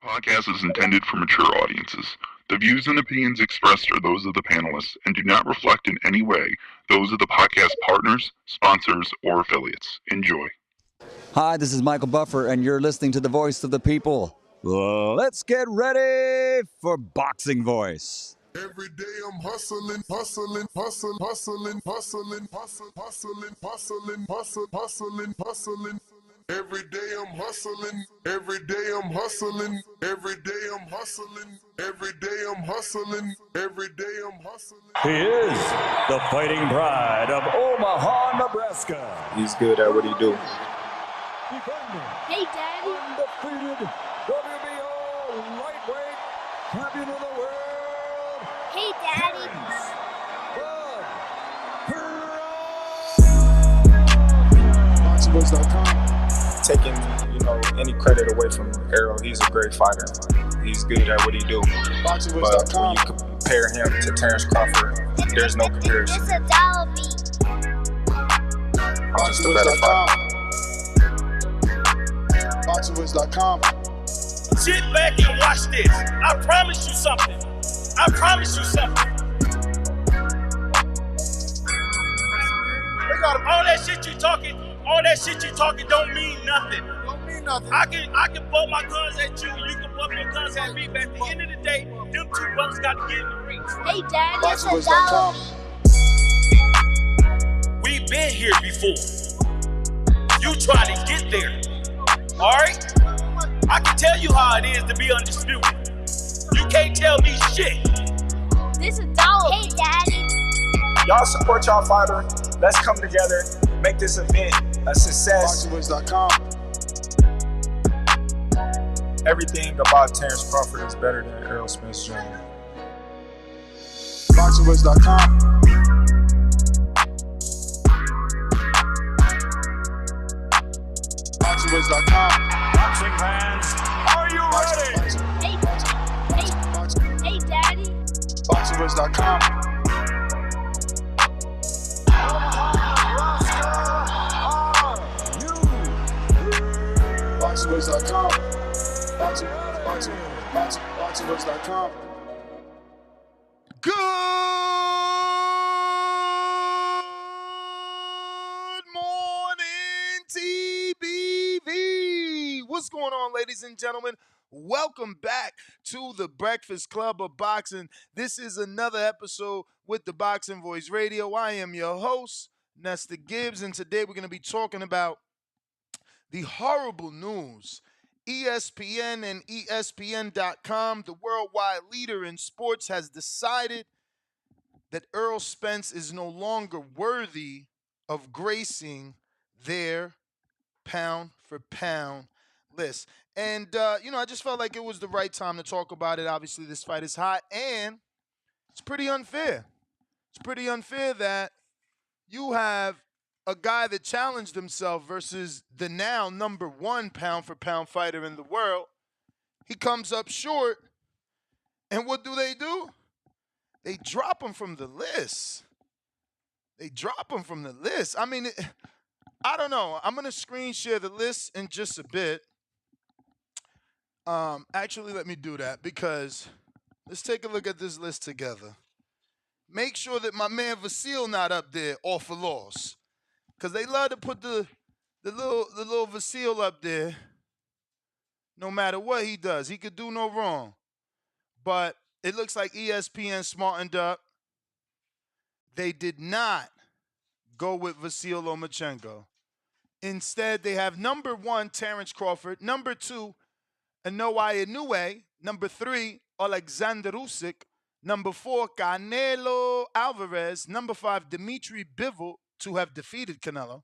Podcast is intended for mature audiences. The views and opinions expressed are those of the panelists and do not reflect in any way those of the podcast partners, sponsors, or affiliates. Enjoy. Hi, this is Michael Buffer, and you're listening to the voice of the people. Let's get ready for Boxing Voice. Every day I'm hustling, hustling, hustling, hustling, hustling, hustling, hustling, hustling, hustling, hustling, hustling. Every day I'm hustling, every day I'm hustling, every day I'm hustling, every day I'm hustling, every day I'm hustling. He is the fighting pride of Omaha, Nebraska. He's good at what he do. Hey, Daddy. Undefeated WBO lightweight champion of the world. Hey, Daddy. BoxingVoice.com. Taking, any credit away from Errol, he's a great fighter. He's good at what he do. But when you compare him to Terrence Crawford, there's no comparison. It's a dollar beat. I'm just a better fighter. BoxingVoice.com. Sit back and watch this. I promise you something. I promise you something. All that shit you talking don't mean nothing. I can blow my guns at you, you can blow your guns at me, but at the end of the day, them two brothers got to get in the ring. Hey, Daddy. It's a dollar beat. We've been here before. You try to get there. Alright? I can tell you how it is to be undisputed. You can't tell me shit. This is dollar. Hey, Daddy. Y'all support y'all fighter. Let's come together, make this event a success. BoxingVoice.com. Everything about Terrence Crawford is better than Errol Spence Jr. BoxingVoice.com. BoxingVoice.com. Boxing fans, are you ready? Hey, Daddy. BoxingVoice.com. BoxingVoice.com. BoxingVoice.com. Good morning, TBV. What's going on, ladies and gentlemen? Welcome back to the Breakfast Club of Boxing. This is another episode with the Boxing Voice Radio. I am your host, Nestor Gibbs, and today we're going to be talking about the horrible news. ESPN and ESPN.com, the worldwide leader in sports, has decided that Errol Spence is no longer worthy of gracing their pound-for-pound list. And, I just felt like it was the right time to talk about it. Obviously, this fight is hot, and it's pretty unfair. It's pretty unfair that you have a guy that challenged himself versus the now number one pound-for-pound fighter in the world. He comes up short, and what do? They drop him from the list. I mean, I don't know. I'm going to screen share the list in just a bit. Actually, let me do that because let's take a look at this list together. Make sure that my man Vasil not up there off a loss. Because they love to put the little Vasil up there no matter what he does. He could do no wrong. But it looks like ESPN smartened up. They did not go with Vasil Lomachenko. Instead, they have number 1, Terrence Crawford. Number 2, Inoue Inoue. Number 3, Alexander Usyk. Number 4, Canelo Alvarez. Number 5, Dmitry Bivol, to have defeated Canelo.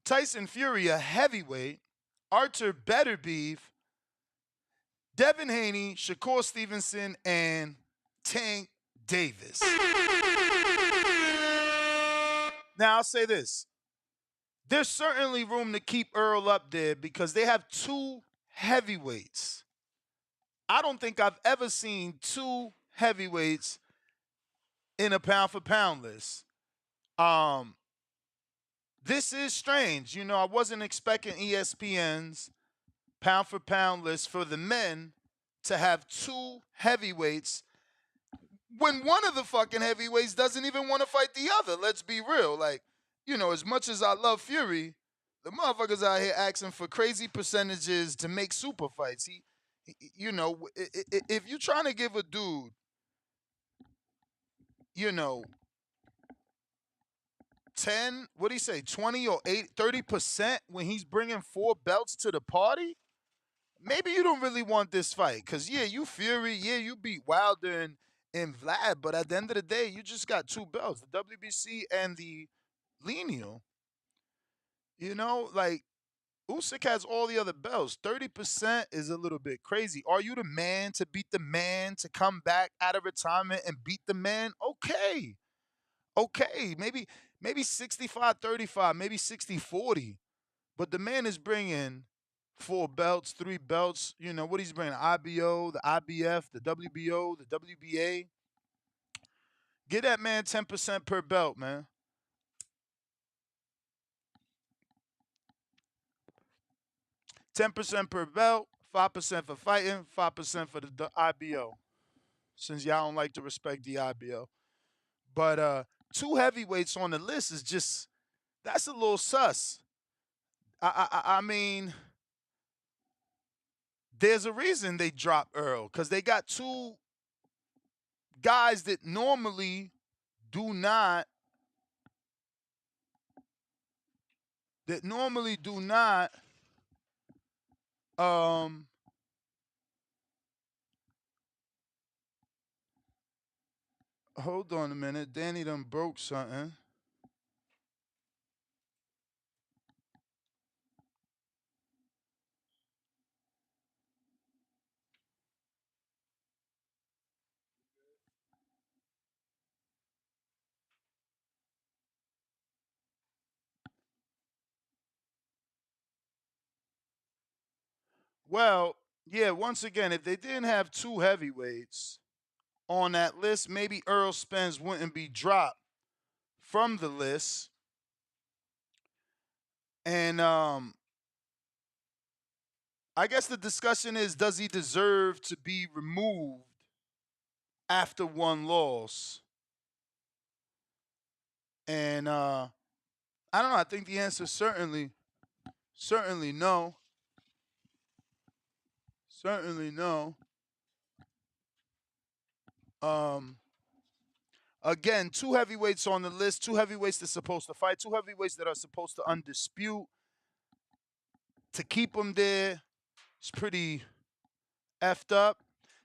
Tyson Fury, a heavyweight. Artur Beterbiev. Devin Haney, Shakur Stevenson, and Tank Davis. Now, I'll say this. There's certainly room to keep Errol up there because they have 2 heavyweights. I don't think I've ever seen 2 heavyweights in a pound-for-pound list. This is strange. I wasn't expecting ESPN's pound for pound list for the men to have 2 heavyweights when one of the fucking heavyweights doesn't even want to fight the other. Let's be real. Like, as much as I love Fury, the motherfuckers out here asking for crazy percentages to make super fights. If you're trying to give a dude, 10, what do you say, 20 or 30% when he's bringing 4 belts to the party, maybe you don't really want this fight. Because, yeah, you Fury, yeah, you beat Wilder and Vlad, but at the end of the day, you just got 2 belts, the WBC and the lineal. Like, Usyk has all the other belts. 30% is a little bit crazy. Are you the man to beat the man, to come back out of retirement and beat the man? Okay. Maybe 65-35, maybe 60-40. But the man is bringing 4 belts, 3 belts. What he's bringing? The IBO, the IBF, the WBO, the WBA. Get that man 10% per belt, man. $10% per belt, 5% for fighting, 5% for the IBO. Since y'all don't like to respect the IBO. But 2 heavyweights on the list is just, that's a little sus. I mean, there's a reason they dropped Earl, because they got 2 guys that normally do not hold on a minute. Danny done broke something. Well, yeah, once again, if they didn't have 2 heavyweights on that list, maybe Errol Spence wouldn't be dropped from the list. And I guess the discussion is, does he deserve to be removed after 1 loss? And I don't know. I think the answer is certainly no. Certainly no. Again, 2 heavyweights on the list, 2 heavyweights that's supposed to fight, 2 heavyweights that are supposed to undispute. To keep them there, it's pretty effed up,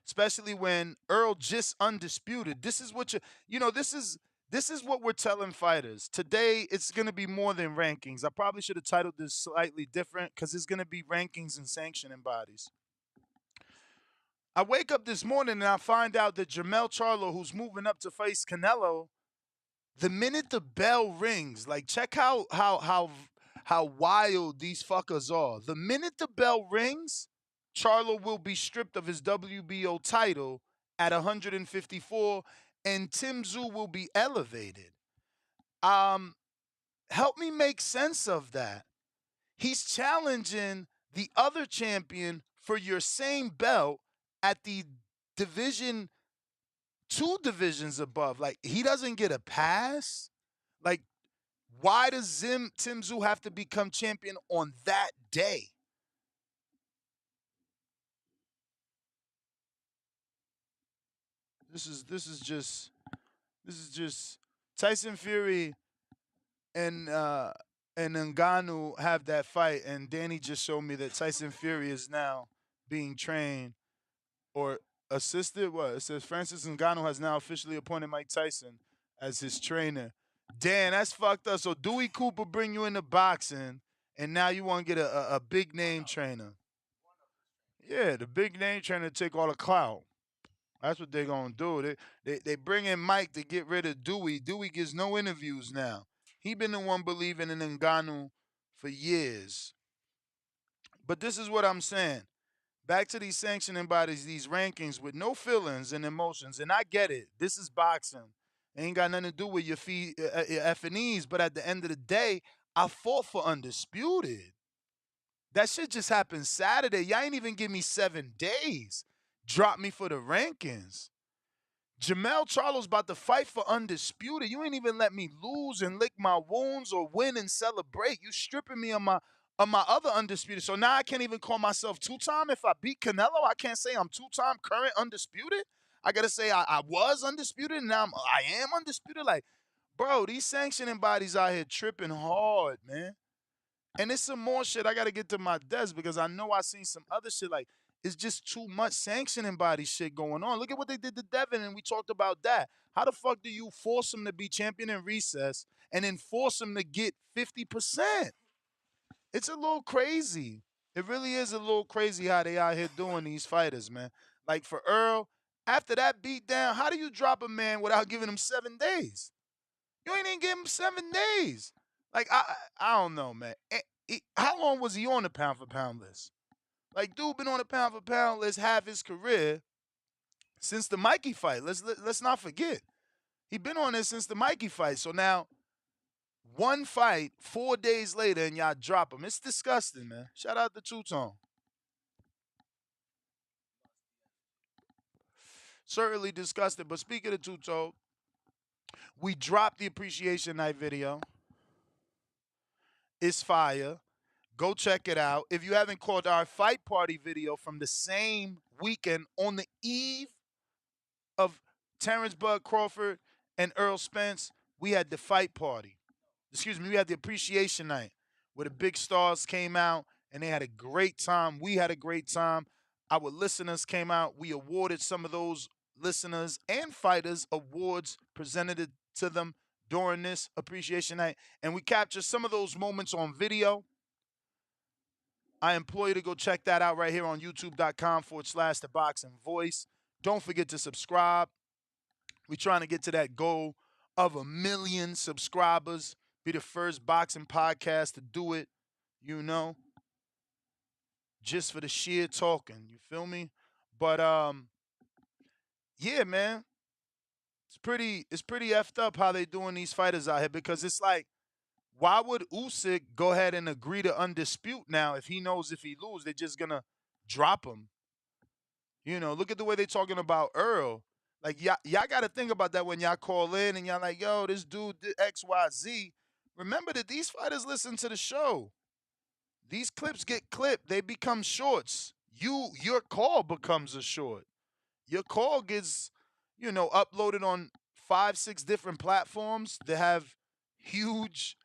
especially when Earl just undisputed. This is what this is what we're telling fighters. Today, it's going to be more than rankings. I probably should have titled this slightly different, because it's going to be rankings and sanctioning bodies. I wake up this morning and I find out that Jermell Charlo, who's moving up to face Canelo, the minute the bell rings, like, check how wild these fuckers are. The minute the bell rings, Charlo will be stripped of his WBO title at 154, and Tim Tszyu will be elevated. Help me make sense of that. He's challenging the other champion for your same belt at the division, 2 divisions above. Like, he doesn't get a pass? Like, why does Tim Tszyu have to become champion on that day? This is just Tyson Fury and Ngannou have that fight, and Danny just showed me that Tyson Fury is now being trained or assisted. What it says, Francis Ngannou has now officially appointed Mike Tyson as his trainer. Dan, that's fucked up. So Dewey Cooper bring you into boxing, and now you want to get a big name trainer. Yeah, the big name trainer take all the clout. That's what they're gonna do. They bring in Mike to get rid of Dewey. Dewey gets no interviews now. He been the one believing in Ngannou for years. But this is what I'm saying. Back to these sanctioning bodies, these rankings with no feelings and emotions. And I get it. This is boxing. It ain't got nothing to do with your F and E's. But at the end of the day, I fought for undisputed. That shit just happened Saturday. Y'all ain't even give me 7 days. Drop me for the rankings. Jermell Charlo's about to fight for undisputed. You ain't even let me lose and lick my wounds or win and celebrate. You stripping me of my other undisputed. So now I can't even call myself two-time. If I beat Canelo, I can't say I'm two-time current undisputed. I gotta say I was undisputed and now I am undisputed. Like, bro, these sanctioning bodies out here tripping hard, man. And it's some more shit I gotta get to my desk because I know I seen some other shit. Like, it's just too much sanctioning body shit going on. Look at what they did to Devin, and we talked about that. How the fuck do you force him to be champion in recess and then force him to get 50%? It's a little crazy. It really is a little crazy how they out here doing these fighters, man. Like for Earl, after that beat down, how do you drop a man without giving him 7 days? You ain't even give him 7 days. Like I don't know, man. How long was he on the pound for pound list? Like, dude been on the pound for pound list half his career since the Mikey fight. Let's not forget. He been on this since the Mikey fight. So now, one fight, 4 days later, and y'all drop him. It's disgusting, man. Shout out to Two-Tone. Certainly disgusting. But speaking of Two-Tone, we dropped the Appreciation Night video. It's fire. Go check it out. If you haven't caught our fight party video from the same weekend on the eve of Terrence Bud Crawford and Errol Spence, we had the fight party. Excuse me, we had the Appreciation Night where the big stars came out and they had a great time. We had a great time. Our listeners came out. We awarded some of those listeners and fighters awards presented to them during this Appreciation Night. And we captured some of those moments on video. I implore you to go check that out right here on youtube.com/The Boxing Voice. Don't forget to subscribe. We're trying to get to that goal of 1 million subscribers. Be the first boxing podcast to do it, you know. Just for the sheer talking. You feel me? But yeah, man. It's pretty effed up how they doing these fighters out here because it's like, why would Usyk go ahead and agree to undispute now if he knows if he loses, they're just going to drop him? You know, look at the way they're talking about Earl. Like, y'all got to think about that when y'all call in and y'all like, yo, this dude did X, Y, Z. Remember that these fighters listen to the show. These clips get clipped. They become shorts. Your call becomes a short. Your call gets, uploaded on 5, 6 different platforms that have huge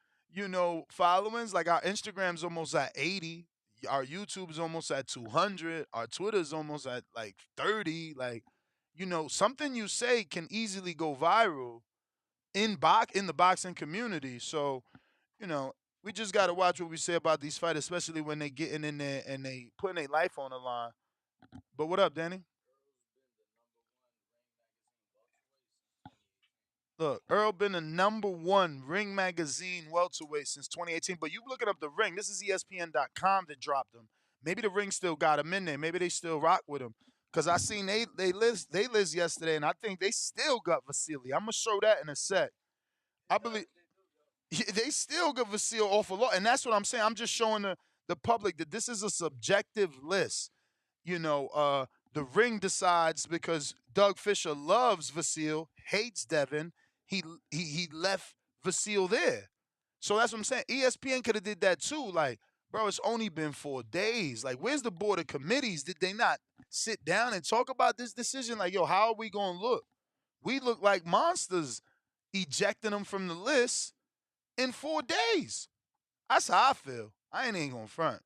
followings. Like our Instagram's almost at 80. Our YouTube's almost at 200. Our Twitter's almost at like 30. Like, something you say can easily go viral in the boxing community. So, we just got to watch what we say about these fighters, especially when they getting in there and they putting their life on the line. But what up, Danny? Look, Earl been the #1 Ring Magazine welterweight since 2018. But you looking up the Ring. This is ESPN.com that dropped him. Maybe the Ring still got him in there. Maybe they still rock with him. Because I seen they list yesterday, and I think they still got Vasily. I'm going to show that in a sec. I believe they still got Vasily off a lot. And that's what I'm saying. I'm just showing the public that this is a subjective list. The Ring decides because Doug Fisher loves Vasily, hates Devin. He left Vasily there. So that's what I'm saying. ESPN could have did that too. Like, bro, it's only been 4 days. Like, where's the board of committees? Did they not sit down and talk about this decision? Like, yo, how are we going to look? We look like monsters ejecting them from the list in 4 days. That's how I feel. I ain't going to front.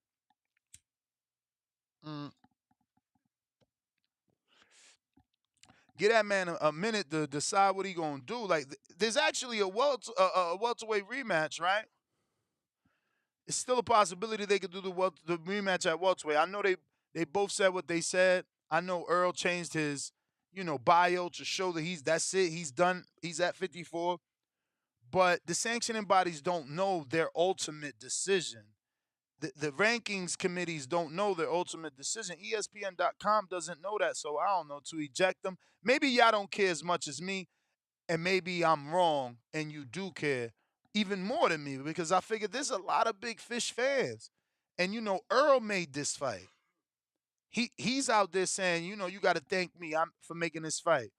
Get that man a minute to decide what he gonna do. Like, there's actually a welterweight rematch, right? It's still a possibility they could do the rematch at welterweight. I know they both said what they said. I know Earl changed his, bio to show that that's it. He's done. He's at 54. But the sanctioning bodies don't know their ultimate decision. The rankings committees don't know their ultimate decision. ESPN.com doesn't know that, so I don't know, to eject them. Maybe y'all don't care as much as me, and maybe I'm wrong, and you do care even more than me, because I figure there's a lot of Big Fish fans. And Earl made this fight. He's out there saying, you got to thank me for making this fight.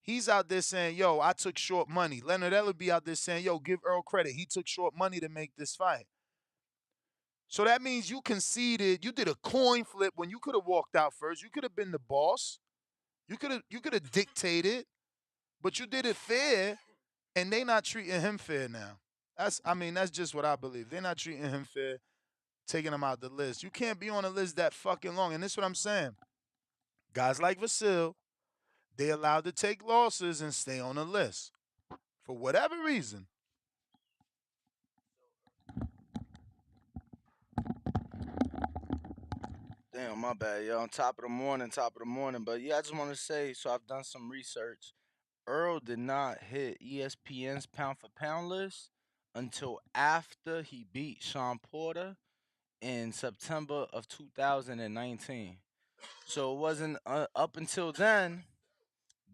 He's out there saying, yo, I took short money. Leonard Ellerbe out there saying, yo, give Earl credit. He took short money to make this fight. So that means you conceded. You did a coin flip when you could have walked out first. You could have been the boss. You could have dictated, but you did it fair, and they not treating him fair now. That's just what I believe. They're not treating him fair, taking him out the list. You can't be on a list that fucking long, and this is what I'm saying. Guys like Vasil, they allowed to take losses and stay on the list for whatever reason. Damn, my bad, yo. On top of the morning. But yeah, I just want to say, so I've done some research. Earl did not hit ESPN's pound for pound list until after he beat Sean Porter in September of 2019. So it wasn't up until then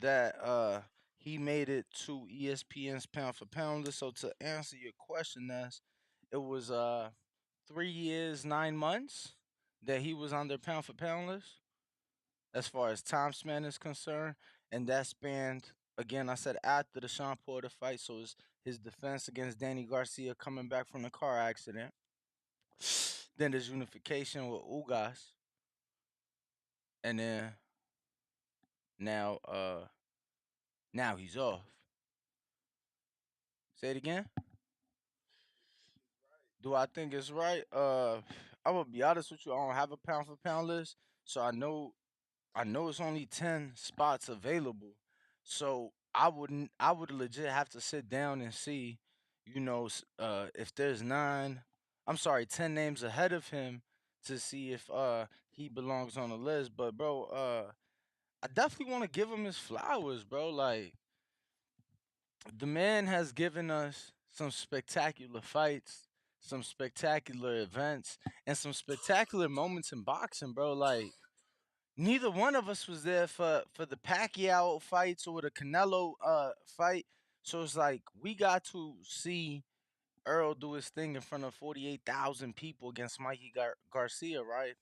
that he made it to ESPN's pound for pound list. So to answer your question, it was 3 years, 9 months that he was on their pound for pound list as far as time span is concerned, and that spanned again. I said after the Sean Porter fight, so it's his defense against Danny Garcia coming back from the car accident. Then there's unification with Ugas, and then now now he's off. Say it again. Do I think it's right? I'm gonna be honest with you. I don't have a pound for pound list, so I know it's only 10 spots available. So I would legit have to sit down and see, if there's 10 names ahead of him to see if he belongs on the list. But bro, I definitely want to give him his flowers, bro. Like the man has given us some spectacular fights, some spectacular events, and some spectacular moments in boxing, bro. Like neither one of us was there for the Pacquiao fights or the Canelo fight. So it's like we got to see Earl do his thing in front of 48,000 people against Mikey Garcia, right?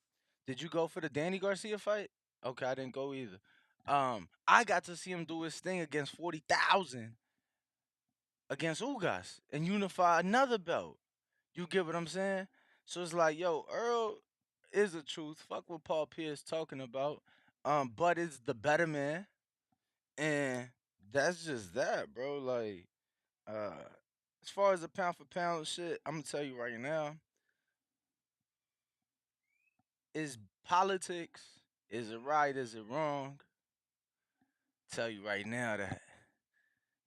Did you go for the Danny Garcia fight? Okay, I didn't go either. I got to see him do his thing against 40,000 against Ugas and unify another belt. You get what I'm saying? So it's like, yo, Earl is the truth. Fuck what Paul Pierce talking about. But it's the better man, and that's just that, bro. Like, uh, as far as the pound for pound shit, I'm gonna tell you right now, is politics. Is it right? Is it wrong? Tell you right now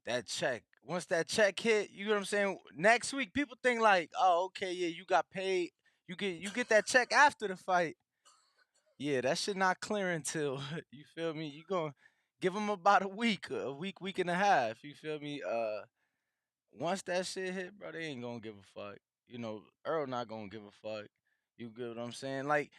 that check. Once that check hit, you know what I'm saying. Next week, people think like, oh, okay, yeah, you got paid. You get that check after the fight. Yeah, that shit not clear until you feel me. You gonna give them about a week and a half. You feel me? Once that shit hit, bro, they ain't gonna give a fuck. Earl not gonna give a fuck. You get what I'm saying? Like,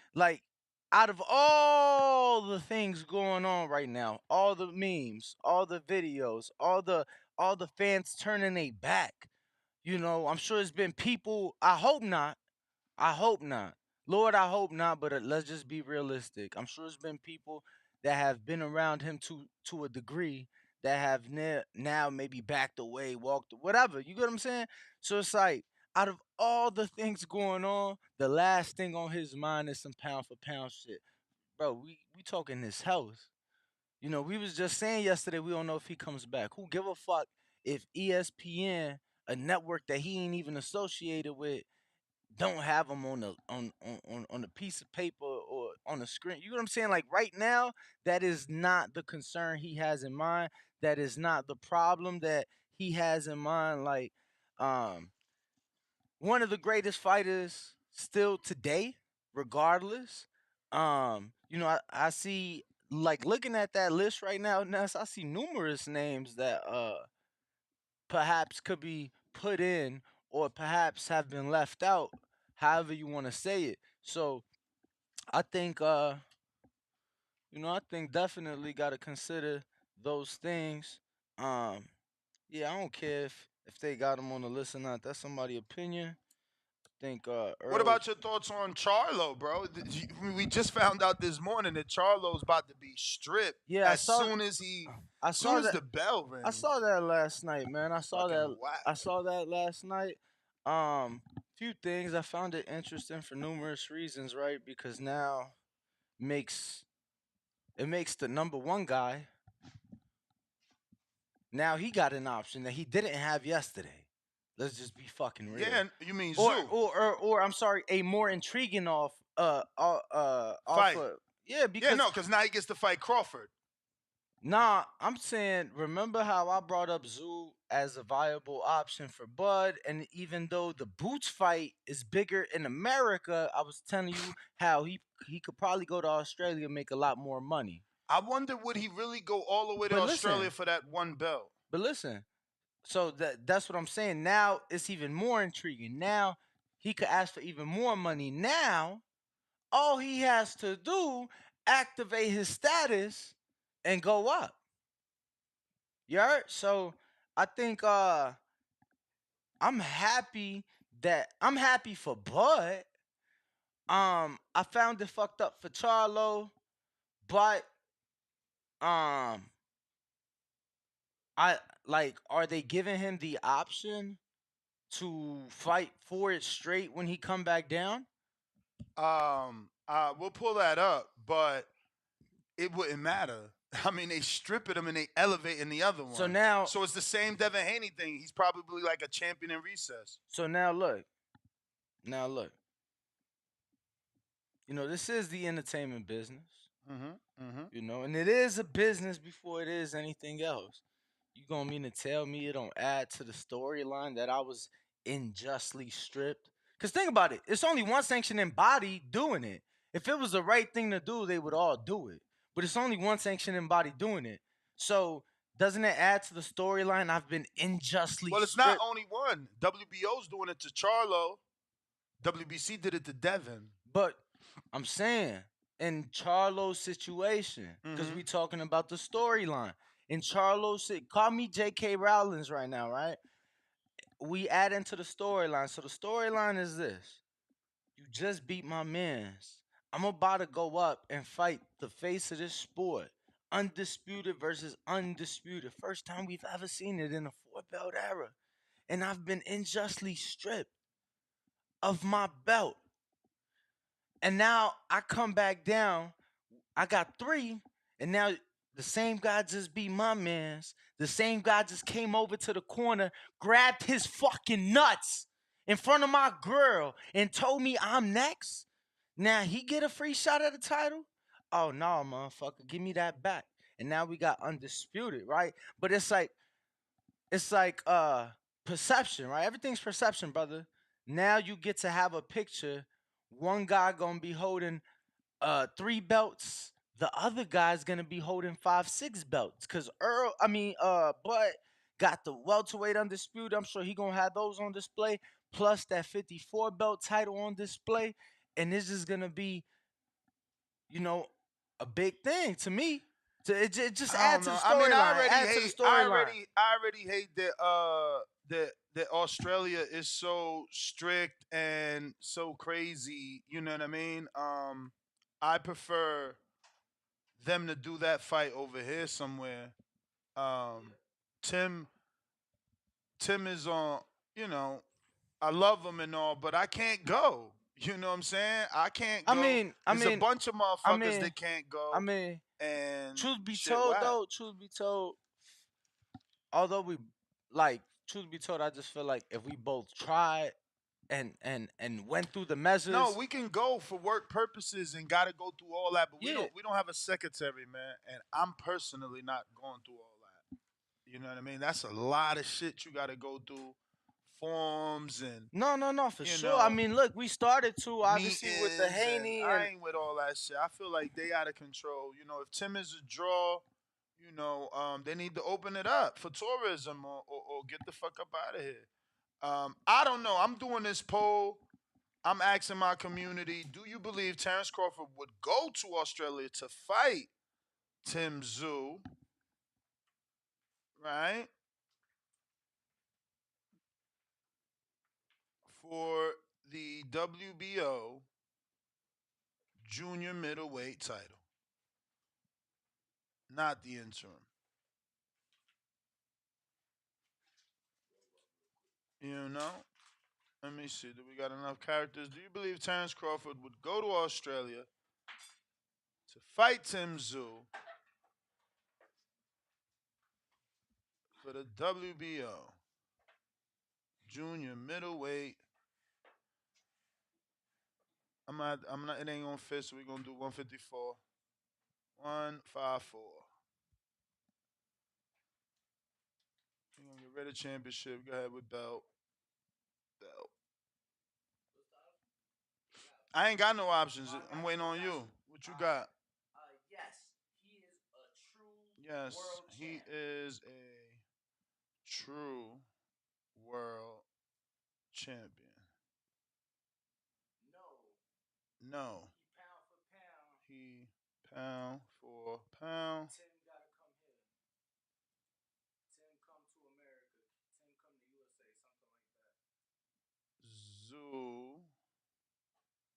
out of all the things going on right now, all the memes, all the videos, all the fans turning their back. I'm sure it's been people. I hope not. I hope not. Lord, I hope not, but let's just be realistic. I'm sure there's been people that have been around him to a degree that have now maybe backed away, walked, whatever. You get what I'm saying? So it's like, out of all the things going on, the last thing on his mind is some pound for pound shit. Bro, we talking his health. We was just saying yesterday we don't know if he comes back. Who give a fuck if ESPN, a network that he ain't even associated with, don't have them on a piece of paper or on the screen. You know what I'm saying? Like right now, that is not the concern he has in mind. That is not the problem that he has in mind. Like, um, one of the greatest fighters still today, regardless. I see like looking at that list right now, Ness, I see numerous names that perhaps could be put in or perhaps have been left out, however you want to say it. So I think I think definitely got to consider those things. Um yeah, I don't care if they got them on the list or not. That's somebody's opinion. think What Earl. about your thoughts on Charlo, bro? We just found out this morning that Charlo's about to be stripped Yeah, as soon as I saw that. the bell rings. I saw that last night, man. I saw Fucking that. whack. I saw that last night. Few things I found it interesting for numerous reasons, right? Because now makes it makes the number one guy. Now he got an option that he didn't have yesterday. Let's just be fucking real. Yeah, you mean or, Zoo? or I'm sorry, a more intriguing off Fight. of, yeah, because Yeah, no, because now he gets to fight Crawford. nah, I'm saying, remember how I brought up Zoo as a viable option for Bud, and even though the Boots fight is bigger in America, I was telling you how he could probably go to Australia and make a lot more money. I wonder would he really go all the way to But Australia listen. for that one belt? But listen, so that's what I'm saying. Now it's even more intriguing. Now he could ask for even more money. Now all he has to do activate his status and go up. You heard? So I think I'm happy for Bud. I found it fucked up for Charlo, but I like, are they giving him the option to fight for it straight when he come back down? We'll pull that up, but it wouldn't matter. I mean, they stripping him and they elevating the other one. So it's the same Devin Haney thing. He's probably like a champion in recess. So now look. You know, this is the entertainment business. You know, and it is a business before it is anything else. You gonna mean to tell me it don't add to the storyline that I was unjustly stripped? Because think about it. It's only one sanctioning body doing it. If it was the right thing to do, they would all do it. But it's only one sanctioning body doing it. So doesn't it add to the storyline? I've been unjustly Well, it's stripped. not only one. WBO's doing it to Charlo. WBC did it to Devin. But I'm saying, in Charlo's situation, because we talking about the storyline. In Charlo's, call me J.K. Rowling's right now, right? We add into the storyline. So the storyline is this. You just beat my mans. I'm about to go up and fight the face of this sport. Undisputed versus undisputed. First time we've ever seen it in a 4-belt era. And I've been unjustly stripped of my belt. And now I come back down. I got 3. And now the same guy just beat my mans. The same guy just came over to the corner, grabbed his fucking nuts in front of my girl and told me I'm next. Now he get a free shot at the title? Oh no, motherfucker, give me that back. And now we got undisputed, right? But it's like perception, right? Everything's perception, brother. Now you get to have a picture. One guy gonna be holding 3 belts. The other guy's gonna be holding 5, 6 belts. Cause Bud got the welterweight undisputed. I'm sure he gonna have those on display. Plus that 54 belt title on display. And this is gonna be, you know, a big thing to me. It just adds to the storyline. I already hate that Australia is so strict and so crazy. You know what I mean? I prefer them to do that fight over here somewhere. Tim is on. You know, I love him and all, but I can't go. You know what I'm saying? I can't go. There's a bunch of motherfuckers that can't go. And truth be told, although truth be told, I just feel like if we both tried and went through the measures. No, we can go for work purposes and gotta go through all that, but we don't have a secretary, man. And I'm personally not going through all that. You know what I mean? That's a lot of shit you gotta go through. Forms and no, for sure. I mean, look, we started to obviously with the Haney. I ain't with all that shit. I feel like they out of control. You know, if Tim is a draw, you know, they need to open it up for tourism or get the fuck up out of here. I don't know. I'm doing this poll. I'm asking my community, do you believe Terrence Crawford would go to Australia to fight Tim Tszyu? Right? For the WBO junior middleweight title, not the interim. You know? Let me see. Do we got enough characters? Do you believe Terrence Crawford would go to Australia to fight Tim Tszyu for the WBO junior middleweight? I'm not. It ain't gonna fit. So we're gonna do 154. 154. We're gonna get rid of championship. Go ahead with belt. Belt. I ain't got no options. I'm waiting on you. What you got? Yes, he is a true world champion. No. He pound for pound. Tim gotta come here. Tim come to America. Tim come to USA. Something like that. Zoo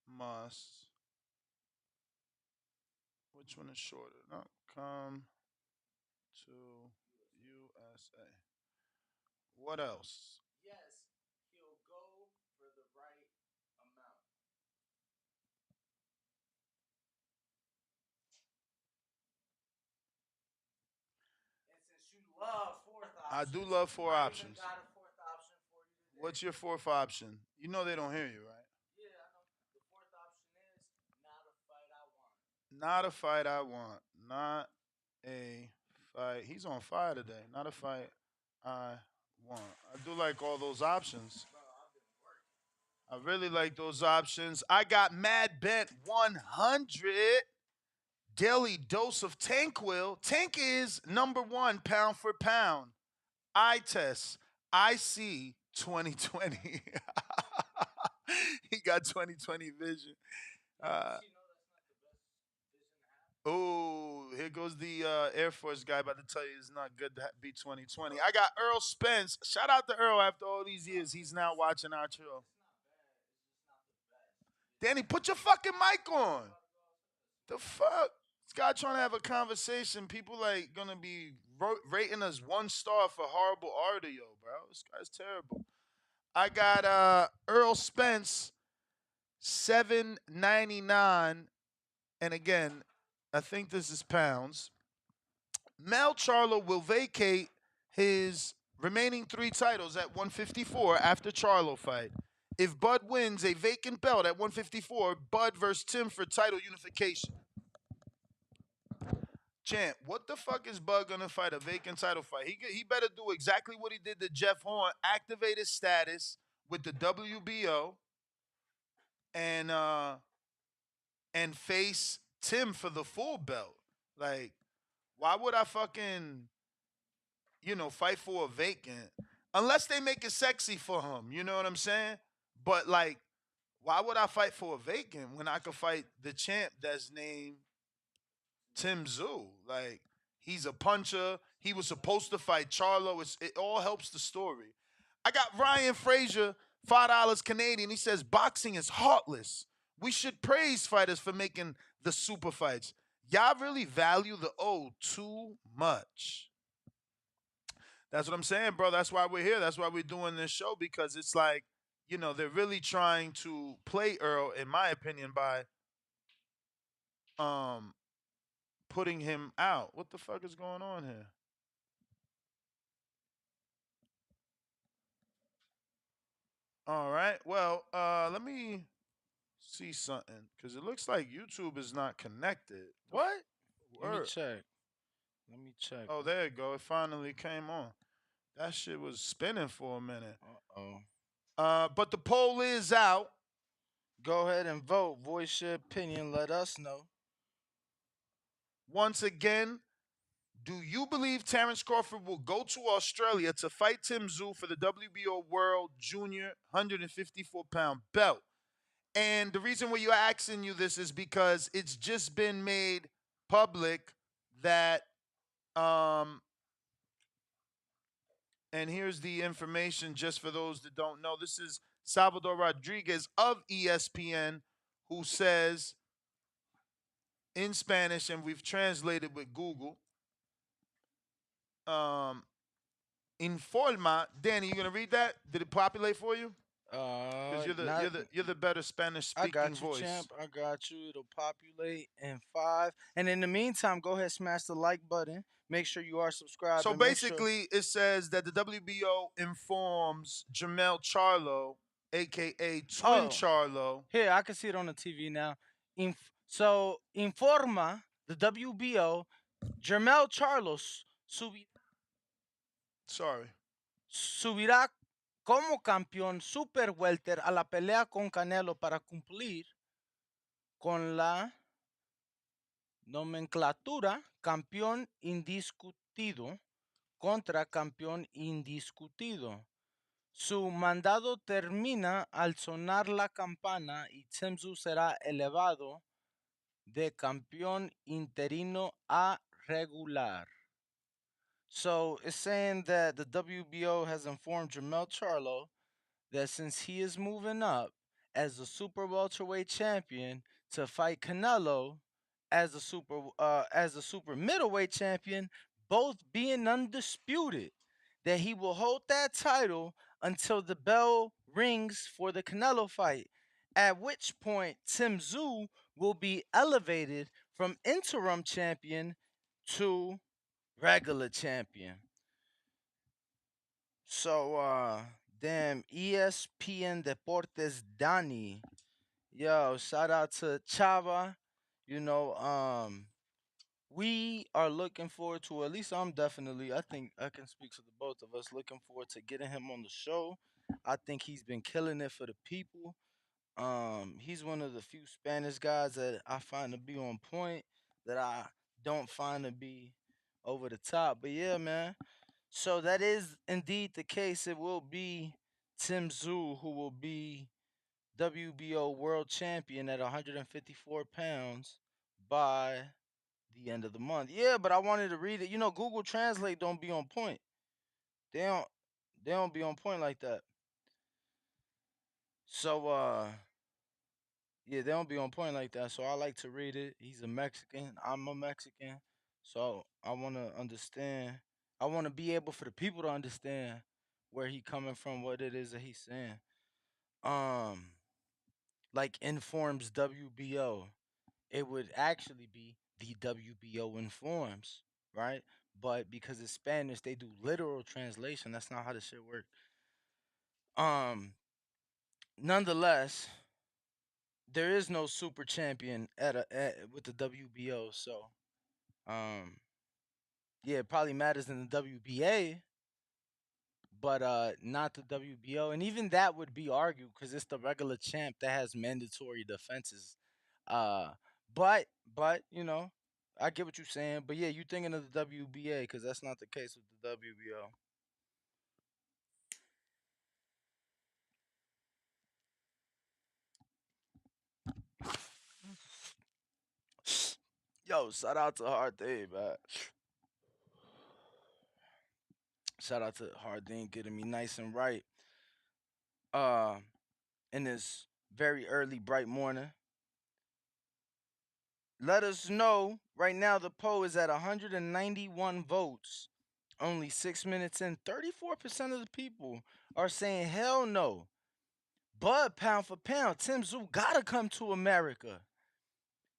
must. Which one is shorter? No, come to USA. What else? Yes, he'll go for the right amount. And since you love fourth options, I do love four options. Got a fourth option for you today. What's your fourth option? You know they don't hear you, right? Yeah, I know. The fourth option is not a fight I want. Not a fight I want. Not a fight. He's on fire today. Not a fight I want. I do like all those options. I really like those options. I got Mad Bent 100. Daily dose of Tankwill. Tank is number one pound for pound. Eye test. I see 2020. He got 2020 vision. Oh, here goes the Air Force guy about to tell you it's not good to be 2020. I got Errol Spence. Shout out to Earl after all these years. He's now watching our show. Danny, put your fucking mic on. The fuck? This guy trying to have a conversation. People like gonna be rating us 1 star for horrible audio, bro. This guy's terrible. I got Errol Spence, $7.99, and again, I think this is pounds. Mel Charlo will vacate his remaining 3 titles at 154 after Charlo fight. If Bud wins a vacant belt at 154, Bud versus Tim for title unification. Champ, what the fuck is Bud gonna fight a vacant title fight? He better do exactly what he did to Jeff Horn, activate his status with the WBO, and face Tim for the full belt. Like, why would I fucking fight for a vacant? Unless they make it sexy for him, you know what I'm saying? But like, why would I fight for a vacant when I could fight the champ that's named Tim Tszyu? Like, he's a puncher. He was supposed to fight Charlo. It all helps the story. I got Ryan Frazier, $5 Canadian. He says boxing is heartless. We should praise fighters for making the super fights. Y'all really value the O too much. That's what I'm saying, bro. That's why we're here. That's why we're doing this show, because it's like, they're really trying to play Earl, in my opinion, by putting him out. What the fuck is going on here? All right. Well, let me see something, because it looks like YouTube is not connected. What? Let me check. Oh, there you go. It finally came on. That shit was spinning for a minute. But the poll is out. Go ahead and vote. Voice your opinion. Let us know. Once again, do you believe Terrence Crawford will go to Australia to fight Tim Tszyu for the WBO World Junior 154-pound belt? And the reason why you're asking you this is because it's just been made public that and here's the information just for those that don't know. This is Salvador Rodriguez of ESPN, who says in Spanish, and we've translated with Google, um, informa. Danny, you gonna read that? Did it populate for you? Because you're the Not. you're the better Spanish I speaking got you, voice. champ. I got you. It'll populate in 5. And in the meantime, go ahead, smash the like button. Make sure you are subscribed. So And make sure. basically, it says that the WBO informs Jermell Charlo, aka Twin Oh, Charlo. here, I can see it on the TV now. So, informa the WBO, Jermell Charlo Sorry. subirá como campeón super welter a la pelea con Canelo para cumplir con la nomenclatura campeón indiscutido contra campeón indiscutido. Su mandado termina al sonar la campana y Tszyu será elevado de campeón interino a regular. So it's saying that the WBO has informed Jermell Charlo that since he is moving up as the super welterweight champion to fight Canelo as the super middleweight champion, both being undisputed, that he will hold that title until the bell rings for the Canelo fight. At which point Tim Tszyu will be elevated from interim champion to regular champion. So damn, ESPN Deportes Dani. Yo, shout out to Chava. You know, we are looking forward to, at least I'm definitely, I think I can speak for the both of us, looking forward to getting him on the show. I think he's been killing it for the people. He's one of the few Spanish guys that I find to be on point, that I don't find to be over the top. But yeah, man. So that is indeed the case. It will be Tim Tszyu who will be WBO world champion at 154 pounds by the end of the month. Yeah, but I wanted to read it. You know, Google Translate don't be on point. They don't they don't be on point like that. So yeah, they don't be on point like that. So I like to read it. He's a Mexican. I'm a Mexican. So I want to understand. I want to be able for the people to understand where he coming from, what it is that he's saying. Um, like informs WBO. It would actually be the WBO informs, right? But because it's Spanish, they do literal translation. That's not how the shit works. Um, Nonetheless, there is no super champion with the WBO, so um yeah, it probably matters in the WBA, but not the WBO, and even that would be argued because it's the regular champ that has mandatory defenses. Uh, but you know, I get what you're saying, but yeah, you thinking of the WBA because that's not the case with the WBO. Yo, shout out to Hard Day, man. Shout out to Hardin getting me nice and right. Uh, in this very early, bright morning. Let us know. Right now, the poll is at 191 votes. Only 6 minutes in. 34% of the people are saying hell no. But pound for pound, Tim Tszyu gotta come to America.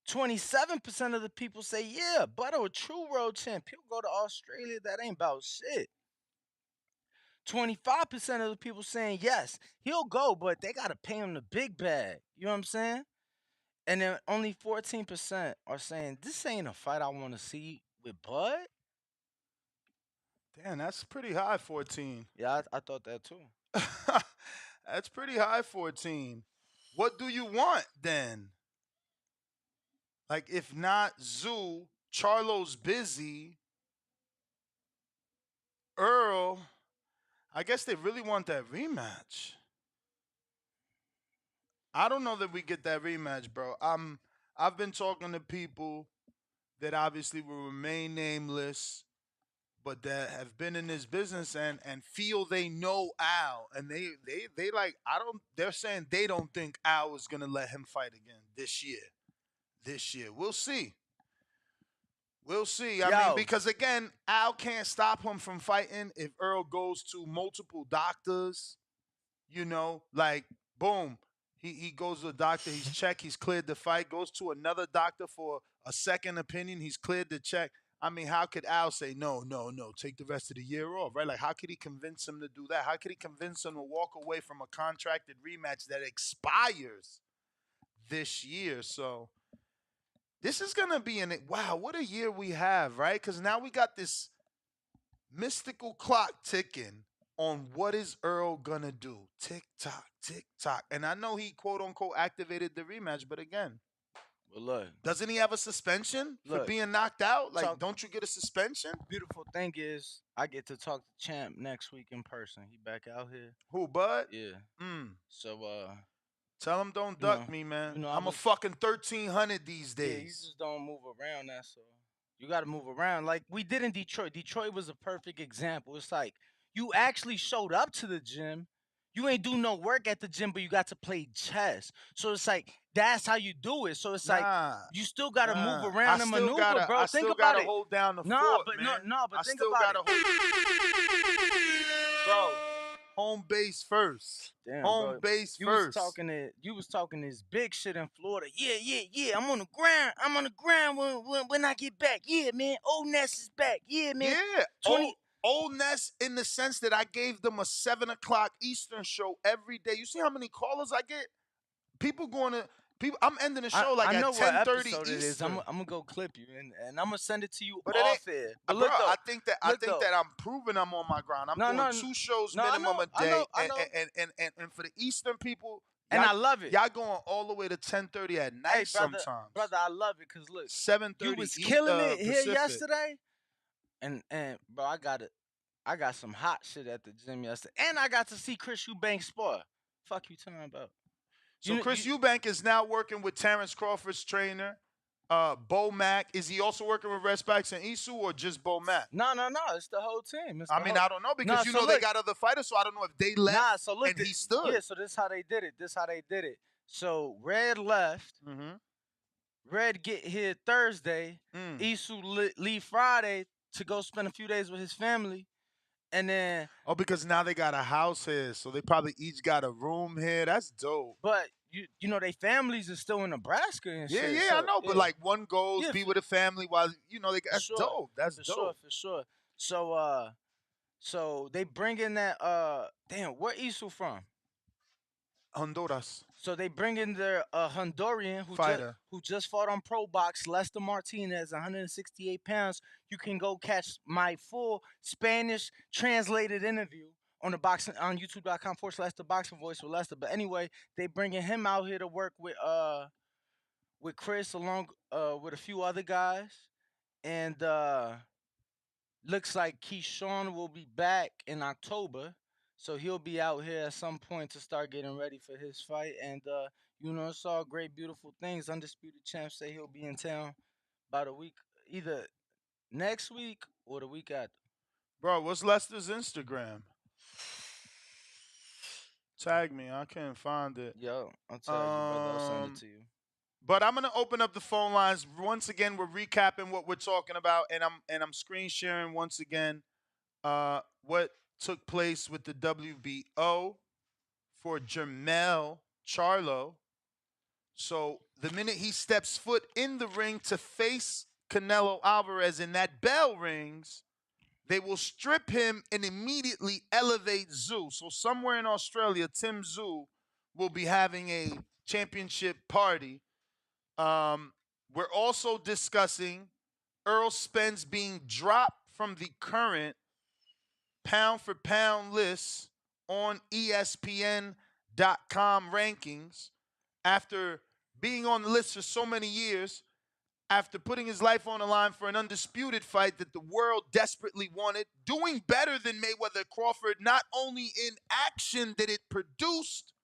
27% of the people say yeah, but a true world champ. He'll go to Australia. That ain't about shit. 25% of the people saying yes, he'll go, but they gotta pay him the big bag. You know what I'm saying? And then only 14% are saying this ain't a fight I want to see with Bud. Damn, that's pretty high, 14. Yeah, I thought that too. That's pretty high, 14. What do you want then? Like, if not Zoo, Charlo's busy, Earl, I guess they really want that rematch. I don't know that we get that rematch, bro. I've been talking to people that obviously will remain nameless, but that have been in this business and feel they know Al, and they like they're saying they don't think Al is gonna let him fight again this year. This year, we'll see. We'll see. I mean, because again, Al can't stop him from fighting if Earl goes to multiple doctors. You know, like boom, he goes to a doctor, he's checked, he's cleared the fight, goes to another doctor for a second opinion, he's cleared the check. I mean, how could Al say no, take the rest of the year off, right? Like, how could he convince him to do that? How could he convince him to walk away from a contracted rematch that expires this year? So this is gonna be wow, what a year we have, right? Because now we got this mystical clock ticking on what is Earl gonna do. Tick tock, tick tock. And I know he quote unquote activated the rematch, but again, well, look, doesn't he have a suspension for being knocked out? Like, don't you get a suspension? Beautiful thing is, I get to talk to Champ next week in person. He back out here. Who, Bud? Yeah. So tell him don't duck me, man. You know, I'm a fucking 1,300 these days. Yeah, you just don't move around that, so you got to move around. Like we did in Detroit. Detroit was a perfect example. It's like you actually showed up to the gym. You ain't do no work at the gym, but you got to play chess. So it's like that's how you do it. So it's like you still got to move around and maneuver, bro. Think about it. Hold down the fort, man. But think about it. Bro, home base first. Damn, home base first. You was talking this big shit in Florida. Yeah. I'm on the ground. I'm on the ground when I get back. Yeah, man. Old Ness is back. Yeah, man. Yeah. Old Ness in the sense that I gave them a 7 o'clock Eastern show every day. You see how many callers I get? I'm ending the show I know at 10:30 Eastern. It is. I'm gonna go clip you and I'm gonna send it to you off air. But look, though, I think that I'm proving I'm on my ground. I'm doing 2 shows minimum a day, and for the Eastern people, and I love it. Y'all going all the way to 10:30 at night sometimes. Brother, I love it because look, 7:30. You was killing it here yesterday, and bro, I got some hot shit at the gym yesterday, and I got to see Chris Eubanks spar. Fuck you talking about? So Chris Eubank is now working with Terrence Crawford's trainer, Bo Mack. Is he also working with Red Spikes and Isu or just Bo Mack? No. It's the whole team. I don't know because they got other fighters, so I don't know if they left and he stood. Yeah, so this is how they did it. So Red left. Mm-hmm. Red get here Thursday. Isu leave Friday to go spend a few days with his family. And then because now they got a house here, so they probably each got a room here. That's dope. But you know they families are still in Nebraska and shit. Yeah, I know. But like one goes be with a family while they that's dope. That's dope. For sure. So they bring in that where Isu from? Honduras. So they bring in their Honduran fighter who just fought on Pro Box, Lester Martinez, 168 pounds. You can go catch my full Spanish translated interview on YouTube.com/The Boxing Voice with Lester. But anyway, they bringing him out here to work with Chris along with a few other guys, and looks like Keyshawn will be back in October. So he'll be out here at some point to start getting ready for his fight. And, it's all great, beautiful things. Undisputed Champ say he'll be in town about a week, either next week or the week after. Bro, what's Lester's Instagram? Tag me. I can't find it. Yo, I'll tell you, brother. I'll send it to you. But I'm gonna open up the phone lines. Once again, we're recapping what we're talking about, and I'm screen sharing once again what took place with the WBO for Jermell Charlo. So the minute he steps foot in the ring to face Canelo Alvarez and that bell rings, they will strip him and immediately elevate Zoo. So somewhere in Australia, Tim Zoo will be having a championship party. We're also discussing Errol Spence being dropped from the current pound-for-pound list on ESPN.com rankings after being on the list for so many years, after putting his life on the line for an undisputed fight that the world desperately wanted, doing better than Mayweather Crawford, not only in action that it produced.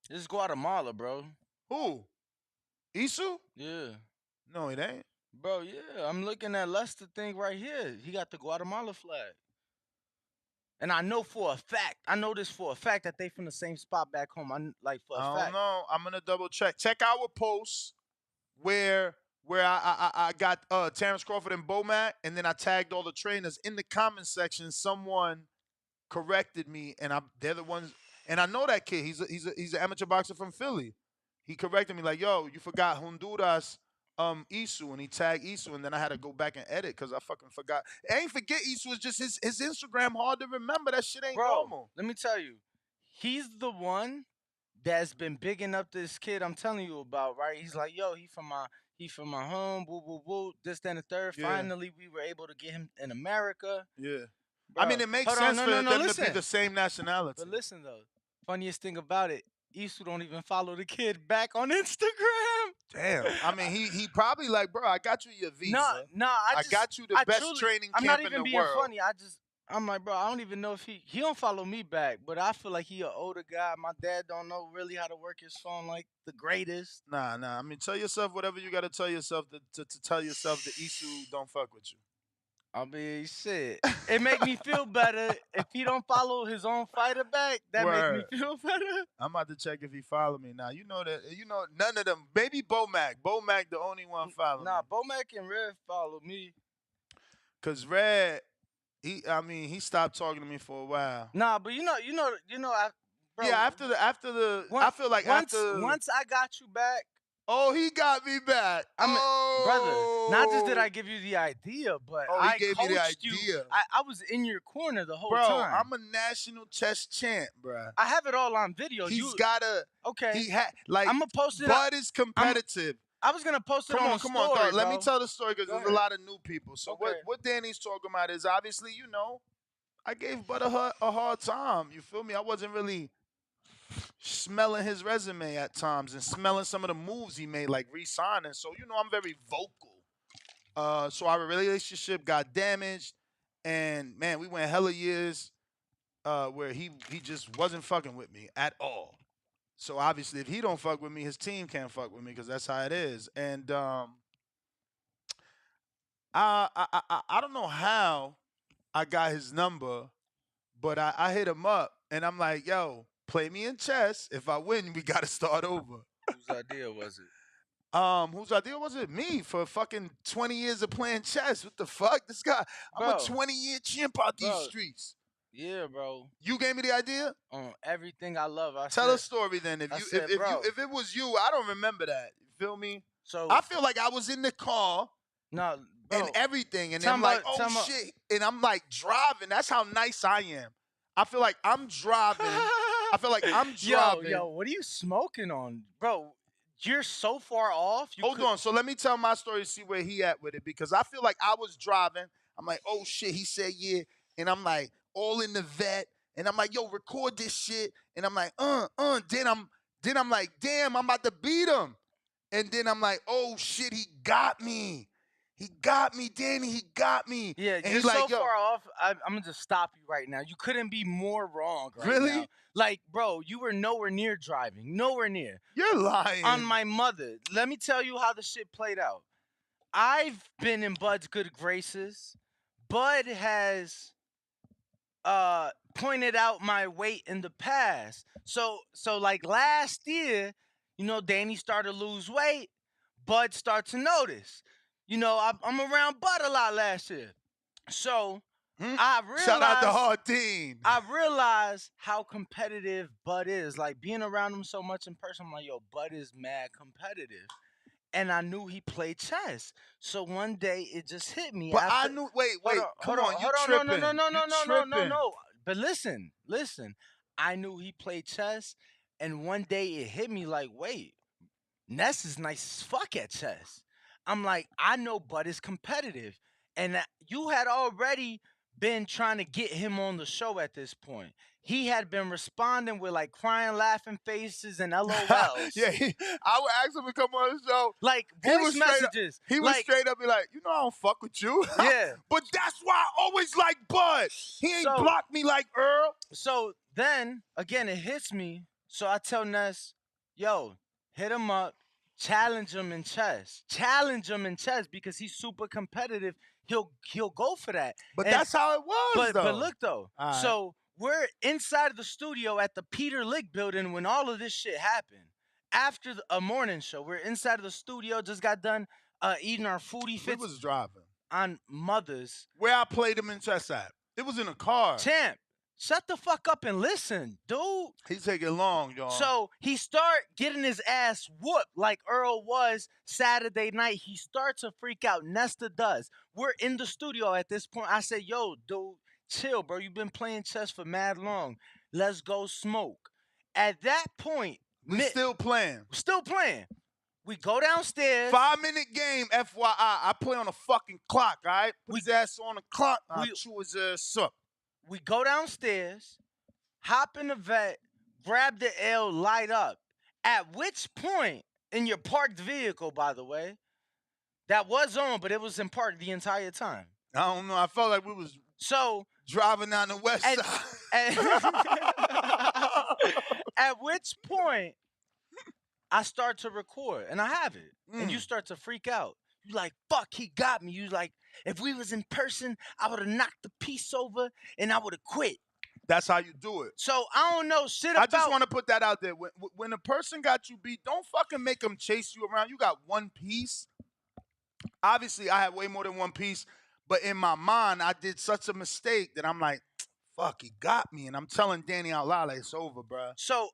This is Guatemala, bro. Who? Isu? Yeah. No, it ain't. Bro, yeah, I'm looking at Lester thing right here. He got the Guatemala flag. And I know for a fact, I know this for a fact that they from the same spot back home. Like for a I don't fact. know. I'm gonna double check. Check our posts where I got Terrence Crawford and Bomac, and then I tagged all the trainers in the comment section. Someone corrected me, and they're the ones. And I know that kid. He's an amateur boxer from Philly. He corrected me like, "Yo, you forgot Honduras, Isu," and he tagged Isu, and then I had to go back and edit because I fucking forgot. I ain't forget Isu. It's just his Instagram hard to remember. That shit ain't Bro, normal. let me tell you, he's the one that's been bigging up this kid I'm telling you about, right? He's like, yo, he from my home, boo boo boo, this, then the third. Yeah. Finally, we were able to get him in America. Yeah. Bro, I mean, it makes hold on, sense no, for no, them to listen. be the same nationality. But listen though, funniest thing about it, Isu don't even follow the kid back on Instagram. Damn. I mean, he probably like, bro, I got you your visa. No, I got you the best training I'm camp not even in the being world. funny. I'm like, bro, I don't even know if he don't follow me back, but I feel like he an older guy. My dad don't know really how to work his phone like the greatest. Nah. I mean, tell yourself whatever you got to tell yourself to tell yourself that Isu don't fuck with you. I mean, shit. It make me feel better if he don't follow his own fighter back. That Word. make me feel better. I'm about to check if he follow me now. You know that. You know none of them. Maybe Bomac. Bomac the only one follow Nah, me. Bomac and Red follow me. Cause Red, he stopped talking to me for a while. Nah, but you know, bro, Yeah, after the I feel like once after once I got you back. Oh, he got me back. Brother, not just did I give you the idea, but Oh, he I gave me the coached you. idea. I was in your corner the whole Bro, time. I'm a national chess champ, bro. I have it all on video. He's gotta. Okay. He had like. I'm gonna post it. Bud is competitive. I was gonna post it on the story, dog. Let bro. me tell the story because there's a lot of new people. So Okay. what Danny's talking about is obviously, I gave Bud a hard time. You feel me? I wasn't really smelling his resume at times and smelling some of the moves he made, like re-signing. So I'm very vocal. So our relationship got damaged, and man, we went hella years where he just wasn't fucking with me at all. So obviously, if he don't fuck with me, his team can't fuck with me because that's how it is. And I don't know how I got his number, but I hit him up, and I'm like, yo, play me in chess. If I win, we got to start over. Whose idea was it? Whose idea was it? Me, for fucking 20 years of playing chess. What the fuck? This guy, I'm a 20-year champ out these streets. Yeah, bro. You gave me the idea? On everything I love. Tell a story then. If it was you, I don't remember that. You feel me? So I feel like I was in the car. No, and everything, and I'm like, oh shit, and I'm like driving. That's how nice I am. I feel like I'm driving. I feel like I'm driving. Yo, what are you smoking on, bro? You're so far off. Hold on. So let me tell my story to see where he at with it, because I feel like I was driving. I'm like, oh shit. He said yeah, and I'm like all in the vet, and I'm like, yo, record this shit, and I'm like, Then I'm like, damn, I'm about to beat him, and then I'm like, oh shit, he got me. He got me, Danny. He got me. Yeah, and you're he's so like, yo, far off. I'm gonna just stop you right now. You couldn't be more wrong right Really? now. Like, bro, you were nowhere near driving. Nowhere near. You're lying. On my mother. Let me tell you how the shit played out. I've been in Bud's good graces. Bud has pointed out my weight in the past. So like last year, Danny started to lose weight. Bud started to notice. I'm around Bud a lot last year. So I realized. Shout out to Hardin. I realized how competitive Bud is. Like being around him so much in person, I'm like, yo, Bud is mad competitive. And I knew he played chess. So one day it just hit me. But I knew. Wait. Come on, you tripping? No. But listen. I knew he played chess, and one day it hit me like, wait, Ness is nice as fuck at chess. I'm like, I know Bud is competitive. And you had already been trying to get him on the show at this point. He had been responding with like crying, laughing faces and LOLs. Yeah, I would ask him to come on the show. Like voice messages. He would straight up be like, I don't fuck with you. Yeah. But that's why I always like Bud. He ain't blocked me like Earl. So then, again, it hits me. So I tell Ness, yo, hit him up. challenge him in chess. Challenge him in chess because he's super competitive. He'll go for that. But And- that's how it was, though. But look though. All right. So we're inside of the studio at the Peter Lick building when all of this shit happened. After a morning show, we're inside of the studio. Just got done eating our foodie He fits was driving. on Mother's. Where I played him in chess at. It was in a car. Champ, shut the fuck up and listen, dude. He's taking long, y'all. So he start getting his ass whooped like Earl was Saturday night. He starts to freak out. Nesta does. We're in the studio at this point. I said, yo, dude, chill, bro. You've been playing chess for mad long. Let's go smoke. At that point, we still playing. Still playing. We go downstairs. 5-minute game, FYI. I play on a fucking clock, all right? Put his ass on the clock. I'll chew his ass up. We go downstairs, hop in the vet, grab the L, light up. At which point, in your parked vehicle, by the way, that was on, but it was in park the entire time. I don't know. I felt like we was driving down the west side. At which point, I start to record, and I have it. And you start to freak out. You like, fuck, he got me. You like, if we was in person, I would have knocked the piece over, and I would have quit. That's how you do it. So I don't know shit about. I just want to put that out there. When a person got you beat, don't fucking make them chase you around. You got one piece. Obviously, I had way more than one piece, but in my mind, I did such a mistake that I'm like, fuck, he got me. And I'm telling Danny out loud, like, it's over, bro. So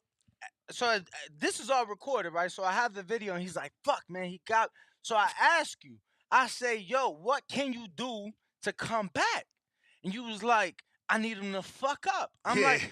this is all recorded, right? So I have the video, and he's like, fuck, man, he got. So I ask you, I say, yo, what can you do to come back? And you was like, I need him to fuck up. I'm like,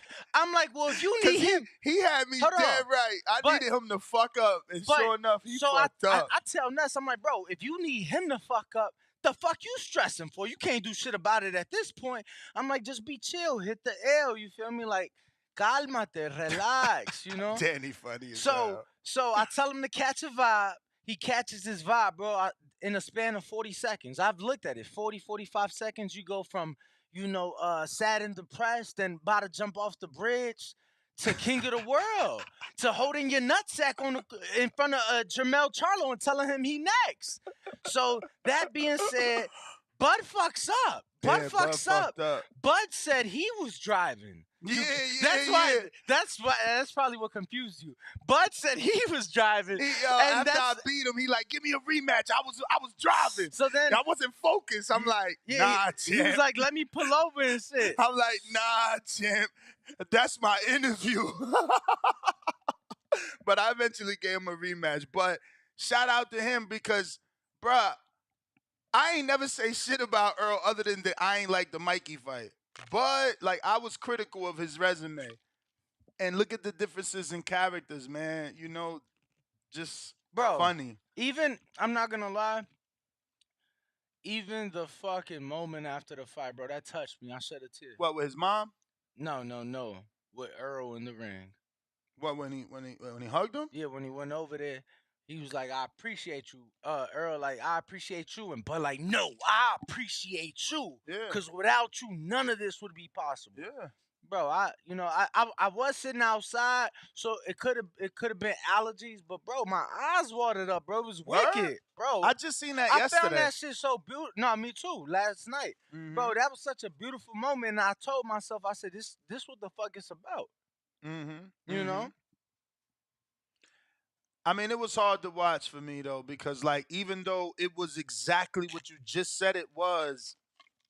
well, if you need him. He had me dead right. I needed him to fuck up. And sure enough, he fucked up. I tell Ness, I'm like, bro, if you need him to fuck up, the fuck you stressing for? You can't do shit about it at this point. I'm like, just be chill. Hit the L, you feel me? Like, calmate, relax, you know? Danny funny as hell. So I tell him to catch a vibe. He catches his vibe, bro, in a span of 40 seconds. I've looked at it. 40, 45 seconds. You go from, sad and depressed and about to jump off the bridge to king of the world, to holding your nutsack in front of Jermell Charlo and telling him he next. So that being said, Bud fucks up. Bud fucks up. Bud said he was driving. That's probably what confused you. Bud said he was driving. After I beat him, he like, give me a rematch. I was driving. So then I wasn't focused. I'm like, nah, champ. He was like, let me pull over and shit. I'm like, nah, champ. That's my interview. But I eventually gave him a rematch. But shout out to him because, bruh, I ain't never say shit about Earl other than that I ain't like the Mikey fight. But, like, I was critical of his resume. And look at the differences in characters, man. Just funny. Even, I'm not going to lie, even the fucking moment after the fight, bro, that touched me. I shed a tear. What, with his mom? No. With Earl in the ring. What, when he hugged him? Yeah, when he went over there. He was like, I appreciate you. Earl, like, I appreciate you. And Bud, like, no, I appreciate you. Yeah. Because without you, none of this would be possible. Yeah. Bro, I was sitting outside, so it could have been allergies, but bro, my eyes watered up, bro. It was wicked, bro. I just seen that yesterday. I found that shit so beautiful. No, me too. Last night, bro, that was such a beautiful moment. And I told myself, I said, this what the fuck it's about. You know. I mean, it was hard to watch for me, though, because, like, even though it was exactly what you just said it was,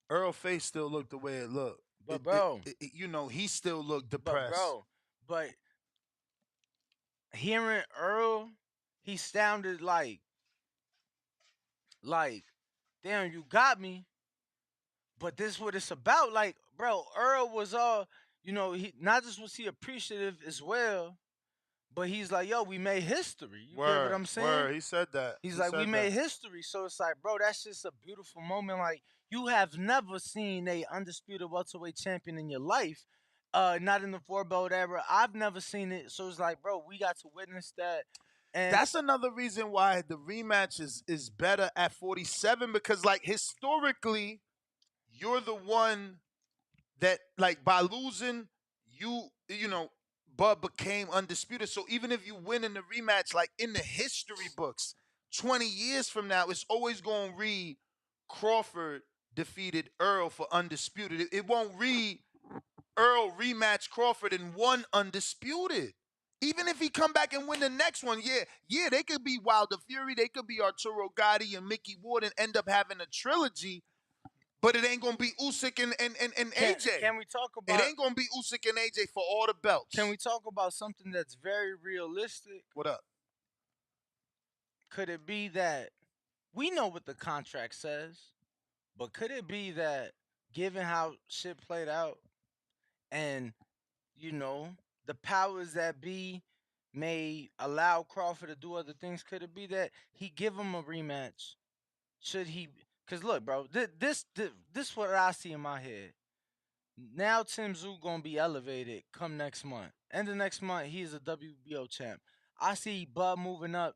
Earl's face still looked the way it looked. But, bro. He still looked depressed. But hearing Earl, he sounded like, damn, you got me. But this is what it's about. Like, bro, Earl was all, he not just was he appreciative as well, but he's like, yo, we made history. You get what I'm saying? He said that. He's like, we made history. So it's like, bro, that's just a beautiful moment. Like, you have never seen a undisputed welterweight champion in your life. Not in the 4-belt era. I've never seen it. So it's like, bro, we got to witness that. And that's another reason why the rematch is better at 47, because, like, historically, you're the one that, like, by losing, Bud became undisputed. So even if you win in the rematch, like in the history books, 20 years from now, it's always going to read Crawford defeated Errol for undisputed. It won't read Errol rematch Crawford and won undisputed. Even if he come back and win the next one, yeah, they could be Wilder Fury, they could be Arturo Gatti and Mickey Ward and end up having a trilogy, but it ain't gonna be Usyk and AJ. Can we talk about? It ain't gonna be Usyk and AJ for all the belts. Can we talk about something that's very realistic? What up? Could it be that we know what the contract says, but could it be that given how shit played out and the powers that be may allow Crawford to do other things, could it be that he give him a rematch? Should he? Because look, bro, this what I see in my head. Now Tim Tszyu gonna be elevated come next month. End of next month, he is a WBO champ. I see Bud moving up,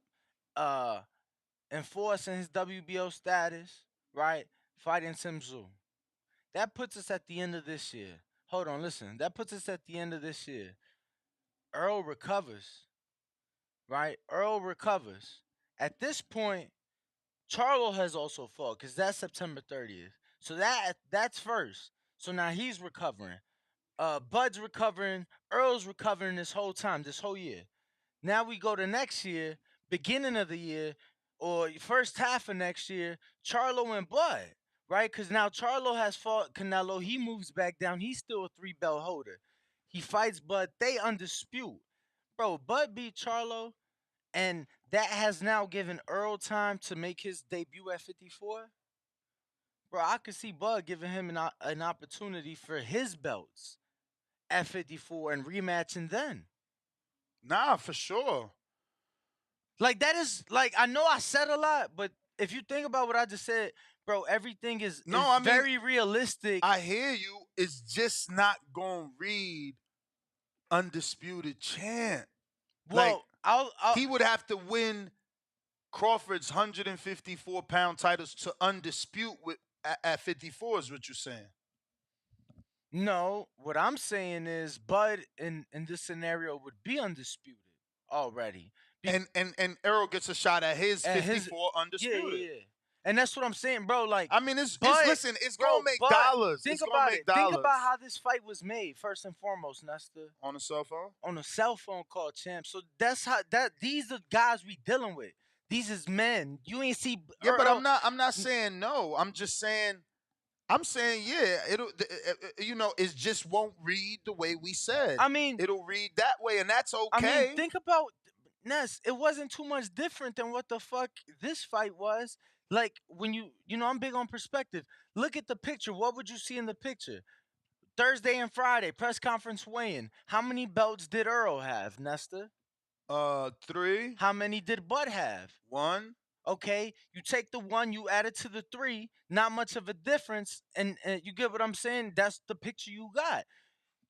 enforcing his WBO status, right? Fighting Tim Tszyu. That puts us at the end of this year. Hold on, listen. That puts us at the end of this year. Errol recovers, right? Errol recovers. At this point, Charlo has also fought because that's September 30th. So that's first. So now he's recovering. Bud's recovering. Earl's recovering this whole time, this whole year. Now we go to next year, beginning of the year, or first half of next year, Charlo and Bud, right? Because now Charlo has fought Canelo. He moves back down. He's still a 3-belt holder. He fights Bud. They undispute. Bro, Bud beat Charlo, and that has now given Errol time to make his debut at 54. Bro, I could see Bud giving him an opportunity for his belts at 54 and rematching then. Nah, for sure. Like, that is, like, I know I said a lot, but if you think about what I just said, bro, everything is very realistic. I hear you. It's just not going to read undisputed champ. Well, like, he would have to win Crawford's 154-pound titles to undispute at 54 is what you're saying. No, what I'm saying is Bud in this scenario would be undisputed already. And Errol gets a shot at his 54 undisputed. Yeah. And that's what I'm saying, bro. Like, I mean, it's gonna make dollars. Think about it. Think about how this fight was made, first and foremost, Nesta. On a cell phone? On a cell phone call, champ. So that's how these are guys we dealing with. These is men. You ain't see. Yeah, but I'm not saying no. I'm just saying. I'm saying it'll. It just won't read the way we said. I mean, it'll read that way, and that's okay. I mean, think about Ness. It wasn't too much different than what the fuck this fight was. Like, when I'm big on perspective. Look at the picture. What would you see in the picture? Thursday and Friday press conference weigh-in. How many belts did Errol have, Nesta? 3. How many did Bud have? 1. Okay, you take the 1, you add it to the 3, not much of a difference, and you get what I'm saying? That's the picture you got.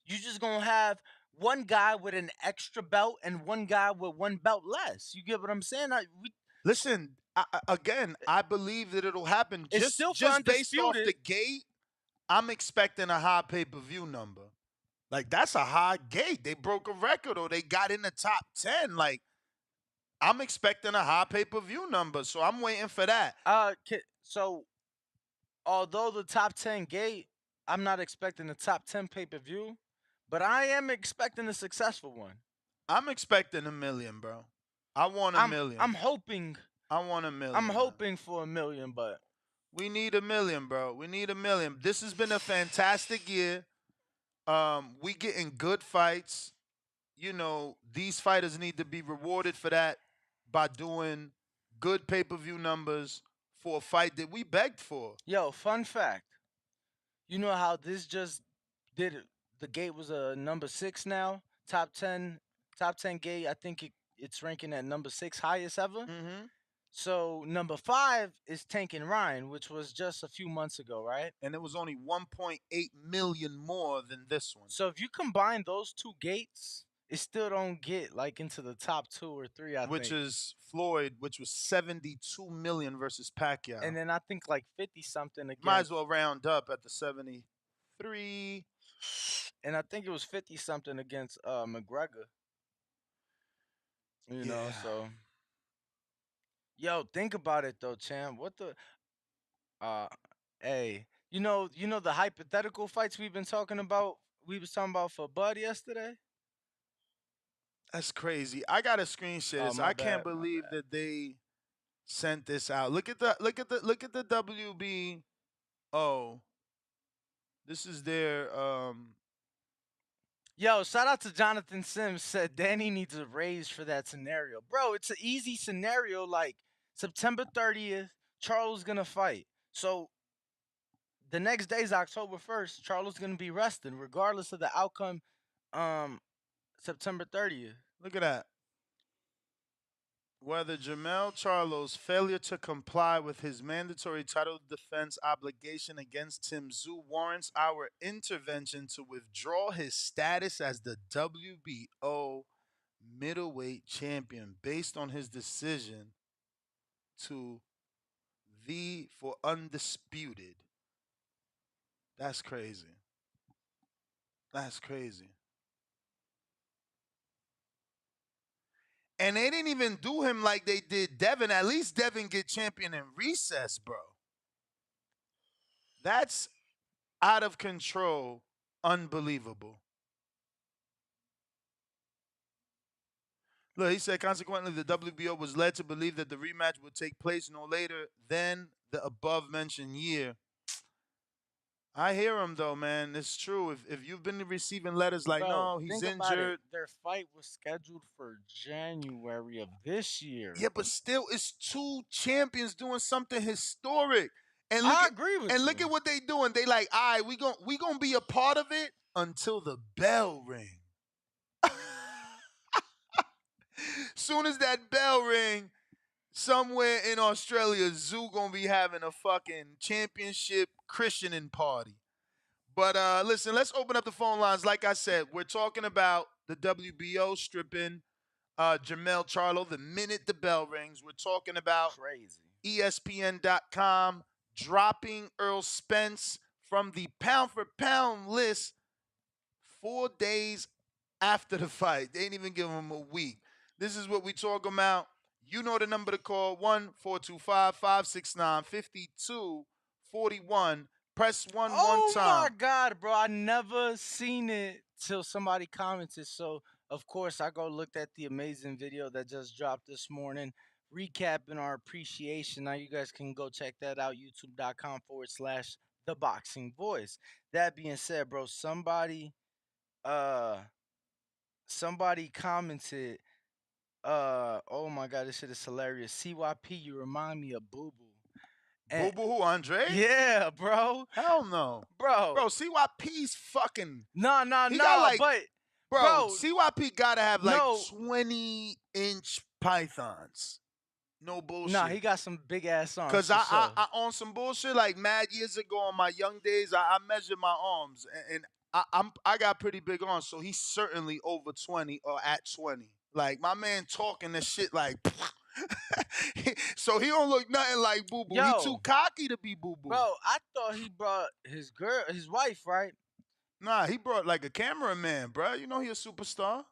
You just gonna have one guy with an extra belt and one guy with one belt less. You get what I'm saying? Listen, I believe that it'll happen. It's still just based off the gate, I'm expecting a high pay-per-view number. Like, that's a high gate. They broke a record or they got in the top 10. Like, I'm expecting a high pay-per-view number, so I'm waiting for that. So, although the top 10 gate, I'm not expecting the top 10 pay-per-view, but I am expecting a successful one. I'm expecting $1 million, bro. I want $1 million. I'm hoping. I want $1 million. I'm hoping for $1 million, but we need $1 million, bro. We need $1 million. This has been a fantastic year. We getting good fights. These fighters need to be rewarded for that by doing good pay-per-view numbers for a fight that we begged for. Yo, fun fact. You know how this just did it? The gate was a number 6 now. Top 10 gate. I think it's ranking at number 6 highest ever. Mm-hmm. So number 5 is Tank and Ryan, which was just a few months ago, right? And it was only 1.8 million more than this one. So if you combine those two gates, it still don't get like into the top 2 or 3. I think. Which is Floyd, which was 72 million versus Pacquiao. And then I think like 50 something again. Might as well round up at the 73. And I think it was 50 something against McGregor. You know, Yeah. so yo, think about it though, champ. What the uh hey, you know the hypothetical fights we've been talking about, we was talking about for Bud yesterday? That's crazy. I got to screenshot Oh, this. my I can't bad, my believe bad. that they sent this out. Look at the WBO. This is their Yo, shout out to Jonathan Sims, said Danny needs a raise for that scenario. Bro, it's an easy scenario. Like September 30th, Charlo's gonna fight. So the next day is October 1st. Charlo's gonna be resting, regardless of the outcome. September 30th. look at that. Whether Jermell Charlo's failure to comply with his mandatory title defense obligation against Tim Tszyu warrants our intervention to withdraw his status as the WBO middleweight champion based on his decision to V for undisputed. That's crazy. That's crazy. And they didn't even do him like they did Devin. At least Devin get champion in recess, bro. That's out of control. Unbelievable. Look, he said, consequently, the WBO was led to believe that the rematch would take place no later than the above-mentioned year. I hear him, though, man. It's true. If you've been receiving letters like, Bro, no, he's think about it. injured. Their fight was scheduled for January of this year. Yeah, but still, it's two champions doing something historic. And I agree with and you. look at what they doing. They like, all right, we gonna be a part of it until the bell ring. Soon as that bell ring, somewhere in Australia, Zoo gonna be having a fucking championship christening party. But listen, let's open up the phone lines. Like I said, we're talking about the WBO stripping Jermell Charlo the minute the bell rings. We're talking about Crazy. ESPN.com dropping Errol Spence from the pound-for-pound list 4 days after the fight. They didn't even give him a week. This is what we talk about. You know the number to call, 1-425-569-5241. Press 1 one Oh time. my God, bro. I never seen it till somebody commented. So, of course, I go looked at the amazing video that just dropped this morning, recapping our appreciation. Now, you guys can go check that out, youtube.com/The Boxing Voice. That being said, bro, somebody commented, oh my God, this shit is hilarious. CYP, you remind me of Boo Boo. Boo Boo who, Andre? Yeah, bro. Hell no. Bro, CYP's fucking... no, He got like... but Bro, CYP gotta have like no. 20-inch pythons. No bullshit. Nah, he got some big ass arms. Cause for I sure. on some bullshit like mad years ago on my young days, I measured my arms and I got pretty big arms, so he's certainly over 20 or at 20. Like my man talking this shit like, so he don't look nothing like Boo Boo. He too cocky to be Boo Boo. Bro, I thought he brought his wife, right? Nah, he brought like a cameraman, bro. You know he a superstar.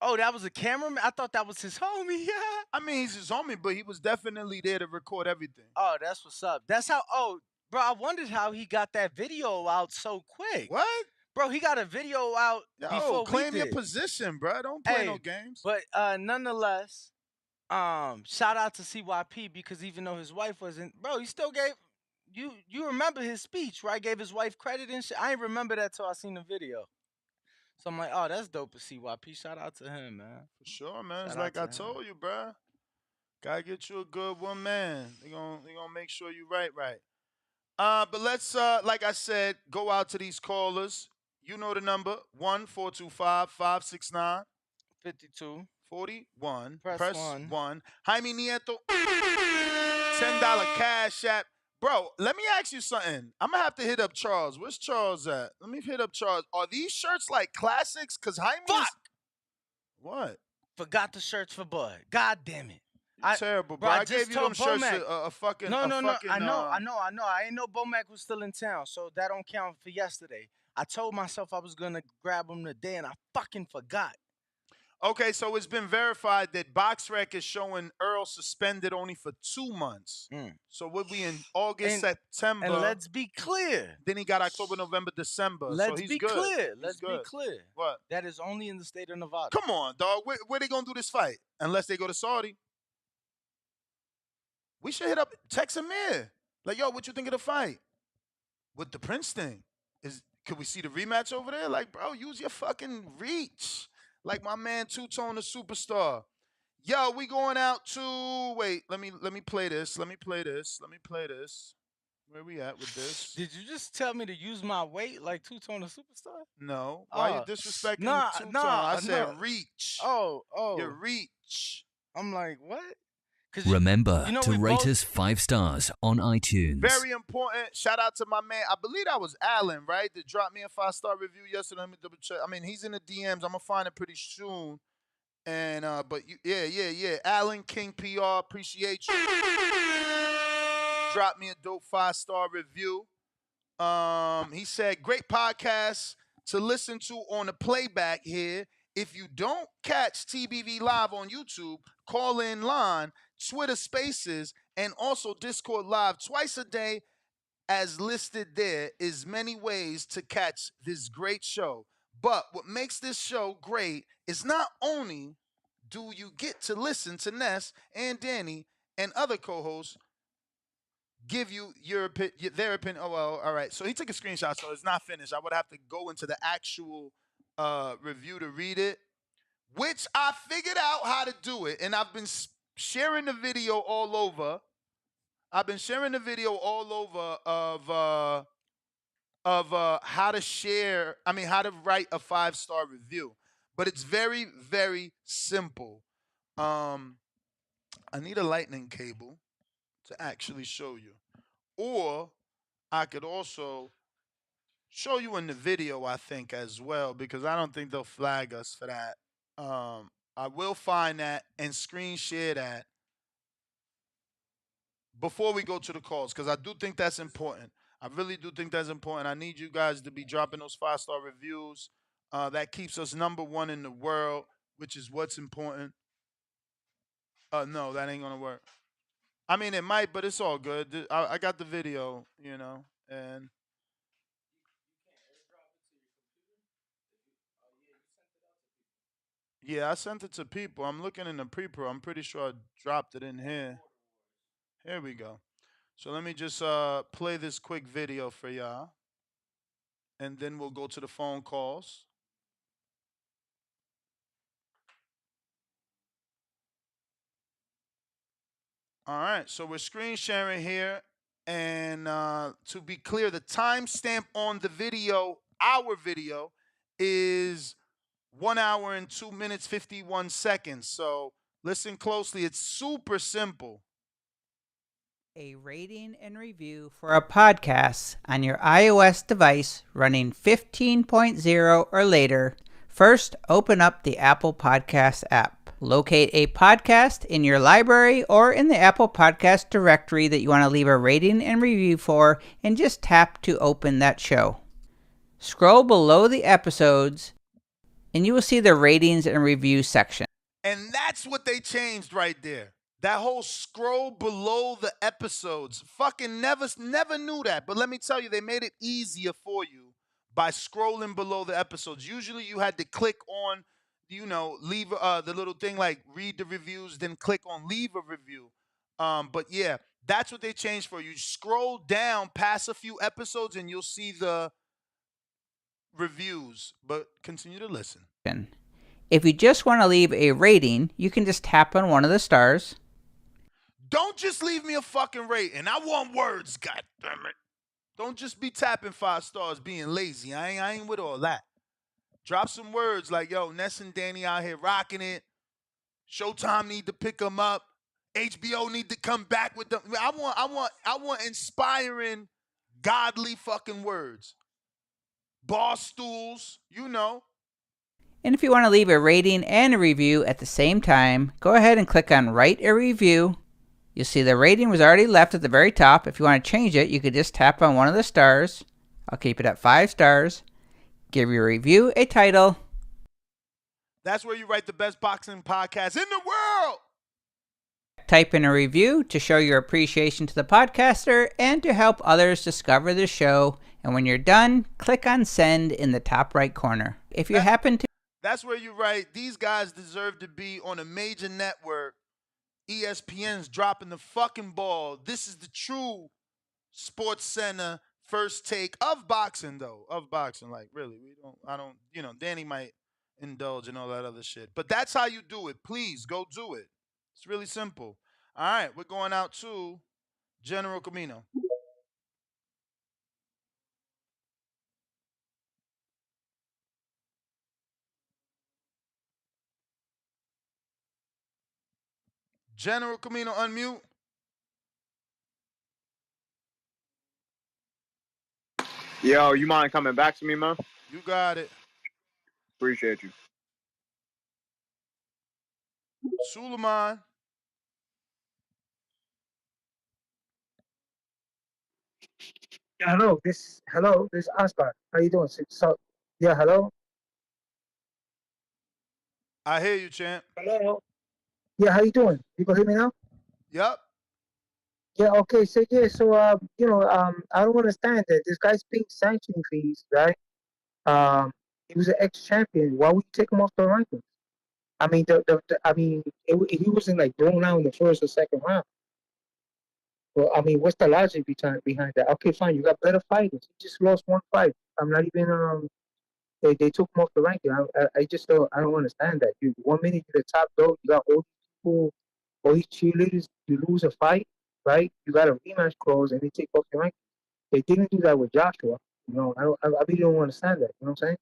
Oh, that was a cameraman? I thought that was his homie. Yeah. I mean, he's his homie, but he was definitely there to record everything. Oh, that's what's up. That's how. Oh, bro, I wondered how he got that video out so quick. What? Bro, he got a video out before claim we your did. position, bro. Don't play no games. But nonetheless, shout out to CYP because even though his wife wasn't, bro, he still gave you remember his speech, right? Gave his wife credit and shit. I ain't remember that till I seen the video. So I'm like, oh, that's dope of CYP. Shout out to him, man. For sure, man. It's like I told you, bro. Gotta get you a good one, man. They gonna make sure you right. But let's like I said, go out to these callers. You know the number, 1-425-569-5241. Press 1. Jaime Nieto, $10 cash app. Bro, let me ask you something. I'm going to have to hit up Charles. Where's Charles at? Let me hit up Charles. Are these shirts like classics? Because Jaime What? Forgot the shirts for Bud. God damn it. Terrible, bro. I gave you them shirts a fucking... No. I know. I ain't know Bomac was still in town, so that don't count for yesterday. I told myself I was gonna grab them today, and I fucking forgot. Okay, so it's been verified that BoxRec is showing Earl suspended only for 2 months. So we'll be in August, September. And let's be clear. Then he got October, November, December. So he's good. Let's be clear. What? That is only in the state of Nevada. Come on, dog. Where they going to do this fight? Unless they go to Saudi. We should hit up, text Amir. Like, yo, what you think of the fight? With the Prince thing. Could we see the rematch over there? Like, bro, use your fucking reach. Like my man Two-Tone the Superstar. Yo, we going out to wait, let me play this. Let me play this. Where we at with this? Did you just tell me to use my weight like Two-Tone the Superstar? No. Why you disrespecting Two-Tone? I said reach. Oh. Your reach. I'm like, what? Remember to rate us 5 stars on iTunes. Very important. Shout out to my man. I believe that was Alan, right? That dropped me a 5-star review yesterday. Let me double check. I mean, he's in the DMs. I'm gonna find it pretty soon. And but yeah. Alan King PR, appreciate you. Dropped me a dope 5-star review. He said, great podcast to listen to on the playback here. If you don't catch TBV Live on YouTube, call in line, Twitter Spaces, and also Discord Live twice a day as listed there is many ways to catch this great show. But what makes this show great is not only do you get to listen to Ness and Danny and other co-hosts give you their opinion. Oh, well, all right. So he took a screenshot, so it's not finished. I would have to go into the actual review to read it, which I figured out how to do it, and I've been sharing the video all over. How to share. I mean, how to write a 5-star review, but it's very, very simple. I need a lightning cable to actually show you, or I could also show you in the video, I think, as well, because I don't think they'll flag us for that. I will find that and screen share that before we go to the calls, because I do think that's important. I really do think that's important. I need you guys to be dropping those 5-star reviews. That keeps us #1 in the world, which is what's important. No, that ain't going to work. I mean, it might, but it's all good. I got the video, and... Yeah, I sent it to people. I'm looking in the pre-pro. I'm pretty sure I dropped it in here. Here we go. So let me just play this quick video for y'all. And then we'll go to the phone calls. All right, so we're screen sharing here. And to be clear, the timestamp on the video, our video, is 1 hour and 2 minutes, 51 seconds. So listen closely. It's super simple. A rating and review for a podcast on your iOS device running 15.0 or later. First, open up the Apple Podcast app. Locate a podcast in your library or in the Apple Podcast directory that you want to leave a rating and review for, and just tap to open that show. Scroll below the episodes and you will see the ratings and reviews section. And that's what they changed right there. That whole scroll below the episodes. Fucking never knew that. But let me tell you, they made it easier for you by scrolling below the episodes. Usually you had to click on, leave the little thing like read the reviews, then click on leave a review. But yeah, that's what they changed for you. Scroll down past a few episodes and you'll see the reviews, but continue to listen. If you just want to leave a rating, you can just tap on one of the stars. Don't just leave me a fucking rating. I want words, goddammit. Don't just be tapping 5 stars being lazy. I ain't with all that. Drop some words like, yo, Ness and Danny out here rocking it. Showtime need to pick them up. HBO need to come back with them. I want inspiring, godly fucking words. Bar stools, And if you want to leave a rating and a review at the same time, go ahead and click on Write a Review. You'll see the rating was already left at the very top. If you want to change it, you could just tap on one of the stars. I'll keep it at 5 stars. Give your review a title. That's where you write the best boxing podcast in the world. Type in a review to show your appreciation to the podcaster and to help others discover the show. And when you're done, click on send in the top right corner. If you happen to... That's where you write, these guys deserve to be on a major network. ESPN's dropping the fucking ball. This is the true Sports Center first take of boxing, though. Of boxing. Like, really, Danny might indulge in all that other shit. But that's how you do it. Please, go do it. It's really simple. All right, we're going out to General Camino. General Camino, unmute. Yo, you mind coming back to me, man? You got it. Appreciate you. Suleiman. Yeah, hello, this is Asghar. How you doing? So, yeah, hello. I hear you, champ. Hello. Yeah, how you doing? You can hear me now? Yep. Yeah, okay. So I don't understand that this guy's paying sanctioning fees, right? He was an ex-champion. Why would you take him off the rankings? I mean, he wasn't like thrown out in the first or second round. Well, I mean, what's the logic behind that? Okay, fine, you got better fighters. He just lost one fight. I'm not even they took him off the ranking. I just don't understand that. You 1 minute you're the top dog, you got all these people, all these cheerleaders. You lose a fight, right? You got a rematch clause, and they take off your ranking. They didn't do that with Joshua. You know, I really don't understand that. You know what I'm saying?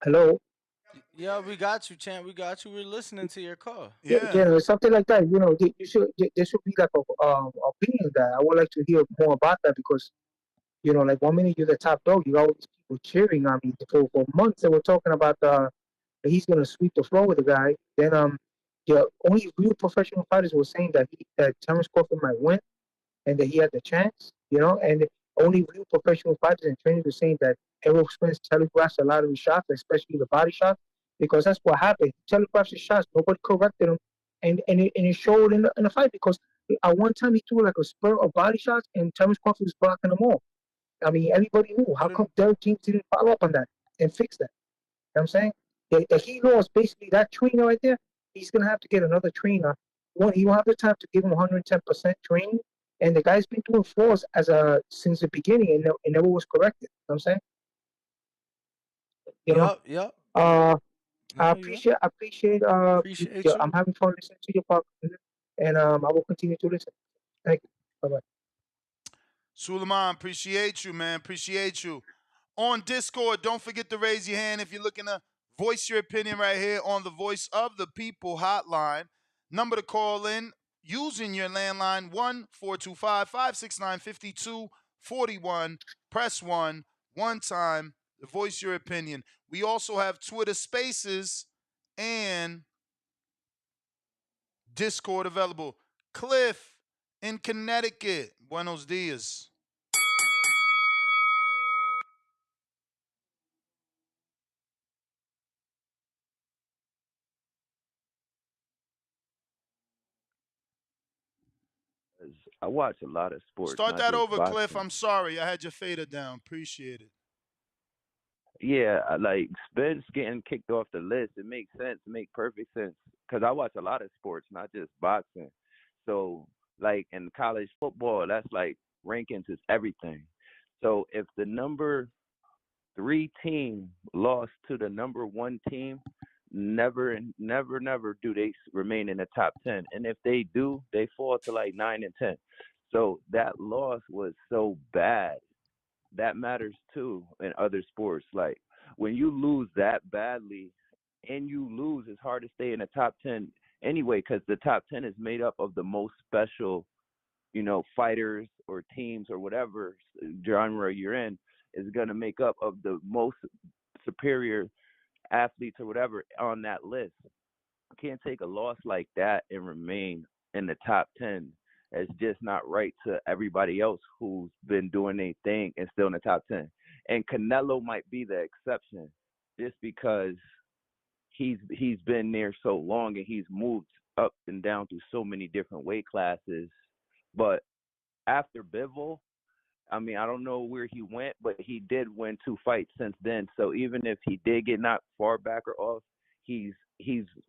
Hello. Yeah, we got you, champ. We got you. We're listening to your call. Yeah, something like that. You know, there should be like a opinion that I would like to hear more about that because like 1 minute you're the top dog, you got all these people cheering. I mean, for months they were talking about that he's gonna sweep the floor with the guy. Then only real professional fighters were saying that Terence Crawford might win and that he had the chance. And only real professional fighters and trainers were saying that Errol Spence telegraphs a lot of his shots, especially the body shots, because that's what happened. He telegraphs his shots. Nobody corrected him, and it showed in the fight because at one time he threw like a spur of body shots and Terence Crawford was blocking them all. I mean, everybody knew. How come Derek James didn't follow up on that and fix that? You know what I'm saying? That he lost basically that trainer right there. He's going to have to get another trainer. He won't have the time to give him 110% training. And the guy's been doing flaws since the beginning and it never was corrected. You know what I'm saying? Yep. I appreciate you. I'm having fun listening to your podcast, and I will continue to listen. Thank you. Bye-bye. Suleiman, appreciate you, man. Appreciate you. On Discord, don't forget to raise your hand if you're looking to voice your opinion right here on the Voice of the People hotline. Number to call in using your landline 1-425-569-5241. Press 1 time to voice your opinion. We also have Twitter Spaces and Discord available. Cliff in Connecticut. Buenos dias. I watch a lot of sports. Start not that just over, boxing. Cliff. I'm sorry. I had your fader down. Appreciate it. Yeah, like Spence getting kicked off the list, it makes sense. It makes perfect sense. Because I watch a lot of sports, not just boxing. So, like in college football, that's like rankings is everything. So if the number 3 team lost to the number 1 team, never do they remain in the top 10. And if they do, they fall to like 9 and 10. So that loss was so bad. That matters too in other sports. Like when you lose that badly and you lose, it's hard to stay in the top 10 anyway, because the top 10 is made up of the most special, fighters or teams or whatever genre you're in is going to make up of the most superior athletes or whatever on that list. You can't take a loss like that and remain in the top 10. It's just not right to everybody else who's been doing their thing and still in the top 10. and Canelo might be the exception, just because he's been there so long and he's moved up and down through so many different weight classes. But after Bivol, I mean, I don't know where he went, but he did win 2 fights since then. So even if he did get knocked far back or off, he's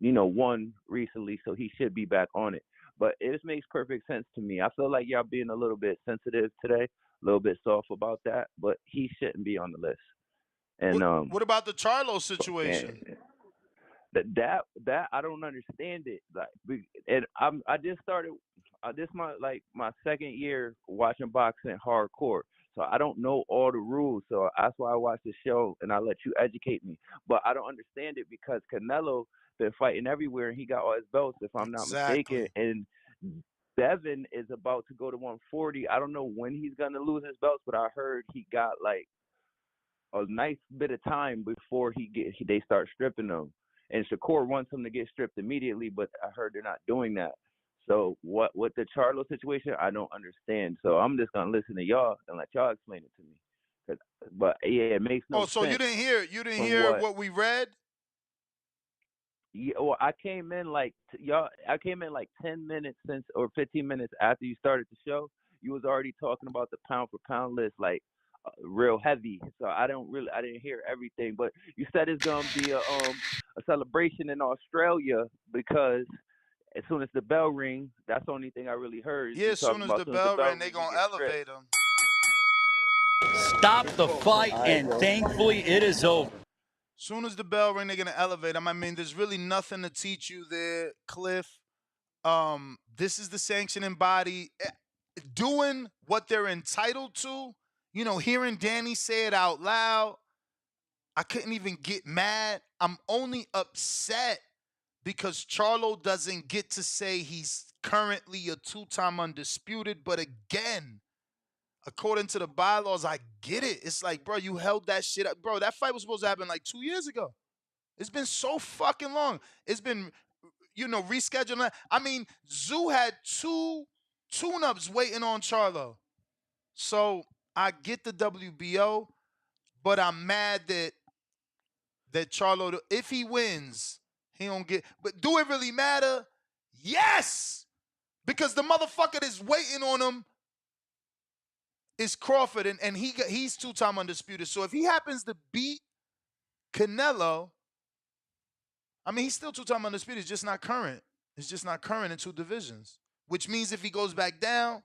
won recently, so he should be back on it. But it just makes perfect sense to me. I feel like y'all being a little bit sensitive today, a little bit soft about that, but he shouldn't be on the list. And what about the Charlo situation? That I don't understand it. Like, and I just started. This my second year watching boxing hardcore, so I don't know all the rules. So that's why I watch the show and I let you educate me. But I don't understand it because Canelo been fighting everywhere and he got all his belts, if I'm not mistaken. And Devin is about to go to 140. I don't know when he's gonna lose his belts, but I heard he got like a nice bit of time before they start stripping him. And Shakur wants him to get stripped immediately, but I heard they're not doing that. So what with the Charlo situation, I don't understand. So I'm just gonna listen to y'all and let y'all explain it to me. But yeah, it makes no sense. Oh, so you didn't hear what we read? Yeah, well, I came in like 10 minutes or 15 minutes after you started the show. You was already talking about the pound for pound list, like real heavy. So I didn't hear everything, but you said it's gonna be a celebration in Australia because as soon as the bell ring, that's the only thing I really heard. Yeah, as soon as the bell ring, they gonna elevate him. Stop the fight, and thankfully it is over. Soon as the bell ring, they're gonna elevate him. I mean, there's really nothing to teach you there, Cliff. This is the sanctioning body doing what they're entitled to. You know, hearing Danny say it out loud, I couldn't even get mad. I'm only upset because Charlo doesn't get to say he's currently a 2-time undisputed. But again, according to the bylaws, I get it. It's like, bro, you held that shit up. Bro, that fight was supposed to happen like 2 years ago. It's been so fucking long. It's been, rescheduling. I mean, Zoo had 2 tune-ups waiting on Charlo. So I get the WBO, but I'm mad that Charlo, if he wins, he don't get. But do it really matter? Yes, because the motherfucker that's waiting on him is Crawford, and he's 2-time undisputed. So if he happens to beat Canelo, I mean, he's still 2-time undisputed. It's just not current. It's just not current in 2 divisions, which means if he goes back down,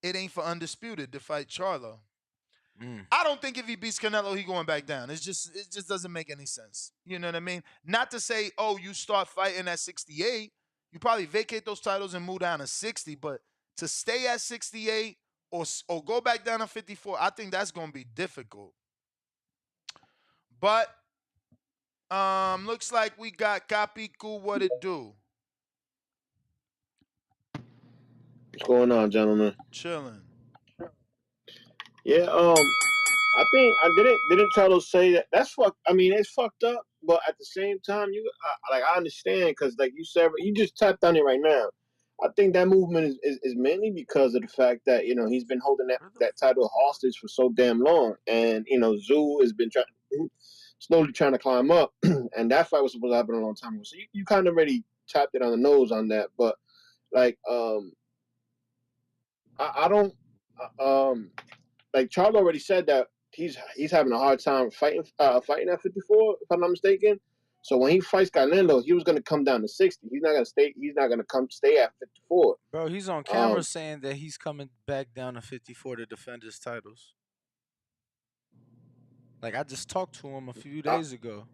it ain't for undisputed to fight Charlo. I don't think if he beats Canelo, he going back down. It just doesn't make any sense. You know what I mean? Not to say, oh, you start fighting at 68, you probably vacate those titles and move down to 60, but to stay at 68 or go back down to 54, I think that's going to be difficult. But looks like we got Kapiku. What it do? What's going on, gentlemen? Chilling. Yeah, I think I didn't Charlo say that. That's fucked. I mean, it's fucked up, but at the same time, I understand because, like you said, you just tapped on it right now. I think that movement is mainly because of the fact that he's been holding that title hostage for so damn long, and Zoo has been slowly trying to climb up, and that fight was supposed to happen a long time ago. So you kind of already tapped it on the nose on that, but like I don't like Charlo already said that he's having a hard time fighting at 54, if I'm not mistaken. So when he fights Canelo, he was gonna come down to 60. He's not gonna stay. He's not gonna stay at 54. Bro, he's on camera saying that he's coming back down to 54 to defend his titles. Like, I just talked to him a few days ago.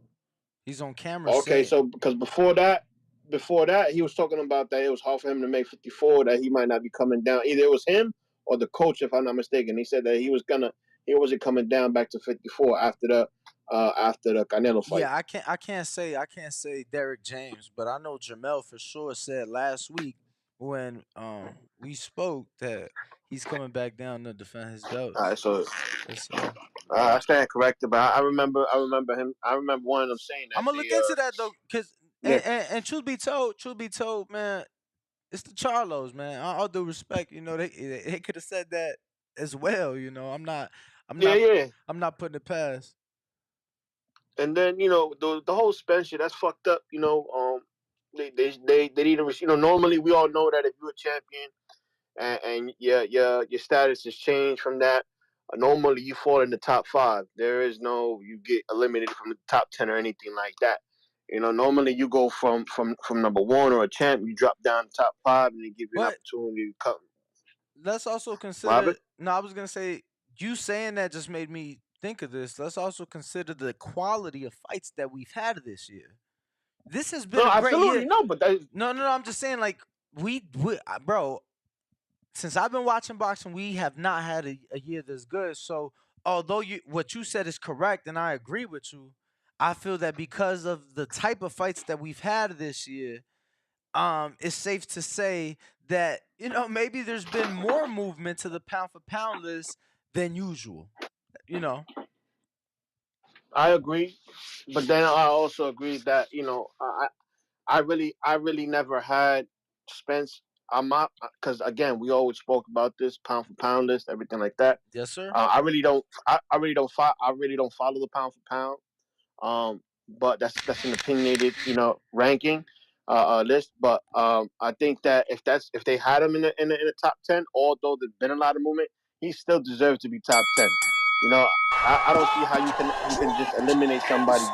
He's on camera. Okay, so because before that, he was talking about that it was hard for him to make 54. That he might not be coming down. Either it was him or the coach, if I'm not mistaken. He said that he wasn't coming down back to 54 after the Canelo fight. Yeah, I can't say Derek James, but I know Jermell for sure said last week when we spoke that he's coming back down to defend his belt. All right, so I stand corrected, but I remember him. I remember one of them saying that. I'm gonna look into that though, cause and truth be told, man, it's the Charlos, man. All due respect, they could have said that as well. I'm not I'm not putting it past. And then the whole Spence shit, that's fucked up. They didn't. Normally we all know that if you're a champion and your status has changed from that, normally you fall in the top 5. There is no you get eliminated from the top 10 or anything like that. Normally you go from number 1 or a champ, you drop down to top 5, and they give you an But opportunity to come. let's also consider. Robert? No, I was gonna say you saying that just made me think of this. Let's also consider the quality of fights that we've had this year. This has been No, a great absolutely year. no, but that, No. I'm just saying, like bro. Since I've been watching boxing, we have not had a year that's good. So, although what you said is correct, and I agree with you, I feel that because of the type of fights that we've had this year, it's safe to say that maybe there's been more movement to the pound for pound list than usual. I agree, but then I also agree that I really never had Spence. I'm not because again we always spoke about this pound for pound list, everything like that. Yes, sir. I really don't. I really don't. I really don't follow the pound for pound. But that's an opinionated ranking list. But I think that if they had him in the top 10, although there's been a lot of movement, he still deserves to be top 10. I don't see how you can just eliminate somebody.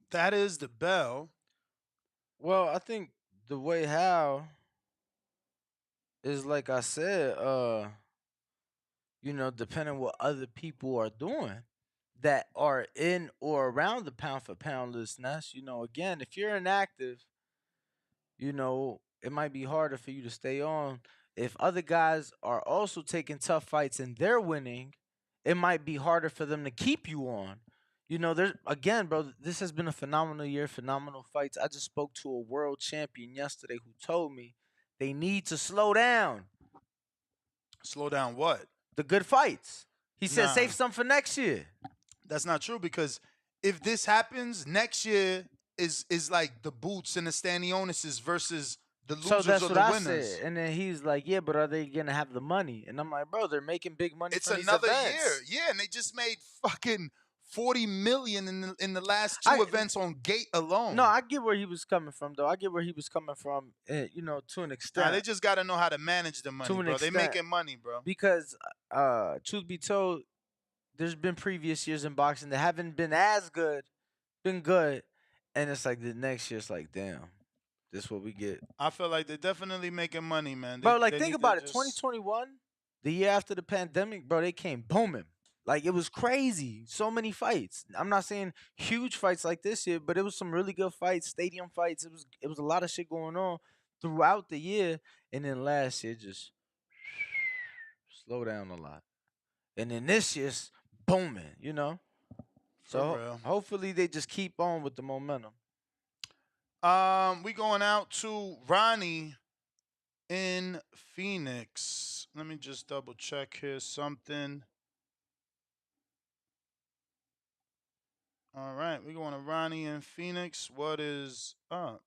That is the bell. Well, I think the way how is like I said, depending what other people are doing that are in or around the pound for pound list. And that's, again, if you're inactive, it might be harder for you to stay on. If other guys are also taking tough fights and they're winning, it might be harder for them to keep you on. There's again, bro, this has been a phenomenal year, phenomenal fights. I just spoke to a world champion yesterday who told me they need to slow down. Slow down what? The good fights. He said Nah. save some for next year. That's not true because if this happens next year is like the Boots and the Stanionis versus the losers So that's or what the I winners. said. And then he's like, yeah, but are they going to have the money? And I'm like, bro, they're making big money It's from these another events. year. Yeah, and they just made fucking 40 million in the last 2 events on gate alone. No, I get where he was coming from, though. I get where he was coming from, to an extent. Nah, they just got to know how to manage the money, bro. They making money, bro. Because, truth be told, there's been previous years in boxing that haven't been as good, been good, and it's like the next year, it's like, damn, this is what we get. I feel like they're definitely making money, man. Bro, like, think about it. 2021, the year after the pandemic, bro, they came booming. Like, it was crazy. So many fights. I'm not saying huge fights like this year, but it was some really good fights, stadium fights. It was a lot of shit going on throughout the year. And then last year, just slow down a lot. And then this year's booming, So hopefully they just keep on with the momentum. We going out to Ronnie in Phoenix. Let me just double check here something. All right, we're going to Ronnie in Phoenix. What is up?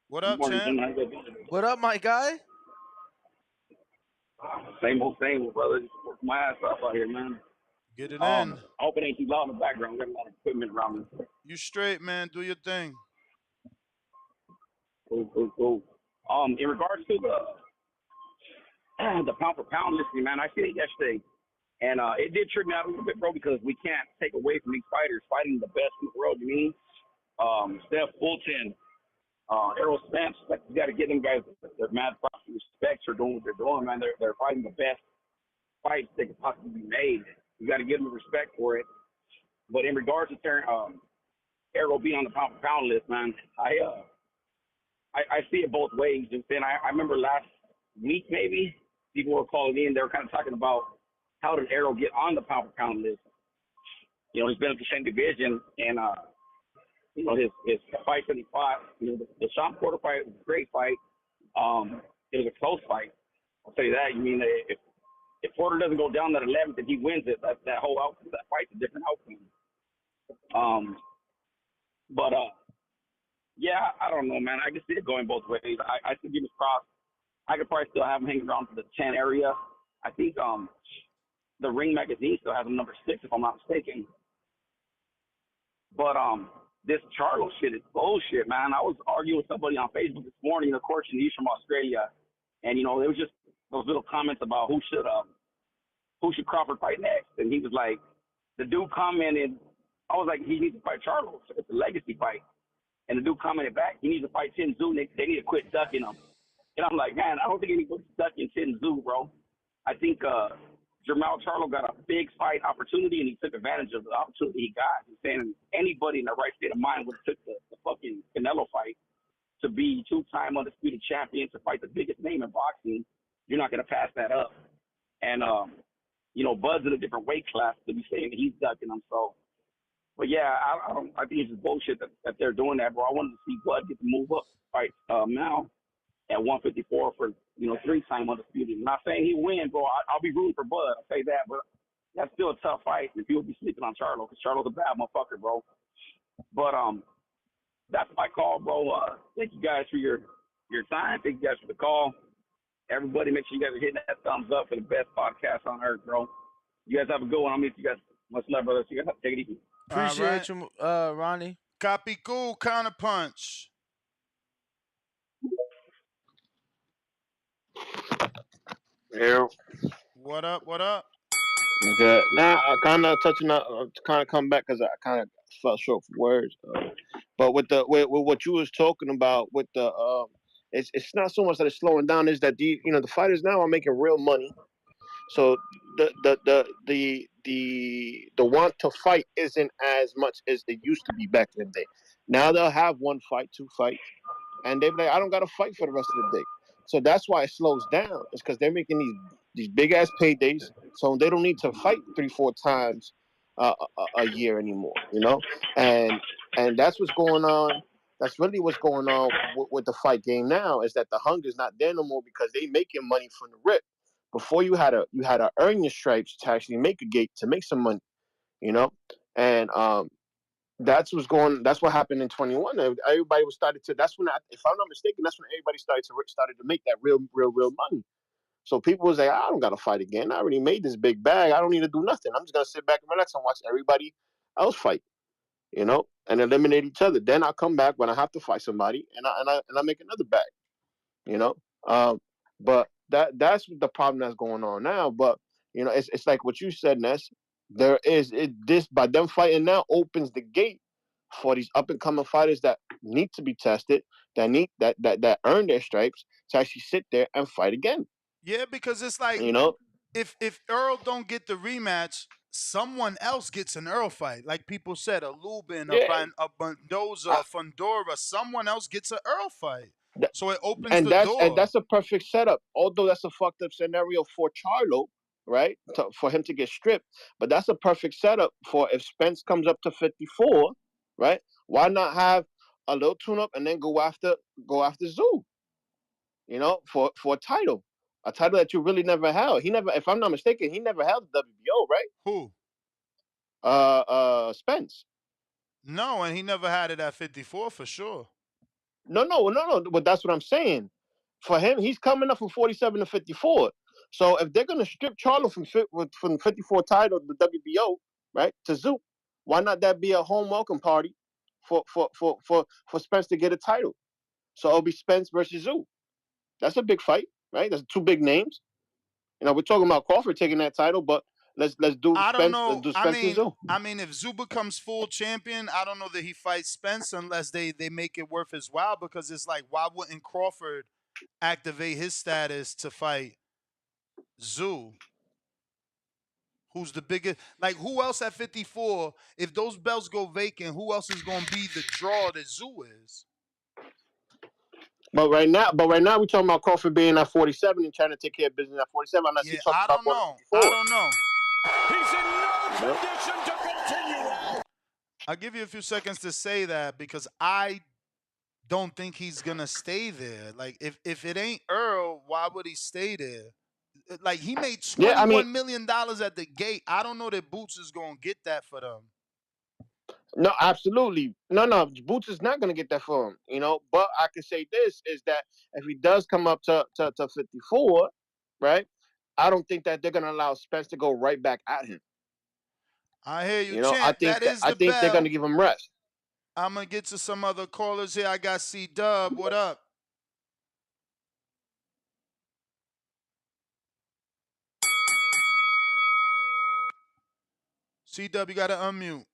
What up, champ? What up, my guy? Same old, brother. Just work my ass off out here, man. Get it in. I hope it ain't too loud in the background. Got a lot of equipment around me. You straight, man. Do your thing. Cool. In regards to the pound for pound listing, man, I seen it yesterday, and it did trip me out a little bit, bro, because we can't take away from these fighters fighting the best in the world. You mean, Steph Fulton, Errol Spence, like you got to give them guys their mad props and respect for doing what they're doing, man. They're fighting the best fights that could possibly be made. You got to give them respect for it. But in regards to Errol being on the pound for pound list, man, I see it both ways. And then I remember last week maybe people were calling in. They were kind of talking about how did Errol get on the pound for pound list. He's been in the same division, and his fight that he fought, the Sean Porter fight was a great fight. It was a close fight. I'll tell you that. You mean if Porter doesn't go down that 11th and he wins it, that whole outcome, that fight's a different outcome. Yeah, I don't know, man. I can see it going both ways. I still give him props. I could probably still have him hanging around to the 10 area. I think the Ring magazine still has him number 6 if I'm not mistaken. But this Charlo shit is bullshit, man. I was arguing with somebody on Facebook this morning. Of course, he's from Australia, and it was just those little comments about who should Crawford fight next, and he was like, the dude commented, I was like, he needs to fight Charlo. It's a legacy fight, and the dude commented back, he needs to fight Tin Zoo. They need to quit ducking him, and I'm like, man, I don't think anybody's ducking Tin Zoo, bro. I think Jermell Charlo got a big fight opportunity, and he took advantage of the opportunity he got. He's saying anybody in their right state of mind would have took the fucking Canelo fight to be 2-time undisputed champion, to fight the biggest name in boxing. You're not going to pass that up. And, Bud's in a different weight class to be saying he's ducking him. So, but yeah, I think it's just bullshit that they're doing that, bro. I wanted to see Bud get the move up, fight Mal at 154 for 3-time undisputed. I'm not saying he win, bro. I'll be rooting for Bud. I'll say that, but that's still a tough fight. And people be sleeping on Charlo because Charlo's a bad motherfucker, bro. But that's my call, bro. Thank you guys for your time. Thank you guys for the call. Everybody, make sure you guys are hitting that thumbs up for the best podcast on earth, bro. You guys have a good one. I'll meet you guys. Much love, brother. So you guys take it easy. Appreciate you, Ronnie. Copy cool, counterpunch. Errol. What up? What up? Good. Now, I kind of come back because I kind of fell short for words. But with what you was talking about with the it's not so much that it's slowing down. Is that the fighters now are making real money. So the want to fight isn't as much as it used to be back in the day. Now they'll have 1 fight, 2 fights, and they'll be like, I don't got to fight for the rest of the day. So that's why it slows down. It's because they're making these big ass paydays, so they don't need to fight 3-4 times a year anymore. And that's what's going on. That's really what's going on with the fight game now. Is that the hunger's not there no more because they making money from the rip. Before you had to earn your stripes to actually make some money, and that's what happened in 21. Everybody was started to. That's when, if I'm not mistaken, that's when everybody started to make that real money. So people was like, I don't got to fight again. I already made this big bag. I don't need to do nothing. I'm just gonna sit back and relax and watch everybody else fight, and eliminate each other. Then I come back when I have to fight somebody, and I make another bag, But that's the problem that's going on now. But it's like what you said, Ness. This by them fighting now opens the gate for these up and coming fighters that need to be tested, that earn their stripes to actually sit there and fight again. Yeah, because it's like if Earl don't get the rematch, someone else gets an Earl fight. Like people said, a Lubin, a Mendoza, a Fundora, someone else gets an Earl fight. So it opens the door. And that's a perfect setup. Although that's a fucked up scenario for Charlo, right? For him to get stripped. But that's a perfect setup for if Spence comes up to 54, right? Why not have a little tune up and then go after Zoo, for a title. A title that you really never held. If I'm not mistaken, he never held the WBO, right? Who? Spence. No, and he never had it at 54 for sure. No. But that's what I'm saying. For him, he's coming up from 47 to 54. So if they're gonna strip Charlo from 54 title, the WBO, right, to Zook, why not that be a home welcome party for Spence to get a title? So it'll be Spence versus Zook. That's a big fight, right? That's 2 big names. We're talking about Crawford taking that title, but let's do I Spence. don't know. Let's do Spence and Zook. I mean, if Zoo becomes full champion, I don't know that he fights Spence unless they make it worth his while, because it's like, why wouldn't Crawford activate his status to fight Zoo? Who's the biggest? Like, who else at 54? If those belts go vacant, who else is going to be the draw that Zoo is? But right now we're talking about Crawford being at 47 and trying to take care of business at 47. Unless he talks about going to 54. I don't know. He's in no condition to continue. I'll give you a few seconds to say that because I don't think he's gonna stay there. Like, if it ain't Earl, why would he stay there? Like, he made $21 million at the gate. I don't know that Boots is gonna get that for them. No, absolutely. No. Boots is not going to get that for him, But I can say this is that if he does come up to 54, right? I don't think that they're going to allow Spence to go right back at him. I hear you, I champ. think That that is I the think they're going bell. to give him rest. I'm gonna get to some other callers here. I got C Dub. What up? C Dub, you gotta unmute.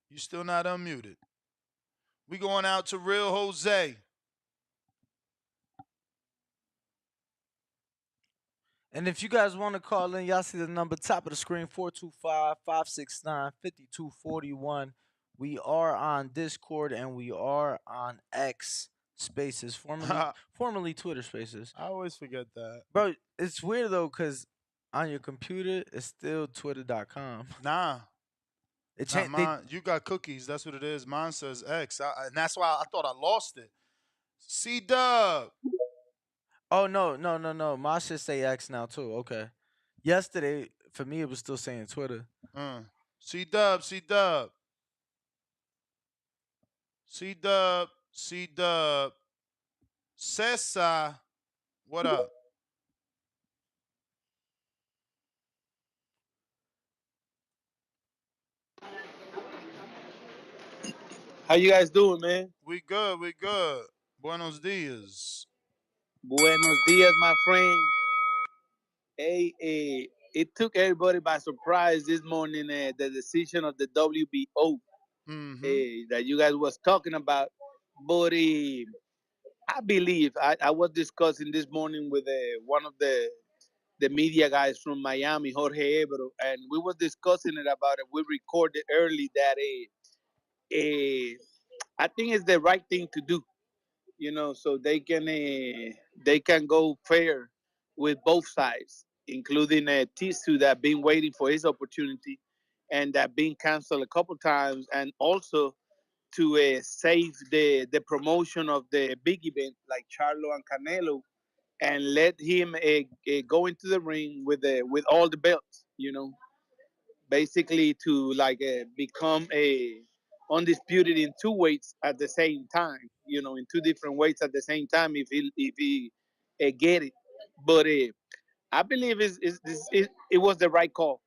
You still not unmuted. We going out to Real Jose. And if you guys want to call in, y'all see the number top of the screen 425-569-5241. We are on Discord and we are on X Spaces, formerly Twitter Spaces. I always forget that. Bro, it's weird though, because on your computer, it's still twitter.com. Nah. It Not mine. You got cookies. That's what it is. Mine says X. And that's why I thought I lost it. C Dub. Oh, no. My shit say X now, too. Okay. Yesterday, for me, it was still saying Twitter. C Dub. C Dub. C Dub. C Dub. Cesar. What up? How you guys doing, man? We good. We good. Buenos dias. Buenos dias, my friend. Hey, it took everybody by surprise this morning, the decision of the WBO that you guys was talking about. But I believe I was discussing this morning with one of the media guys from Miami, Jorge Ebro, and we was discussing it about it. We recorded early that I think it's the right thing to do, so they can go fair with both sides, including Tisu that been waiting for his opportunity and that been canceled a couple times, and also to save the promotion of the big event like Charlo and Canelo, and let him go into the ring with all the belts, basically to like become a undisputed in two weights at the same time, in two different weights at the same time if he get it. But I believe it was the right call.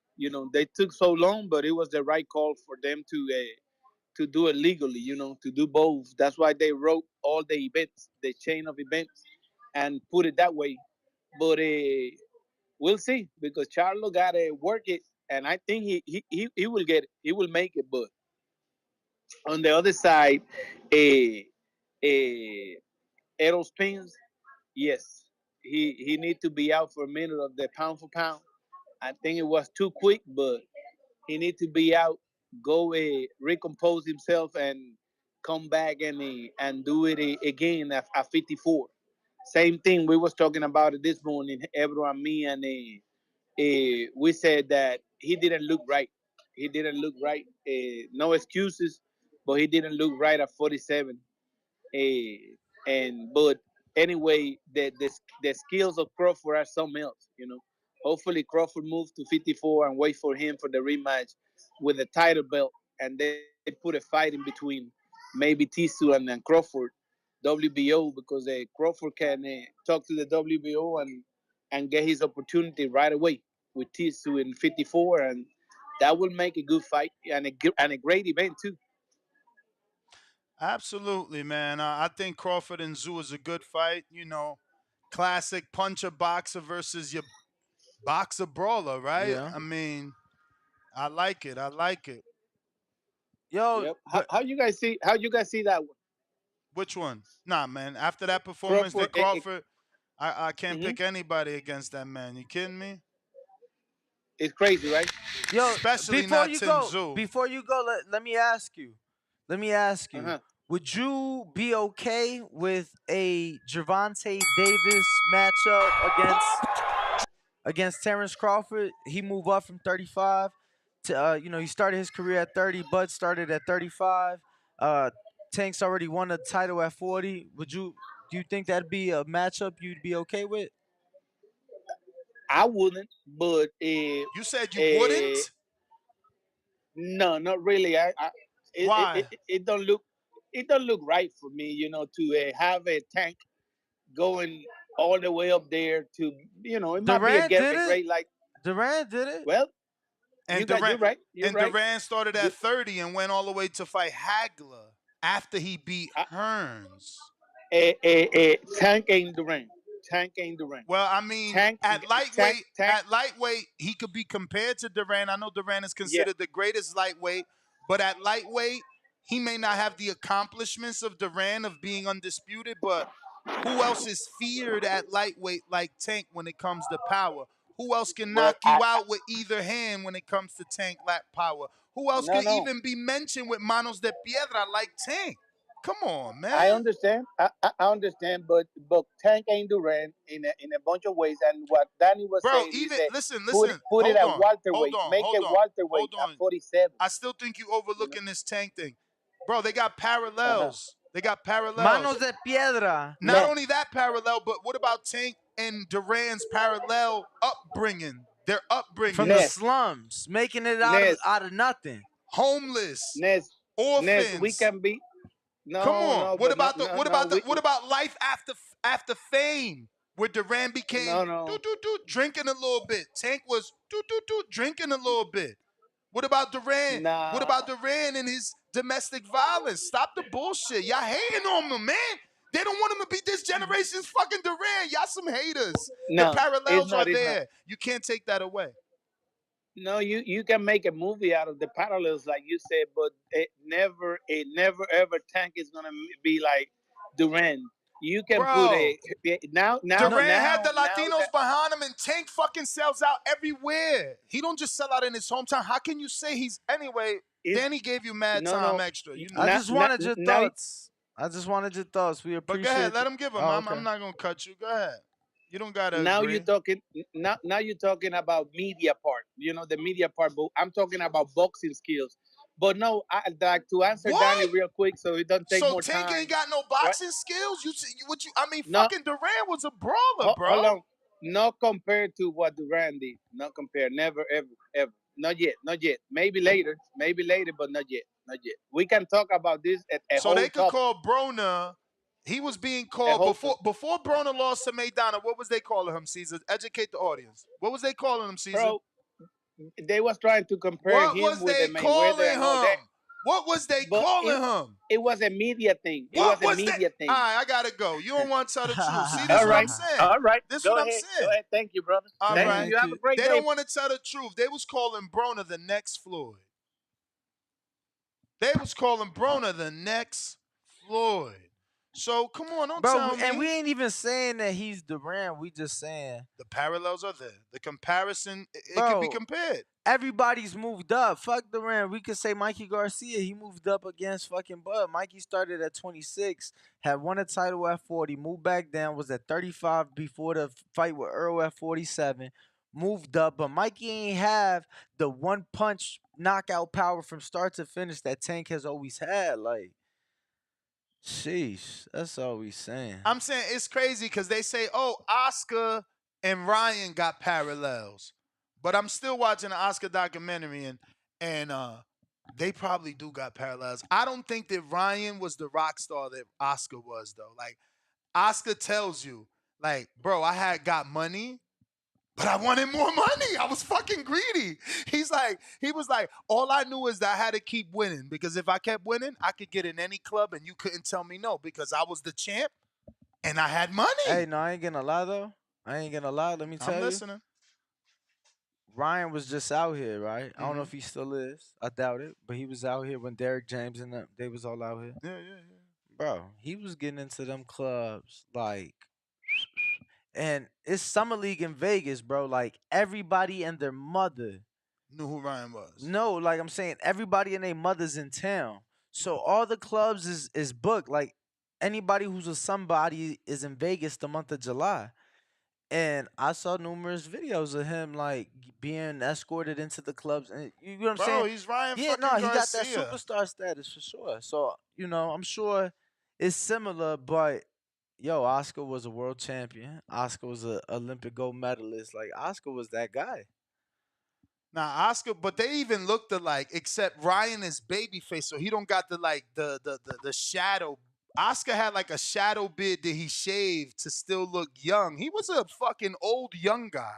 They took so long, but it was the right call for them to do it legally. To do both. That's why they wrote all the events, the chain of events, and put it that way. But we'll see because Charlo got to work it, and I think he will get it. He will make it. But on the other side, a Errol Spence, yes, he need to be out for a minute of the pound for pound. I think it was too quick, but he need to be out, go recompose himself, and come back and do it again at 54. Same thing we was talking about it this morning, Ebro and me, and we said that he didn't look right. He didn't look right. No excuses, but he didn't look right at 47. But anyway, the skills of Crawford are something else. Hopefully Crawford moves to 54 and wait for him for the rematch with the title belt, and they put a fight in between, maybe Tisu and Crawford, WBO, because Crawford can talk to the WBO and get his opportunity right away with Tisu in 54, and that will make a good fight and a great event too. Absolutely, man. I think Crawford and Zoo is a good fight. Classic puncher boxer versus your boxer brawler, right? Yeah. I mean, I like it. I like it. Yo, yep. How you guys see that one? Which one? Nah, man. After that performance, Crawford. that Crawford, I can't Mhm. pick anybody against that man. You kidding me? It's crazy, right? Yo, Especially not Tim Zoo. before you go, let me ask you. Uh-huh. Would you be okay with a Gervonta Davis matchup against Terrence Crawford? He moved up from 35 to he started his career at 30. Bud started at 35. Tank's already won a title at 40. Do you think that'd be a matchup you'd be okay with? I wouldn't, but You said you wouldn't? no, not really. Why? It don't look right for me, you know, to have a tank going all the way up there to, you know, it might be Durant did a it. great like. Durant did it. Well, And you're right. You're right. Durant started at 30 and went all the way to fight Hagler after he beat Hearns. Tank ain't Durant. Tank ain't Durant. Well, I mean, Tank, at lightweight, he could be compared to Durant. I know Durant is considered the greatest lightweight, but at lightweight, he may not have the accomplishments of Durant of being undisputed, but who else is feared at lightweight like Tank when it comes to power? Who else can knock you out with either hand when it comes to Tank lap power? Who else could even be mentioned with manos de piedra like Tank? Come on, man. I understand. I understand, but Tank ain't Durant in a bunch of ways. And what Danny was saying is that listen. Put it at welterweight. Make it welterweight at 47. I still think you overlooking this Tank thing, bro. They got parallels. They got parallels. Manos de piedra. Not only that parallel, but what about Tank and Durant's parallel upbringing? Their upbringing from the slums, making it out of nothing. Homeless, orphans. Ness, We can be. No, come on. no, what about no, what about life after fame? Where Durant became drinking a little bit. Tank was drinking a little bit. What about Durant? Nah. What about Durant and his domestic violence? Stop the bullshit. Y'all hating on him, man. They don't want him to be this generation's fucking Durant. Y'all some haters. No, the parallels are it's there. not. You can't take that away. No, you can make a movie out of the parallels, like you said, but never ever Tank is gonna be like Durant. You can put now. Durant had the now Latinos behind him, and Tank fucking sells out everywhere. He don't just sell out in his hometown. How can you say he's anyway? Danny gave you mad time extra. You know? I just wanted your thoughts. I just wanted your thoughts. We appreciate. But go ahead, let him give them. Oh, okay. I'm not gonna cut you. Go ahead. You don't gotta. Now agree. you're talking. Now you're talking about media part. You know the media part, but I'm talking about boxing skills. But no, I'd like to answer Danny real quick, so it doesn't take more time. So Tank ain't got no boxing skills. Fucking Durant was a brawler, bro. Hold on. Not compared to what Durant did. Not compared. Never, ever. Not yet. Maybe later, but not yet. We can talk about this at a so whole they could topic. call Broner. He was being called before Broner lost to Maidana. What was they calling him, Caesar? Educate the audience. What was they calling him, Caesar? Bro, they was trying to compare him with the Mayweather and all that. What was they calling him? It was a media thing. Thing. All right, I gotta go. You don't want to tell the truth. See, this is what I'm saying. All right. This is Go what ahead. I'm saying. Go ahead. Thank you, brother. All right. You have a great day. They don't want to tell the truth. They was calling Broner the next Floyd. So come on, don't tell me. And we ain't even saying that he's Durant. We just saying the parallels are there. The comparison, it can be compared. Everybody's moved up. Fuck Durant. We could say Mikey Garcia. He moved up against fucking Bud. Mikey started at 26, had won a title at 40, moved back down, was at 35 before the fight with Earl at 47, moved up. But Mikey ain't have the one punch knockout power from start to finish that Tank has always had. Like, sheesh, that's all we saying. I'm saying it's crazy because they say, oh, Oscar and Ryan got parallels. But I'm still watching the Oscar documentary, and they probably do got parallels. I don't think that Ryan was the rock star that Oscar was, though. Like, Oscar tells you, like, bro, I got money, but I wanted more money. I was fucking greedy. He was like, all I knew is that I had to keep winning, because if I kept winning, I could get in any club and you couldn't tell me no, because I was the champ and I had money. Hey, no, I ain't gonna lie, though. Let me tell you. I'm listening. Ryan was just out here, right? I don't know if he still is. I doubt it. But he was out here when Derrick James and them, they was all out here. Yeah. Bro, he was getting into them clubs, like, and it's Summer League in Vegas, bro. Like, everybody and their mother knew who Ryan was. No, like I'm saying, everybody and their mother's in town. So all the clubs is booked. Like, anybody who's a somebody is in Vegas the month of July. And I saw numerous videos of him, like, being escorted into the clubs. And you know what I'm saying? Bro, he's Ryan he fucking got that Garcia. superstar status for sure. So, I'm sure it's similar, but Yo, Oscar was a world champion. Oscar was an Olympic gold medalist. Like Oscar was that guy. Nah, Oscar, but they even looked alike, except Ryan is babyface, so he don't got the shadow. Oscar had like a shadow beard that he shaved to still look young. He was a fucking old young guy.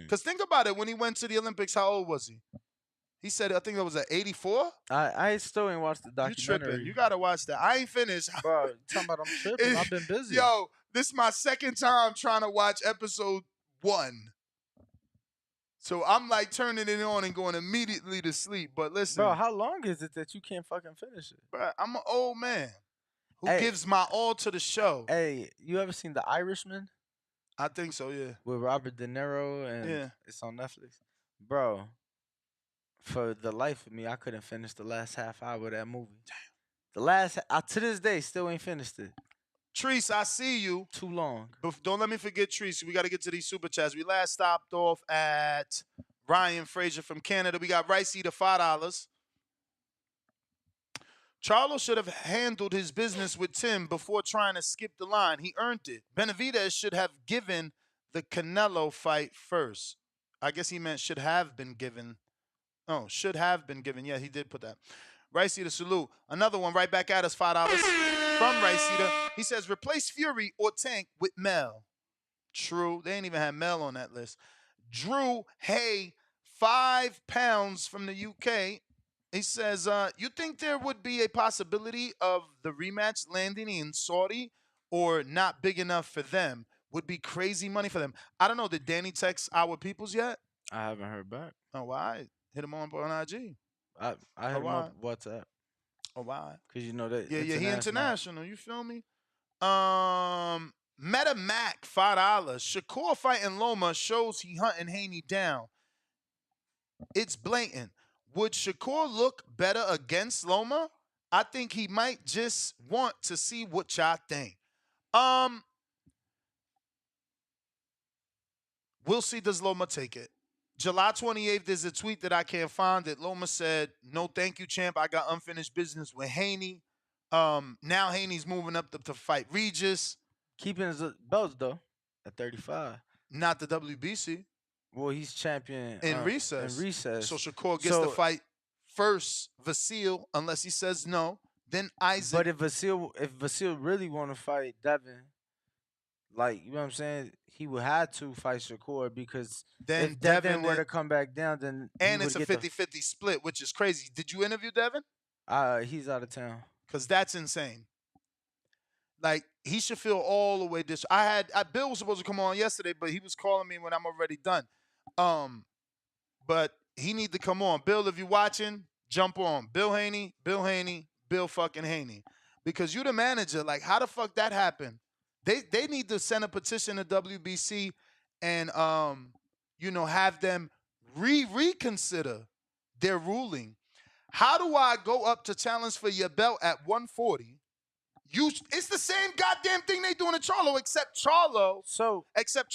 Cause think about it, when he went to the Olympics, how old was he? He said, I think that was at 84. I still ain't watched the You documentary. tripping? You gotta watch that. I ain't finished, bro. You talking about I'm tripping? I've been busy. Yo, this is my second time trying to watch episode 1. So I'm like turning it on and going immediately to sleep. But listen, bro, how long is it that you can't fucking finish it? Bro, I'm an old man who gives my all to the show. Hey, you ever seen The Irishman? I think so, yeah. With Robert De Niro and it's on Netflix. Bro, for the life of me, I couldn't finish the last half hour of that movie. Damn. The last, to this day, still ain't finished it. Treese, I see you. Too long. But don't let me forget Treese. We got to get to these super chats. We last stopped off at Ryan Frazier from Canada. We got Rice Eater, $5. Charlo should have handled his business with Tim before trying to skip the line. He earned it. Benavidez should have given the Canelo fight first. I guess he meant should have been given. Oh, should have been given. Yeah, he did put that. Rice Eater, salute. Another one right back at us, $5 from Rice Eater. He says, replace Fury or Tank with Mel. True. They ain't even had Mel on that list. Drew Hay, 5 pounds from the UK. He says, you think there would be a possibility of the rematch landing in Saudi or not big enough for them? Would be crazy money for them. I don't know. Did Danny text our peoples yet? I haven't heard back. Oh, why? Hit him on IG. I hit him on WhatsApp. Oh, why? Because you know that. Yeah, he international. You feel me? Meta Mac, $5. Shakur fighting Loma shows he hunting Haney down. It's blatant. Would Shakur look better against Loma? I think he might just want to see what y'all think. We'll see, does Loma take it? July 28th, there's a tweet that I can't find that Loma said, no thank you, champ. I got unfinished business with Haney. Now Haney's moving up to fight Regis. Keeping his belts, though, at 35. Not the WBC. Well, he's champion in recess. So Shakur gets to fight first Vasil, unless he says no. Then Isaac. But if Vasil really want to fight Devin, like, you know what I'm saying, he would have to fight Shakur because then if Devin were to come back down, then and it's a 50-50 split, which is crazy. Did you interview Devin? He's out of town. Because that's insane. Like, he should feel all the way this. Bill was supposed to come on yesterday, but he was calling me when I'm already done. But he need to come on. Bill, if you're watching, jump on. Bill Haney, Bill fucking Haney. Because you the manager. Like, how the fuck that happened? They need to send a petition to WBC and have them reconsider their ruling. How do I go up to challenge for your belt at 140? It's the same goddamn thing they doing to Charlo, except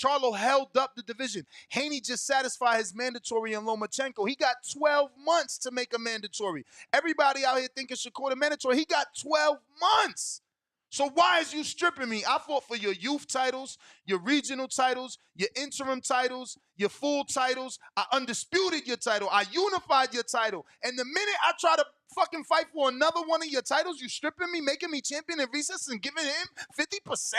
Charlo held up the division. Haney just satisfied his mandatory in Lomachenko. He got 12 months to make a mandatory. Everybody out here thinking Shakur the mandatory. He got 12 months. So why is you stripping me? I fought for your youth titles, your regional titles, your interim titles, your full titles. I undisputed your title. I unified your title. And the minute I try to fucking fight for another one of your titles, you stripping me, making me champion in recess and giving him 50%?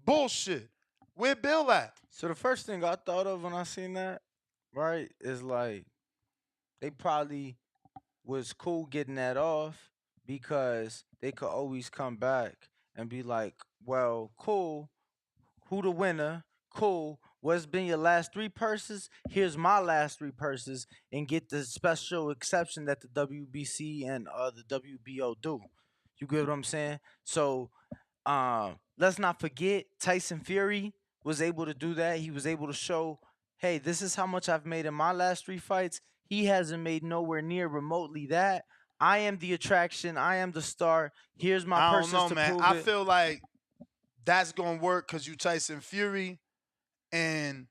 Bullshit. Where Bill at? So the first thing I thought of when I seen that, right, is like they probably was cool getting that off because they could always come back and be like, well, cool, who the winner? Cool. What's been your last 3 purses? Here's my last 3 purses, and get the special exception that the WBC and the WBO do. You get what I'm saying? So let's not forget Tyson Fury was able to do that. He was able to show, hey, this is how much I've made in my last 3 fights. He hasn't made nowhere near remotely that. I am the attraction. I am the star. Here's my purses to prove it. I feel like that's going to work because you Tyson Fury. And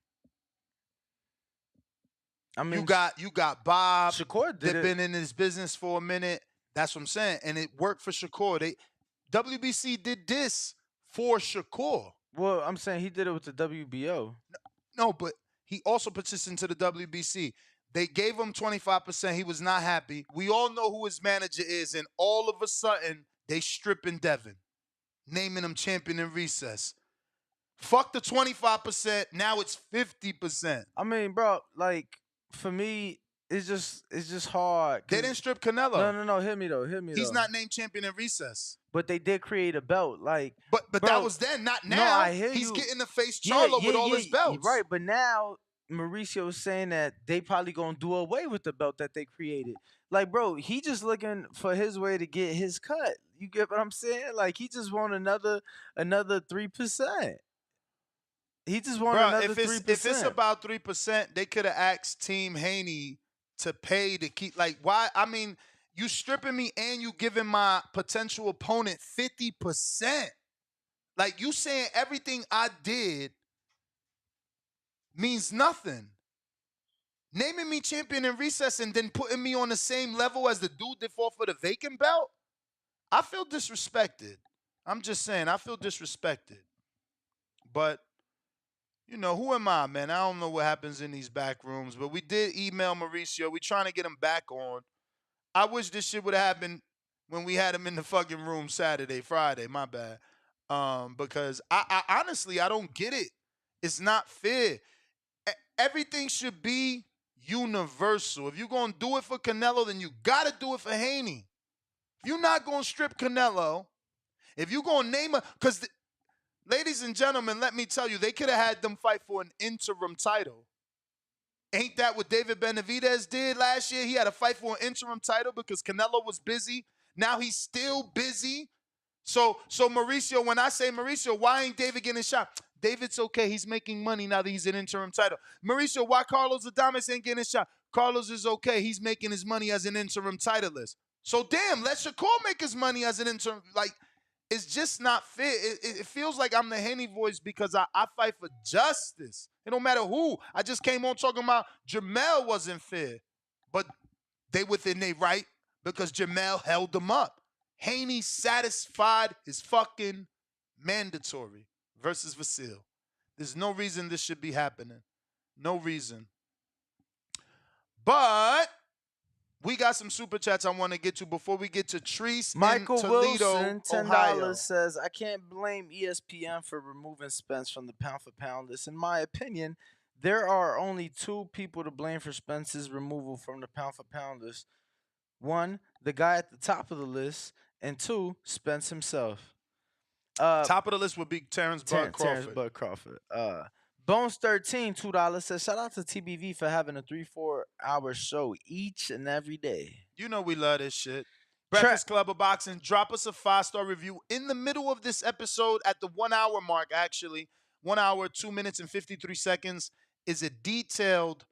I mean, you got Bob. Shakur did been in this business for a minute. That's what I'm saying. And it worked for Shakur. WBC did this for Shakur. Well, I'm saying he did it with the WBO. No, but he also petitioned to the WBC. They gave him 25%. He was not happy. We all know who his manager is, and all of a sudden, they stripping Devin, naming him champion in recess. Fuck the 25%. Now it's 50%. I mean, bro, like for me, it's just hard. They didn't strip Canelo. No. Hear me though. He's not named champion in recess. But they did create a belt, like. But bro, that was then, not now. No, I hear He's you. getting to face Charlo with all his belts. Right, but now Mauricio is saying that they probably gonna do away with the belt that they created. Like, bro, he just looking for his way to get his cut. You get what I'm saying? Like, he just want another 3%. He just want another 3%. If it's about 3%, they could have asked Team Haney to pay to keep. Like, why? I mean, you stripping me and you giving my potential opponent 50%. Like, you saying everything I did means nothing. Naming me champion in recess and then putting me on the same level as the dude that fought for the vacant belt, I feel disrespected. I'm just saying, I feel disrespected. But, you know, who am I, man? I don't know what happens in these back rooms, but we did email Mauricio. We trying to get him back on. I wish this shit would have happened when we had him in the fucking room Friday, my bad. Because I honestly, I don't get it. It's not fair. Everything should be universal. If you're going to do it for Canelo, then you got to do it for Haney. If you're not going to strip Canelo, if you're going to name a... Because, ladies and gentlemen, let me tell you, they could have had them fight for an interim title. Ain't that what David Benavidez did last year? He had a fight for an interim title because Canelo was busy. Now he's still busy. So Mauricio, when I say Mauricio, why ain't David getting shot? David's okay. He's making money now that he's an interim title. Mauricio, why Carlos Adames ain't getting shot? Carlos is okay. He's making his money as an interim titleist. So damn, let Shakur make his money as an interim. Like, it's just not fair. It feels like I'm the Haney voice because I fight for justice. It don't matter who. I just came on talking about Jermell wasn't fair. But they within their right because Jermell held them up. Haney satisfied his fucking mandatory versus Vasil. There's no reason this should be happening. No reason. But we got some super chats I want to get to before we get to Treese Michael in Toledo, Wilson, $10 Ohio. says, I can't blame ESPN for removing Spence from the pound-for-pound list. In my opinion, there are only two people to blame for Spence's removal from the pound-for-pound list. One, the guy at the top of the list, and two, Spence himself. Top of the list would be Terrence Bud Crawford. Terrence Bud Crawford. Bones13, $2 says, shout out to TBV for having a 3-4 hour show each and every day. You know we love this shit. Breakfast Club of Boxing, drop us a 5-star review in the middle of this episode at the 1 hour mark, actually. 1 hour, 2 minutes, and 53 seconds is a detailed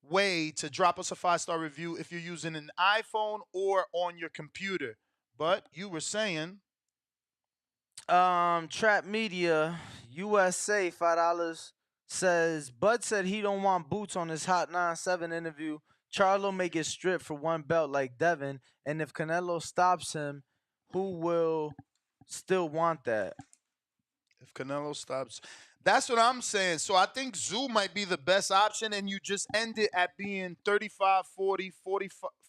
way to drop us a 5-star review if you're using an iPhone or on your computer. But you were saying... Trap Media USA, $5 says, Bud said he don't want boots on his Hot 97 interview. Charlo may get stripped for one belt like Devin, and if Canelo stops him, who will still want that? If Canelo stops, that's what I'm saying. So I think Zoo might be the best option, and you just end it at being 35, 40,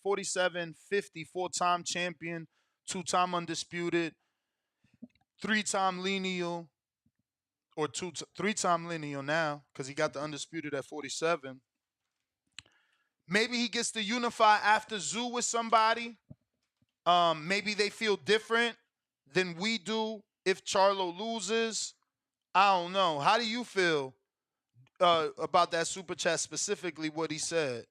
47, 50, 4-time champion, 2-time undisputed, 3-time lineal, or 3-time lineal now, because he got the undisputed at 47. Maybe he gets to unify after Zoo with somebody. Maybe they feel different than we do if Charlo loses. I don't know. How do you feel about that super chat, specifically what he said?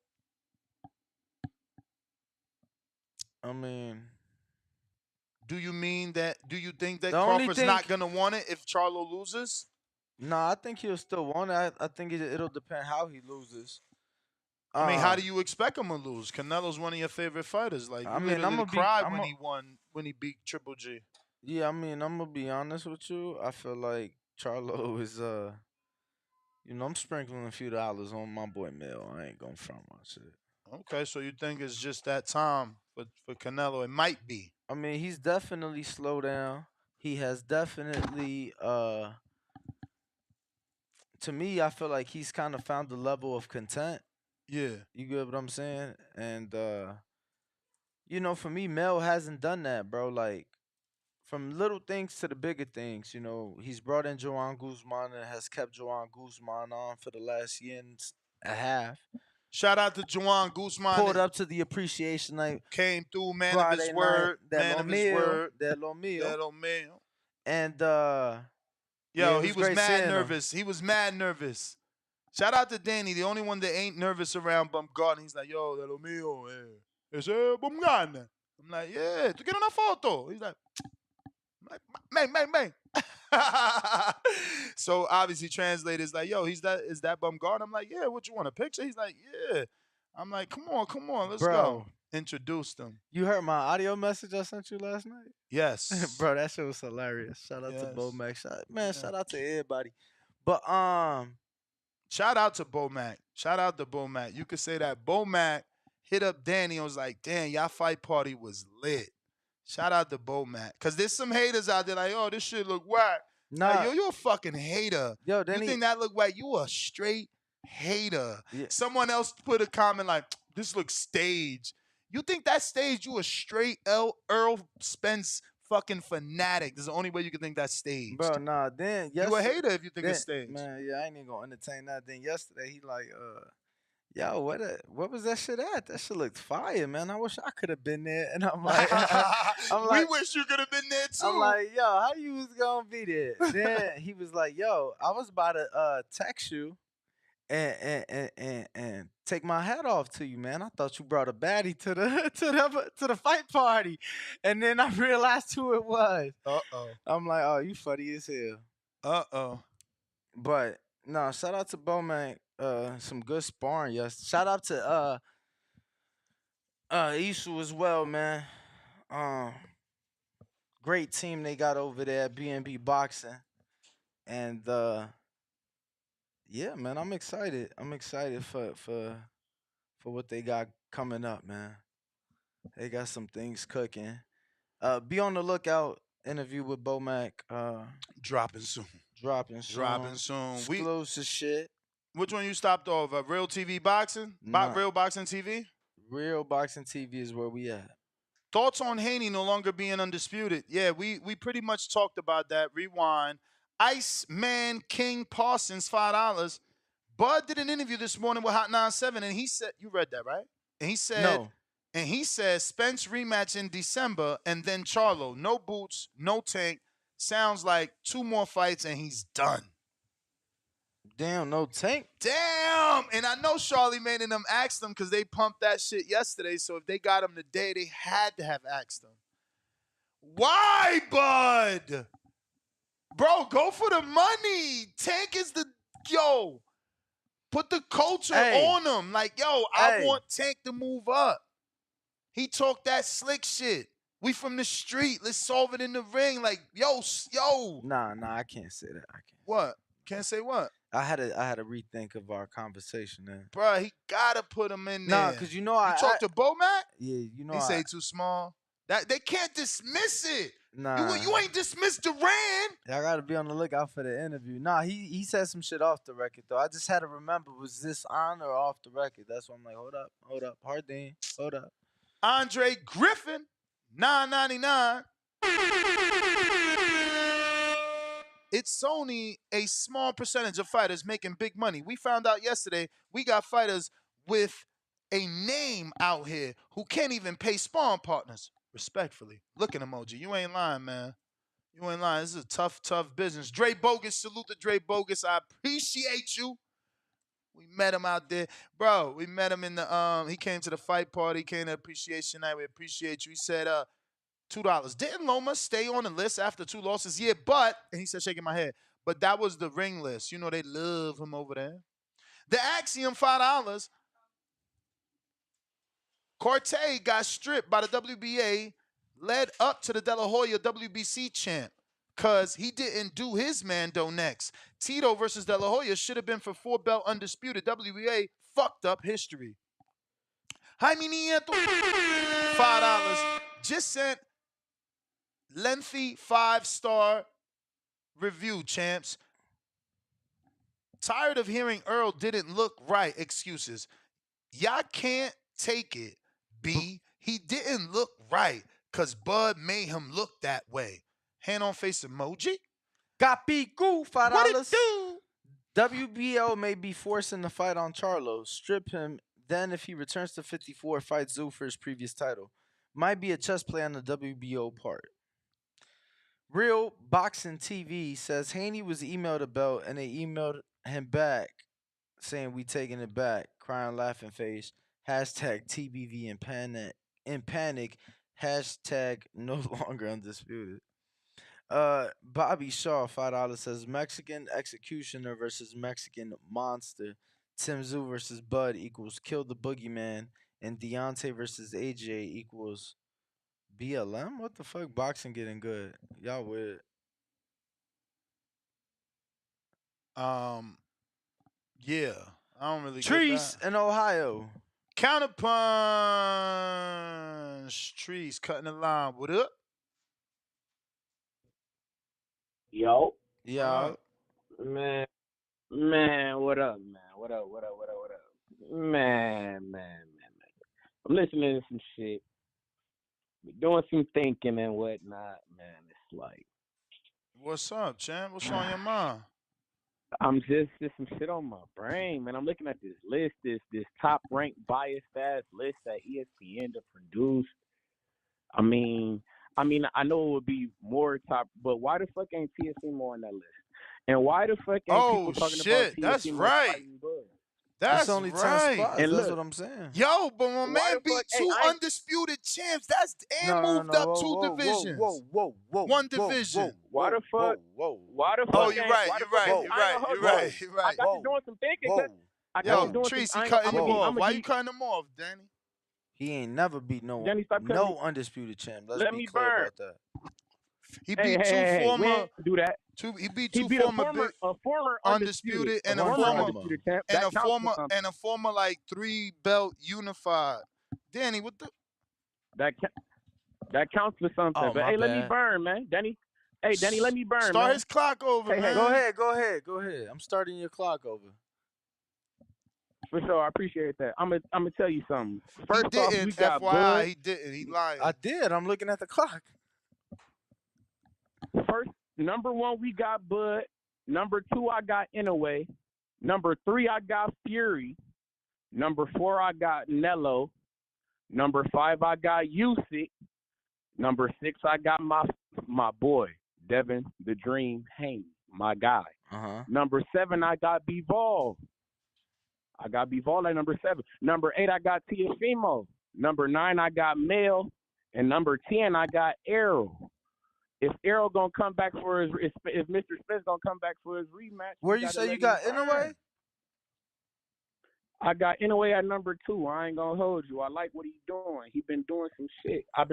I mean... Do you think that Crawford's not going to want it if Charlo loses? No, I think he'll still want it. I think it'll depend how he loses. I mean, how do you expect him to lose? Canelo's one of your favorite fighters. Like, you literally cried when he beat Triple G. Yeah, I mean, I'm going to be honest with you. I feel like Charlo is, I'm sprinkling a few dollars on my boy Mel. I ain't going to front my shit. Okay, so you think it's just that time for Canelo. It might be. I mean, he's definitely slowed down. He has definitely to me, I feel like he's kind of found the level of content. Yeah. You get what I'm saying? And you know, for me, Mel hasn't done that, bro. Like from little things to the bigger things, you know, he's brought in Joanne Guzman and has kept Joanne Guzman on for the last year and a half. Shout out to Joanne Guzman. Pulled up to the appreciation night. Came through, man Friday of his night, word. that Man lo of his meal, word. that lo meal. That lo meal. And yo, it he was great mad seeing him. nervous. He was mad nervous. Shout out to Danny, the only one that ain't nervous around Bumgarner. He's like, yo, that lo mío, ese Bumgarner. I'm like, yeah, tú quieres una foto? He's like, man. So obviously translators like, yo, is that Bumgarner? I'm like, yeah, what you want, a picture? He's like, yeah. I'm like, come on, let's go. Introduced him. You heard my audio message I sent you last night? Yes. Bro, that shit was hilarious. Shout out to Bo Mac. Shout out to everybody. But shout out to Bo Mac. Shout out to Bo Mac. You could say that Bo Mac hit up Danny and was like, damn, y'all fight party was lit. Shout out to Bo Mac. Because there's some haters out there like, oh, this shit look whack. Nah. Like, yo, you a fucking hater. Yo, you think that look whack? You a straight hater. Yeah. Someone else put a comment like, this looks staged. You think that staged? You a straight Errol Spence fucking fanatic. This is the only way you can think that's staged. Bro, nah, then you a hater if you think it's staged. Man, yeah, I ain't even gonna entertain that. Then yesterday he like, yo, what was that shit at? That shit looked fire, man. I wish I could have been there. And I'm like, we wish you could have been there too. I'm like, yo, how you was gonna be there? Then he was like, yo, I was about to text you and take my hat off to you, man. I thought you brought a baddie to the fight party. And then I realized who it was. Uh-oh. I'm like, oh, you funny as hell. Uh-oh. But no, shout out to Bowman. Some good sparring, yes. Shout out to Isu as well, man. Great team they got over there at B&B Boxing. And yeah, man, I'm excited. I'm excited for what they got coming up, man. They got some things cooking. Be on the lookout. Interview with Bo Mac. Dropping soon. Exclusive shit. Which one you stopped off? Real TV Boxing? Real Boxing TV? Real Boxing TV is where we at. Thoughts on Haney no longer being undisputed? Yeah, we pretty much talked about that. Rewind. Iceman King Parsons, $5. Bud did an interview this morning with Hot 97, and he said, you read that, right? And he said, no. And he says Spence rematch in December, and then Charlo. No boots, no tank. Sounds like 2 more fights, and he's done. Damn, no tank. Damn. And I know Charlemagne and them asked them because they pumped that shit yesterday. So if they got him today, they had to have asked him. Why, Bud? Bro, go for the money. Tank is yo. Put the culture on him. Like, yo, I want Tank to move up. He talked that slick shit. We from the street. Let's solve it in the ring. Like, yo. Nah, I can't say that. What? Can't say what? I had to rethink of our conversation then. Bro, he gotta put him in there. Nah, cause you know I talked to Bo Mac? Yeah, you know he say too small. That they can't dismiss it. Nah, you ain't dismissed Duran. I gotta be on the lookout for the interview. Nah, he said some shit off the record though. I just had to remember, was this on or off the record? That's why I'm like, hold up, Hardin, hold up. Andre Griffin, $9.99. It's only a small percentage of fighters making big money. We found out yesterday we got fighters with a name out here who can't even pay sparring partners. Respectfully. Looking emoji. You ain't lying, man. You ain't lying. This is a tough business. Dre Bogus. Salute to Dre Bogus. I appreciate you. We met him out there. Bro, we met him in the, he came to the fight party, came to appreciation night. We appreciate you. He said, $2. Didn't Loma stay on the list after 2 losses? Yeah, but, and he said, shaking my head, but that was the ring list. You know, they love him over there. The Axiom, $5. Corte got stripped by the WBA, led up to the De La Hoya WBC champ because he didn't do his Mando next. Tito versus De La Hoya should have been for 4-belt undisputed. WBA fucked up history. Hi, mi nieto. $5. Just sent lengthy 5-star review, champs. Tired of hearing Earl didn't look right excuses. Y'all can't take it, B. He didn't look right because Bud made him look that way. Hand on face emoji? Capicu, $5. What it do? WBO may be forcing the fight on Charlo. Strip him. Then, if he returns to 54, fight Zoo for his previous title. Might be a chess play on the WBO part. Real Boxing TV says Haney was emailed a belt and they emailed him back saying we taking it back. Crying laughing face. Hashtag TBV in panic. Hashtag no longer undisputed. Bobby Shaw, $5 says Mexican executioner versus Mexican monster. Tim Zoo versus Bud equals kill the boogeyman. And Deontay versus AJ equals BLM? What the fuck? Boxing getting good. Y'all weird. Yeah. I don't really Trees get that. in Ohio. Counterpunch. Trees cutting the line. What up? Yo. Yo. Man, what up, man? What up? Man. I'm listening to some shit. Doing some thinking and whatnot, man. It's like, What's up, champ? What's on your mind? I'm just some shit on my brain, man. I'm looking at this list, this top ranked biased ass list that ESPN to produce. I mean, I know it would be more top, but why the fuck ain't TSM on that list? And why the fuck ain't people talking about TSM that's right. fighting Bud? That's only 10 right. spots. And That's look, what I'm saying. Yo, but my Why man the beat fuck- two hey, undisputed champs. That's and No, moved up whoa, two whoa, divisions. Whoa. One division. Why the fuck? Why the fuck? Oh, you're ain't- right. why You're the fuck right. ain't- You're I ain't right. gonna You're hold right. you. You're right. I got to doing some thinking. 'Cause I got Yo, to doing Trees, some. he cutting you off. Why you give, cutting him off, Danny? He ain't never beat Danny, stop cutting no me. undisputed champ. Let's Let be me clear burn. about that. He Hey, beat hey, two hey, we former. ain't do that. He beat He two beat former a former undisputed and a a former former undisputed champ. and That a counts for former something. and a former like 3-belt unified. Danny, what the? That counts for something. Oh, but my hey, let me bad. burn, man. Danny. Hey, Danny, let me burn, Start man. his clock over, Hey, man. Go ahead. I'm starting your clock over. For sure, I appreciate that. I'm gonna tell you something. He First off, didn't. we got FYI, Bud. he didn't. He lying. I did. I'm looking at the clock. First, number 1, we got Bud. Number 2, I got Inouye. Number 3, I got Fury. Number 4, I got Nello. Number 5, I got Usyk. Number 6, I got my boy, Devin the Dream Haney, my guy. Number 7, I got Bivol. I got Bivol at number 7. Number 8, I got Tiafimo. Number 9, I got Mel. And number 10, I got Errol. If Errol gonna come back for his, if Mr. Spence gonna come back for his rematch, Where you say you got Inouye? I got Inouye at number 2. I ain't gonna hold you. I like what he's doing. He been doing some shit. I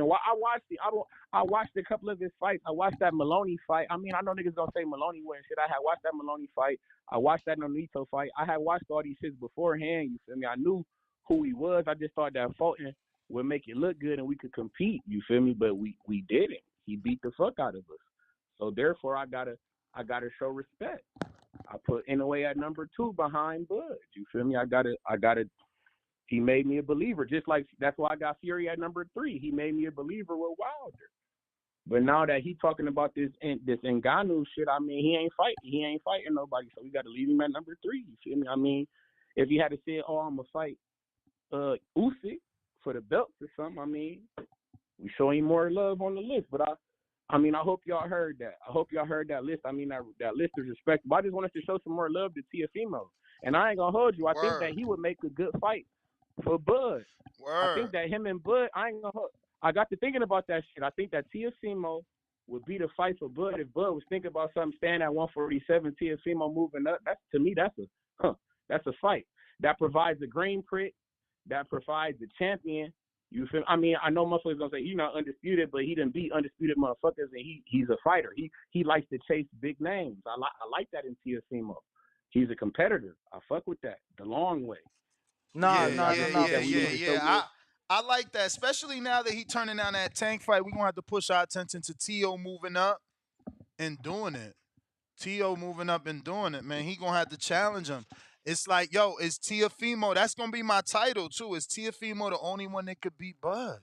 watched a couple of his fights. I watched that Maloney fight. I mean, I know niggas gonna say Maloney win shit. I had watched that Maloney fight. I watched that Nonito fight. I had watched all these shits beforehand. You feel me? I knew who he was. I just thought that Fulton would make it look good and we could compete. You feel me? But we didn't. He beat the fuck out of us. So therefore, I gotta show respect. I put Inouye at number 2 behind Bud. You feel me? I gotta. He made me a believer. Just like that's why I got Fury at number 3. He made me a believer with Wilder. But now that he talking about this Ngannou shit, I mean, he ain't fighting nobody. So we got to leave him at number 3. You feel me? I mean, if he had to say, "Oh, I'm gonna fight Usyk for the belts or something," I mean, we show him more love on the list. But I mean, I hope y'all heard that. I hope y'all heard that list. I mean, that list is respectable. I just want us to show some more love to Tiafimo. And I ain't gonna hold you. I think that he would make a good fight for Bud. I think that him and Bud, I got to thinking about that shit. I think that Tiafimo would be the fight for Bud if Bud was thinking about something staying at 147, Tiafimo moving up. To me, that's a fight. That provides a green crit. That provides a champion. You feel? I mean, I know most folks gonna say he's not undisputed, but he done beat undisputed motherfuckers, and he's a fighter. He likes to chase big names. I like that in Tiafimo. He's a competitor. I fuck with that the long way. Nah, Yeah, nah, yeah, nah, yeah, for yeah, sure. yeah. I like that, especially now that he turning down that Tank fight. We gonna have to push our attention to T.O. moving up and doing it. T.O. moving up and doing it, man. He gonna have to challenge him. It's like, yo, is Tiafimo? That's gonna be my title too. Is Tiafimo the only one that could beat Bud?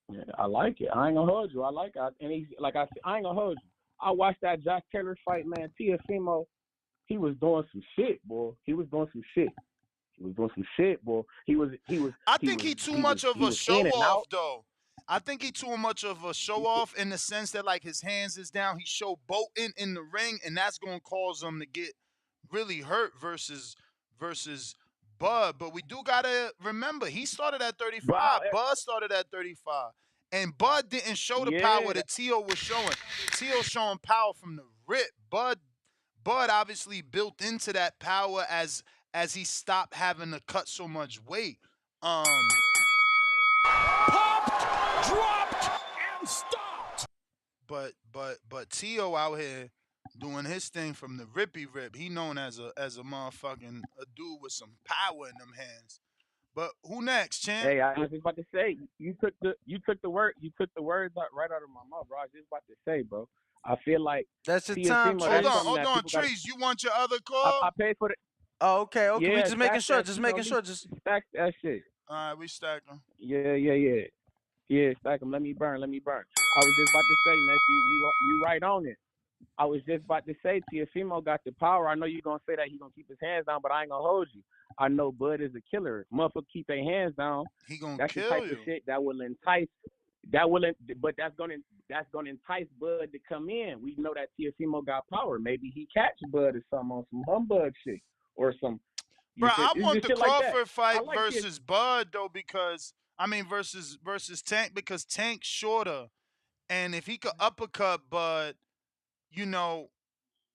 Yeah, I like it. I ain't gonna hold you. I like it. And he's like I ain't gonna hold you. I watched that Josh Taylor fight, man. Tiafimo, he was doing some shit, boy. He was doing some shit. He was doing some shit, boy. I think he too much of a show in and off out. though. I think he too much of a show off in the sense that like his hands is down. He showboating in the ring, and that's gonna cause him to get really hurt versus Bud. But we do gotta remember he started at 35. Bud started at 35. And Bud didn't show the power that T.O. was showing. T.O. showing power from the rip. Bud obviously built into that power as he stopped having to cut so much weight. Popped, dropped, and stopped. But T.O. out here doing his thing from the rippy rip. He known as a motherfucking a dude with some power in them hands. But who next, champ? Hey, I was just about to say, you took the words right out of my mouth, bro. I was just about to say, bro. I feel like that's the time. Hold on, Trees. You want your other call? I paid for the. Oh, okay. Yeah, we just making sure. Just stack that shit. All right, we stack them. Yeah, stack them. Let me burn. I was just about to say, Ness, you right on it. I was just about to say, Tiafimo got the power. I know you're gonna say that he's gonna keep his hands down, but I ain't gonna hold you. I know Bud is a killer. Motherfucker keep their hands down. He gonna That's kill the type you. of shit that will entice. But that's gonna entice Bud to come in. We know that Tiafimo got power. Maybe he catch Bud or something on some humbug shit or some. Bro, I want the Crawford like fight versus Bud though, because versus Tank, because Tank's shorter, and if he could uppercut Bud, you know,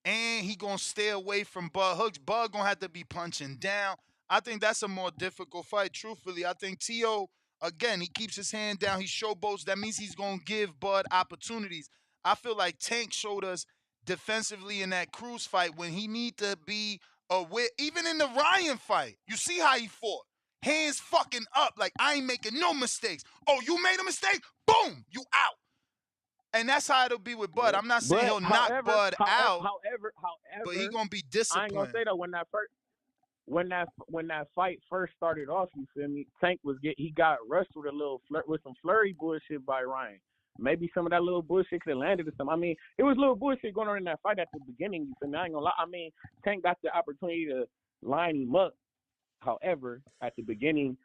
and he gonna stay away from Bud hooks. Bud gonna have to be punching down. I think that's a more difficult fight. Truthfully, I think T.O. again, he keeps his hand down. He showboats. That means he's gonna give Bud opportunities. I feel like Tank showed us defensively in that Cruz fight when he need to be aware. Even in the Ryan fight, you see how he fought. Hands fucking up, like I ain't making no mistakes. Oh, you made a mistake? Boom, you out. And that's how it'll be with Bud. I'm not saying he'll knock Bud out. However, but he gonna be disciplined. I ain't gonna say though, when that fight first started off, you feel me? Tank he got rushed with with some flurry bullshit by Ryan. Maybe some of that little bullshit could have landed or something. I mean, it was little bullshit going on in that fight at the beginning. You feel me? I ain't gonna lie. I mean, Tank got the opportunity to line him up. However, at the beginning,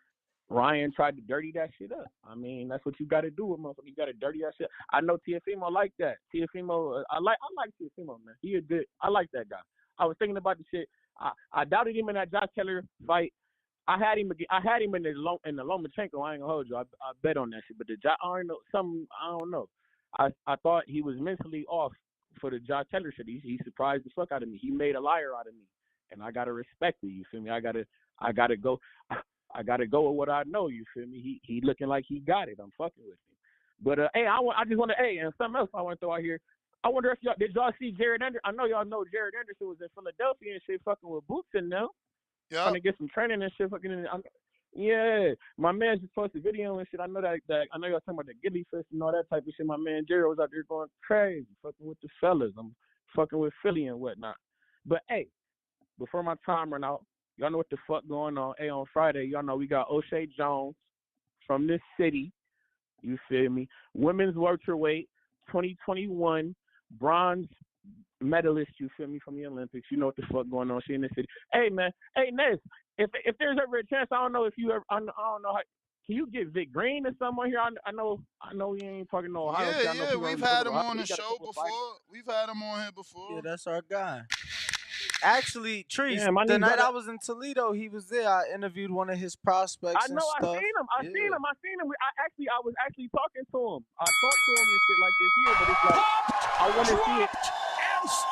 Ryan tried to dirty that shit up. I mean, that's what you got to do with motherfucker. You got to dirty that shit. I know Tiafimo like that. Tiafimo, I like Tiafimo, man. He a good. I like that guy. I was thinking about the shit. I doubted him in that Josh Taylor fight. I had him in the Lomachenko. I ain't gonna hold you. I bet on that shit. But I don't know. I thought he was mentally off for the Josh Taylor shit. He surprised the fuck out of me. He made a liar out of me, and I gotta respect it. You feel me? I gotta go. I gotta go with what I know. You feel me? He looking like he got it. I'm fucking with him. But hey, I just want to and something else I want to throw out here. I wonder if y'all see Jared Anderson? I know y'all know Jared Anderson was in Philadelphia and shit, fucking with Boots in now. Yeah. Trying to get some training and shit. Yeah, my man just posted a video and shit. I know that I know y'all talking about the Gilly Fest and all that type of shit. My man Jared was out there going crazy, fucking with the fellas. I'm fucking with Philly and whatnot. But hey, before my time run out, y'all know what the fuck going on. Hey, on Friday, y'all know we got O'Shea Jones from this city. You feel me? Women's welterweight, 2021 bronze medalist. You feel me, from the Olympics. You know what the fuck going on. She in the city. Hey man, hey Ness. If there's ever a chance, I don't know if you ever. I don't know how. Can you get Vic Green or someone here? I know we ain't talking no Ohio. Yeah, we've had him on the show before. We've had him on here before. Yeah, that's our guy. Actually, Trees, the night I was in Toledo, he was there. I interviewed one of his prospects. I know. And stuff. I seen him. I was actually talking to him. I talked to him and shit like this here, but it's like I want to see it.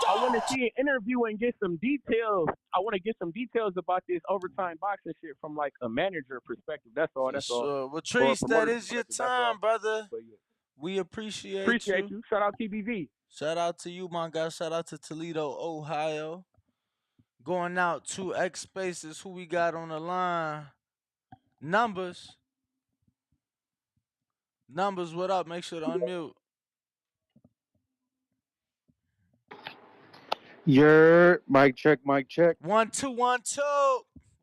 I want to see an interview and get some details. I want to get some details about this overtime boxing shit from like a manager perspective. That's all. That's all. Well, Trees, that is your time, brother. But, yeah. We appreciate you. Shout out TBV. Shout out to you, my guy. Shout out to Toledo, Ohio. Going out to X Spaces. Who we got on the line? Numbers. Numbers, what up? Make sure to unmute. Your mic check, mic check. 1 2 1 2.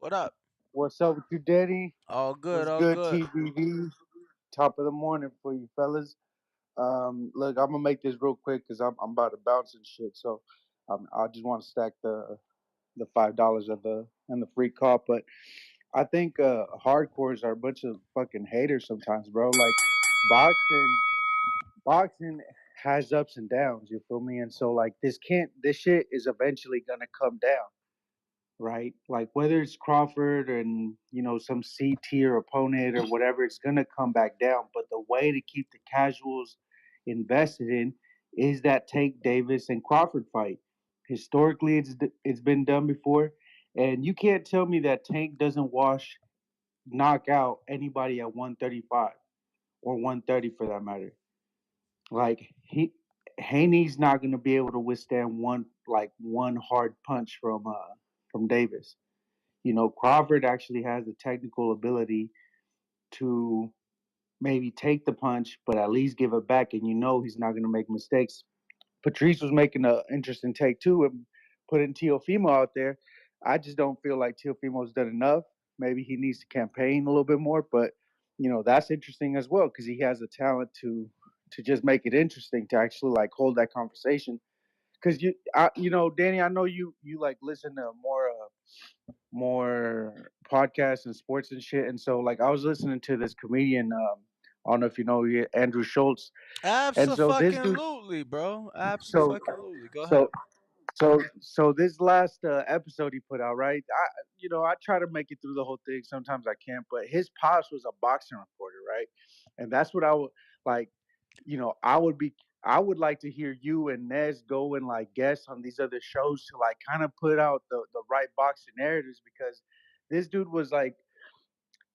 What up? What's up with you, Daddy? All good, What's all good, good. TBV? Top of the morning for you fellas. Look, I'm gonna make this real quick because I'm about to bounce and shit. So, I just want to stack the $5 of the and the free call. But I think hardcores are a bunch of fucking haters sometimes, bro. Like boxing has ups and downs. You feel me? And so like this shit is eventually gonna come down. Right? Like whether it's Crawford and some C tier opponent or whatever, it's gonna come back down. But the way to keep the casuals invested in is that Tank Davis and Crawford fight. Historically, it's been done before, and you can't tell me that Tank doesn't knock out anybody at 135 or 130 for that matter. Like Haney's not gonna be able to withstand one hard punch from Davis. Crawford actually has the technical ability to maybe take the punch, but at least give it back, and he's not going to make mistakes. Patrice was making an interesting take too and putting Teofimo out there. I just don't feel like Teofimo's done enough. Maybe he needs to campaign a little bit more, but that's interesting as well because he has the talent to just make it interesting to actually like hold that conversation. Because Danny, I know you like listen to more podcasts and sports and shit. And so like I was listening to this comedian, I don't know if you know Andrew Schultz. And so this dude Absolutely, bro. so Absolutely. Go ahead. so so this last episode he put out, right? I try to make it through the whole thing. Sometimes I can't, but his pops was a boxing reporter, right? And that's what I would like. I would like to hear you and Nez go and like guest on these other shows to like kind of put out the right boxing narratives because this dude was like,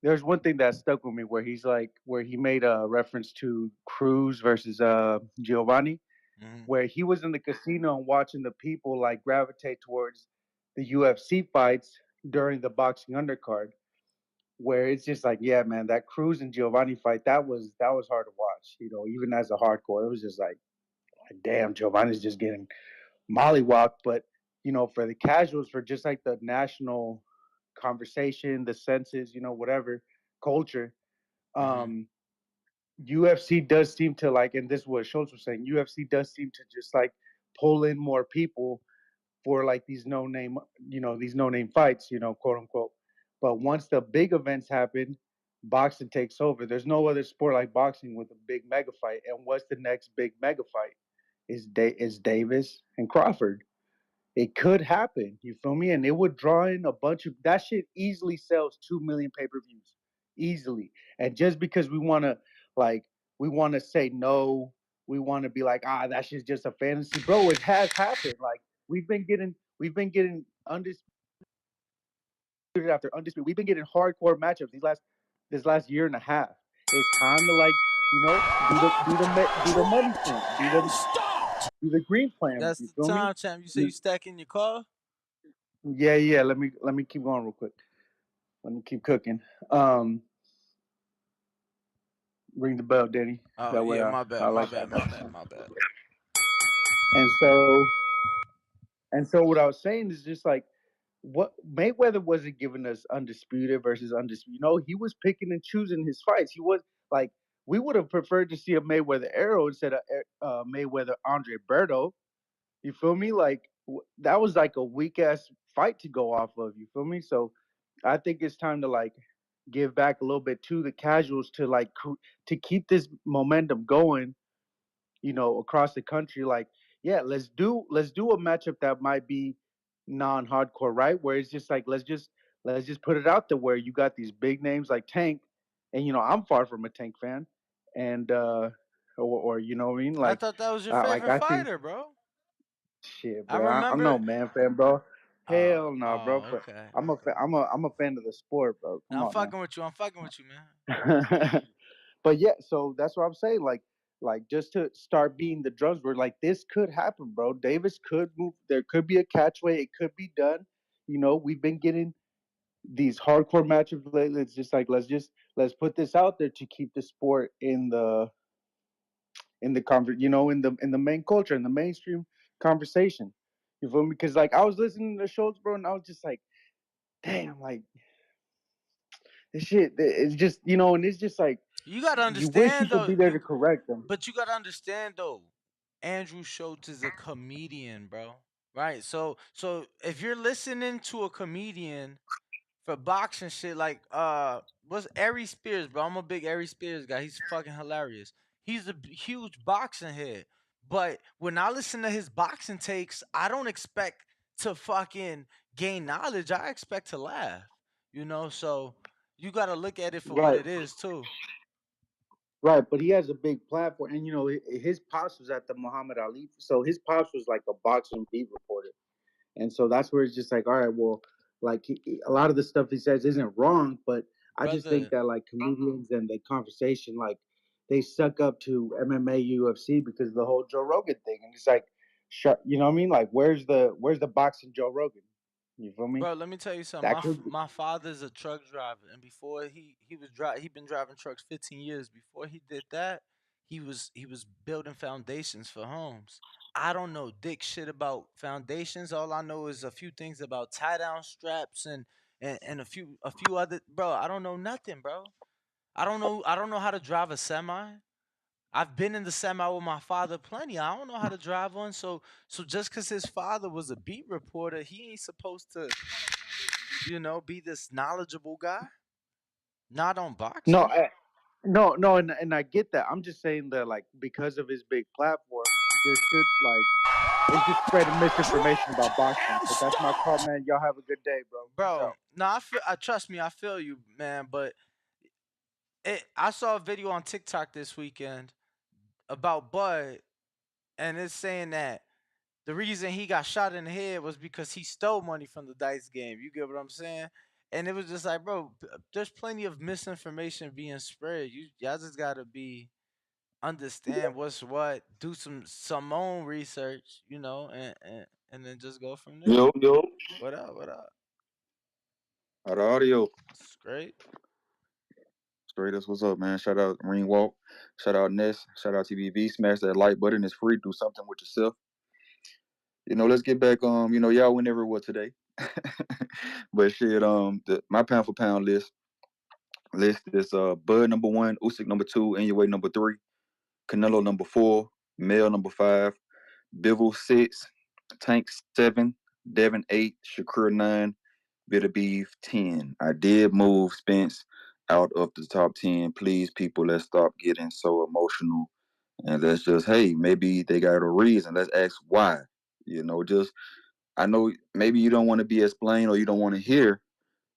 there's one thing that stuck with me where where he made a reference to Cruz versus Giovanni, where he was in the casino and watching the people like gravitate towards the UFC fights during the boxing undercard, where it's just like, yeah, man, that Cruz and Giovanni fight, that was hard to watch. Even as a hardcore, it was just like damn, Giovanni's just getting mollywopped. But for the casuals, for just like the national conversation, the senses, whatever culture, UFC does seem to like, and this is what Schultz was saying, UFC does seem to just like pull in more people for like these no name fights, quote unquote. But once the big events happen, boxing takes over. There's no other sport like boxing with a big mega fight. And what's the next big mega fight? Is Davis and Crawford. It could happen. You feel me? And it would draw in a bunch of that shit easily sells 2 million pay-per-views. Easily. And just because we wanna say no, we want to be like, that shit's just a fantasy. Bro, it has happened. Like we've been getting undisputed after undisputed. We've been getting hardcore matchups this last year and a half. It's time to like, do the money thing, do the green plan. That's You the feel me? time, champ. You say you stack in your car? Yeah. Let me keep going real quick. Let me keep cooking. Ring the bell, Danny. Oh That way yeah, my bad. And so what I was saying is just like what Mayweather wasn't giving us undisputed versus undisputed. He was picking and choosing his fights. He was like, we would have preferred to see a Mayweather Errol instead of Mayweather Andre Berto. You feel me? Like that was like a weak ass fight to go off of. You feel me? So I think it's time to like give back a little bit to the casuals to like to keep this momentum going. Across the country. Like, yeah, let's do a matchup that might be non-hardcore, right? Where it's just like let's just put it out there where you got these big names like Tank, and I'm far from a Tank fan, and or you know what I mean? I Like, thought that was your like favorite I think fighter, bro. shit, I bro. I'm remember. no man fan, bro. Hell no, bro. Oh, okay. I'm a fan of the sport, bro. Come I'm on, man. fucking with you. I'm fucking with you, man. But yeah, so that's what I'm saying. Like just to start beating the drums, where like this could happen, bro. Davis could move. There could be a catchway. It could be done. we've been getting these hardcore matchups lately. It's just like let's put this out there to keep the sport in the in the main culture, in the mainstream conversation. You feel me? Because like I was listening to the shows, bro, and I was just like, damn, like this shit. It's just and it's just like You gotta you wish you understand could though, be there to correct them. but you gotta understand though. Andrew Schultz is a comedian, bro. Right? So if you're listening to a comedian for boxing shit, like what's Ari Spears, bro? I'm a big Ari Spears guy. He's fucking hilarious. He's a huge boxing head. But when I listen to his boxing takes, I don't expect to fucking gain knowledge. I expect to laugh. So you gotta look at it for what Right, it is too. right. But he has a big platform, and his pops was at the Muhammad Ali. So his pops was like a boxing beat reporter. And so that's where it's just like, all right, well, like a lot of the stuff he says isn't wrong, but I just think Brother, that like comedians and the conversation, like they suck up to MMA, UFC because of the whole Joe Rogan thing, and it's like, you know what I mean? Like, where's the boxing Joe Rogan? You feel me? bro, let me tell you something. That could, My father's a truck driver, and before he been driving trucks 15 years. Before he did that, he was building foundations for homes. I don't know dick shit about foundations. All I know is a few things about tie down straps and a few other, bro. I don't know nothing, bro. I don't know how to drive a semi. I've been in the semi with my father plenty. I don't know how to drive one. So just because his father was a beat reporter, he ain't supposed to be this knowledgeable guy. Not on no, boxing. no, and I get that. I'm just saying that like because of his big platform, there should like it's just spreading misinformation about boxing. But that's my call, man. Y'all have a good day, bro. Peace Bro, out. no, trust me, I feel you, man. But I saw a video on TikTok this weekend about Bud, and it's saying that the reason he got shot in the head was because he stole money from the dice game. You get what I'm saying? And it was just like, bro, there's plenty of misinformation being spread. Y'all just gotta understand what's what, do some own research, and then just go from there. Yo, yo. What up? What up? Out of audio. It's great. Straight us, what's up, man? Shout out Ring Walk. Shout out Ness. Shout out TBV. Smash that like button. It's free. Do something with yourself. Let's get back. Y'all went everywhere today. But shit, my pound for pound list is Bud number 1, Usyk number 2, Inoue number 3, Canelo number 4, Mel number 5, Bivol 6, Tank 7, Devin 8, Shakur 9, Bitter Beef 10. I did move Spence out of the top 10. Please, people, let's stop getting so emotional. And let's just, hey, maybe they got a reason. Let's ask why. Just, I know maybe you don't want to be explained or you don't want to hear,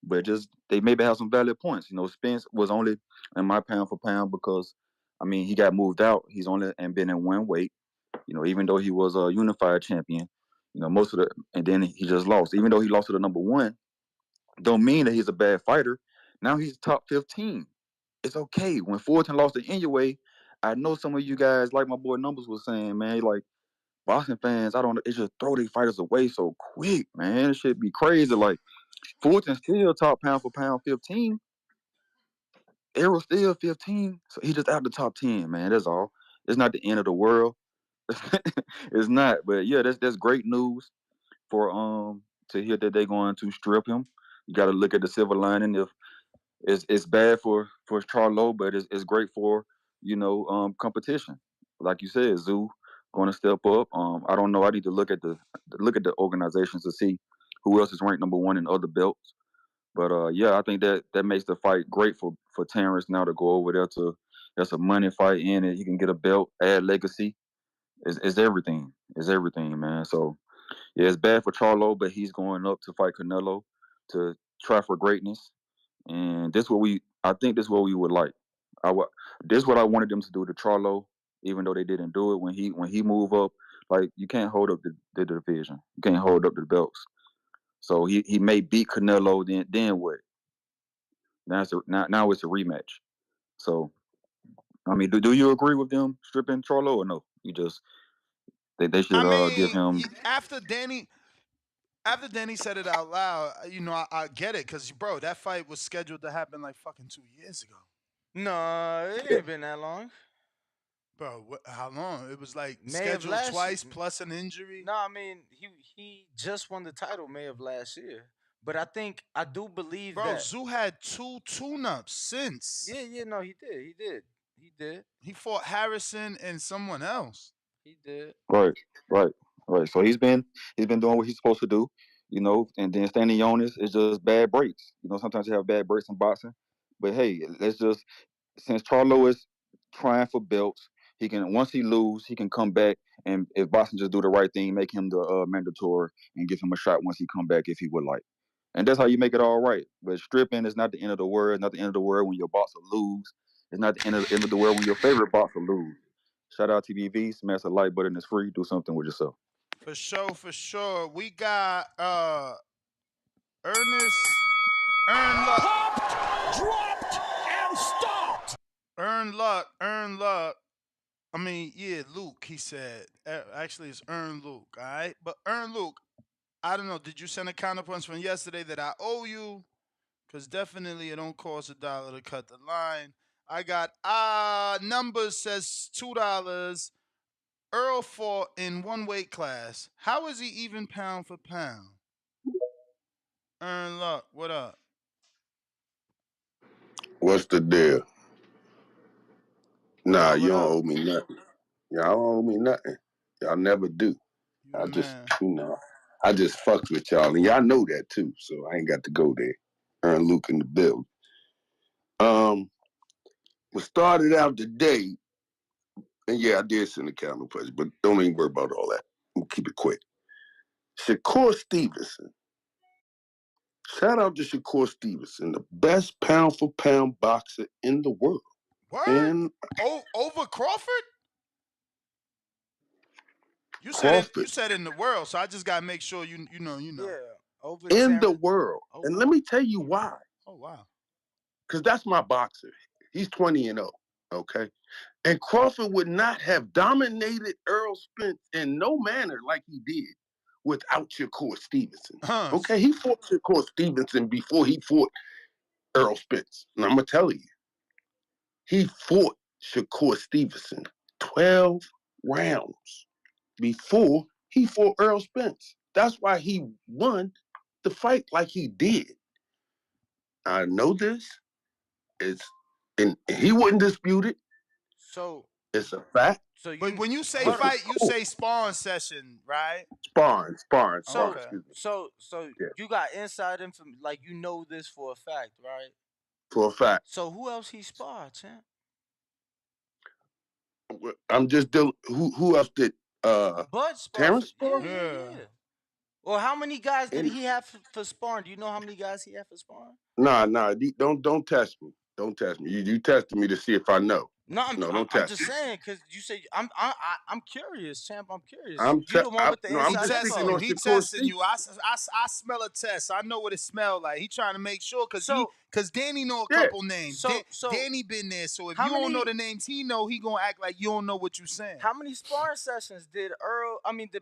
but just they maybe have some valid points. Spence was only in my pound for pound because, he got moved out. He's only and been in one weight. Even though he was a unified champion, and then he just lost. Even though he lost to the number 1, don't mean that he's a bad fighter. Now he's top 15. It's okay. When Fulton lost to Inoue, I know some of you guys, like my boy Numbers was saying, man, like boxing fans, I don't know, it just throw their fighters away so quick, man. It should be crazy. Like Fulton still top pound for pound 15. Errol still 15. So he just out the top 10, man. That's all. It's not the end of the world. It's not. But yeah, that's great news for to hear that they're going to strip him. You got to look at the silver lining. If it's bad for Charlo, but it's great for competition. Like you said, Zoo going to step up. I don't know. I need to look at the organizations to see who else is ranked number 1 in other belts. But yeah, I think that makes the fight great for Terrence now to go over there to. That's a money fight in it. He can get a belt, add legacy. It's everything. It's everything, man. So yeah, it's bad for Charlo, but he's going up to fight Canelo to try for greatness. And I think this is what we would like. This is what I wanted them to do to Charlo, even though they didn't do it when he moved up. Like you can't hold up the division, you can't hold up the belts. So he may beat Canelo, then what? Now it's a rematch. So do you agree with them stripping Charlo or no? You just they I should give mean, him. after Danny, After Danny said it out loud, I get it, because, bro, that fight was scheduled to happen like fucking 2 years ago. No, it ain't been that long. Bro, how long? It was like May of scheduled last twice year. plus an injury. No, I mean he just won the title May of last year. But I do believe Bro, that. Zoo had 2 tune-ups since. Yeah, no, he did. He fought Harrison and someone else. He did. Right. So he's been doing what he's supposed to do, and then standing on this is just bad breaks. Sometimes you have bad breaks in boxing. But hey, since Charlo is trying for belts, he can, once he lose, he can come back, and if boxing just do the right thing, make him the mandatory and give him a shot once he come back if he would like. And that's how you make it all right. But stripping is not the end of the world. It's not the end of the world when your boxer lose. It's not the end of the world when your favorite boxer lose. Shout out TBV, smash the like button, it's free. Do something with yourself. For sure. We got Ernest Earn Luck. Popped, dropped, and stopped. Earn Luck. I mean, yeah, Luke, he said. Actually, it's Earn Luke, all right? But Earn Luke, I don't know. Did you send a counterpunch from yesterday that I owe you? Because definitely it don't cost $1 to cut the line. I got numbers says $2. Earl fought in one weight class. How is he even pound for pound? Earn Luck, what up? What's the deal? Nah, What you don't up? owe me nothing. Y'all don't owe me nothing. Y'all never do. I just, I just fucked with y'all, and y'all know that too. So I ain't got to go there. Earn Luke in the building. We started out today, and yeah, I did send a counter punch, but don't even worry about all that. We'll keep it quick. Shakur Stevenson. Shout out to Shakur Stevenson, the best pound for pound boxer in the world. Word? And over Crawford? You Crawford. said in the world, so I just gotta make sure you know. Yeah, over In the world. And let me tell you why. Oh wow. Because that's my boxer. He's 20-0. Okay. And Crawford would not have dominated Errol Spence in no manner like he did without Shakur Stevenson. Okay. He fought Shakur Stevenson before he fought Errol Spence. And I'm gonna tell you, he fought Shakur Stevenson 12 rounds before he fought Errol Spence. That's why he won the fight like he did. I know this. And he wouldn't dispute it. So it's a fact. But when you say fight, you say sparring session, right? Sparring. So Excuse me. Yeah. You got inside information, like you know this for a fact, right? For a fact. So who else he sparred, champ? I'm just dealing. Who else did? Bud sparred. Terrence? Yeah. Or how many guys did he have for sparring? Do you know how many guys he had for sparring? Nah. Don't test me. Don't test me. You tested me to see if I know. No, don't test. I'm just saying because you say I'm curious, champ. I'm curious. I'm you the one with the inside testing info. you. He testing you. I smell a test. I know what it smelled like. He trying to make sure because Danny know a couple names. Danny been there. So if you don't know the names he know, he gonna act like you don't know what you saying. How many sparring sessions did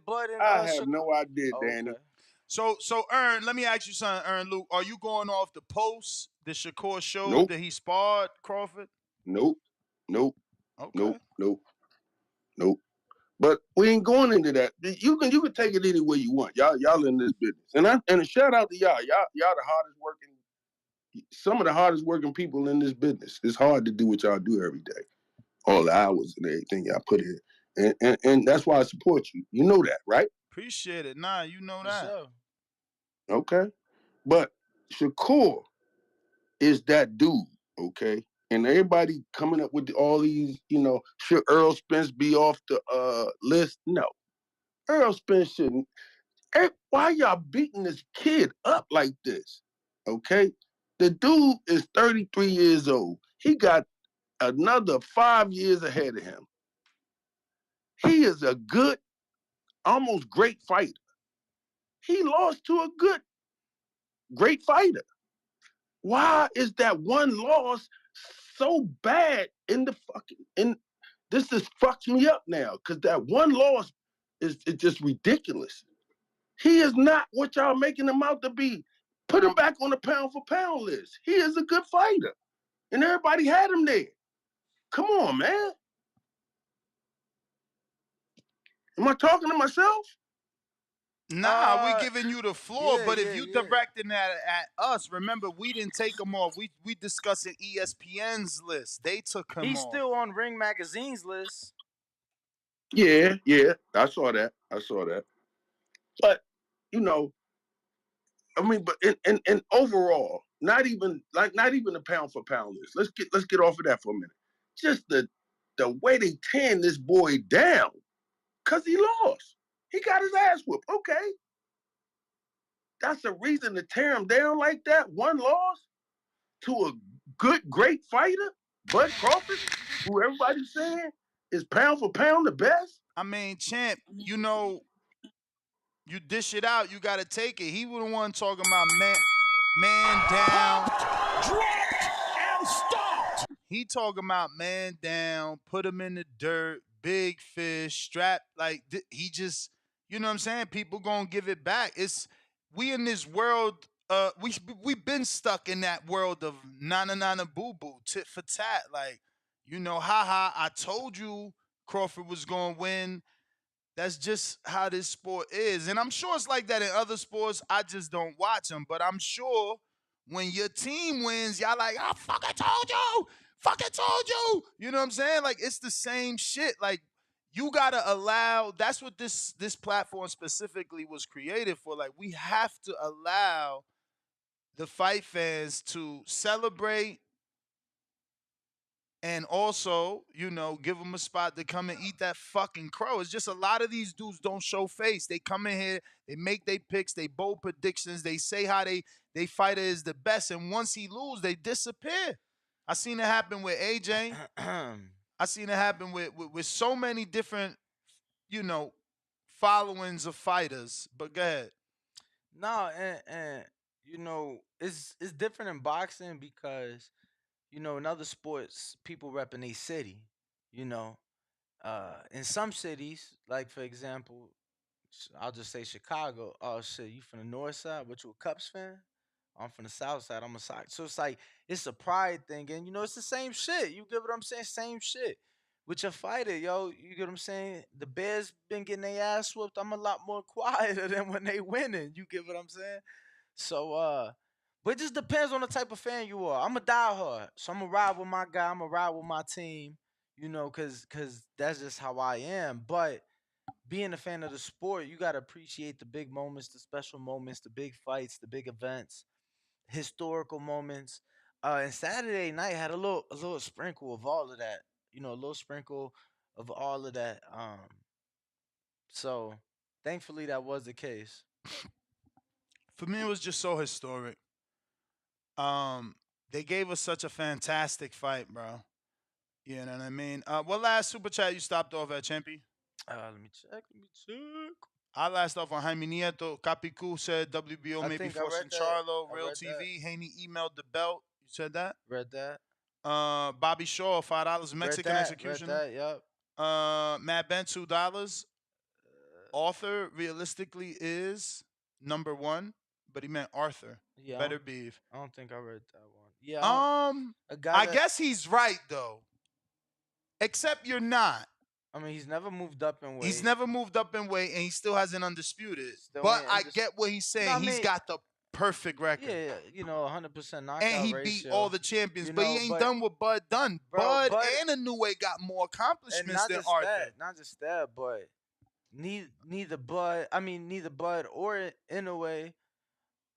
Bud and I have no idea, Danny. Okay. So Ern, let me ask you something, Ern Luke. Are you going off the post the Shakur showed that he sparred Crawford? Nope. Okay. Nope. But we ain't going into that. You can take it any way you want. Y'all in this business. And a shout out to y'all. Y'all the hardest working, some of the hardest working people in this business. It's hard to do what y'all do every day. All the hours and everything y'all put in. And that's why I support you. You know that, right? Appreciate it. Nah, you know that. Sure. Okay. But Shakur is that dude, okay? And everybody coming up with all these, should Errol Spence be off the list? No. Errol Spence shouldn't. Why y'all beating this kid up like this? Okay? The dude is 33 years old. He got another 5 years ahead of him. He is a good, almost great fighter. He lost to a great fighter. Why is that one loss so bad in the fucking this just fucks me up now because that one loss is just ridiculous. He is not what y'all making him out to be. Put him back on the pound for pound list. He is a good fighter. And everybody had him there. Come on, man. Am I talking to myself? Nah, we giving you the floor, but if you yeah. directing that at us, remember we didn't take him off. We discussing ESPN's list. They took him He's off. still on Ring Magazine's list. Yeah. I saw that. But, you know, I mean, but in overall, not even a pound for pound list. Let's get off of that for a minute. Just the way they tearing this boy down, cause he lost. He got his ass whooped. Okay, that's a reason to tear him down like that. One loss to a great fighter, Bud Crawford, who everybody's saying is pound for pound the best. I mean, champ, you know, you dish it out, you gotta take it. He was the one talking about man down. Dropped and stopped. He talking about man down, put him in the dirt, big fish, strap. Like he just, you know what I'm saying? People gonna give it back. We in this world. We've been stuck in that world of nana boo boo, tit for tat. Like, you know, haha. I told you Crawford was gonna win. That's just how this sport is. And I'm sure it's like that in other sports. I just don't watch them. But I'm sure when your team wins, y'all like, I fucking told you. Fucking told you. You know what I'm saying? Like, it's the same shit. Like, you gotta allow, that's what this platform specifically was created for. Like, we have to allow the fight fans to celebrate and also, you know, give them a spot to come and eat that fucking crow. It's just a lot of these dudes don't show face. They come in here, they make their picks, they bold predictions, they say how they fighter is the best, and once he lose, they disappear. I seen it happen with AJ. I seen it happen with so many different, you know, followings of fighters. But go ahead. No, and you know, it's different in boxing because you know, in other sports, people repping a city. You know, in some cities, like for example, I'll just say Chicago. Oh shit, you from the north side? But you a Cubs fan? I'm from the south side. I'm a side. So it's like it's a pride thing, and you know, it's the same shit. You get what I'm saying? Same shit. With your fighter, yo, you get what I'm saying? The Bears been getting their ass whooped. I'm a lot more quieter than when they winning. You get what I'm saying? So but it just depends on the type of fan you are. I'm a diehard. So I'm gonna ride with my guy, I'm gonna ride with my team, you know, cause that's just how I am. But being a fan of the sport, you gotta appreciate the big moments, the special moments, the big fights, the big events, historical moments. And Saturday night had a little sprinkle of all of that. You know, a little sprinkle of all of that. So thankfully that was the case. For me, it was just so historic. They gave us such a fantastic fight, bro. You know what I mean? What last super chat you stopped off at, Champy? Let me check. I last off on Jaime Nieto. Capicu said WBO I may be think I forcing read that. Charlo, I Real read TV. Haney emailed the belt. You said that? Read that. Bobby Shaw, $5 Mexican executioner. Read that, yep. Matt Ben, $2. Author realistically is number one, but he meant Arthur. Yeah. Better beef. I don't think I read that one. Yeah. I guess he's right though. Except you're not. I mean, he's never moved up in weight. He's never moved up in weight, and he still hasn't undisputed. Still but ain't I get what he's saying. No, I He's mean- got the perfect record. Yeah, you know, 100% knockout And he ratio. beat all the champions, You but he know, ain't done what Bud done. Bro, Bud and Inoue got more and accomplishments not than just Arthur. that, not just that, but neither Bud or Inoue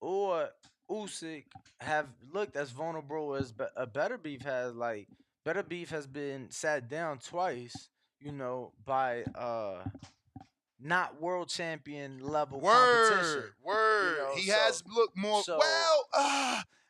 or Usyk have looked as vulnerable as a Better Beef has. Like Better Beef has been sat down twice, you know, by not world champion level competition. Word. You know, he so- has looked more. so-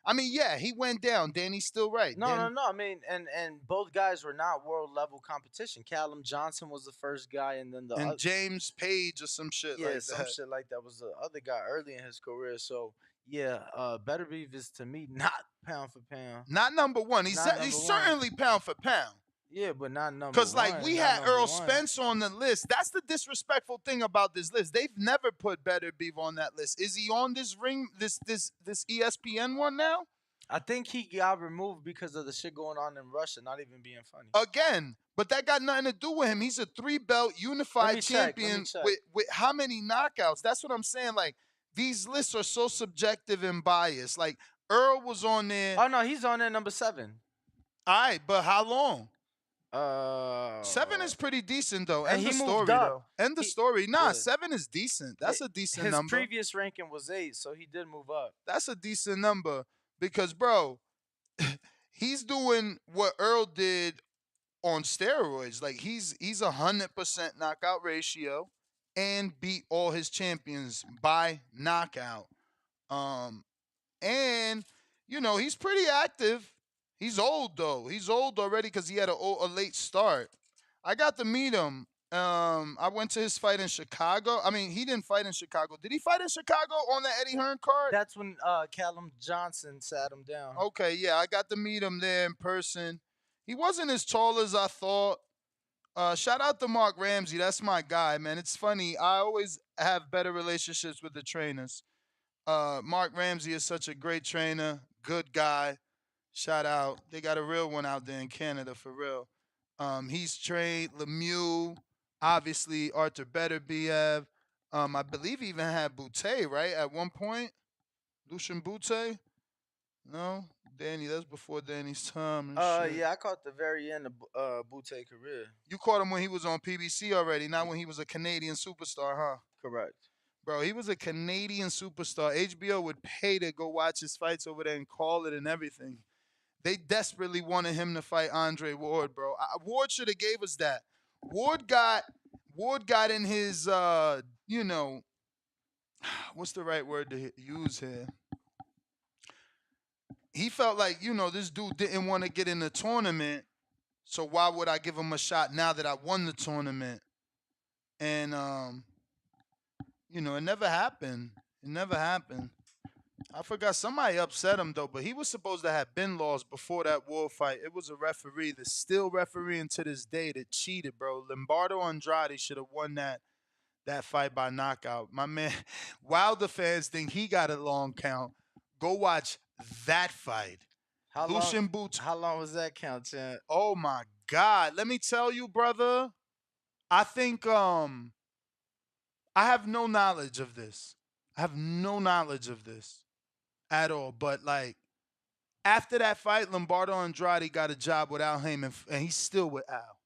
I mean, yeah, he went down. Danny's still right. No. I mean, and both guys were not world level competition. Callum Johnson was the first guy, and then the And other, James Page or some shit yeah, like some that. shit like that was the other guy early in his career. So yeah, Better Beef is to me not pound for pound. Not number one. He's Not number one. certainly pound for pound. Yeah, but not number one. Because, like, we not had number Errol one. Spence on the list. That's the disrespectful thing about this list. They've never put Better Beef on that list. Is he on this ESPN one now? I think he got removed because of the shit going on in Russia, not even being funny. Again, but that got nothing to do with him. He's a 3-belt unified champion with how many knockouts? That's what I'm saying. Like, these lists are so subjective and biased. Like, Earl was on there. Oh, no, he's on there number 7. All right, but how long? 7 is pretty decent, though. And End he the moved story, up. though. End the story. Nah, 7 is decent. That's a decent His number. previous ranking was 8, so he did move up. That's a decent number because, bro, he's doing what Earl did on steroids. Like, he's 100% knockout ratio and beat all his champions by knockout. And you know, he's pretty active. He's old though. He's old already because he had a late start. I got to meet him. I went to his fight in Chicago. I mean, he didn't fight in Chicago. Did he fight in Chicago on the Eddie Hearn card? That's when Callum Johnson sat him down. Okay, yeah, I got to meet him there in person. He wasn't as tall as I thought. Shout out to Mark Ramsey. That's my guy, man. It's funny. I always have better relationships with the trainers. Mark Ramsey is such a great trainer, good guy. Shout out. They got a real one out there in Canada for real. He's trained Lemieux, obviously Arthur Beterbiev. I believe he even had Boutte, right? At one point. Lucien Boutte? No? Danny, that's before Danny's time. And shit. Yeah, I caught the very end of Boutte career. You caught him when he was on PBC already, not when he was a Canadian superstar, huh? Correct. Bro, he was a Canadian superstar. HBO would pay to go watch his fights over there and call it and everything. They desperately wanted him to fight Andre Ward, bro. Ward should have gave us that. Ward got in his, you know, what's the right word to use here? He felt like, you know, this dude didn't want to get in the tournament, so why would I give him a shot now that I won the tournament? And, you know, it never happened. It never happened. I forgot somebody upset him, though, but he was supposed to have been lost before that Ward fight. It was a referee that's still refereeing to this day that cheated, bro. Lombardo Andrade should have won that fight by knockout. My man, Wilder fans think he got a long count. Go watch that fight. How long was that count, champ? Oh, my God. Let me tell you, brother. I think I have no knowledge of this. I have no knowledge of this at all. But, like, after that fight, Lombardo Andrade got a job with Al Heyman, and he's still with Al.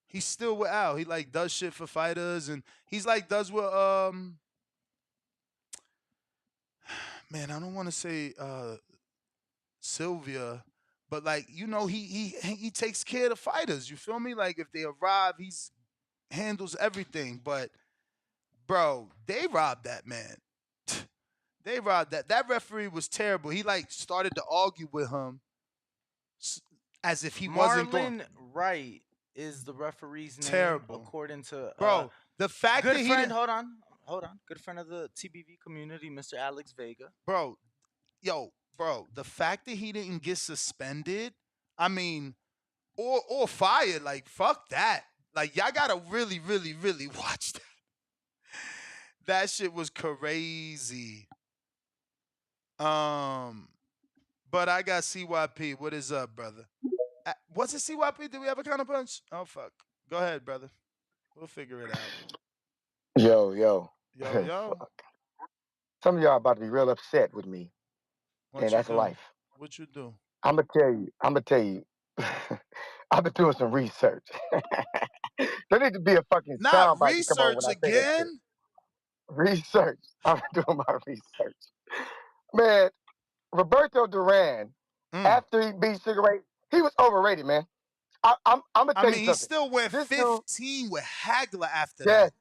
He's still with Al. He, like, does shit for fighters, and he's, like, does with, man, I don't want to say Sylvia, but, like, you know, he takes care of the fighters. You feel me? Like, if they arrive, he's handles everything. But, bro, they robbed that man. They robbed that. That referee was terrible. He, like, started to argue with him as if he wasn't going. Marlon Wright is the referee's name. Terrible. According to bro, the fact that he friend, hold on. Good friend of the TBV community, Mr. Alex Vega. Bro, the fact that he didn't get suspended, I mean, or fired, like, fuck that. Like, y'all gotta really, really, really watch that. That shit was crazy. But I got CYP. What is up, brother? What's it, CYP? Do we have a counter punch? Oh, fuck. Go ahead, brother. We'll figure it out. Yo. Yo. Some of y'all about to be real upset with me. What And that's life. What you do? I'm gonna tell you. I've been doing some research. There needs to be a fucking Not soundbite to come on research when I say that shit. again? Research. I'm doing my research. Man, Roberto Duran, after he beat Sugar Ray, he was overrated, man. I'm gonna tell you something. He still went This 15 with Hagler after Yes, that.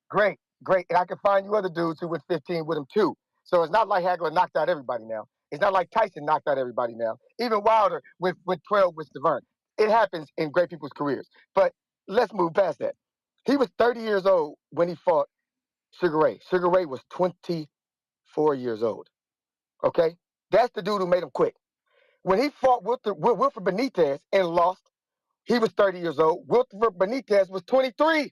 great. And I can find you other dudes who went 15 with him too. So it's not like Hagler knocked out everybody now. It's not like Tyson knocked out everybody now. Even Wilder with 12 with Stavern. It happens in great people's careers. But let's move past that. He was 30 years old when he fought Sugar Ray. Sugar Ray was 24 years old. Okay? That's the dude who made him quit. When he fought Wilfred Benitez and lost, He was 30 years old. Wilfred Benitez was 23.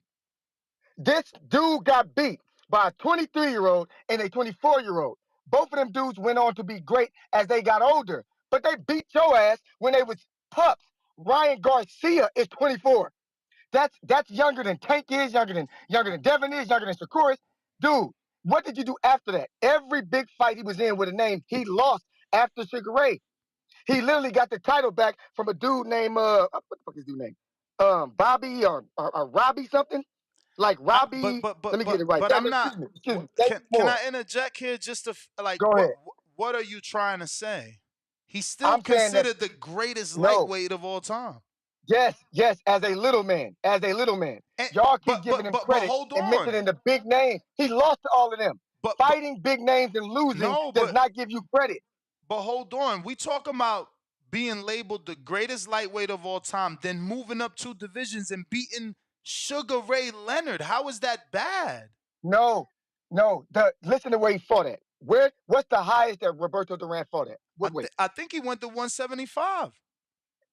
This dude got beat by a 23-year-old and a 24-year-old. Both of them dudes went on to be great as they got older, but they beat your ass when they was pups. Ryan Garcia is 24. That's younger than Tank is, younger than Devin is, younger than Shakur is. Dude, what did you do after that? Every big fight he was in with a name, he lost after Sugar Ray. He literally got the title back from a dude named what the fuck is his dude name? Bobby or Robbie something? Like Robbie. Let me get it right. But I'm not. Excuse me. David Can Moore. I interject here just to like Go ahead. what are you trying to say? He's still I'm saying that considered the greatest no. lightweight of all time. Yes, as a little man, y'all keep giving him credit hold and on. mentioning the big names. He lost to all of them. Fighting big names and losing does not give you credit. But hold on, we talk about being labeled the greatest lightweight of all time, then moving up 2 divisions and beating Sugar Ray Leonard. How is that bad? No. Listen to where he fought at. What's the highest that Roberto Duran fought at? What weight? I think he went to 175.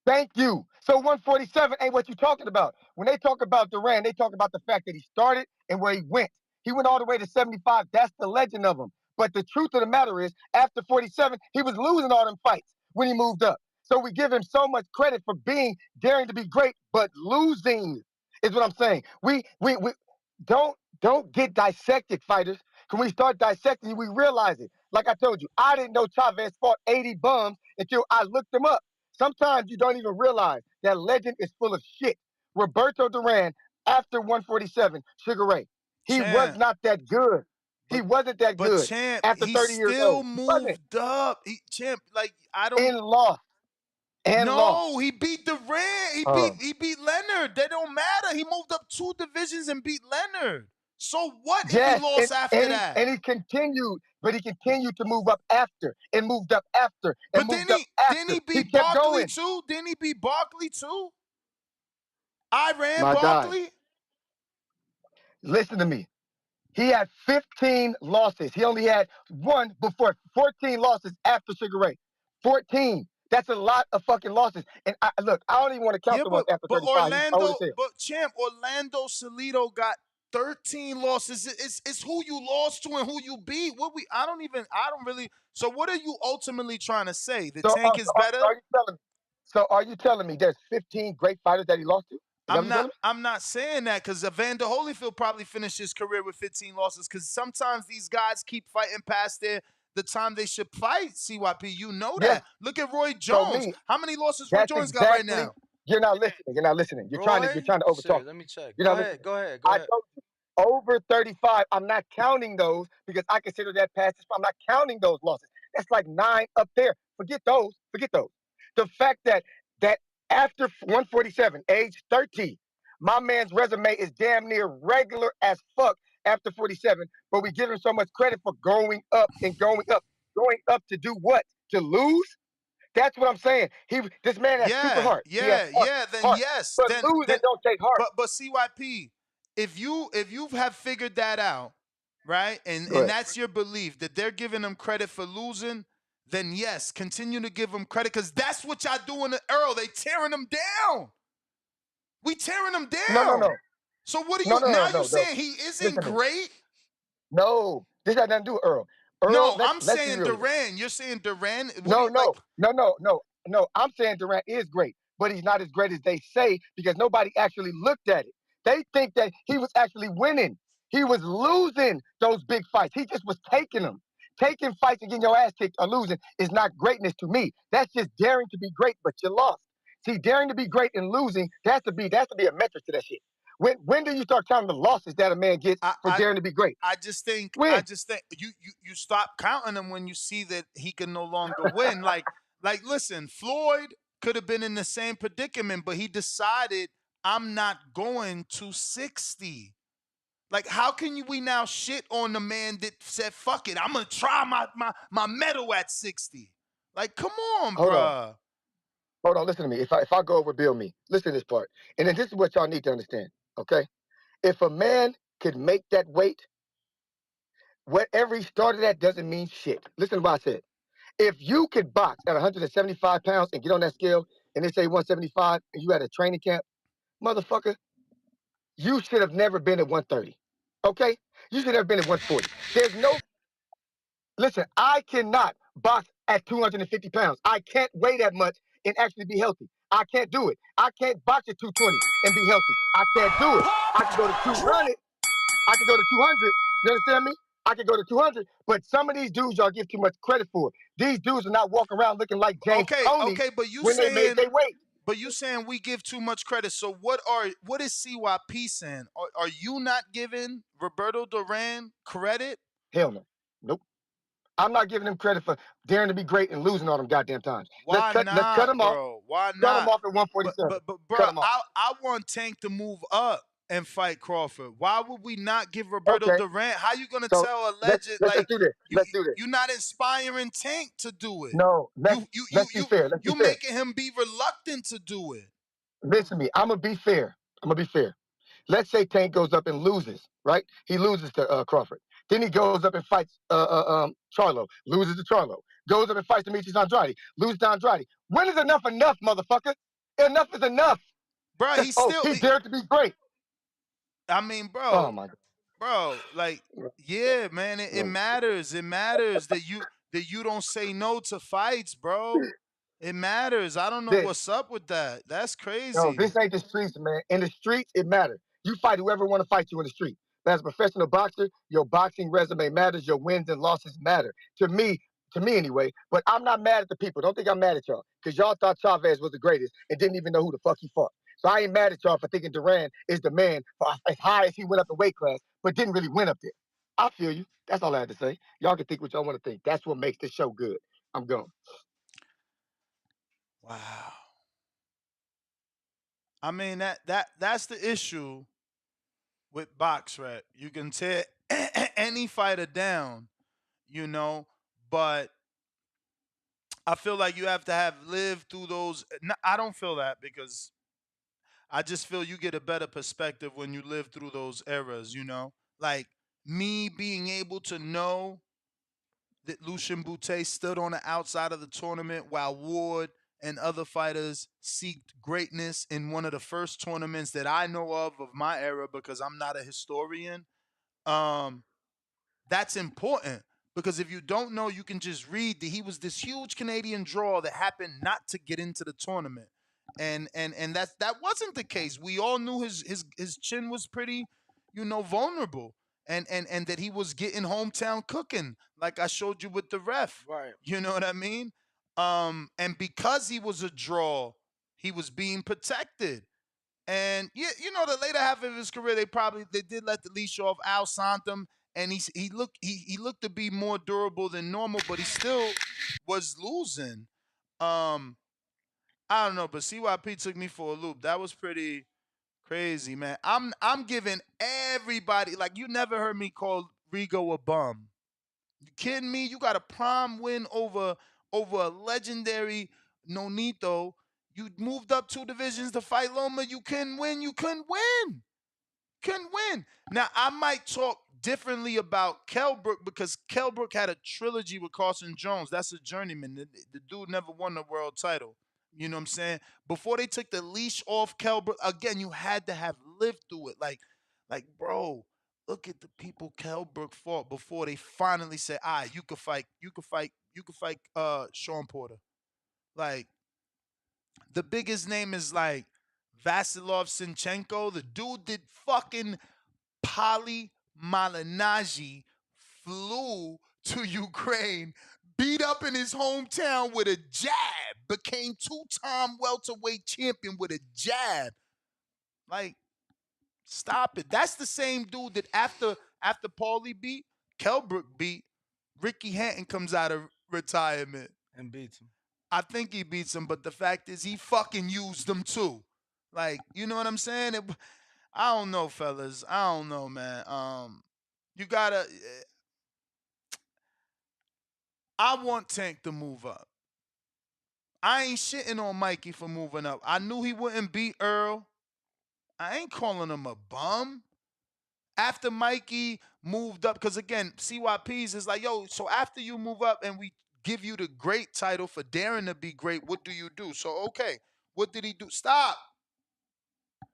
Thank you. So 147 ain't what you talking about. When they talk about Duran, they talk about the fact that he started and where he went. He went all the way to 75. That's the legend of him. But the truth of the matter is, after 47, he was losing all them fights when he moved up. So we give him so much credit for daring to be great, but losing is what I'm saying. We don't get dissected, fighters. When we start dissecting, we realize it. Like I told you, I didn't know Chavez fought 80 bums until I looked them up. Sometimes you don't even realize that legend is full of shit. Roberto Duran, after 147, Sugar Ray. He was not that good. He wasn't that good. Champ, after 30 years old. He still moved up. Champ, like I don't. And lost. No, he beat Duran. He beat Leonard. They don't matter. He moved up 2 divisions and beat Leonard. So what if he lost after that? And he continued, but he continued to move up after and moved up after and moved up after. Didn't he beat kept Barkley going. too? Didn't he beat Barkley too? I ran My Barkley. God. Listen to me. He had 15 losses. He only had one before 14 losses after Sugar Ray. 14. That's a lot of fucking losses. And I don't even want to count the ones after 35. Champ, Orlando Salido got 13 losses. It's who you lost to and who you beat. I don't really. So what are you ultimately trying to say? The Tank is better? Are you telling me there's 15 great fighters that he lost to? I'm not saying that because Evander Holyfield probably finished his career with 15 losses because sometimes these guys keep fighting past the time they should fight, CYP. You know that. Look at Roy Jones. How many losses Roy Jones got right now? You're not listening. You're trying to overtalk. Shit, let me check. Go ahead. I told you, over 35, I'm not counting those because I consider that past. I'm not counting those losses. That's like 9 up there. Forget those. The fact that after 147, age 30, my man's resume is damn near regular as fuck after 47, but we give him so much credit for going up and going up. Going up to do what? To lose? That's what I'm saying. This man has super heart. Yes. But losing don't take heart. But CYP, if you have figured that out, right, and that's your belief that they're giving him credit for losing, then yes, continue to give him credit because that's what y'all doing to Errol. They tearing him down. We tearing him down. No. So what are you saying he isn't great? No, this has nothing to do with Errol. I'm saying Duran. You're saying Duran? No. I'm saying Duran is great, but he's not as great as they say because nobody actually looked at it. They think that he was actually winning. He was losing those big fights. He just was taking them. Taking fights and getting your ass kicked or losing is not greatness to me. That's just daring to be great, but you lost. See, daring to be great and losing, there has to be a metric to that shit. When do you start counting the losses that a man gets for daring to be great? I just think you stop counting them when you see that he can no longer win. like listen, Floyd could have been in the same predicament, but he decided I'm not going to 60. Like, how can we now shit on the man that said, fuck it, I'm going to try my medal at 60? Like, come on, bruh. Hold on, listen to me. If I go over Bill me, listen to this part. And then this is what y'all need to understand, okay? If a man could make that weight, whatever he started at doesn't mean shit. Listen to what I said. If you could box at 175 pounds and get on that scale and they say 175, and you at a training camp, motherfucker, you should have never been at 130. Okay? You should have been at 140. There's no. Listen, I cannot box at 250 pounds. I can't weigh that much and actually be healthy. I can't do it. I can't box at 220 and be healthy. I can't do it. I can go to 200. I can go to 200. You understand me? I can go to 200. But some of these dudes y'all give too much credit for. These dudes are not walking around looking like James Toney but you when they made saying their weight. But you saying we give too much credit. So what is CYP saying? Are you not giving Roberto Duran credit? Hell no. Nope. I'm not giving him credit for daring to be great and losing all them goddamn times. Why Let's cut him off. bro? Why Cut not? him off at 147. But bro, Cut him off. I want Tank to move up and fight Crawford. Why would we not give Roberto Duran? How you gonna tell a legend let's do this. Let's do this. You're not inspiring Tank to do it. No, let's be fair. Let's be you fair. making him be reluctant to do it. Listen to me. I'm gonna be fair. Let's say Tank goes up and loses, right? He loses to Crawford. Then he goes up and fights Charlo, loses to Charlo. Goes up and fights Demetrius Andrade, loses to Andrade. When is enough, motherfucker? Enough is enough. Bro, he dared to be great. I mean, bro. Oh my God. Bro, like, yeah, man, it matters. It matters that you don't say no to fights, bro. It matters. I don't know what's up with that. That's crazy. No, this ain't the streets, man. In the streets, it matters. You fight whoever want to fight you in the street. But as a professional boxer, your boxing resume matters. Your wins and losses matter. To me anyway. But I'm not mad at the people. Don't think I'm mad at y'all. Because y'all thought Chavez was the greatest and didn't even know who the fuck he fought. So I ain't mad at y'all for thinking Duran is the man for as high as he went up in weight class, but didn't really win up there. I feel you. That's all I had to say. Y'all can think what y'all want to think. That's what makes this show good. I'm gone. Wow. I mean that's the issue with box rep. You can tear any fighter down, but I feel like you have to have lived through those. I don't feel that because I just feel you get a better perspective when you live through those eras, Like me being able to know that Lucien Boutte stood on the outside of the tournament while Ward and other fighters seeked greatness in one of the first tournaments that I know of my era, because I'm not a historian. That's important, because if you don't know, you can just read that he was this huge Canadian draw that happened not to get into the tournament. And that wasn't the case. We all knew his chin was pretty, vulnerable. And that he was getting hometown cooking, like I showed you with the ref. Right. You know what I mean? And because he was a draw, he was being protected. And the later half of his career, they did let the leash off. Al Santum, and he looked to be more durable than normal, but he still was losing. I don't know, but CYP took me for a loop. That was pretty crazy, man. I'm giving everybody, like, you never heard me call Rigo a bum. You kidding me? You got a prime win over a legendary Nonito. You moved up 2 divisions to fight Loma. You couldn't win. Couldn't win. Now, I might talk differently about Kelbrook because Kelbrook had a trilogy with Carson Jones. That's a journeyman. The dude never won the world title. You know what I'm saying? Before they took the leash off Kelbrook, again, you had to have lived through it. Like, bro, look at the people Kelbrook fought before they finally said, you could fight Sean Porter. Like, the biggest name is like Vasilov Sinchenko. The dude did fucking Pali Malignaggi, flew to Ukraine, beat up in his hometown with a jab, became 2-time welterweight champion with a jab. Like, stop it. That's the same dude that after Paulie beat, Kelbrook beat, Ricky Hatton comes out of retirement. And beats him. I think he beats him, but the fact is he fucking used them too. Like, you know what I'm saying? I don't know, fellas. I don't know, man. You gotta. I want Tank to move up. I ain't shitting on Mikey for moving up. I knew he wouldn't beat Earl. I ain't calling him a bum. After Mikey moved up, because again, CYPs is like, yo, so after you move up and we give you the great title for daring to be great, what do you do? So, okay, What did he do? Stop.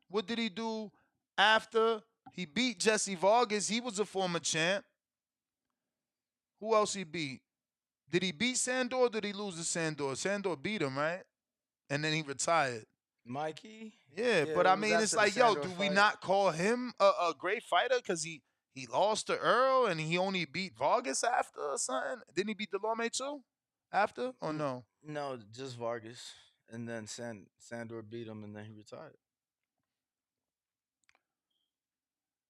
What did he do after he beat Jesse Vargas? He was a former champ. Who else he beat? Did he beat Sandor or did he lose to Sandor? Sandor beat him, right? And then he retired. Mikey? Yeah, but I mean, it's like, yo, do we not call him a great fighter because he lost to Earl and he only beat Vargas after or something? Didn't he beat Delorme too after or no? No, just Vargas. And then Sandor beat him and then he retired.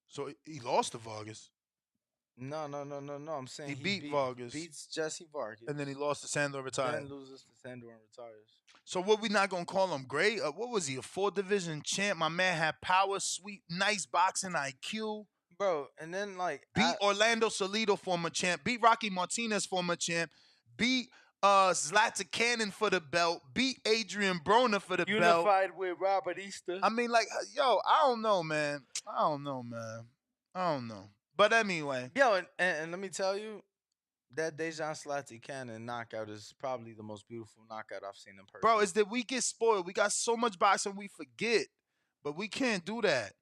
So he lost to Vargas. No. I'm saying He beat Vargas. Beats Jesse Vargas. And then he lost to Sandor, retired. Then loses to Sandor and retires. So what we not gonna call him great? What was he? A 4-division champ? My man had power, sweet, nice boxing IQ. Bro, and then like beat Orlando Salido, former champ. Beat Rocky Martinez, former champ. Beat Zlatan Cannon for the belt. Beat Adrian Broner for the belt. Unified with Robert Easter. I mean, like, yo, I don't know, man. I don't know. But anyway. Yo, and let me tell you, that Dejan Zlatan Cannon knockout is probably the most beautiful knockout I've seen in person. Bro, it's that we get spoiled. We got so much boxing we forget. But we can't do that.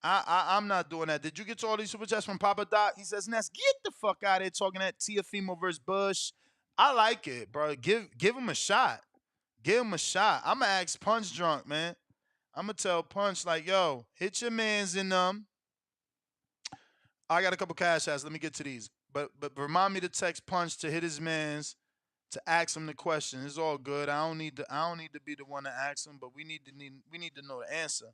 I'm not doing that. Did you get to all these super chats from Papa Doc? He says, Ness, get the fuck out of here talking that Tiafimo versus Bush. I like it, bro. Give him a shot. Give him a shot. I'm going to ask Punch Drunk, man. I'm going to tell Punch, like, yo, hit your mans in I got a couple cash apps. Let me get to these. But remind me to text Punch to hit his mans to ask him the question. It's all good. I don't need to be the one to ask him, but we need to know the answer.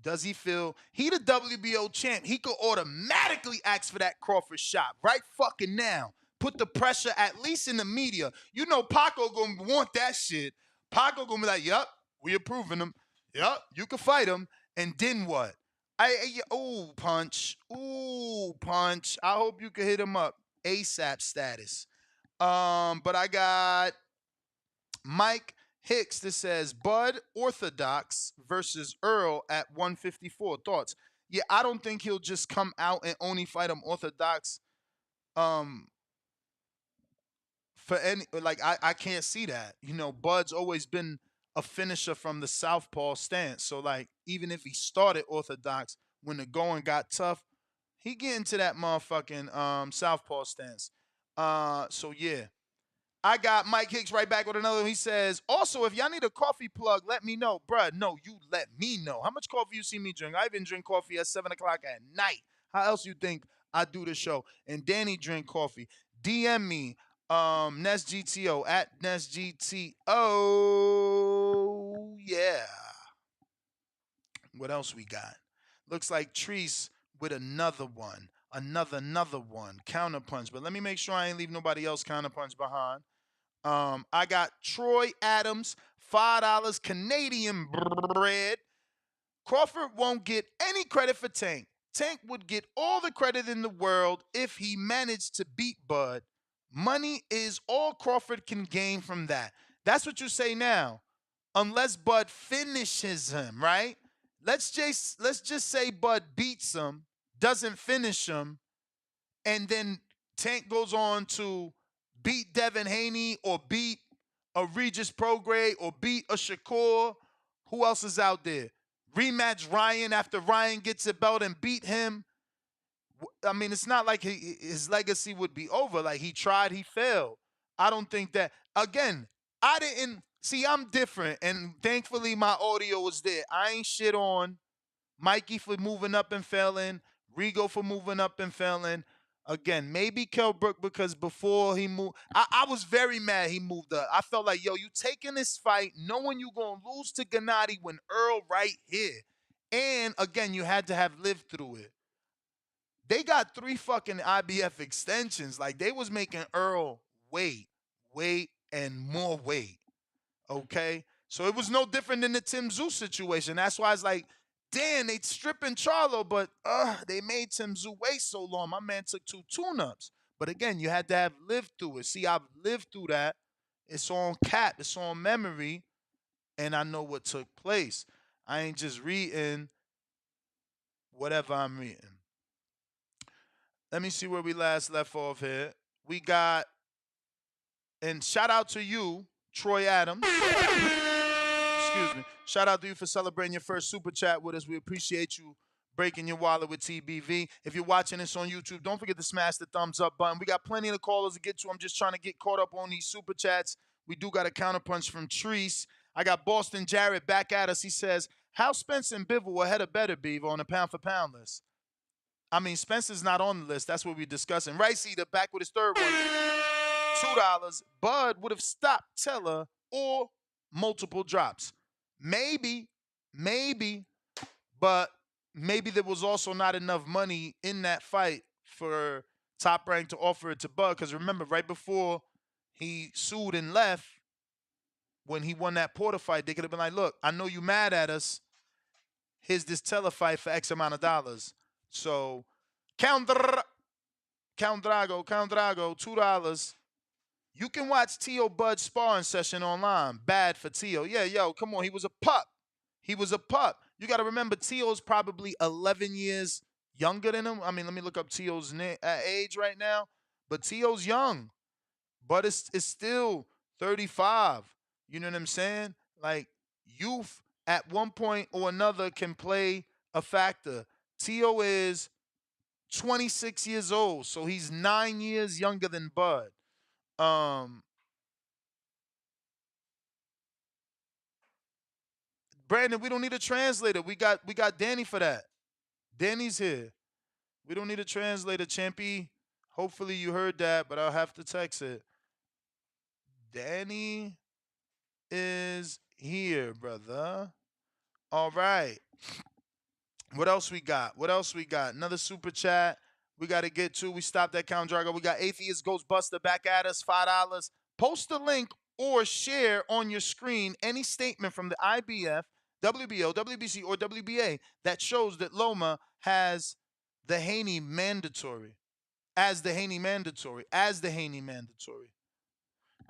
Does he feel he the WBO champ? He could automatically ask for that Crawford shot right fucking now. Put the pressure at least in the media. You know Paco gonna want that shit. Paco gonna be like, yup, we approving him. Yup, you can fight him. And then what? Punch. Ooh, Punch. I hope you can hit him up. ASAP status. But I got Mike Hicks that says Bud Orthodox versus Earl at 154. Thoughts? Yeah, I don't think he'll just come out and only fight him Orthodox. For any I can't see that. You know, Bud's always been a finisher from the southpaw stance. So like even if he started Orthodox when the going got tough, he get into that motherfucking southpaw stance. So yeah. I got Mike Hicks right back with another one. He says, also, if y'all need a coffee plug, let me know. Bruh, no, you let me know. How much coffee you see me drink? I even drink coffee at 7 o'clock at night. How else you think I do the show? And Danny drink coffee. DM me, NestGTO, at NestGTO. Yeah. What else we got? Looks like Treese with another one. Another one. Counterpunch. But let me make sure I ain't leave nobody else counterpunch behind. I got Troy Adams, $5 Canadian bread. Crawford won't get any credit for Tank. Tank would get all the credit in the world if he managed to beat Bud. Money is all Crawford can gain from that. That's what you say now. Unless Bud finishes him, right? Let's just say Bud beats him, doesn't finish him, and then Tank goes on to beat Devin Haney or beat a Regis Prograis or beat a Shakur. Who else is out there? Rematch Ryan after Ryan gets a belt and beat him. I mean, it's not like his legacy would be over. Like, he tried, he failed. I don't think that. Again, I didn't. See, I'm different, and thankfully my audio was there. I ain't shit on Mikey for moving up and failing, Rigo for moving up and failing. Again, maybe Kell Brook because before he moved, I was very mad he moved up. I felt like, yo, you taking this fight knowing you going to lose to Gennady when Earl right here. And, again, you had to have lived through it. They got 3 fucking IBF extensions. Like, they was making Earl wait, and more wait. Okay? So it was no different than the Tim Tszyu situation. That's why it's like, damn, they stripping Charlo, but they made Tim Tszyu wait so long. My man took 2 tune-ups. But again, you had to have lived through it. See, I've lived through that. It's on cap. It's on memory. And I know what took place. I ain't just reading whatever I'm reading. Let me see where we last left off here. We got, and shout out to you, Troy Adams. Excuse me. Shout out to you for celebrating your first super chat with us. We appreciate you breaking your wallet with TBV. If you're watching this on YouTube, don't forget to smash the thumbs up button. We got plenty of callers to get to. I'm just trying to get caught up on these super chats. We do got a counterpunch from Treese. I got Boston Jarrett back at us. He says, how Spence and Bivol ahead of Better Beaver on the pound-for-pound list? I mean, Spencer's not on the list. That's what we're discussing. Rice Eater back with his third one. $2. Bud would have stopped Teller or multiple drops. Maybe, but maybe there was also not enough money in that fight for Top Rank to offer it to Bud. Because remember, right before he sued and left, when he won that Porter fight, they could have been like, look, I know you mad at us. Here's this Teller fight for X amount of dollars. So, Count Drago, $2. You can watch T.O. Bud's sparring session online. Bad for T.O. Yeah, yo, come on. He was a pup. You got to remember, T.O.'s probably 11 years younger than him. I mean, let me look up T.O.'s age right now. But T.O.'s young. But it's still 35. You know what I'm saying? Like, youth at one point or another can play a factor. T.O. is 26 years old, so he's 9 years younger than Bud. Brandon, we don't need a translator. We got Danny for that. Danny's here. We don't need a translator, Champy. Hopefully you heard that, but I'll have to text it. Danny is here, brother. All right. What else we got? Another super chat we got to get to. We stopped at Count Drago. We got Atheist Ghostbuster back at us, $5. Post a link or share on your screen any statement from the IBF, WBO, WBC, or WBA that shows that Loma has the Haney mandatory. As the Haney mandatory.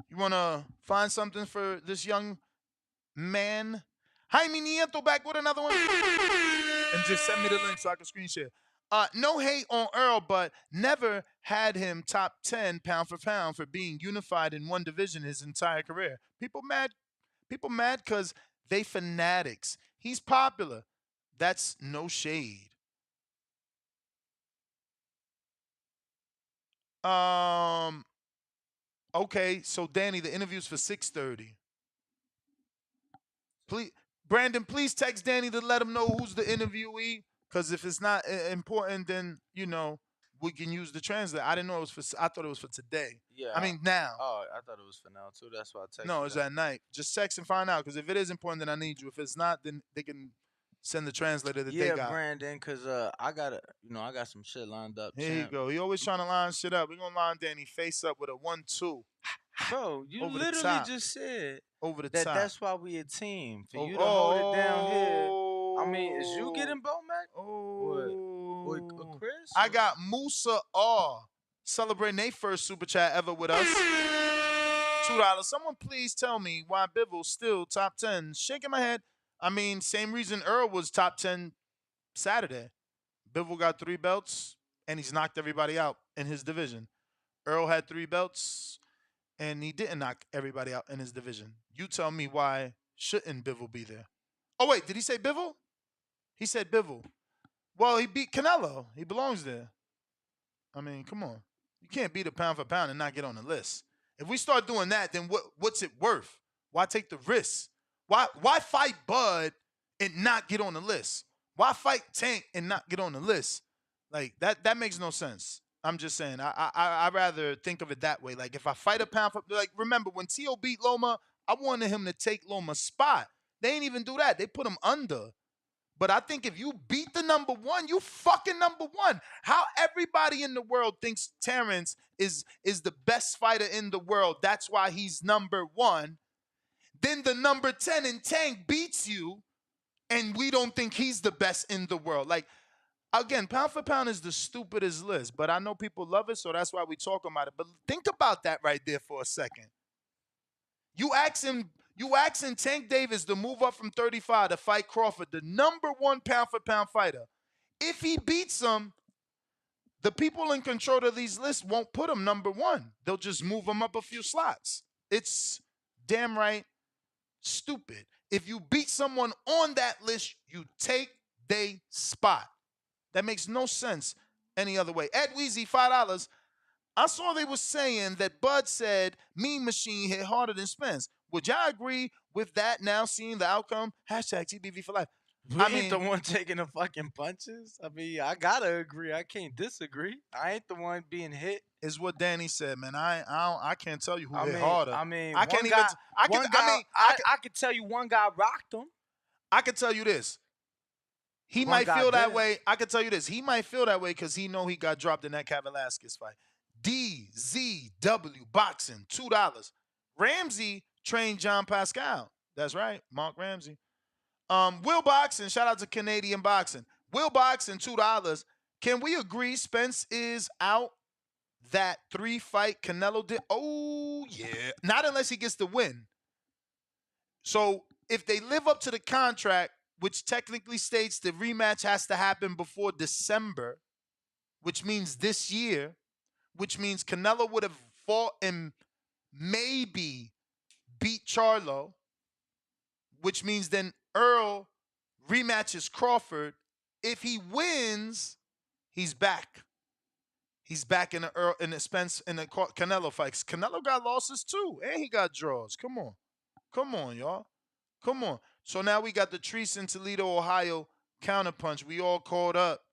You want to find something for this young man? Jaime Nieto back with another one. And just send me the link so I can screen share. No hate on Earl, but never had him top 10 pound for pound for being unified in one division his entire career. People mad because they fanatics. He's popular. That's no shade. Okay, so Danny, the interview's for 6:30. Please, Brandon, please text Danny to let him know who's the interviewee. Because if it's not important, then, we can use the translator. I didn't know it was for, I thought it was for today. Yeah. I mean, now. Oh, I thought it was for now, too. That's why I texted. No, it's at night. Just text and find out. Because if it is important, then I need you. If it's not, then they can send the translator that they got. Yeah, Brandon, because I got some shit lined up. Here you go. He always trying to line shit up. We're going to line Danny face up with a 1-2. Bro, you Over literally just said over the that top. That's why we a team. For you to hold it down here. I mean, is you getting Bomac? Or Chris? I got Musa R celebrating their first super chat ever with us. $2. Someone please tell me why Bivol's still top 10. Shaking my head. I mean, same reason Earl was top 10 Saturday. Bivol got 3 belts, and he's knocked everybody out in his division. Earl had 3 belts, and he didn't knock everybody out in his division. You tell me why shouldn't Bivol be there? Oh, wait, did he say Bivol? He said Bivol. Well, he beat Canelo. He belongs there. I mean, come on. You can't beat a pound for pound and not get on the list. If we start doing that, then what's it worth? Why take the risk? Why fight Bud and not get on the list? Why fight Tank and not get on the list? Like, that makes no sense. I'm just saying. I'd rather think of it that way. Like, if I fight a pound for... Like, remember, when T.O. beat Loma, I wanted him to take Loma's spot. They ain't even do that. They put him under. But I think if you beat the number 1, you fucking number 1. How everybody in the world thinks Terrence is the best fighter in the world. That's why he's number 1. Then the number 10 in Tank beats you, and we don't think he's the best in the world. Like, again, pound for pound is the stupidest list, but I know people love it, so that's why we talk about it. But think about that right there for a second. You asking Tank Davis to move up from 35 to fight Crawford, the number 1 pound for pound fighter. If he beats him, the people in control of these lists won't put him number 1. They'll just move him up a few slots. It's damn right stupid. If you beat someone on that list, you take they spot. That makes no sense any other way. Ed Weezy, $5. I saw they were saying that Bud said Mean Machine hit harder than Spence. Would y'all agree with that now, seeing the outcome? Hashtag TBV for life. We ain't the one taking the fucking punches. I mean, I gotta agree. I can't disagree. I ain't the one being hit. Is what Danny said, man. I can't tell you who hit mean, harder. I mean, I can't one even. guy, I can. one guy, I could tell you one guy rocked him. I can tell you this. He One might guy feel that didn't. way. I can tell you this. He might feel that way because he know he got dropped in that Cat Velasquez fight. DZW Boxing, $2. Ramsey trained John Pascal. That's right, Mark Ramsey. Will Boxing, shout out to Canadian Boxing. Will Boxing, $2. Can we agree Spence is out that 3-fight Canelo did? Oh, yeah. Not unless he gets the win. So if they live up to the contract, which technically states the rematch has to happen before December, which means this year, which means Canelo would have fought and maybe beat Charlo, which means then Earl rematches Crawford. If he wins, he's back. He's back in the Spence in the Canelo fights. Canelo got losses too, and he got draws. Come on, y'all. Come on. So now we got the Treese in Toledo, Ohio counterpunch. We all caught up.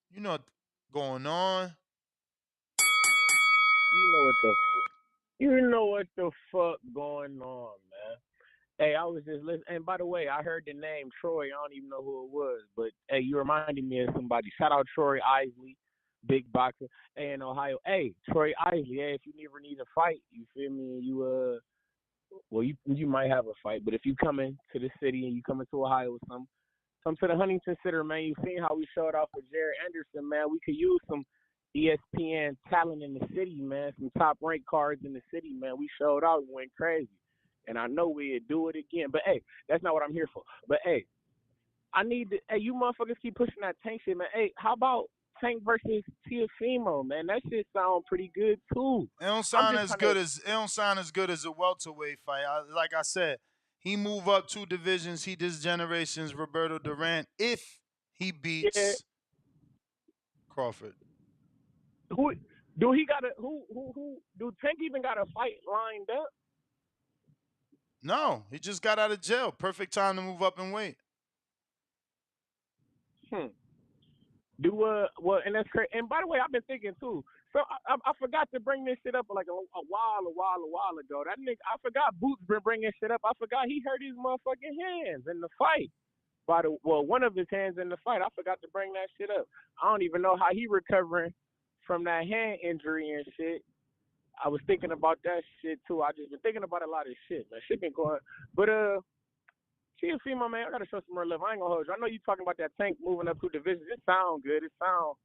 You know what's going on. You know what the fuck going on, man. Hey, I was just listening. And by the way, I heard the name Troy. I don't even know who it was, but hey, you reminded me of somebody. Shout out Troy Isley, big boxer. Hey, in Ohio. Hey, Troy Isley. Hey, if you ever need a fight, you feel me? Well, you might have a fight, but if you come into the city and you come into Ohio with some, come to the Huntington Center, man. You seen how we showed off with Jared Anderson, man. We could use some ESPN talent in the city, man. Some top ranked cards in the city, man. We showed out and went crazy. And I know we'd do it again. But hey, that's not what I'm here for. But hey, you motherfuckers keep pushing that Tank shit, man. Hey, how about Tank versus Teofimo, man? That shit sound pretty good too. It don't sound as good as a welterweight fight. Like I said, he move up 2 divisions. He this generation's Roberto Duran if he beats Crawford. Do Tank even got a fight lined up? No, he just got out of jail. Perfect time to move up and weight. Well, and that's crazy. And by the way, I've been thinking too. So I forgot to bring this shit up like a while ago. That nigga, I forgot Boots been bringing shit up. I forgot he hurt his motherfucking hands in the fight. One of his hands in the fight. I forgot to bring that shit up. I don't even know how he recovering from that hand injury and shit. I was thinking about that shit too. I just been thinking about a lot of shit, man. Shit been going. But Teofimo, man, I gotta show some more love. I ain't gonna hold you. I know you talking about that Tank moving up 2 divisions. It sound good. It sound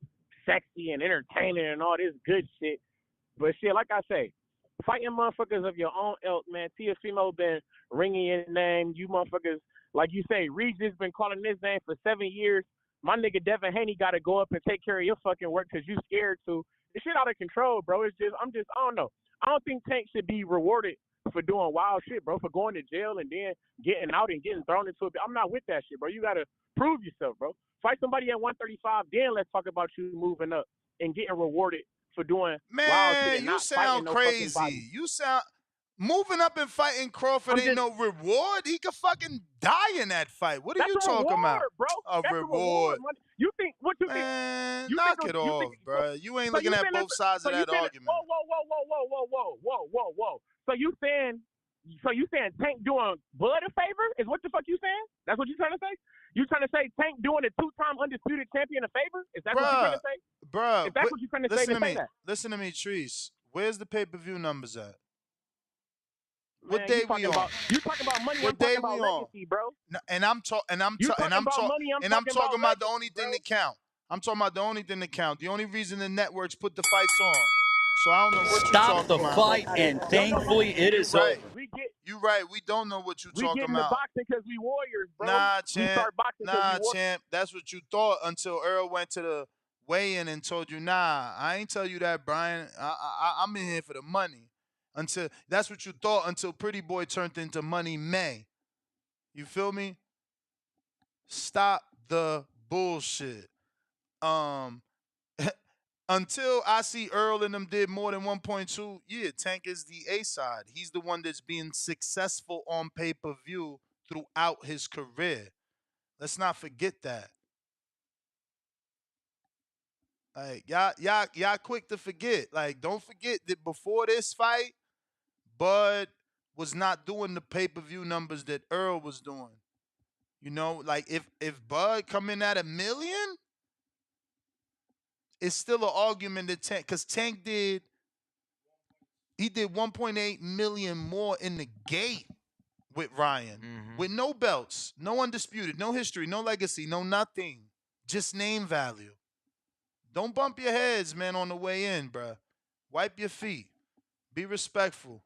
sexy and entertaining and all this good shit. But shit, like I say, fighting motherfuckers of your own ilk, man. Teofimo been ringing your name. You motherfuckers, like you say, Regis been calling his name for 7 years. My nigga Devin Haney got to go up and take care of your fucking work because you scared to. This shit out of control, bro. I don't know. I don't think Tank should be rewarded for doing wild shit, bro, for going to jail and then getting out and getting thrown into it. I'm not with that shit, bro. You got to prove yourself, bro. Fight somebody at 135, then let's talk about you moving up and getting rewarded for doing wild shit and you not sound fighting crazy. No fucking body. You sound moving up and fighting Crawford ain't no reward. He could fucking die in that fight. What are you talking about? Bro. That's a reward. You think what you Man, think? knock it off, bro. You ain't looking at both sides of that argument. Whoa. So you saying Tank doing Bud a favor? Is what the fuck you saying? That's what you trying to say? You trying to say Tank doing a 2-time undisputed champion a favor? Is that what you trying to say? Bro, if that's what you trying to say, then say that. Listen to me, Treese. Where's the pay-per-view numbers at? Man, what day we on? You talking about money? What I'm talking day about we on? legacy, bro. And I'm talking about the only thing that count. I'm talking about the only thing that count. The only reason the networks put the fights on. So I don't know what you're talking about. Stop the fight, and thankfully it is over. You're right. We don't know what you're talking about. We get into boxing because we warriors, bro. Nah, champ. We start boxing because we champ. That's what you thought until Earl went to the weigh-in and told you, nah, I ain't tell you that, Brian. I'm in here for the money. until that's what you thought until Pretty Boy turned into Money May. You feel me? Stop the bullshit. Until I see Earl and them did more than 1.2, yeah, Tank is the A side. He's the one that's being successful on pay-per-view throughout his career. Let's not forget that. Like y'all quick to forget. Like, don't forget that before this fight, Bud was not doing the pay-per-view numbers that Earl was doing. You know, like if Bud come in at 1 million, it's still an argument that Tank, because Tank did 1.8 million more in the gate with Ryan, with no belts, no undisputed, no history, no legacy, no nothing, just name value. Don't bump your heads, man, on the way in, bruh. Wipe your feet. Be respectful.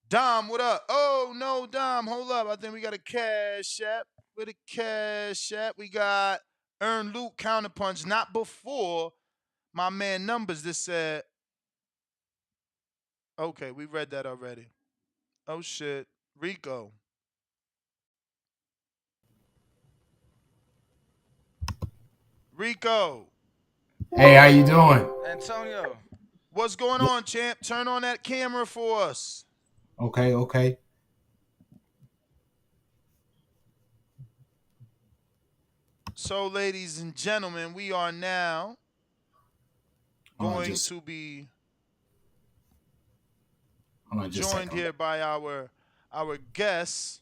Dom, what up? Oh, no, Dom, hold up. I think we got a cash app. With a cash app, we got Earn Luke counterpunch, not before my man Numbers that said, okay, we read that already. Oh, shit. Rico. Rico. Hey, how you doing? Antonio. What's going on, champ? Turn on that camera for us. Okay. So, ladies and gentlemen, we are now going to be joined here by our guests.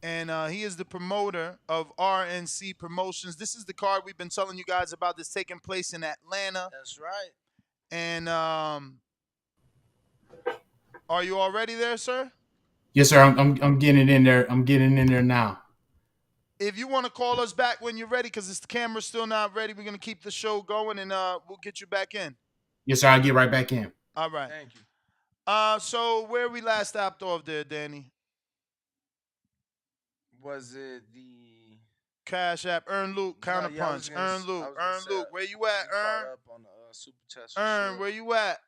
And he is the promoter of RNC Promotions. This is the card we've been telling you guys about that's taking place in Atlanta. That's right. And are you already there, sir? Yes, sir. I'm getting in there. I'm getting in there now. If you want to call us back when you're ready, because the camera's still not ready, we're going to keep the show going, and we'll get you back in. Yes, sir. I'll get right back in. All right. Thank you. So where we last stopped off there, Danny? Was it the Cash App, Earn Luke, Counterpunch, Earn Luke, where you at, Earn? Up on the Super Test Earn, where you at?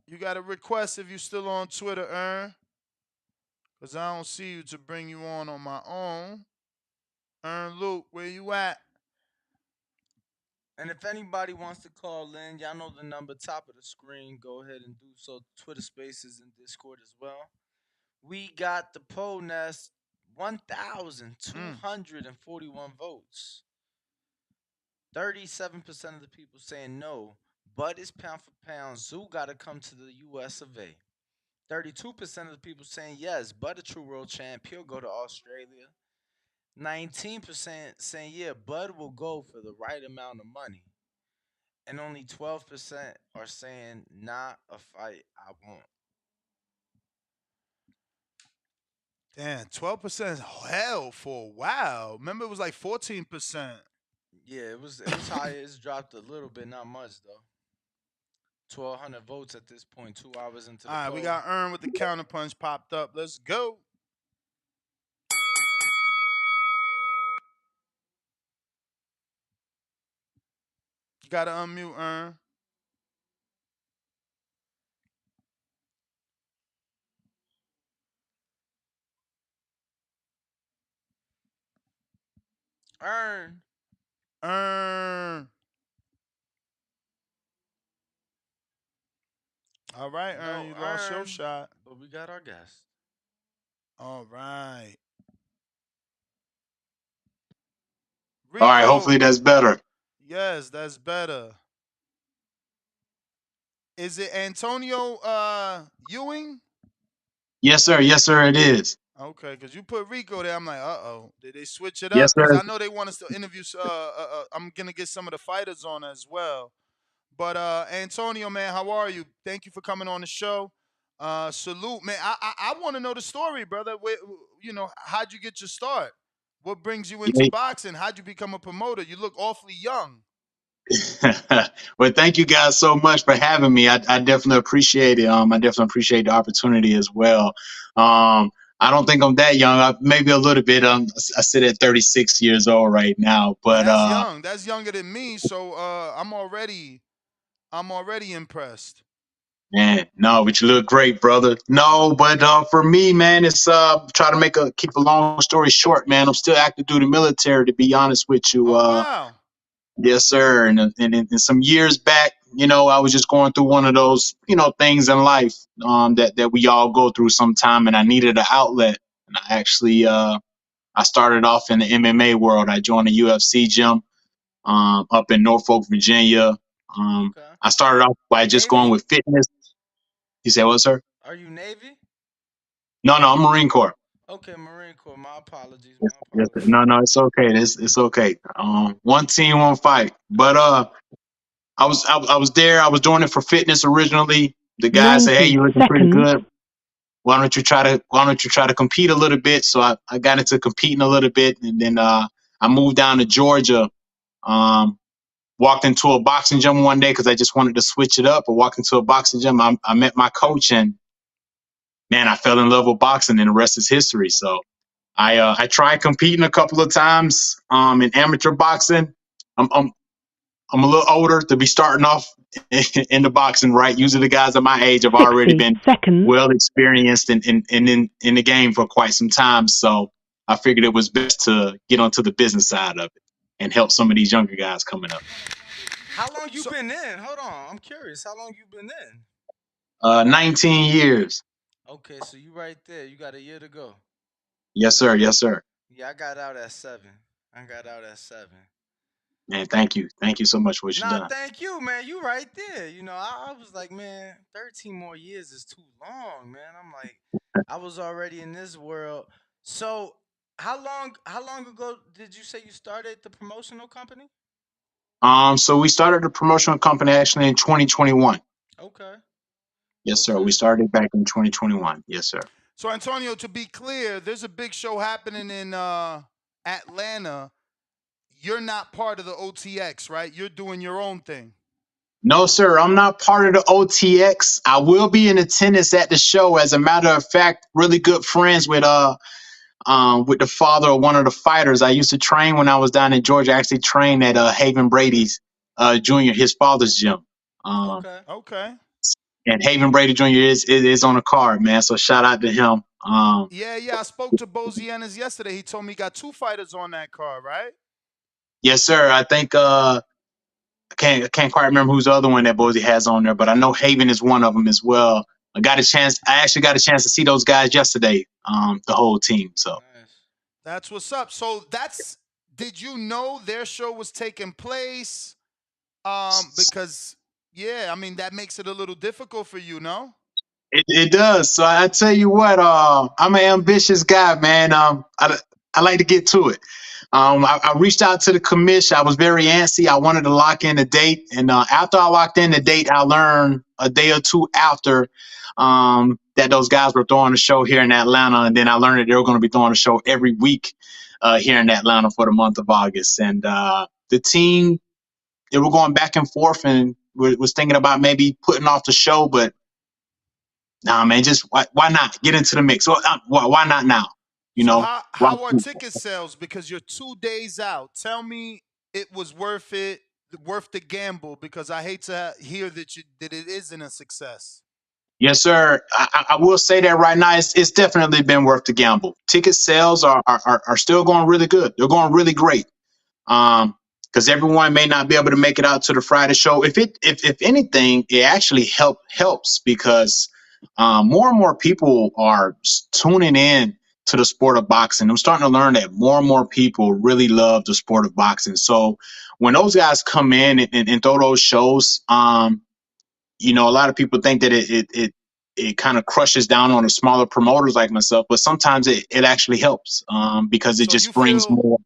You got a request if you still on Twitter, Earn. Because I don't see you to bring you on my own. Earn Luke, where you at? And if anybody wants to call in, y'all know the number top of the screen. Go ahead and do so. Twitter Spaces and Discord as well. We got the poll nest, 1,241 votes. 37% of the people saying no. Bud is pound for pound. Zoo got to come to the U.S. of A. 32% of the people saying yes. Bud a true world champ. He'll go to Australia. 19% saying yeah. Bud will go for the right amount of money. And only 12% are saying not a fight I want. Damn, 12% is hell for a while. Remember, it was like 14%. Yeah, it was high. It's dropped a little bit, not much though. 1,200 votes at this point. 2 hours into the All right, poll. we got Earn with the counterpunch popped up. Let's go. You gotta unmute, Earn. Earn. All right, Earn, you lost your shot. But we got our guest. All right. Rico. All right, hopefully that's better. Yes, that's better. Is it Antonio Ewing? Yes, sir, it is. Okay, because you put Rico there. I'm like, uh-oh. Did they switch it up? Yes, Because sir. I know they want us to interview. I'm going to get some of the fighters on as well. But Antonio, man, how are you? Thank you for coming on the show. Salute, man. I want to know the story, brother. How'd you get your start? What brings you into boxing? How'd you become a promoter? You look awfully young. Well, thank you guys so much for having me. I definitely appreciate it. I definitely appreciate the opportunity as well. I don't think I'm that young. Maybe a little bit. I sit at 36 years old right now, Oh, but that's young. That's younger than me. So I'm already impressed. man, no, but you look great, brother. No, but for me, man, it's try to keep a long story short, man. I'm still active duty military, to be honest with you. Oh wow. Yes, sir. And some years back, I was just going through one of those, things in life that we all go through sometime, and I needed an outlet. And I started off in the MMA world. I joined the UFC gym up in Norfolk, Virginia. I started off by just going with fitness. You say what, sir? Are you Navy? No, I'm Marine Corps. Okay, Marine Corps. My apologies. Yes, sir. No, it's okay. It's okay. One team, one fight. But I was there. I was doing it for fitness originally. The guy said, "Hey, you're looking pretty good. Why don't you try to compete a little bit?" So I got into competing a little bit, and then I moved down to Georgia. Walked into a boxing gym one day because I just wanted to switch it up. I walked into a boxing gym. I met my coach, and man, I fell in love with boxing, and the rest is history. So I tried competing a couple of times in amateur boxing. I'm a little older to be starting off in the boxing, right? Usually the guys at my age have already been well experienced in the game for quite some time. So I figured it was best to get onto the business side of it and help some of these younger guys coming up. How long you been in? Hold on, I'm curious. How long you been in? 19 years. Okay, so you right there. You got a year to go. Yes, sir. Yes, sir. Yeah, I got out at 7. Man, thank you. Thank you so much for what you've done. Thank you, man. You right there. I was like, man, 13 more years is too long, man. I'm like, I was already in this world. So how long ago did you say you started the promotional company? So we started the promotional company actually in 2021. Okay. Yes, sir. We started back in 2021. Yes, sir. So Antonio, to be clear, there's a big show happening in Atlanta. You're not part of the OTX, right? You're doing your own thing. No, sir. I'm not part of the OTX. I will be in attendance at the show. As a matter of fact, really good friends with the father of one of the fighters. I used to train when I was down in Georgia. I actually trained at Haven Brady's Jr., his father's gym. Okay. And Haven Brady Jr. is on the card, man. So shout out to him. Yeah. I spoke to Bozienas yesterday. He told me he got 2 fighters on that card, right? Yes, sir. I think I can't quite remember who's the other one that Boise has on there, but I know Haven is one of them as well. I actually got a chance to see those guys yesterday, the whole team. So that's what's up. So did you know their show was taking place? Because yeah, I mean that makes it a little difficult for you, no? It does. So I tell you what, I'm an ambitious guy, man. I like to get to it. I reached out to the commission. I was very antsy. I wanted to lock in a date. And after I locked in the date, I learned a day or two after that those guys were throwing a show here in Atlanta. And then I learned that they were going to be throwing a show every week here in Atlanta for the month of August. And the team, they were going back and forth and was thinking about maybe putting off the show. But nah, man, just why not get into the mix? Why not now? So how are ticket sales? Because you're 2 days out. Tell me it was worth it, worth the gamble. Because I hate to hear that it isn't a success. Yes, sir. I will say that right now, it's definitely been worth the gamble. Ticket sales are still going really good. They're going really great. Because everyone may not be able to make it out to the Friday show. If anything, it actually helps because more and more people are tuning in to the sport of boxing. I'm starting to learn that more and more people really love the sport of boxing. So when those guys come in and throw those shows, a lot of people think that it kind of crushes down on the smaller promoters like myself, but sometimes it actually helps because it just brings more.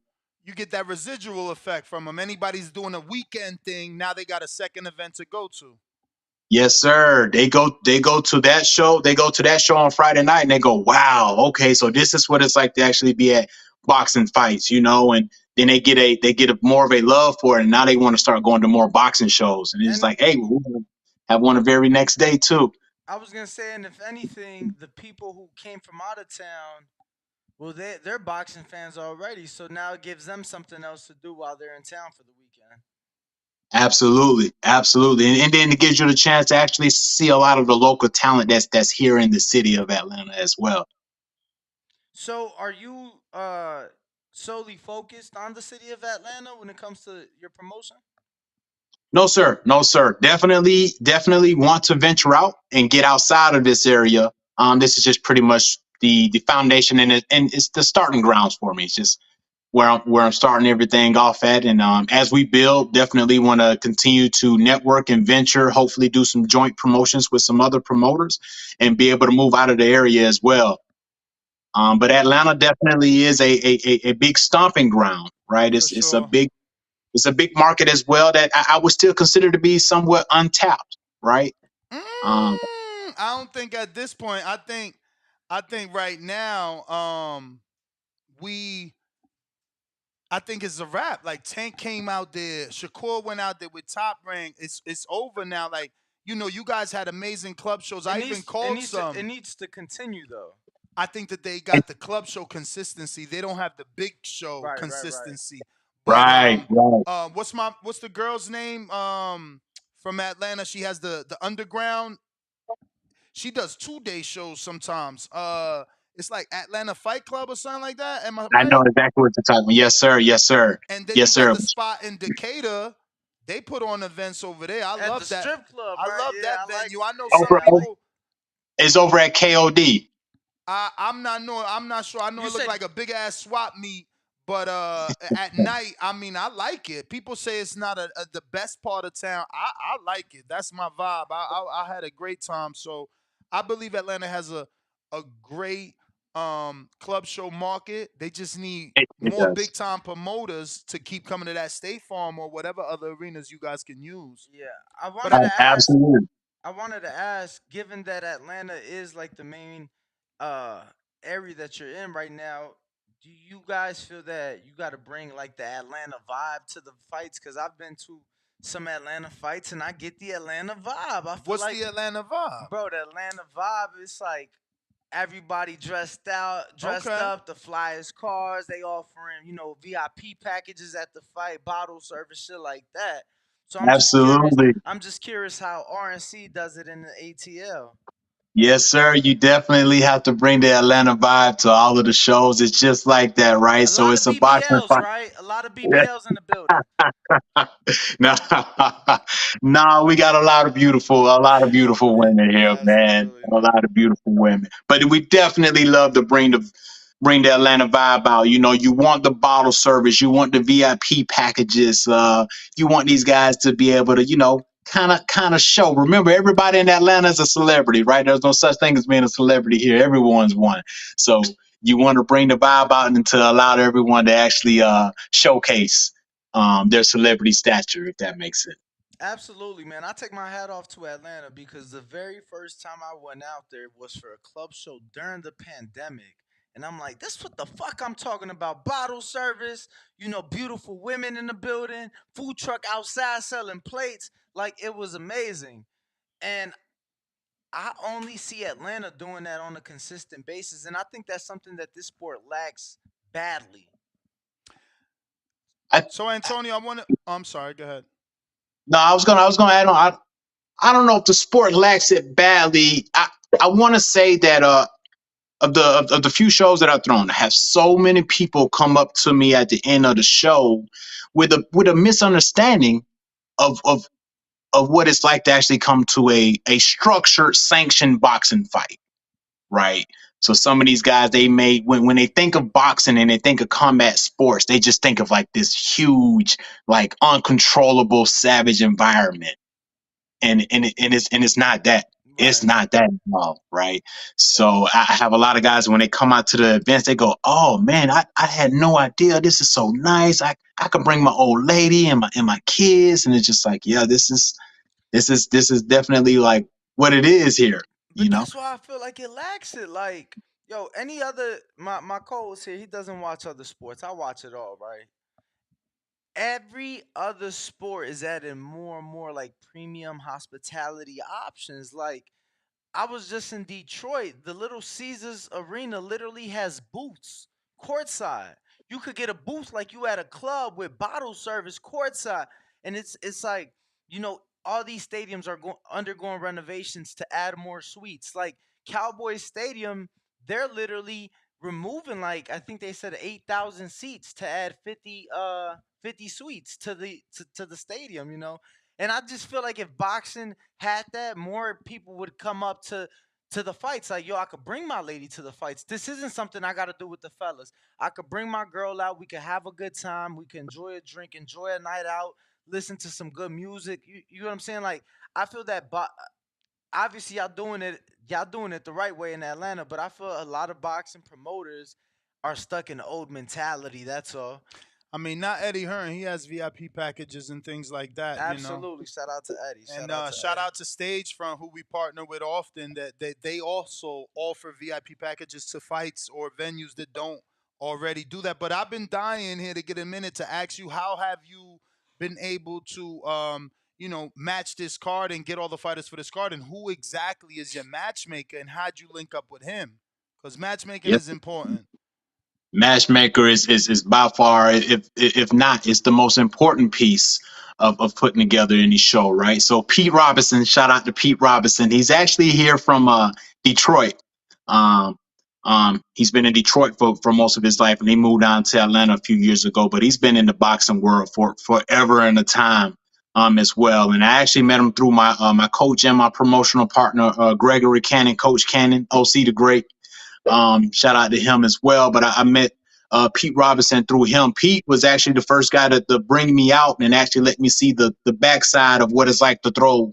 You get that residual effect from them. Anybody's doing a weekend thing, now they got a second event to go to. Yes, sir. They go to that show. They go to that show on Friday night and they go, wow, okay, so this is what it's like to actually be at boxing fights, and then they get a more of a love for it, and now they want to start going to more boxing shows. And it's like, hey, we're gonna have one the very next day too. I was gonna say, and if anything, the people who came from out of town, well, they're boxing fans already, so now it gives them something else to do while they're in town for the weekend. Absolutely, absolutely, and then it gives you the chance to actually see a lot of the local talent that's here in the city of Atlanta as well. So, are you solely focused on the city of Atlanta when it comes to your promotion? No, sir. No, sir. Definitely want to venture out and get outside of this area. This is just pretty much the foundation and it's the starting grounds for me. It's just where I'm starting everything off at. And as we build, definitely want to continue to network and venture. Hopefully, do some joint promotions with some other promoters and be able to move out of the area as well. But Atlanta definitely is a big stomping ground, right? For sure. It's a big market as well that I would still consider to be somewhat untapped, right? Um, I don't think at this point. I think right now, we I think it's a wrap. Like Tank came out there, Shakur went out there with Top Rank. It's over now. Like, you guys had amazing club shows. I even called some. It needs to continue though. I think that they got the club show consistency. They don't have the big show Right. consistency. But right. what's the girl's name from Atlanta? She has the underground. She does 2-day shows sometimes. It's like Atlanta Fight Club or something like that. Am I I know right? exactly what you're talking about. Yes, sir. Yes, sir. And then you Yes, got sir. the spot in Decatur. They put on events over there. I At love the that. strip club, I right? love Yeah, that I like venue. I know some Over, people. it's over at KOD. I'm not sure. I know You it looked said- like a big ass swap meet, but at night, I mean, I like it. People say it's not the best part of town. I like it. That's my vibe. I had a great time. So I believe Atlanta has a great club show market. They just need It more does. big time promoters to keep coming to that State Farm or whatever other arenas you guys can use. Yeah, I But wanted to ask. Absolutely. I wanted to ask, given that Atlanta is like the main uh area that you're in right now, do you guys feel that you got to bring like the Atlanta vibe to the fights? Because I've been to some Atlanta fights and I get the Atlanta vibe. I feel what's like, the Atlanta vibe? bro, the Atlanta vibe is like everybody dressed Okay. up, the flyers, cars, they offering, VIP packages at the fight, bottle service, shit like that. So I'm just curious. Absolutely. I'm just curious how RNC does it in the ATL. Yes, sir. You definitely have to bring the Atlanta vibe to all of the shows. It's just like that, right? A So lot of it's a boxing BBLs, fight. right? A lot of BBLs in the building. no, no, we got a lot of beautiful women here, man. Absolutely, A man. lot of beautiful women. But we definitely love to bring the Atlanta vibe out. You want the bottle service, you want the VIP packages, you want these guys to be able to, kind of show. Remember, everybody in Atlanta is a celebrity, right? There's no such thing as being a celebrity here. Everyone's one. So you want to bring the vibe out and to allow everyone to actually showcase their celebrity stature, if that makes sense. Absolutely, man. I take my hat off to Atlanta because the very first time I went out there was for a club show during the pandemic. And I'm like, this what the fuck I'm talking about. Bottle service, beautiful women in the building, food truck outside selling plates. Like, it was amazing. And I only see Atlanta doing that on a consistent basis. And I think that's something that this sport lacks badly. So Antonio, I'm sorry. Go ahead. No, I was gonna add on. I don't know if the sport lacks it badly. I want to say that of the few shows that I've thrown, I have so many people come up to me at the end of the show with a misunderstanding of of what it's like to actually come to a structured, sanctioned boxing fight, right? So some of these guys, they may when they think of boxing and they think of combat sports, they just think of like this huge, like uncontrollable, savage environment, and it's not that. It's not that involved, right? So I have a lot of guys when they come out to the events, they go, "Oh man, I had no idea. This is so nice. I can bring my old lady and my kids," and it's just like, yeah, this is definitely like what it is here, But that's why I feel like it lacks it. Like, yo, any other my co-host here, he doesn't watch other sports. I watch it all, right? Every other sport is adding more and more like premium hospitality options. Like, I was just in Detroit. The Little Caesars Arena literally has booths courtside. You could get a booth like you at a club with bottle service courtside, and it's like all these stadiums are undergoing renovations to add more suites. Like Cowboys Stadium, they're literally removing like I think they said 8,000 seats to add 50 suites to the stadium. And I just feel like if boxing had that, more people would come up to the fights. Like, yo, I could bring my lady to the fights. This isn't something I got to do with the fellas. I could bring my girl out. We could have a good time. We can enjoy a drink, enjoy a night out, listen to some good music. You know what I'm saying? Like, I feel that. Obviously, Y'all doing it the right way in Atlanta. But I feel a lot of boxing promoters are stuck in the old mentality. That's all. I mean, not Eddie Hearn. He has VIP packages and things like that. Absolutely. Shout out to Eddie. And shout out to Stagefront, who we partner with often. That they also offer VIP packages to fights or venues that don't already do that. But I've been dying here to get a minute to ask you, how have you been able to match this card and get all the fighters for this card? And who exactly is your matchmaker, and how'd you link up with him? Because matchmaking Yes. is important. Matchmaker is by far, if not, it's the most important piece of putting together any show, right? So Pete Robinson, shout out to Pete Robinson. He's actually here from Detroit. Um, he's been in Detroit for most of his life, and he moved down to Atlanta a few years ago. But he's been in the boxing world for forever and a time, as well. And I actually met him through my coach and my promotional partner, Gregory Cannon, Coach Cannon, OC the Great. Shout out to him as well. But I met Pete Robinson through him. Pete was actually the first guy to bring me out and actually let me see the backside of what it's like to throw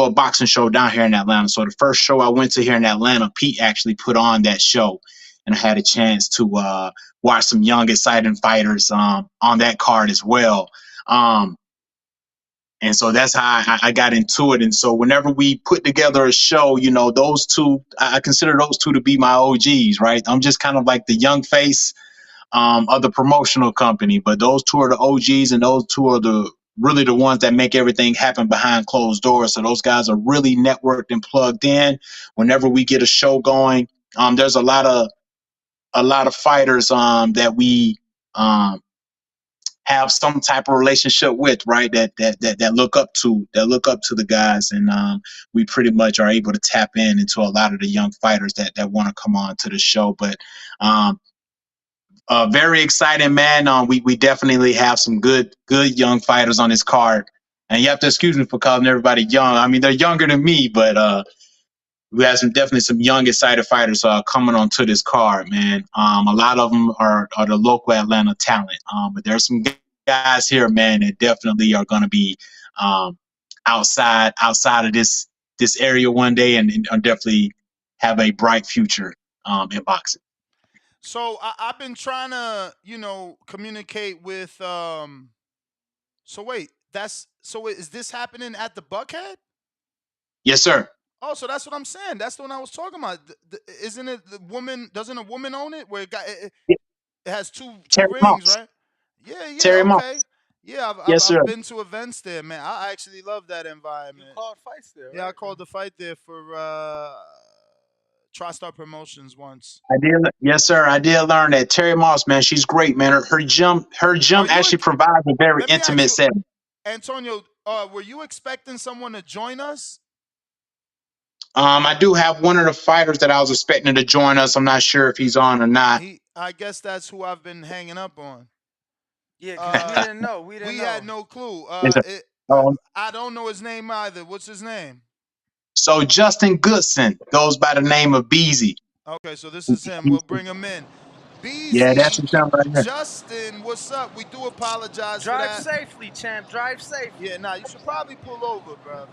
a boxing show down here in Atlanta. So the first show I went to here in Atlanta, Pete actually put on that show, and I had a chance to watch some young, exciting fighters on that card as well. And so that's how I got into it. And so whenever we put together a show, those two, I consider those two to be my OGs, right? I'm just kind of like the young face of the promotional company, but those two are the OGs, and those two are really the ones that make everything happen behind closed doors. So those guys are really networked and plugged in. Whenever we get a show going, there's a lot of fighters that we have some type of relationship with, right? That look up to the guys, and we pretty much are able to tap into a lot of the young fighters that want to come on to the show. But very exciting, man. We definitely have some good young fighters on this card, and you have to excuse me for calling everybody young. I mean, they're younger than me, but we have definitely some young, excited fighters coming onto this card, man. A lot of them are the local Atlanta talent, but there's some guys here, man, that definitely are going to be outside of this area one day, and definitely have a bright future in boxing. So I've been trying to, communicate with. So wait, is this happening at the Buckhead? Yes, sir. Oh, so that's what I'm saying. That's the one I was talking about. Isn't it the woman? Doesn't a woman own it? Where it has two Terry rings, Moss. right? Yeah, Terry Moss. okay. Yeah, Yes, sir. I've been to events there, man. I actually love that environment. You called fights there, right? Yeah, I called the fight there for TriStar Promotions once. I did. Yes, sir. I did learn that Terry Moss, man, she's great, man. Her gym actually provides a very intimate setting. Antonio, were you expecting someone to join us? I do have one of the fighters that I was expecting to join us. I'm not sure if he's on or not. I guess that's who I've been hanging up on. Yeah, because we didn't know. We had no clue. I don't know his name either. What's his name? So Justin Goodson goes by the name of Beezy. Okay, so this is him. We'll bring him in. Beezy, yeah, that's his name right here. Justin, what's up? We do apologize Drive for that. safely, champ. Drive safe. Yeah, you should probably pull over, bro.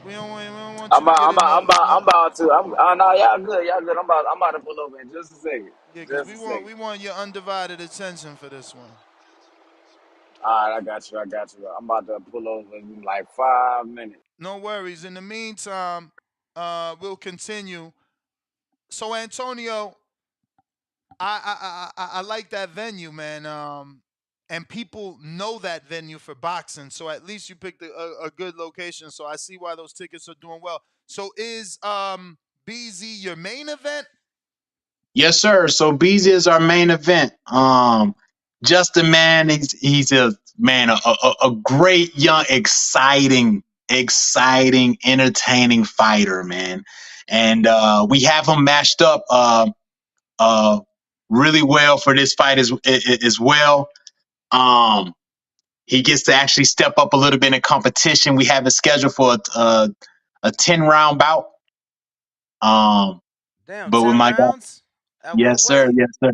We don't want you I'm about to. No, y'all good. Y'all good. I'm about to pull over in just a second. Yeah, because we want your undivided attention for this one. All right, I got you. I'm about to pull over in like 5 minutes. No worries. In the meantime, we'll continue. So Antonio, I like that venue, man. and people know that venue for boxing. So at least you picked a good location. So I see why those tickets are doing well. So is BZ your main event? Yes, sir. So Beezy is our main event. Justin, man, he's a man, a great young, exciting, entertaining fighter, man. And we have him matched up really well for this fight as well. He gets to actually step up a little bit in competition. We have it scheduled for a 10-round bout. Damn, But with 10 my guy, rounds? At what yes, sir, weight? yes, sir,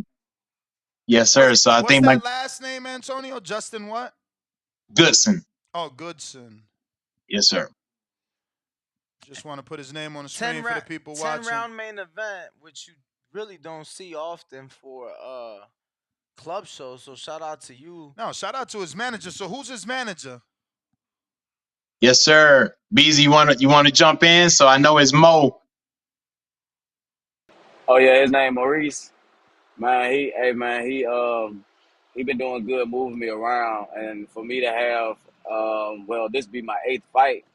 yes, sir. So I What's think my that last name, Antonio? Justin what? Goodson, Oh, Goodson. yes, sir. Just want to put his name on the 10 screen for the people 10 watching. round main event, which you really don't see often for club shows. So shout out to you. No, shout out to his manager. So who's his manager? Yes, sir. Beezy, you wanna jump in? So I know it's Mo. Oh yeah, his name Maurice. Man, he been doing good moving me around, and for me to have well, this be my 8th fight.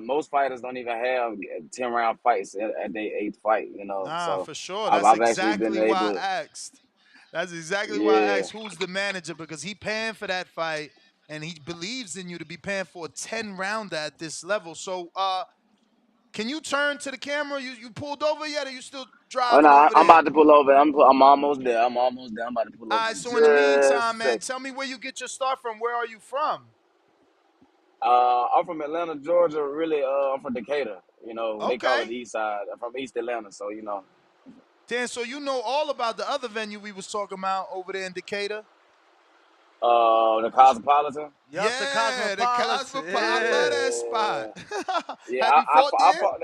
Most fighters don't even have 10-round fights at their 8th fight, you know. Nah, So for sure. That's I've actually been exactly why able, I asked. That's exactly why I yeah. asked who's the manager, because he paying for that fight and he believes in you to be paying for a 10 rounder at this level. So can you turn to the camera? You pulled over yet, or you still Oh driving no, over I'm there? about to pull over. I'm almost there. I'm almost there. I'm about to pull All over right, in so in the just a meantime, man, second. tell me where you get your start from. Where are you from? I'm from Atlanta, Georgia. Really, I'm from Decatur. You know, they call it Okay. the East Side. I'm from East Atlanta, so you know. Dan, so you know all about the other venue we was talking about over there in Decatur? The Cosmopolitan. Yup, the Yeah, the Cosmopolitan. Cosmopolitan. I love Yeah. that spot. Yeah, Have you fought I there? fought.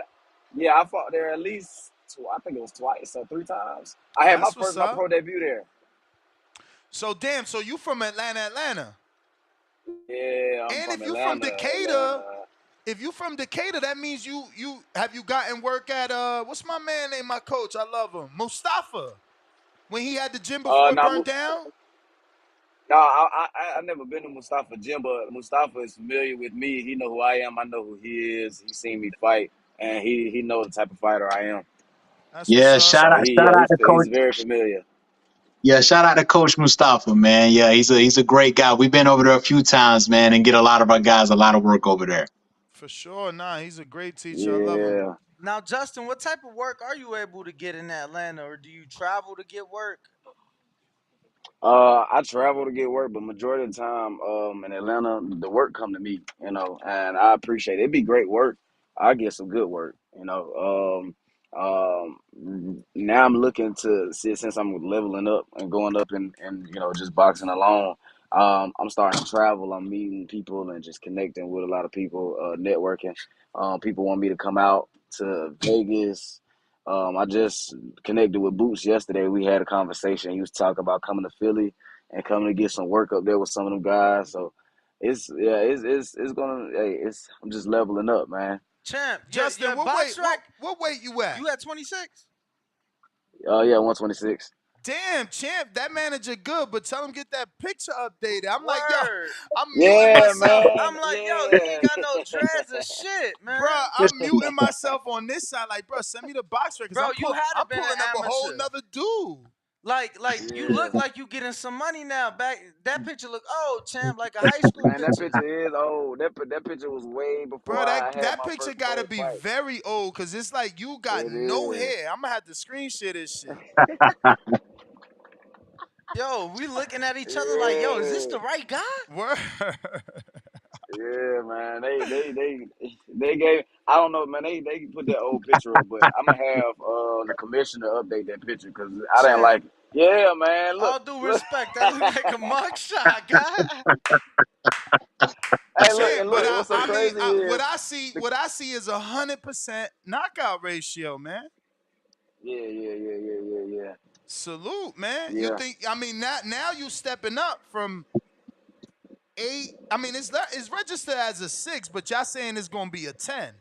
Yeah, I fought there at least I think it was twice or 3 times. I had That's what's my up. pro debut there. So damn, so you from Atlanta. Yeah, I'm And from if you from Atlanta. Decatur, if you from Decatur, that means you have you gotten work at what's my man name, my coach? I love him. Mustafa. When he had the gym before it Now, burned down? no, I never been to Mustafa gym, but Mustafa is familiar with me. He know who I am. I know who he is. He seen me fight, and he knows the type of fighter I am. That's what's Yeah, up. So shout out to he's Coach. very familiar. Yeah, shout out to Coach Mustafa, man. Yeah, he's a great guy. We've been over there a few times, man, and get a lot of our guys a lot of work over there. For sure. Nah, he's a great teacher. I love him. Yeah. Now, Justin, what type of work are you able to get in Atlanta, or do you travel to get work? I travel to get work, but majority of the time, in Atlanta, the work come to me, you know, and I appreciate it. It'd be great work. I get some good work, you know. Now I'm looking to see, since I'm leveling up and going up and you know, just boxing alone. I'm starting to travel. I'm meeting people and just connecting with a lot of people, networking. People want me to come out to Vegas. I just connected with Boots yesterday. We had a conversation. He was talking about coming to Philly and coming to get some work up there with some of them guys. So it's gonna. Hey, I'm just leveling up, man. Champ, Justin, your what box weight rack, what weight you at? you at 26? Yeah, 126. Damn, champ, that manager good, but tell him get that picture updated. I'm like, yo, Word. I'm muting Yeah, myself. man. I'm like, yo, nigga Yeah. ain't got no dreads or shit, man. Bruh, I'm muting myself on this side. Like, bruh, send me the box record, Bro, because you had I'm to been an pulling up a whole amateur. nother dude. Like you Yeah. look like you getting some money now. Back that picture look old, champ, like a high school Man, that picture. picture is old. That picture was way before Bro, I had that my picture first gotta pro be fight. very old, because it's like you got It no is. hair. I'm gonna have to screen share this shit. Yo, we looking at each other like, yo, is this Yeah. the right guy? Word. Yeah, man. They gave. I don't know, man. They put that old picture up, but I'm gonna have the commissioner update that picture because I didn't Champ, like it. Yeah, man. all Look, due look. respect, that look like a mugshot, guy. Hey, look, Champ, and but look. What's so I mean, crazy is the, what I see is 100% knockout ratio, man. yeah. Salute, man. You Yeah. think? I mean, now you stepping up from 8. I mean, it's registered as a 6, but y'all saying it's gonna be a 10.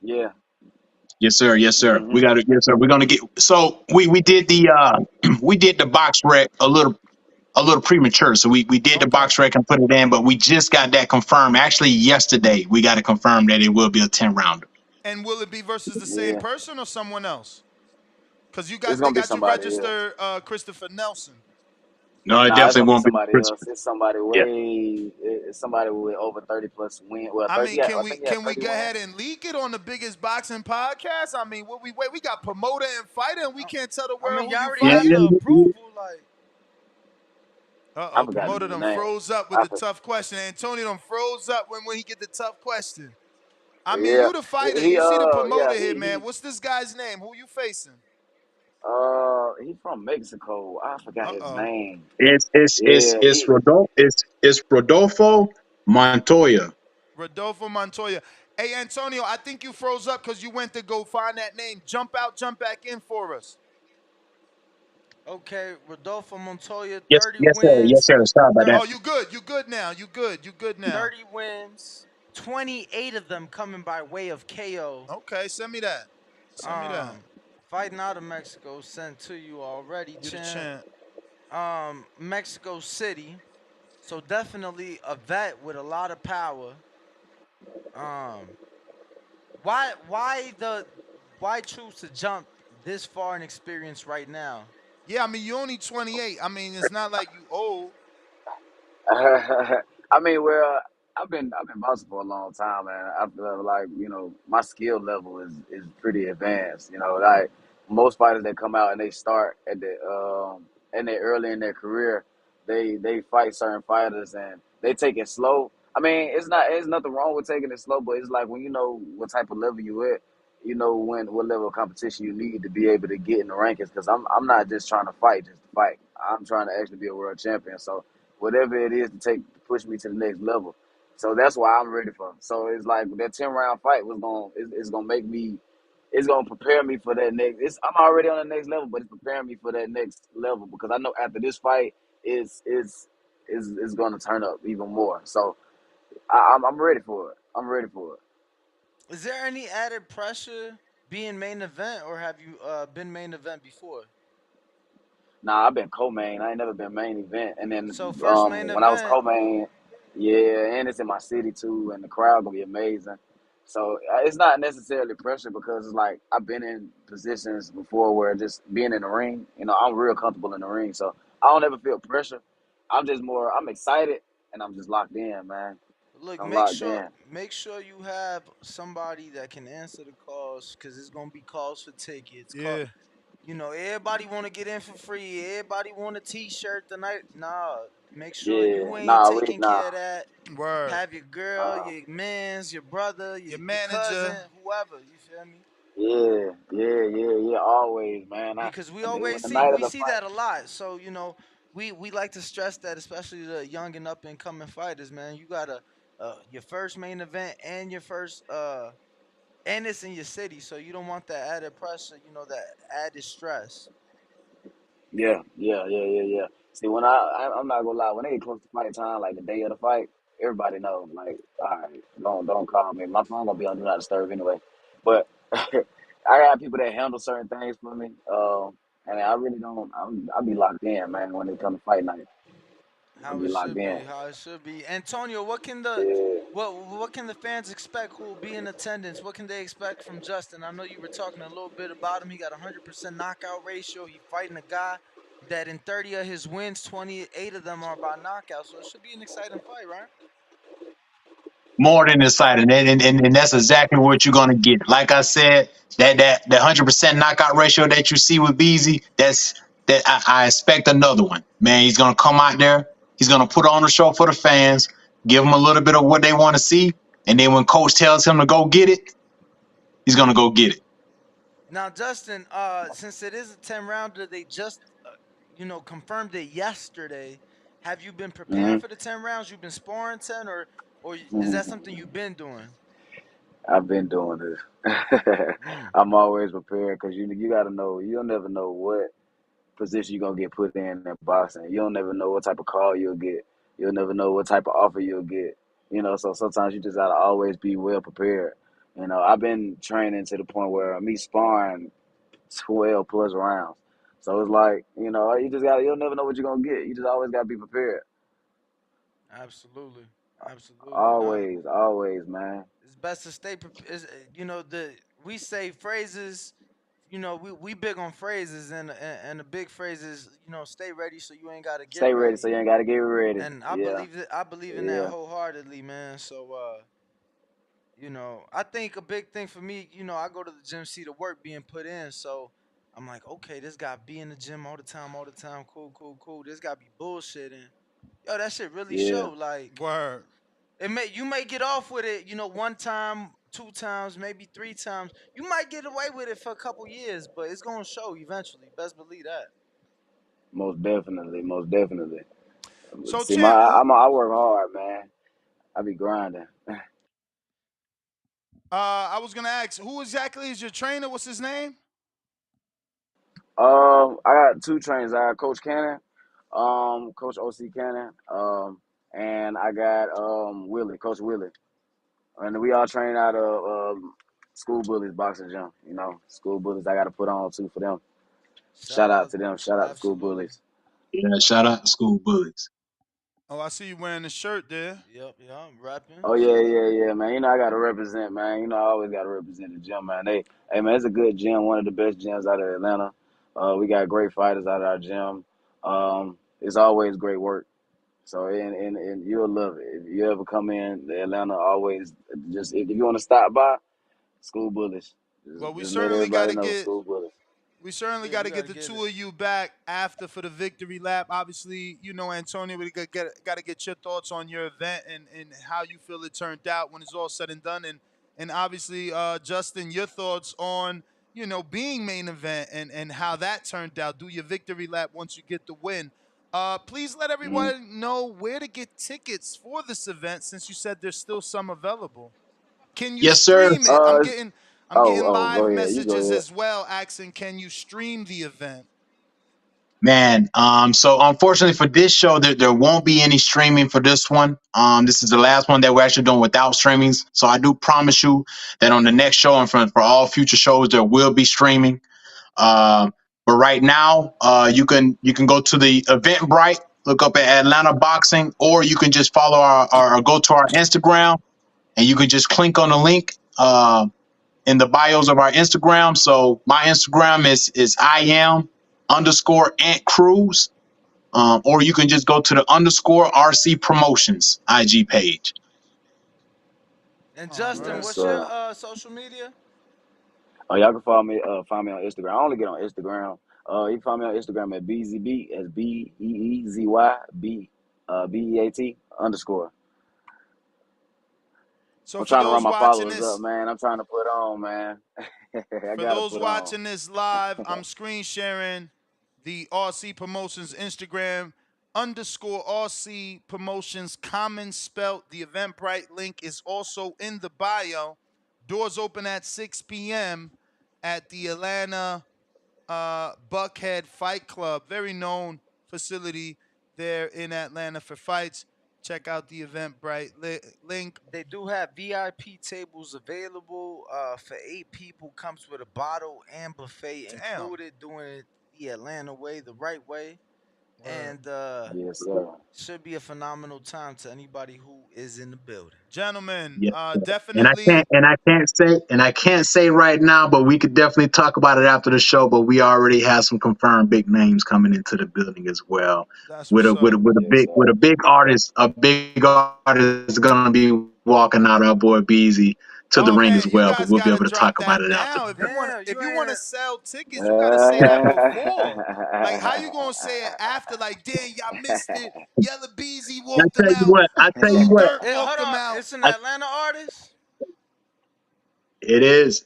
Yeah. Yes, sir. Yes, sir. We Mhm. got it. Yes, sir. We're gonna get. So we did the we did the box rec a little. a little premature. So we did the box rec and put it in, but we just got that confirmed. Actually, yesterday we got it confirmed that it will be a 10 rounder. And will it be versus the same person or someone else? Because It's they gonna be got you somebody else. registered Christopher Nelson. No, it Nah, it's definitely gonna be won't be. somebody else. It's somebody Yeah. it's somebody with over 30+ win. Well, I 30. mean, Yeah, I think he has can we 30 go wins. ahead and leak it on the biggest boxing podcast? I mean, what we wait? We got promoter and fighter, and we can't tell the world who y'all you already Yeah. have fighting. the approval. Like, I forgot the Promoter nigga done name. froze up with the tough question. Antonio done froze up when he get the tough question. I mean, Yeah, you the fighter. he You see the yeah promoter here, man. he What's this guy's name? Who you facing? he's from Mexico. I forgot his name. It's Yeah, he it's Rodolfo Montoya. Rodolfo Montoya. Hey, Antonio, I think you froze up because you went to go find that name. Jump out, jump back in for us. okay, Rodolfo Montoya, Yes, 30 yes, sir. Yes, wins. sir. Sorry about that. Oh, you good. You good now. You good. You good now. 30 wins. 28 of them coming by way of KO. Okay, send me that. Send me that. Fighting out of Mexico, sent to you already, You the champ. champ. Mexico City. So definitely a vet with a lot of power. Why choose to jump this far in experience right now? Yeah, I mean you only 28. I mean it's not like you old. I mean, well, I've been boxing for a long time, man. I feel like my skill level is pretty advanced. Like most fighters that come out and they start at the and they early in their career, they fight certain fighters and they take it slow. I mean, it's nothing wrong with taking it slow, but it's like when you know what type of level you at, you know what level of competition you need to be able to get in the rankings. Because I'm not just trying to fight just to fight. I'm trying to actually be a world champion. So whatever it is to push me to the next level. So that's why I'm ready for. So it's like that 10 round fight it's gonna make me, it's gonna prepare me for that next. I'm already on the next level, but it's preparing me for that next level because I know after this fight is gonna turn up even more. So I'm ready for it. I'm ready for it. Is there any added pressure being main event, or have you been main event before? Nah, I've been co-main. I ain't never been main event. And then So first main when I was event. co-main, yeah, and it's in my city too, and the crowd gonna be amazing. So it's not necessarily pressure because it's like I've been in positions before where just being in the ring, I'm real comfortable in the ring. So I don't ever feel pressure. I'm excited and I'm just locked in, man. Look, I'm make locked sure in. make sure you have somebody that can answer the calls, because it's gonna be calls for tickets. Yeah. Everybody want to get in for free. Everybody want a T-shirt tonight. Nah, make sure Yeah, you ain't nah, taking nah. care of that. Word. Have your girl, your mans, your brother, Your your cousin, manager. whoever. You feel me? Yeah. Always, man. Because we And then when always the see night of we the see fight. that a lot. So we like to stress that, especially the young and up and coming fighters, man. You got your first main event and your first and it's in your city, so you don't want that added pressure, that added stress. Yeah. See, when I'm not gonna lie, when they get close to fight time, like the day of the fight, everybody knows. Like, all right, don't call me. My phone gonna be on do not disturb anyway. But I got people that handle certain things for me, and I really don't. I be locked in, man. When it comes to fight night, I How be it locked should in. be, how it should be. Antonio, what can the Yeah. what can the fans expect who will be in attendance? What can they expect from Justin? I know you were talking a little bit about him. He got 100% knockout ratio. He fighting a guy that in 30 of his wins, 28 of them are by knockout. So it should be an exciting fight, right? More than exciting, and that's exactly what you're gonna get. Like I said, that 100% knockout ratio that you see with Beasy, that I expect another one. Man, he's gonna come out there. He's gonna put on a show for the fans, give them a little bit of what they want to see, and then when coach tells him to go get it, he's gonna go get it. Now, Justin, since it is a 10 rounder, they just confirmed it yesterday. Have you been preparing Mhm. for the 10 rounds? You've been sparring 10, or is that Mhm. something you've been doing? I've been doing this. I'm always prepared because you got to know. You'll never know what position you're gonna get put in boxing. You'll never know what type of call you'll get. You'll never know what type of offer you'll get. So sometimes you just gotta always be well prepared. I've been training to the point where me sparring 12+ rounds. So it's like, you'll never know what you're gonna get. You just always gotta be prepared. Absolutely, absolutely. No, Always, man. it's best to stay. We say phrases. We big on phrases, and the big phrases. Stay ready so you ain't gotta get Stay ready so ready. you ain't gotta get ready. And Yeah. I believe in that Yeah. wholeheartedly, man. So I think a big thing for me, I go to the gym, see the work being put in. So I'm like, okay, this guy be in the gym all the time, all the time. Cool, cool, cool. This guy be bullshitting. Yo, that shit really Yeah. show. Like, Word. you may get off with it, one time, two times, maybe three times. You might get away with it for a couple years, but it's gonna show eventually. Best believe that. Most definitely. Most definitely. So See, champ, I work hard, man. I be grinding. I was gonna ask, who exactly is your trainer? What's his name? I got two trainers. I got Coach Cannon, Coach OC Cannon, and I got Willie, Coach Willie, and we all train out of School Bullies boxing gym. School Bullies. I got to put on too for them. Shout Shout out out, to them. Shout out to School absolutely. Bullies. Yeah, shout out to School Bullies. Oh, I see you wearing the shirt there. Yep, I'm rapping. Oh Shout out. yeah, man. I gotta represent, man. I always gotta represent the gym, man. Hey, man, it's a good gym, one of the best gyms out of Atlanta. We got great fighters out of our gym. It's always great work. So and you'll love it if you ever come in the Atlanta. Always just if you want to stop by, School Bullies. Well, we Just let certainly got everybody to know get School Bullies. Yeah, we get gotta the get two it. of you back after for the victory lap. Obviously, Antonio, we got to get your thoughts on your event and how you feel it turned out when it's all said and done, and obviously, Justin, your thoughts on being main event and how that turned out. Do your victory lap once you get the win. Please let everyone know where to get tickets for this event since you said there's still some available. Can you Yes, sir. stream it? I'm getting Go live ahead. You go messages ahead. as well asking, can you stream the event? Man, so unfortunately for this show, there won't be any streaming for this one. This is the last one that we're actually doing without streamings. So I do promise you that on the next show and for all future shows, there will be streaming. But right now, you can go to the Eventbrite, look up at Atlanta Boxing, or you can just follow or go to our Instagram, and you can just click on the link in the bios of our Instagram. So my Instagram is I am underscore Ant Cruz, or you can just go to the underscore RC Promotions IG page. And All Justin, right. Yes, what's your sir. social media? Oh, y'all can find me on Instagram. I only get on Instagram. You can find me on Instagram at BZB as BEEZY BEAT So I'm for trying to run those my watching followers up, this, man. I'm trying to put on, man. I for gotta those put on. watching this live, I'm screen sharing the RC Promotions Instagram underscore RC Promotions common spelt. The Eventbrite link is also in the bio. Doors open at 6 p.m. at the Atlanta Buckhead Fight Club, very known facility there in Atlanta for fights. Check out the Eventbrite link. They do have VIP tables available for 8 people. Comes with a bottle and buffet Damn. included. Doing it the Atlanta way, the right way, Word. and Yes, sir. should be a phenomenal time to anybody who is in the building. Gentlemen, Yeah. definitely. And I can't say right now, but we could definitely talk about it after the show. But we already have some confirmed big names coming into the building as well. That's With what's up. Yes, sir. a big artist gonna be walking out, our boy Beezy, to the Oh ring man, as you well. But guys we'll be gotta able to talk drop about that it after. now. If Damn, you you wanna ain't. sell tickets, you gotta say that before. Like how you gonna say it after? Like, damn, y'all missed it. Yella Beezy I walked him tell you out. what, Lil Durk Hey, walked hold him on. out. It's an I, Atlanta artist. it is.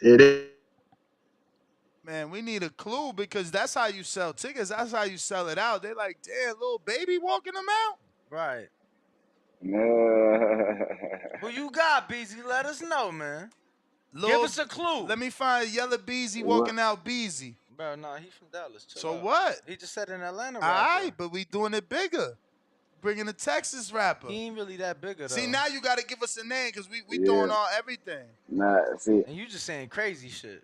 Man, we need a clue because that's how you sell tickets. That's how you sell it out. They like, damn, little baby walking them out. Right. Who you got, BZ? Let us know, man. Give Lil, us a clue. let me find Yella Beezy What? walking out Beezy. Bro, nah, he from Dallas. Chill So out. what? He just said an Atlanta All right, rapper. but we doing it bigger. Bringing a Texas rapper. He ain't really that bigger See, though. now you got to give us a name because we Yeah. throwing all everything. Nah, see, And you just saying crazy shit.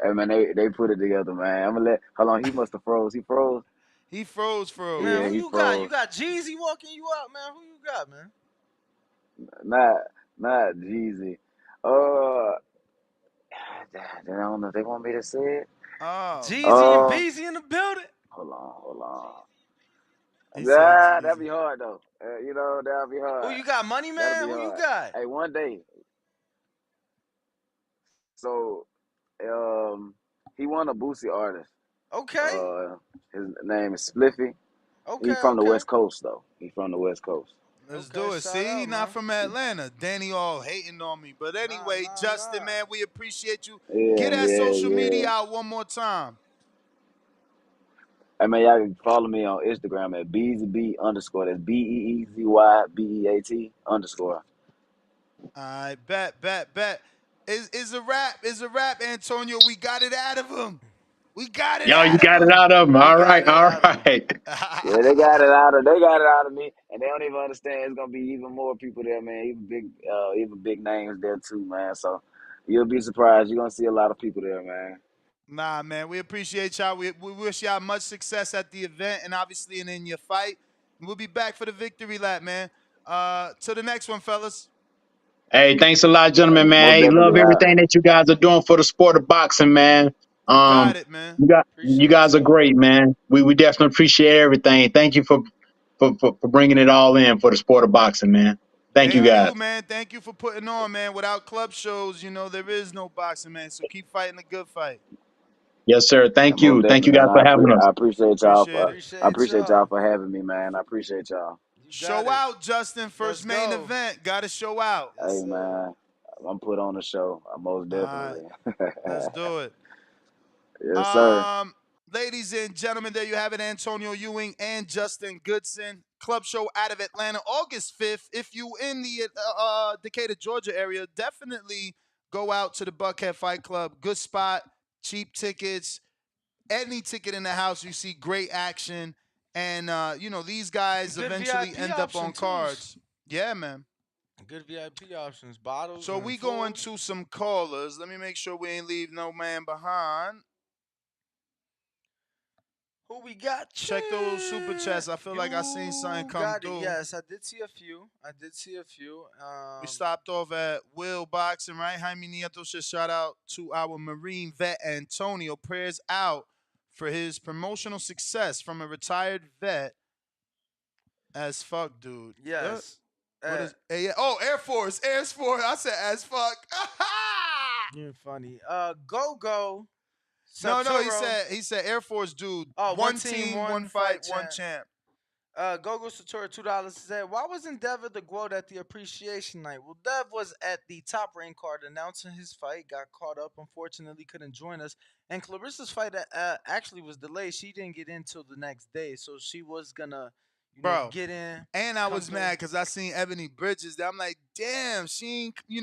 Hey man, they put it together, man. I'm gonna let. Hold on, he must have froze. He froze. He froze. Man, Yeah, who he you got? You froze. got Jeezy walking you out, man. Who you got, man? Not Jeezy. Uh, I don't know if they want me to say it. Oh Jeezy and man. Beezy in the building. Hold on. He said That'd Jeezy. be hard though. That'd be Who hard. you got, Money That'll Man? be Who you hard. got? Hey, one day. So, he won a Boosie artist. Okay. His name is Spliffy. He Okay, from the okay. West Coast though. He from the West Coast. Let's Okay, do it. shout See, he out, not man. from Atlanta. Danny all hating on me. But anyway, Justin, man, we appreciate you. Get that social media Yeah. out one more time. Hey man, y'all can follow me on Instagram at BeezyB_. That's BeezyBeat_. All right, bet. Is a rap, Antonio. We got it out of him. We got it Yo, you out of got it him. out of him. We All got right, it all out of him. right. Yeah, they got it out of me, and they don't even understand. It's gonna be even more people there, man. Even big names there too, man. So you'll be surprised. You're gonna see a lot of people there, man. Nah, man, we appreciate y'all. We wish y'all much success at the event and obviously in your fight. We'll be back for the victory lap, man. To the next one, fellas. Hey, thanks a lot, gentlemen, man. Most Hey, love definitely. everything that you guys are doing for the sport of boxing, man. You got it, man. You guys are great, man. We definitely appreciate everything. Thank you for bringing it all in for the sport of boxing, man. Thank you, Thank guys. you, man. Thank you for putting on, man. Without club shows, there is no boxing, man. So keep fighting a good fight. Yes, sir. Yeah, Thank most you. Thank you definitely, guys man. for having us. I appreciate y'all Appreciate for. it. I appreciate y'all for having me, man. I appreciate y'all. Show out, Justin. First main event. Got to show out. Hey, man. I'm put on the show. Most All right. definitely. Let's do it. Yes, sir. Ladies and gentlemen, there you have it. Antonio Ewing and Justin Goodson. Club show out of Atlanta, August 5th. If you in the Decatur, Georgia area, definitely go out to the Buckhead Fight Club. Good spot, cheap tickets. Any ticket in the house, you see great action. And, these guys Good eventually VIP end up option on too. cards. Yeah, man. Good VIP options, bottles. So and we food. going to some callers. Let me make sure we ain't leave no man behind. Who we got? Check those super chats. I feel like I seen something come Got it. through. Yes, I did see a few. We stopped off at Will Boxing, right? Jaime Nieto should shout out to our Marine vet Antonio. Prayers out for his promotional success from a retired vet. As fuck, dude. Yes. What is? Oh, Air Force. I said as fuck. You're funny. Go. No, Satoru. he said Air Force, dude. Oh, one team, one fight, one champ. Gogo Satori $2 said, why wasn't Dev at the quote at the appreciation night? Well, Dev was at the top rank card announcing his fight, got caught up, unfortunately couldn't join us. And Clarissa's fight actually was delayed. She didn't get in till the next day, so she was gonna, get in. And I was mad because I seen Ebony Bridges. I'm like, damn, she ain't, she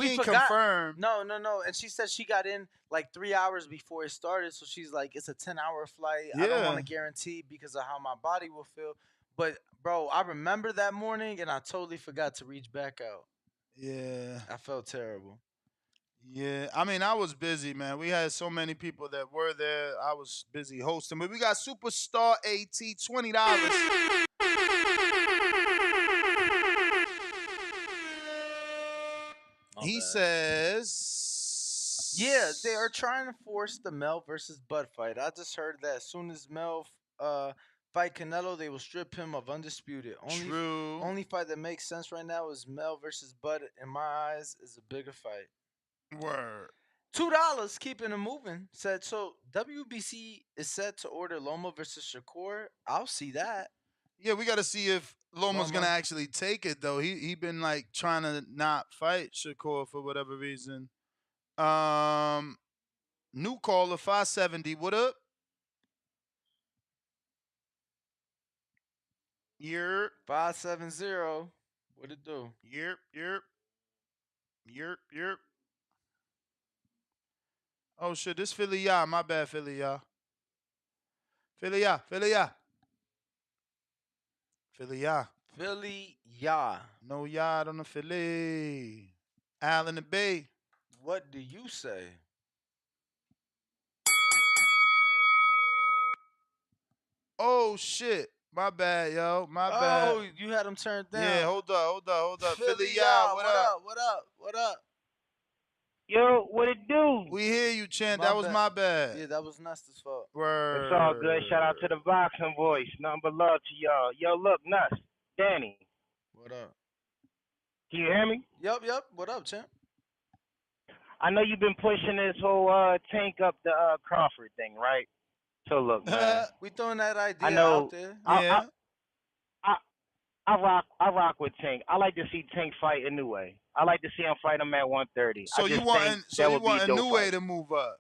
ain't confirmed. No. And she said she got in like 3 hours before it started. So she's like, it's a 10-hour flight. I don't want to guarantee because of how my body will feel. But, bro, I remember that morning and I totally forgot to reach back out. Yeah. I felt terrible. Yeah. I was busy, man. We had so many people that were there. I was busy hosting. But we got Superstar AT, $20. He says, yeah, they are trying to force the Mel versus Bud fight. I just heard that as soon as Mel fight Canelo, they will strip him of Undisputed. True. Only fight that makes sense right now is Mel versus Bud. In my eyes, is a bigger fight. Word. $2, keeping it moving. Said, so WBC is set to order Loma versus Shakur. I'll see that. Yeah, we got to see if Loma's going to actually take it, though. He been, like, trying to not fight Shakur for whatever reason. New caller, 570. What up? Yerp. 570. What it do? Yerp. Oh, shit, this Philly, y'all. My bad, Philly, y'all. Philly, y'all. No yard on the Philly. Al in the Bay. What do you say? Oh shit. My bad, yo. My bad. Oh, you had him turned down. Yeah, hold up. Philly, What up? Yo, what it do? We hear you, Chant. My That was bad. my bad. Yeah, that was Nuts' fault. It's all good. Shout out to the boxing voice. Nothing but love to y'all. Yo, look, Nuts. Danny. What up? Can you hear me? Yep. What up, champ? I know you've been pushing this whole Tank up the Crawford thing, right? So look, man. We throwing that idea I know, out there. Yeah. I rock with Tank. I like to see Tank fight a new way. I like to see him fight him at 130. So you want a new way to move up?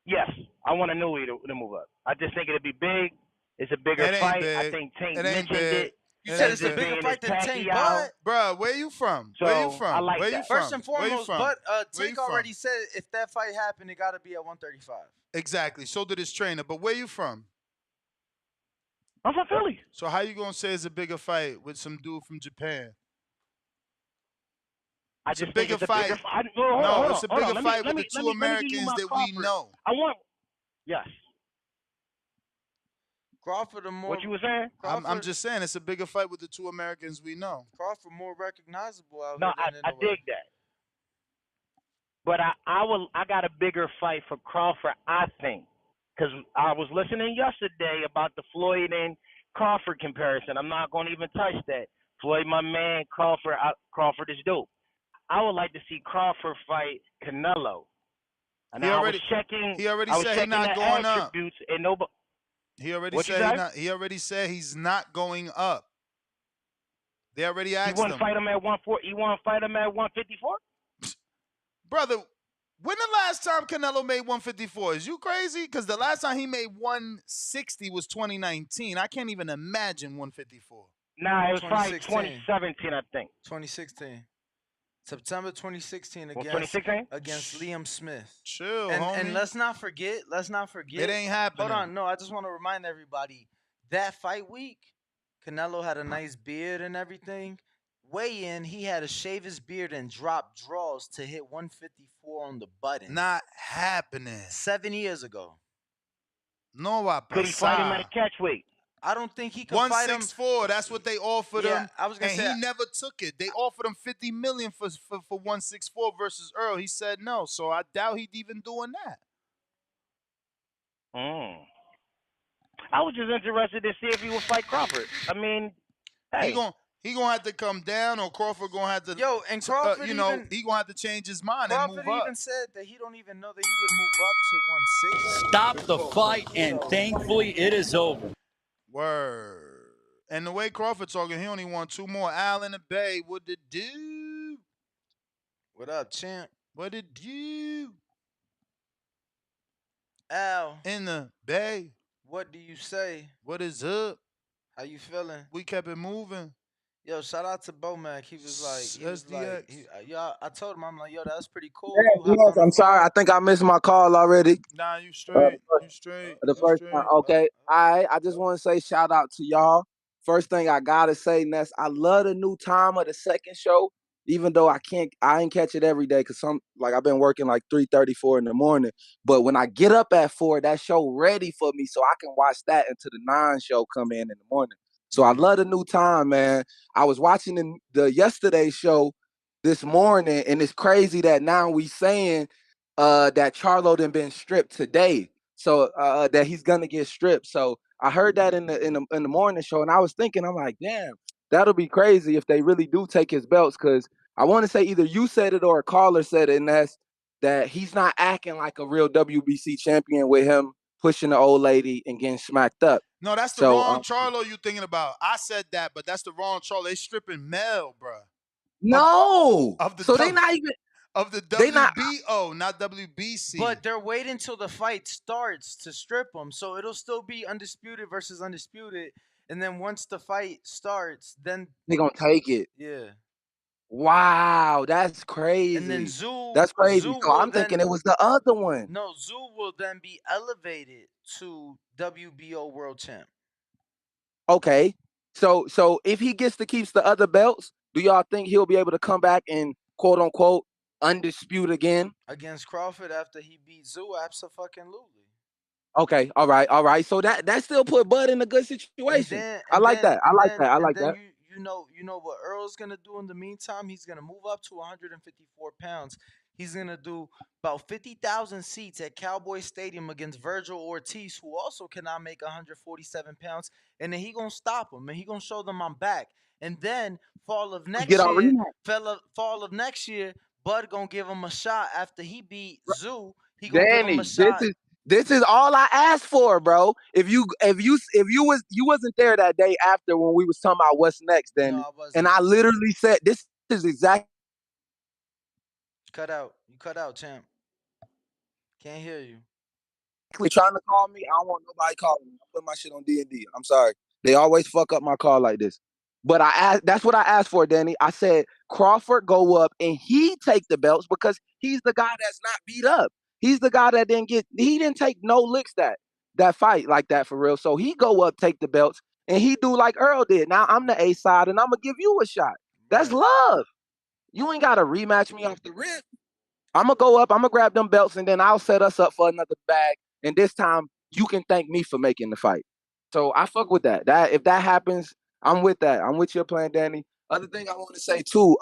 Yes, I want a new way to move up. I just think it'd be big. It's a bigger fight. Big. I think Tank mentioned it. You said it's a bigger fight than Tank, but bruh, where you from? So, where you from? I like where that. you from? First and foremost, but Tank already from? said if that fight happened, it got to be at 135. Exactly. So did his trainer. But where you from? I'm from Philly. So how you gonna say it's a bigger fight with some dude from Japan? It's a bigger fight. It's a bigger fight with the two Americans that we know. Yes. Crawford more. What you were saying? I'm just saying it's a bigger fight with the two Americans we know. Crawford more recognizable out here. No, I dig that. But I got a bigger fight for Crawford, I think. Because I was listening yesterday about the Floyd and Crawford comparison. I'm not going to even touch that. Floyd, my man, Crawford is dope. I would like to see Crawford fight Canelo. And He already said he's not going up. And nobody. He already said he's not going up. They already asked him. You want to fight him at 140? You want to fight him at 154? Brother, when the last time Canelo made 154? Is you crazy? Because the last time he made 160 was 2019. I can't even imagine 154. Nah, it was probably 2017, I think. 2016. September 2016 against Liam Smith. Chill, and let's not forget. It ain't happening. Hold on, no, I just want to remind everybody that fight week, Canelo had a nice beard and everything. Weigh in, he had to shave his beard and drop draws to hit 154 on the button. Not happening. 7 years ago. No va a pasar. Could he fight him at a catch weight? I don't think he could fight him. 164. That's what they offered him. I was gonna say, he never took it. They offered him $50 million for 164 versus Earl. He said no. So I doubt he'd even doing that. I was just interested to see if he would fight Crawford. I mean, hey. He gonna have to come down, or Crawford gonna have to. And Crawford, he gonna have to change his mind and move up. Crawford even said that he don't even know that he would move up to 160. Stop the fight, and thankfully it is over. Word. And the way Crawford talking, he only won 2 more. Al in the Bay, what it do? What up, champ? What it do? Al in the Bay. What do you say? What is up? How you feeling? We kept it moving. Yo, shout out to Bomac. He was like, I told him, I'm like, yo, that's pretty cool. Yes, I'm sorry. I think I missed my call already. Nah, you straight. You straight. The first time. Okay. I just want to say shout out to y'all. First thing I gotta say, Ness, I love the new time of the second show. Even though I ain't catch it every day because I've been working like 3:34 in the morning. But when I get up at 4, that show ready for me so I can watch that until the 9 show come in the morning. So I love the new time, man. I was watching the yesterday show this morning, and it's crazy that now we saying that Charlo done been stripped today. So that he's gonna get stripped. So I heard that in the morning show, and I was thinking, I'm like, damn, that'll be crazy if they really do take his belts, because I want to say either you said it or a caller said it, and that's that he's not acting like a real WBC champion with him pushing the old lady and getting smacked up. No, that's the wrong Charlo you thinking about. I said that, but that's the wrong Charlo. They stripping Mel, bro. No. They not even of the WBO, not WBC. But they're waiting till the fight starts to strip them, so it'll still be undisputed versus undisputed. And then once the fight starts, then they're gonna take it. Yeah. Wow, that's crazy. And then Zoo. That's crazy. Zoo so I'm thinking it was the other one. No, Zoo will then be elevated to WBO world champ. Okay. So if he gets to keep the other belts, do y'all think he'll be able to come back and quote unquote undisputed again against Crawford after he beat Zoo? Absolutely. Okay, all right. So that still put Bud in a good situation. I like that. I like that. I like that. You know what Earl's gonna do in the meantime? He's gonna move up to 154 pounds. He's gonna do about 50,000 seats at Cowboy Stadium against Virgil Ortiz, who also cannot make 147 pounds. And then he gonna stop him, and he gonna show them I'm back. And then fall of We get next our year, rematch. fall of next year, Bud gonna give him a shot after he beat Zoo. He gonna give him a Danny, this shot. is this is all I asked for, bro. If you wasn't there that day after when we was talking about what's next, No, Danny, I and wasn't. I literally said this is exactly Cut out. You cut out, champ. Can't hear you. trying to call me. I don't want nobody calling me. I put my shit on D&D. I'm sorry. They always fuck up my call like this. But I asked. That's what I asked for, Danny. I said Crawford go up and he take the belts because he's the guy that's not beat up. He's the guy that didn't get. He didn't take no licks that fight like that for real. So he go up, take the belts, and he do like Earl did. Now I'm the A side, and I'm gonna give you a shot. That's Right. love. You ain't gotta rematch me off the rip. I'm gonna go up, I'm gonna grab them belts, and then I'll set us up for another bag. And this time, you can thank me for making the fight. So I fuck with that. That if that happens, I'm with that. I'm with your plan, Danny. Other thing I want to say too,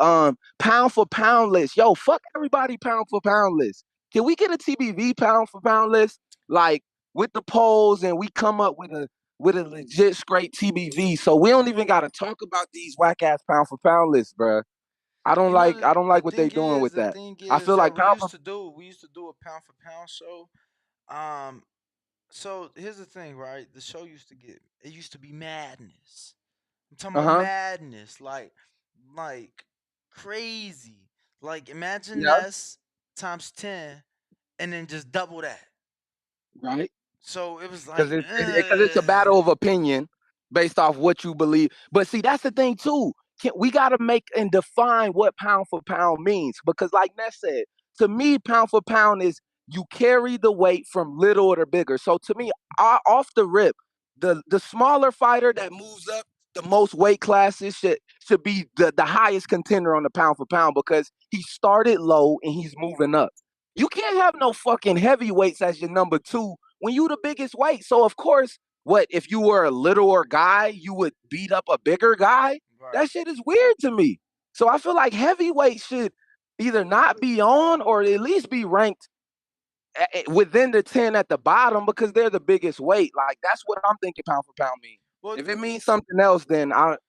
pound for pound list. Yo, fuck everybody pound for pound list. Can we get a TBV pound for pound list? Like with the polls, and we come up with a legit straight TBV. So we don't even gotta talk about these whack ass pound for pound lists, bruh. You know I don't the like what they thing doing is with the that. thing I is feel like that pound for we used to do a pound for pound show. Um, so here's the thing, right? The show used to be madness. I'm talking about uh-huh. madness, like crazy. Like imagine Yeah. Ness times 10 and then just double that. Right. So it was Because like, it's a battle of opinion based off what you believe. But see, that's the thing too. We got to make and define what pound for pound means. Because like Ness said, to me, pound for pound is you carry the weight from little to bigger. So to me, off the rip, the smaller fighter that moves up the most weight classes should be the highest contender on the pound for pound because he started low and he's moving up. You can't have no fucking heavyweights as your number two when you the biggest weight. So of course, what if you were a littler guy, you would beat up a bigger guy? right. That shit is weird to me. So I feel like heavyweight should either not be on or at least be ranked within the 10 at the bottom because they're the biggest weight. Like that's what I'm thinking pound for pound means. Well, If it means something else, then Well,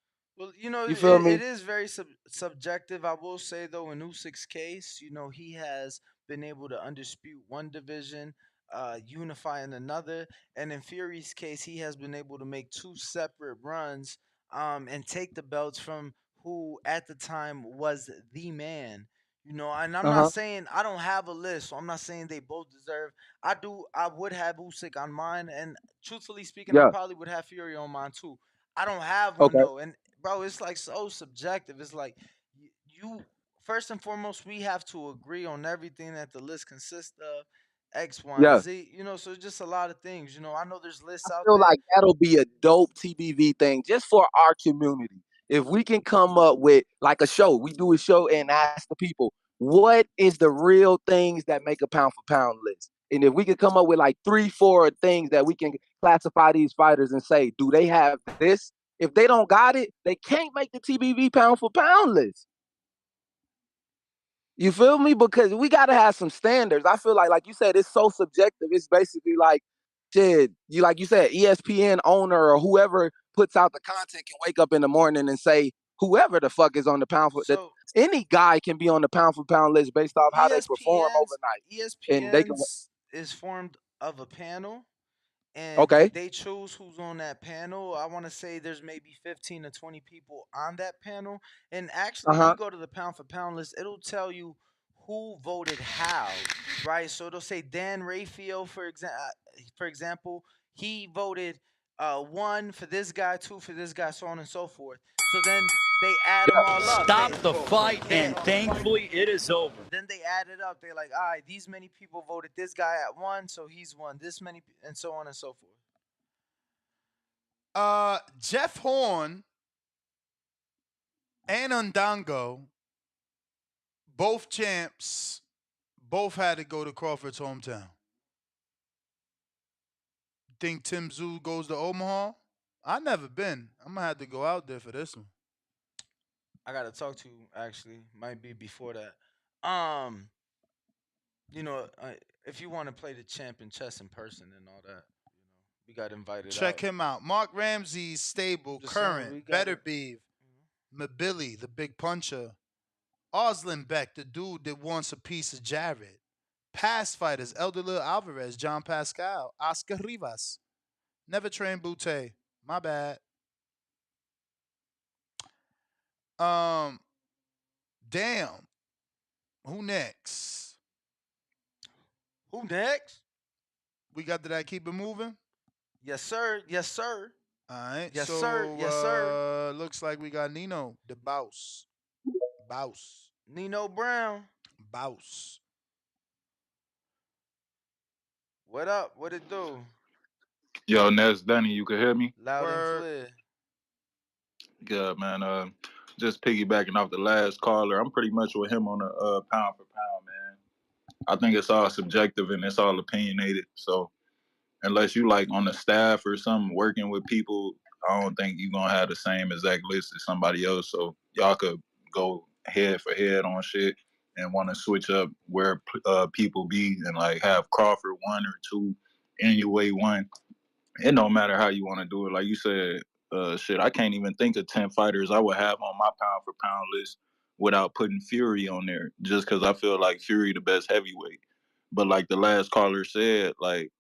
you know, you feel me? it is very subjective. I will say though, in Usyk's case, you know, he has been able to undispute one division, unify in another, and in Fury's case, he has been able to make two separate runs, and take the belts from who at the time was the man. You know, and I'm not Uh-huh. saying I don't have a list, so I'm not saying they both deserve. I do. I would have Usyk on mine, and truthfully speaking, I Yeah. probably would have Fury on mine too. I don't have one Okay. though, and bro, it's like so subjective. It's like you first and foremost, we have to agree on everything that the list consists of, X, Y, and Yeah. Z. You know, so it's just a lot of things. You know, I know there's lists out Feel there. like that'll be a dope TBV thing just for our community. If we can come up with like a show, we do a show and ask the people, what is the real things that make a pound for pound list? And if we can come up with like 3, 4 things that we can classify these fighters and say, do they have this? If they don't got it, they can't make the TBV pound for pound list. You feel me? Because we gotta have some standards. I feel like you said, it's so subjective. It's basically like, shit, you like you said, ESPN owner or whoever puts out the content can wake up in the morning and say whoever the fuck is on the pound for that So any guy can be on the pound for pound list based off how they perform ESPN's overnight. And they can ESPN's is formed of a panel, and okay. they choose who's on that panel. I want to say there's maybe 15 to 20 people on that panel. And actually, if you Uh-huh. go to the pound for pound list, it'll tell you who voted how, right? So it'll say Dan Raphael, for example, he voted one for this guy, two for this guy, so on and so forth. So then they add them all up. Stop the fight, They and thankfully it is over. then they add it up. They're like, all right, these many people voted this guy at one, so he's won. This many, and so on and so forth. Jeff Horn and Undango, both champs, both had to go to Crawford's hometown. Think Tim Zoo goes to Omaha? I never been. I'm gonna have to go out there for this one. I gotta talk to you actually. Might be before that. You know, if you want to play the champ in chess in person and all that, we got invited Check out. him out. Mark Ramsey's stable, Just saying, we current, got better it. be. Mabili, the big puncher. Oslin Beck, the dude that wants a piece of Jared. Past fighters, Elder Lil Alvarez, John Pascal, Oscar Rivas. Never trained Butte. My bad. Um, damn. Who next? Who next? We got to that keep it moving? Yes, sir. Yes, sir. All right. Yes, so, sir. Yes, sir. Looks like we got Nino, the boss. Boss. Nino Brown. Boss. What up? What it do? Yo, Ness, Danny, you can hear me? Loud and clear. Good, man. Just piggybacking off the last caller, I'm pretty much with him on the pound for pound, man. I think it's all subjective and it's all opinionated. So unless you like on the staff or something working with people, I don't think you're gonna have the same exact list as somebody else. So y'all could go head for head on shit and want to switch up where people be and like have Crawford 1 or 2, Inoue 1. It don't matter how you want to do it. Like you said, shit, I can't even think of 10 fighters I would have on my pound for pound list without putting Fury on there, just because I feel like Fury the best heavyweight. But like the last caller said, like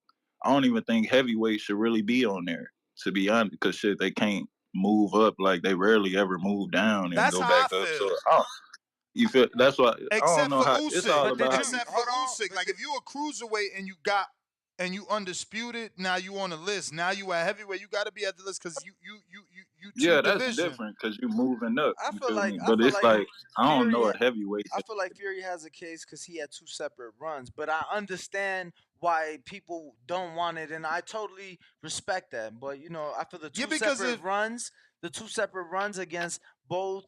I don't even think heavyweight should really be on there, to be honest, because shit, they can't move up. Like they rarely ever move down and That's go how I back up. feel. So you feel that's why I don't Except know for how it's all Usyk. about. Except for Usyk. Like if you a cruiserweight and you undisputed, now you on the list. Now you at heavyweight, you got to be at the list because you Yeah, two that's division. different because you moving up. I You feel feel like me? But it's like I don't know Fury. a heavyweight. I feel like Fury has a case because he had 2 separate runs, but I understand why people don't want it, and I totally respect that. But I feel the two separate runs against both.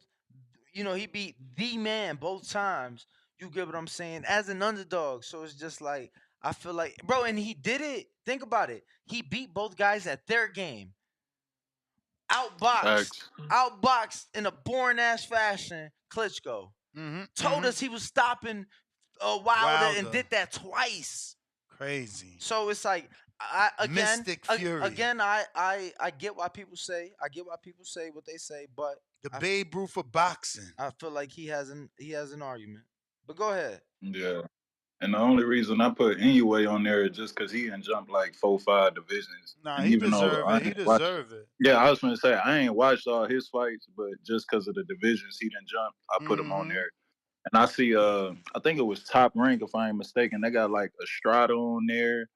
He beat the man both times. You get what I'm saying? As an underdog, so it's just like I feel like, bro, and he did it. Think about it. He beat both guys at their game. Outboxed in a boring ass fashion. Klitschko told us he was stopping Wilder and did that twice. Crazy. So it's like Mystic Fury. Again, I get why people say what they say, but the Babe Ruth of boxing. I feel like he has an argument. But go ahead. Yeah. And the only reason I put Inoue on there is just because he didn't jump like 4-5 divisions. Nah, and he even deserve though it. He deserve it. Yeah, I was going to say, I ain't watched all his fights, but just because of the divisions he didn't jump, I put him on there. And I see, I think it was Top Rank, if I ain't mistaken. They got like Estrada on there.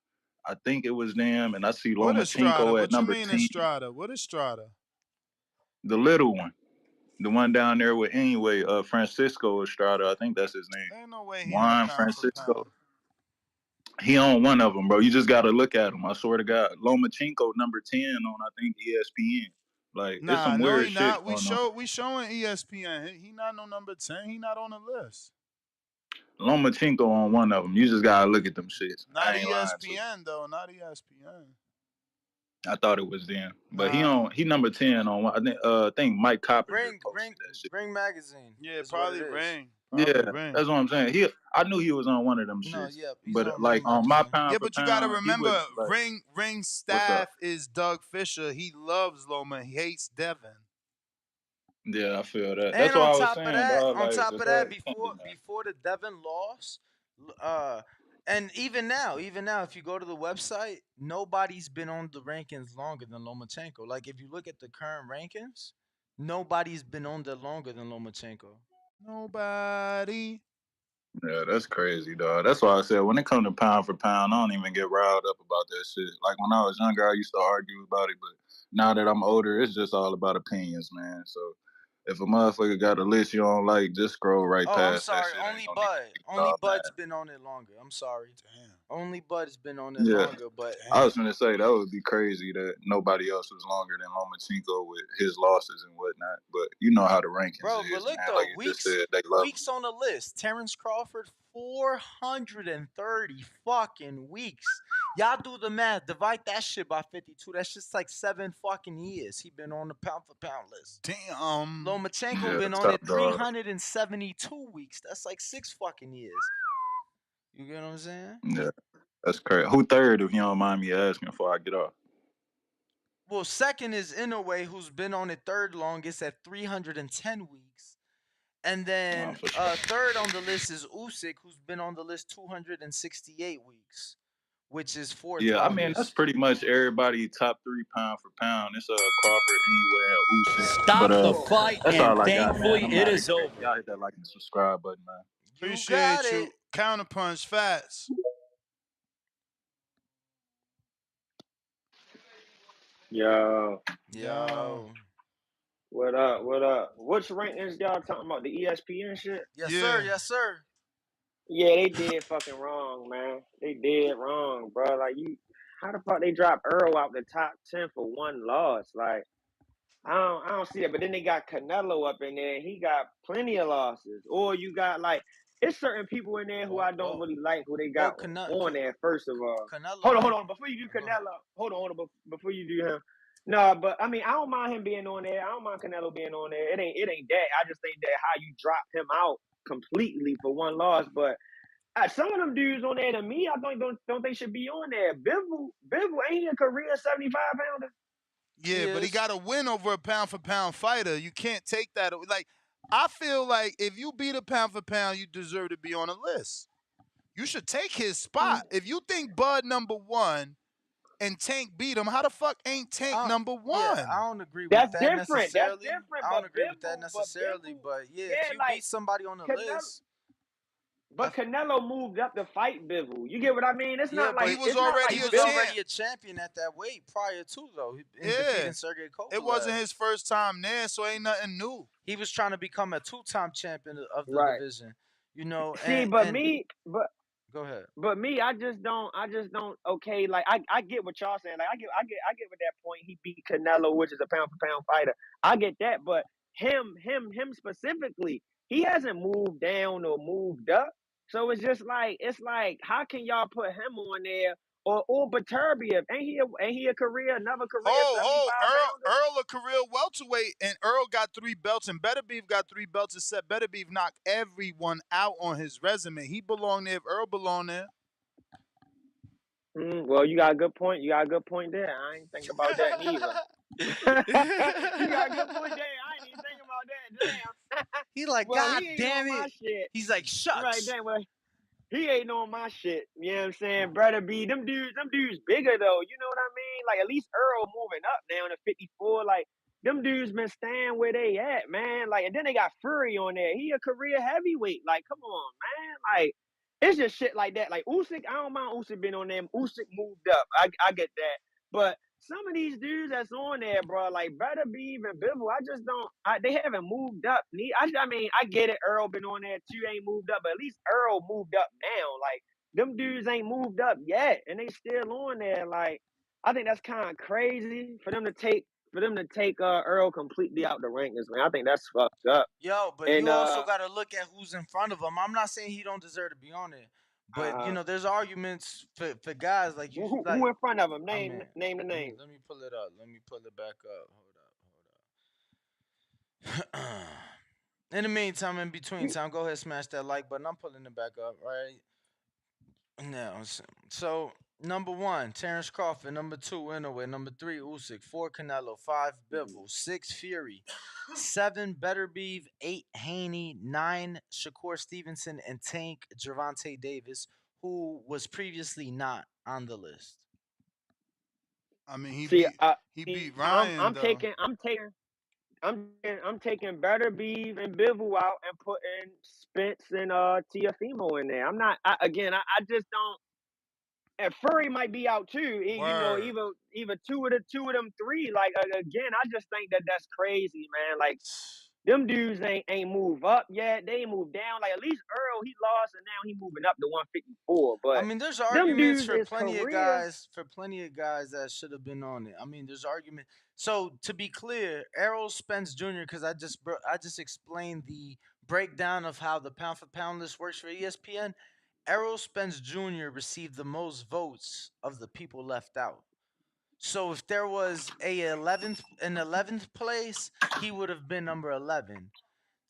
I think it was them. And I see Lomachenko at number 10. What you mean Estrada? What is Estrada? The little one. The one down there with Inoue, Francisco Estrada. I think that's his name. Ain't no way he Juan Francisco. He on one of them, bro. You just got to look at him. I swear to God. Lomachenko number 10 on, I think, ESPN. Like, it's some weird shit not. going on. We showing ESPN. He not no number 10. He not on the list. Lomachenko on one of them. You just got to look at them shits. Not ESPN, though. Not ESPN. I thought it was them, but he number 10 on one. I think Mike Coppinger posted that shit. Ring magazine. Yeah, probably Ring. That's what I'm saying. I knew he was on one of them shits. But like on my pound. Yeah, but you gotta remember, like, Ring staff is Doug Fisher. He loves Loma. He hates Devin. Yeah, I feel that. And that's what I was saying. On top of that, before the Devin loss, and even now, if you go to the website, nobody's been on the rankings longer than Lomachenko. Like if you look at the current rankings, nobody's been on there longer than Lomachenko. Nobody. Yeah, that's crazy, dog. That's why I said when it comes to pound for pound, I don't even get riled up about that shit. Like when I was younger, I used to argue about it, but now that I'm older, it's just all about opinions, man. So if a motherfucker got a list you don't like, just scroll right past that shit. Only Bud's been on it longer. I'm sorry. Damn. Only Bud's been on it longer, but I was gonna say that would be crazy that nobody else was longer than Lomachenko with his losses and whatnot. But you know how the rankings is, but look man. though, Like you just said, they love weeks on the list. Terrence Crawford, 430 fucking weeks. Y'all do the math. Divide that shit by 52. That's just like 7 fucking years. He been on the pound for pound list. Damn. Lomachenko Yeah, been on top it dog. 372 weeks. That's like 6 fucking years. You get what I'm saying? Yeah, that's crazy. Who third, if you don't mind me asking, before I get off? Well, second is Inoue, who's been on it third longest at 310 weeks. And then For sure. third on the list is Usyk, who's been on the list 268 weeks, which is fourth Yeah, I mean that's longest. pretty much everybody top 3 pound for pound. It's Crawford anyway and Usyk. Stop But the fight, that's and all I got, man. thankfully I'm it out of is here. over. Y'all hit that like and subscribe button, man. You got Appreciate you. it. Counterpunch fast. Yo. Yo. What up? What up? Which rankings y'all talking about? The ESPN shit? Yes, sir. Yes, sir. Yeah, they did fucking wrong, man. They did wrong, bro. Like how the fuck they dropped Earl out the top 10 for one loss? Like, I don't see it. But then they got Canelo up in there. He got plenty of losses. Or you got it's certain people in there who I don't really like who they got on there. First of all, Canelo hold on. Before you do Canelo, hold on. Before you do him, no. But I mean, I don't mind him being on there. I don't mind Canelo being on there. It ain't that. I just think that how you drop him out completely for one loss, but. Some of them dudes on there to me, I don't they should be on there. Bivol ain't he a career 75 pounder? Yeah, but he got to win over a pound for pound fighter. You can't take that. Like, I feel like if you beat a pound for pound, you deserve to be on a list. You should take his spot. If you think Bud number 1 and Tank beat him, how the fuck ain't Tank number 1? Yeah, I don't agree with That's that different. necessarily. That's different. I don't But agree with that necessarily, but yeah, if you beat somebody on the list. But Canelo moved up to fight Bivol. You get what I mean? It's not like he was it's not already like a champ. Already a champion at that weight prior to though. In defeating Sergey Kovalev. It wasn't his first time there, so ain't nothing new. He was trying to become a 2-time champion of the division. You know, see, but go ahead. But me, I just don't. Okay, like I get what y'all saying. Like I get with that point. He beat Canelo, which is a pound for pound fighter. I get that, but him specifically, he hasn't moved down or moved up. So it's like, how can y'all put him on there or Beterbiev? Ain't he a career, another career 75 pounder? Earl a career welterweight, and Earl got 3 belts, and Beterbiev got 3 belts. Except Beterbiev knocked everyone out on his resume. He belonged there if Earl belonged there. Well, you got a good point. You got a good point there. I ain't think about that neither. You got a good point there. I ain't even think about that. Damn. He like, well, God he ain't damn on it. my shit. He's like, shucks. Right, damn. Well, he ain't on my shit. You know what I'm saying? Brother B, them dudes bigger though. You know what I mean? Like at least Earl moving up now to 54. Like them dudes been staying where they at, man. Like, and then they got Fury on there. He a career heavyweight. Like, come on, man. Like, it's just shit like that. Like Usyk, I don't mind Usyk being on there. Usyk moved up. I get that. But some of these dudes that's on there, bro, like Beterbiev and Bivol, I just don't. They haven't moved up. I mean, I get it. Earl been on there too, ain't moved up, but at least Earl moved up now. Like them dudes ain't moved up yet, and they still on there. Like I think that's kind of crazy for them to take Earl completely out the rankings, man. I think that's fucked up. Yo, but you also got to look at who's in front of him. I'm not saying he don't deserve to be on it, but you know, there's arguments for guys like you. Who in front of him? Name the name. Let me pull it up. Let me pull it back up. Hold up. In the meantime, in between time, go ahead, smash that like button. I'm pulling it back up right now. So number 1, Terrence Crawford. Number 2, Inoue. Number 3, Usyk. 4, Canelo. 5, Bivol. 6, Fury. 7, Beterbiev. 8, Haney. 9, Shakur Stevenson. And Tank Gervonta Davis, who was previously not on the list. I mean, he beat Ryan. I'm taking Beterbiev and Bivol out and putting Spence and Tiafimo in there. I'm not. I just don't. And Fury might be out too. You know, either two of them three. Like again, I just think that's crazy, man. Like them dudes ain't moved up yet. They ain't moved down. Like at least Earl, he lost and now he moving up to 154. But I mean, there's them arguments dudes for is plenty of career. guys that should have been on it. I mean, there's argument. So to be clear, Errol Spence Jr. Because I just explained the breakdown of how the pound for pound list works for ESPN. Errol Spence Jr. received the most votes of the people left out. So if there was an 11th place, he would have been number 11.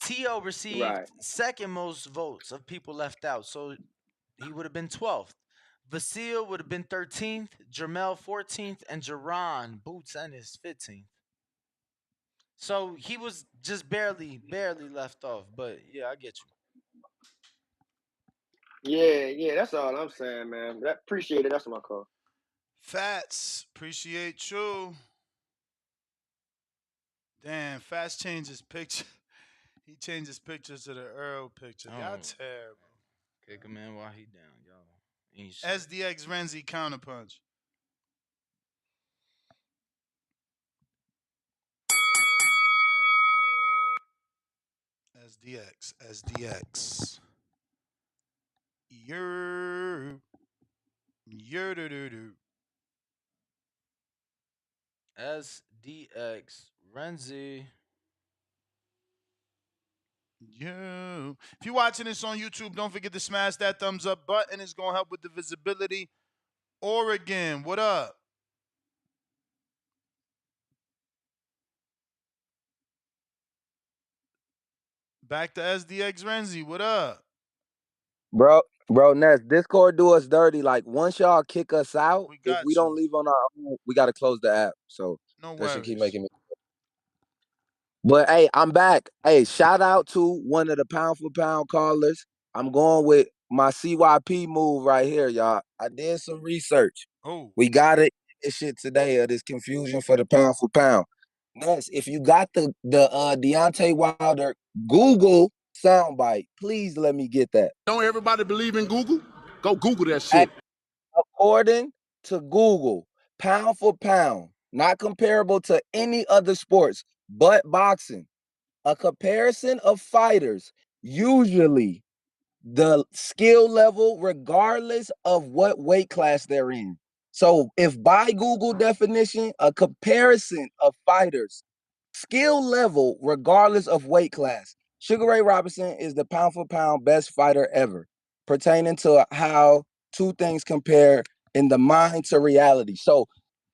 T.O. received Right. second most votes of people left out, so he would have been 12th. Vasil would have been 13th, Jermell 14th, and Jerron Boots Ennis 15th. So he was just barely left off. But yeah, I get you. Yeah, that's all I'm saying, man. Appreciate it. That's my call. Fats, appreciate you. Damn, Fats changed his picture. He changed his picture to the Earl picture. Y'all terrible. Kick a man while he down, y'all. SDX Renzi counterpunch. SDX. Yer. Yer-do-do-do. SDX Renzi. If you're watching this on YouTube, don't forget to smash that thumbs up button. It's going to help with the visibility. Oregon, what up? Back to SDX Renzi, what up? Bro, Ness, Discord do us dirty. Like, once y'all kick us out, if we don't leave on our own, we got to close the app. So no that should keep worries. making me. But, hey, I'm back. Hey, shout out to one of the pound for pound callers. I'm going with my CYP move right here, y'all. I did some research. Oh. We got it. This shit today of this confusion for the pound for pound. Ness, if you got the Deontay Wilder Google soundbite, please let me get that. Don't everybody believe in Google? Go Google that shit. According to Google, pound for pound, not comparable to any other sports but boxing, a comparison of fighters, usually the skill level, regardless of what weight class they're in. So if by Google definition, a comparison of fighters, skill level, regardless of weight class, Sugar Ray Robinson is the pound for pound best fighter ever, pertaining to how two things compare in the mind to reality. So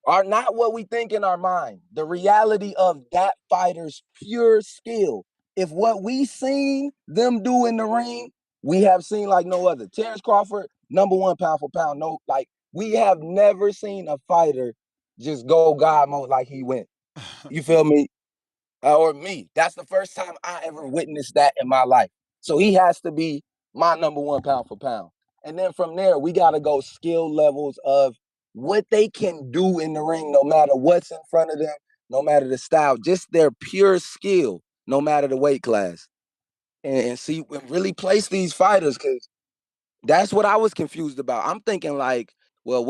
are not what we think in our mind, the reality of that fighter's pure skill. If what we seen them do in the ring, we have seen like no other. Terrence Crawford, number one pound for pound. No, like we have never seen a fighter just go God mode like he went. You feel me? Or me. That's the first time I ever witnessed that in my life. So he has to be my number one pound for pound. And then from there, we got to go skill levels of what they can do in the ring, no matter what's in front of them, no matter the style, just their pure skill, no matter the weight class. And see, really place these fighters, because that's what I was confused about. I'm thinking like, well,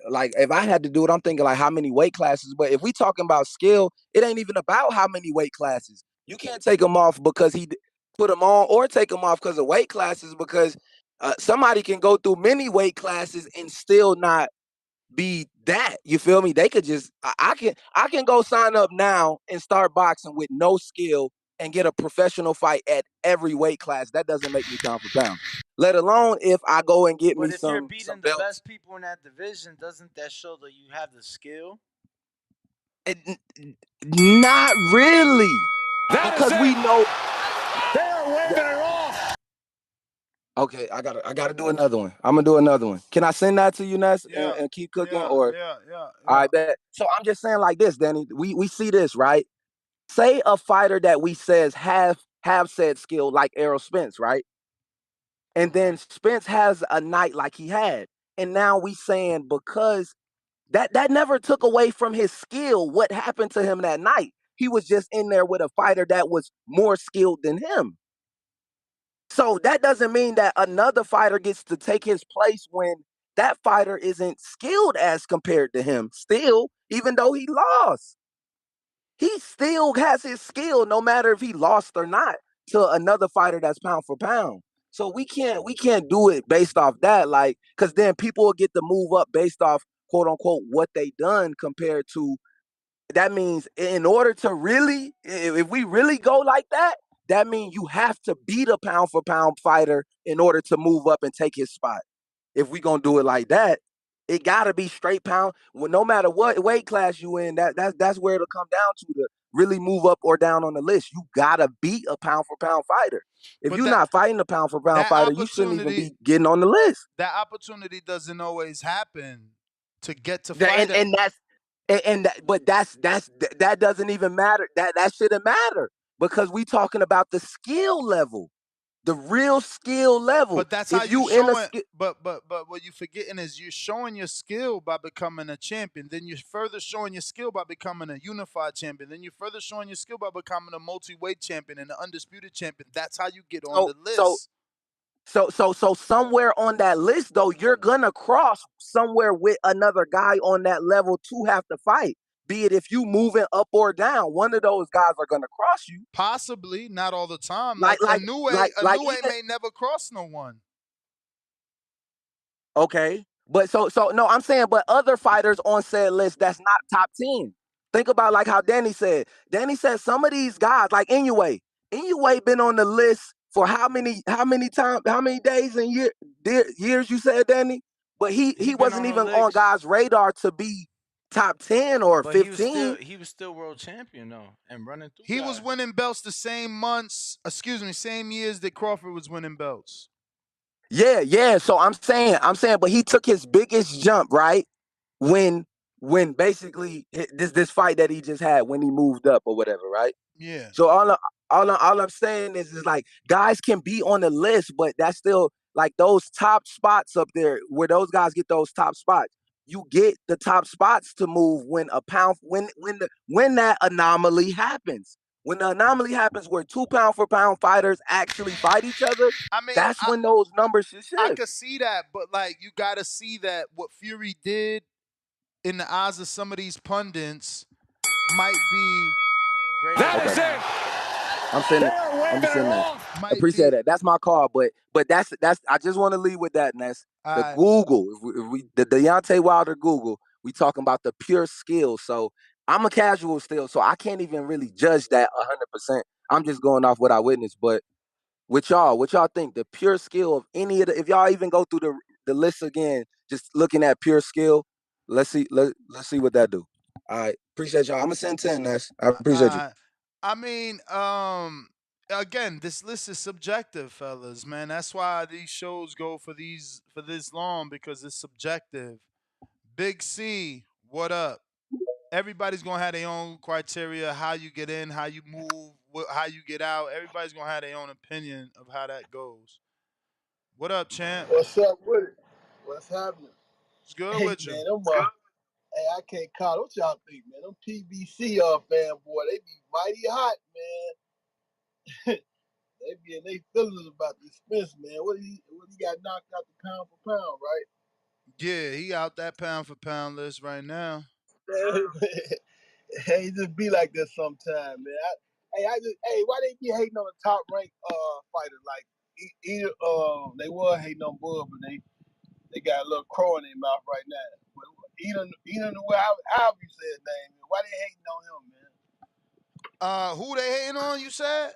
like if I had to do it, I'm thinking like how many weight classes. But if we talking about skill, it ain't even about how many weight classes. You can't take him off because he put them on, or take him off because of weight classes, because somebody can go through many weight classes and still not be that. You feel me? They could just I can go sign up now and start boxing with no skill and get a professional fight at every weight class. That doesn't make me pound for pound. Let alone if I go and get But me if you're some beating the belts. best people in that division, doesn't that show that you have the skill? Not really. Because we know They're waving it off. Okay, I gotta do another one. I'm gonna do another one. Can I send that to you, Ness, and keep cooking? Yeah. I bet. So I'm just saying like this, Danny. We see this, right? Say a fighter that we says have said skill like Errol Spence, right? And then Spence has a night like he had. And now we saying because that never took away from his skill what happened to him that night. He was just in there with a fighter that was more skilled than him. So that doesn't mean that another fighter gets to take his place when that fighter isn't skilled as compared to him still, even though he lost. He still has his skill no matter if he lost or not to another fighter that's pound for pound. So we can't do it based off that, like, because then people will get to move up based off quote unquote what they done compared to. That means in order to really, if we really go like that, that means you have to beat a pound for pound fighter in order to move up and take his spot. If we gonna do it like that, it gotta be straight pound. Well, no matter what weight class you in, that's where it'll come down to really move up or down on the list. You gotta beat a pound for pound fighter. If you're not fighting a pound for pound fighter, you shouldn't even be getting on the list. That opportunity doesn't always happen to get to fight. But that doesn't even matter. That shouldn't matter because we talking about the skill level, the real skill level. But that's how you show it. But what you forgetting is you're showing your skill by becoming a champion. Then you're further showing your skill by becoming a unified champion. Then you're further showing your skill by becoming a multi-weight champion and an undisputed champion. That's how you get on the list. So somewhere on that list, though, you're gonna cross somewhere with another guy on that level to have to fight. Be it if you moving up or down, one of those guys are gonna cross you. Possibly, not all the time. Like Inoue may never cross no one. Okay, but so no, I'm saying, but other fighters on said list that's not top 10. Think about like how Danny said. Danny said some of these guys, like Inoue been on the list for how many times, how many days and years you said, Danny? But he wasn't even on guys' radar to be top 10 or 15. He was still world champion though, and running through. He was winning belts the same years that Crawford was winning belts. Yeah. So I'm saying, but he took his biggest jump, right? When basically this fight that he just had when he moved up or whatever, right? Yeah. So all I'm saying is like guys can be on the list, but that's still like those top spots up there where those guys get those top spots. You get the top spots to move when that anomaly happens. When the anomaly happens where 2 pound for pound fighters actually fight each other, that's when those numbers should shift. I could see that, but like you got to see that what Fury did in the eyes of some of these pundits might be great. That is it. I'm saying that. Appreciate that. That's my call, but that's I just want to leave with that, Ness. The Google, if we the Deontay Wilder Google, we talking about the pure skill. So I'm a casual still, so I can't even really judge that 100%. I'm just going off what I witnessed. But what y'all think? The pure skill of any of the, if y'all even go through the list again, just looking at pure skill, let's see what that do. All right, appreciate y'all. I'm gonna send 10, Ness. I appreciate you. I mean, again, this list is subjective, fellas, man. That's why these shows go for this long, because it's subjective. Big C, what up? Everybody's gonna have their own criteria, how you get in, how you move, how you get out. Everybody's gonna have their own opinion of how that goes. What up, champ? What's up with it? What's happening? It's good with you. Man, hey, I can't call. What y'all think, man? Them PBC fanboy, they be mighty hot, man. They be in their feelings about this Spence, man. What he got knocked out the pound for pound, right? Yeah, he out that pound for pound list right now. Hey, just be like this sometime, man. Why they be hating on the top ranked fighter? Like they was hating on Bud, but they got a little crow in their mouth right now. But Eden, however you say his name, why they hating on him, man? Who they hating on? You said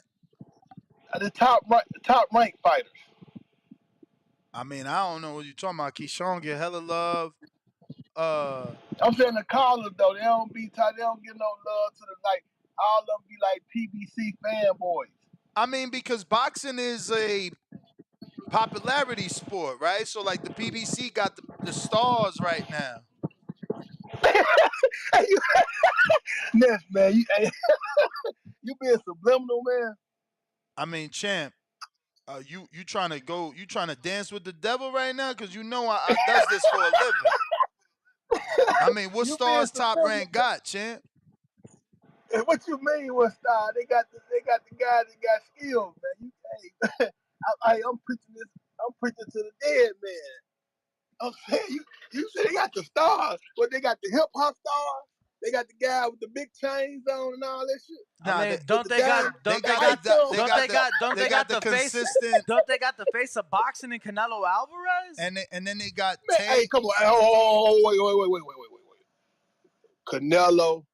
the top ranked fighters. I mean, I don't know what you're talking about. Keyshawn get hella love. I'm saying the callers though, they don't give no love to the like. All of them be like PBC fanboys. I mean, because boxing is a popularity sport, right? So like the PBC got the stars right now. Yes, man. You being subliminal, man. I mean, champ, you trying to dance with the devil right now? Because you know I does this for a living. I mean, what stars Top Rank got, champ? What you mean? What star? They got the guys that got skills, man. I'm preaching to the dead man. I'm saying you say they got the stars, but they got the hip hop stars. They got the guy with the big chains on and all that shit. Don't they got the face of boxing and Canelo Alvarez? And then they got hey, come on, wait. Canelo,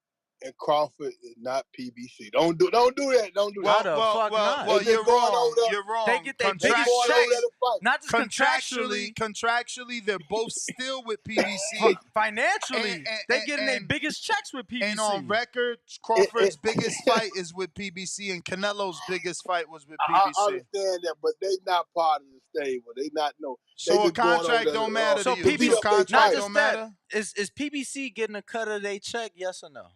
and Crawford is not PBC. Don't do that. Don't do How that. the fuck not? They You're just going wrong. over there. You're wrong. They get their They biggest going over there checks, to fight. not just contractually. Contractually, they're both still with PBC. Financially, they getting their and- biggest checks with PBC. And on record, Crawford's biggest fight is with PBC, and Canelo's biggest fight was with PBC. I understand that, but they not part of the stable. They not no. So a contract don't matter to you. So contract don't matter. Is PBC getting a cut of their check? Yes or no?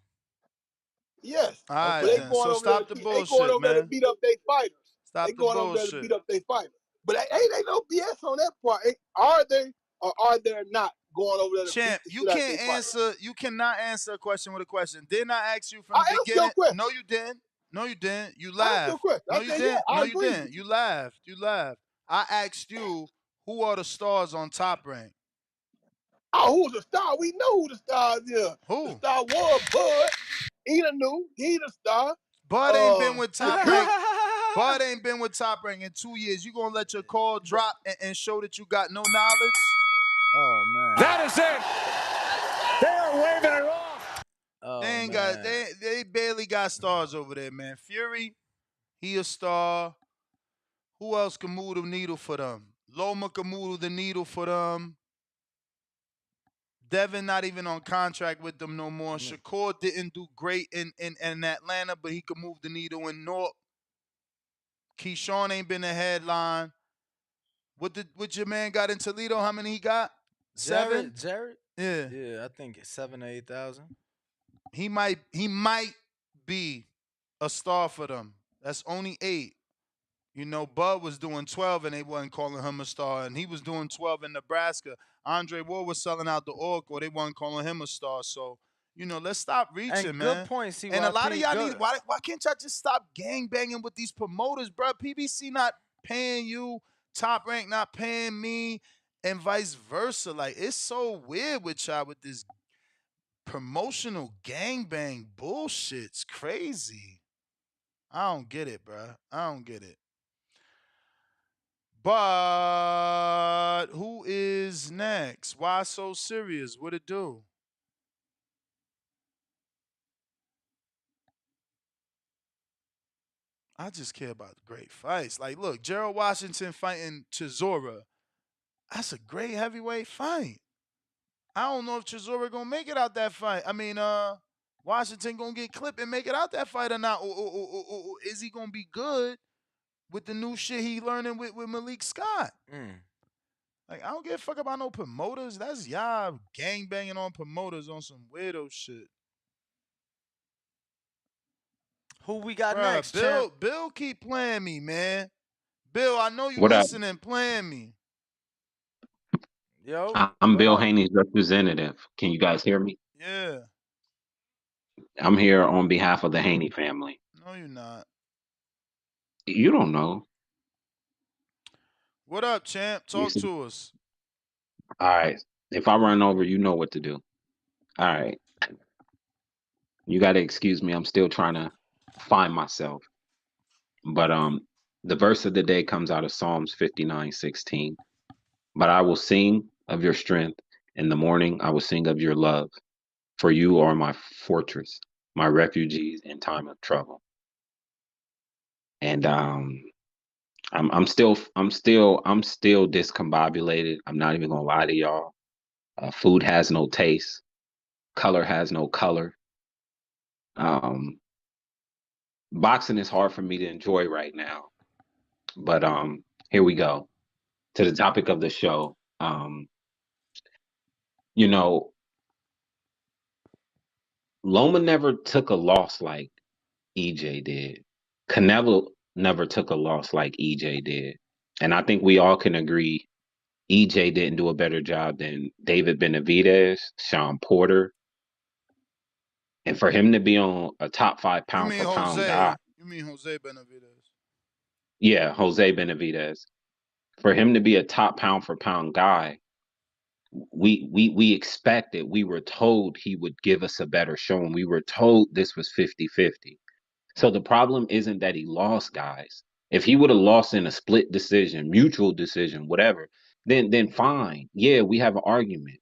Yes. All right, But they then. going So over stop there, the they going bullshit, over there to man. beat up their fighters. Stop They the going over there to bullshit. beat up their fighters. But ain't no BS on that part. Are they or are they not going over there to Champ, beat the you shit out can't their answer. fighters? You cannot answer a question with a question. Didn't I ask you from the I answered beginning? your question. No, you didn't. No, you didn't. You I answered your laughed. question. No, I you said, didn't. yeah, I No, you agree. didn't. You laughed. You laughed. I asked you who are the stars on Top Rank. Oh, who's the star? We know who the star is. Who? The star was Bud. He done knew. He the star. Bud ain't been with Top Rank. Bud ain't been with Top Rank in 2 years. You gonna let your call drop and show that you got no knowledge? Oh man. That is it. They are waving it off. Oh, They ain't got. They barely got stars over there, man. Fury, he a star. Who else can move the needle for them? Loma can move the needle for them. Devin not even on contract with them no more. Shakur didn't do great in Atlanta, but he could move the needle in North. Keyshawn ain't been a headline. What your man got in Toledo? How many he got? 7? Jared? Yeah. Yeah, I think it's 7 or 8,000. He might be a star for them. That's only 8. You know, Bud was doing 12 and they wasn't calling him a star. And he was doing 12 in Nebraska. Andre Ward was selling out the org or they wasn't calling him a star. So, you know, let's stop reaching, And man. good point, CYP. And a lot of y'all need, why can't y'all just stop gang banging with these promoters, bro? PBC not paying you, Top Rank not paying me, and vice versa. Like, it's so weird with y'all with this promotional gangbang bullshit. It's crazy. I don't get it, bro. I don't get it. But who is next? Why so serious? What it do? I just care about the great fights. Like, look, Gerald Washington fighting Chisora. That's a great heavyweight fight. I don't know if Chisora gonna make it out that fight. I mean, Washington gonna get clipped and make it out that fight or not? Or is he gonna be good with the new shit he learning with Malik Scott? Like, I don't give a fuck about no promoters. That's y'all gangbanging on promoters on some weirdo shit. Who we got Bruh, next, Bill keep playing me, man. Bill, I know you What up? listening, playing me. Yo. I'm Bill Haney's representative. Can you guys hear me? Yeah. I'm here on behalf of the Haney family. No, you're not. You don't know. What up, champ? Talk to us. All right. If I run over, you know what to do. All right. You got to excuse me. I'm still trying to find myself. But the verse of the day comes out of Psalms 59:16. But I will sing of your strength. In the morning, I will sing of your love. For you are my fortress, my refugees in time of trouble. And I'm still discombobulated. I'm not even gonna lie to y'all. Food has no taste. Color has no color. Boxing is hard for me to enjoy right now. But here we go to the topic of the show. You know, Loma never took a loss like EJ did. Canelo never took a loss like EJ did. And I think we all can agree EJ didn't do a better job than David Benavidez, Sean Porter. And for him to be on a top 5 pound for pound guy. You mean Jose Benavidez? Yeah, Jose Benavidez. For him to be a top pound for pound guy, we expected, we were told he would give us a better showing. We were told this was 50-50. So the problem isn't that he lost, guys. If he would have lost in a split decision, mutual decision, whatever, then fine. Yeah, we have an argument.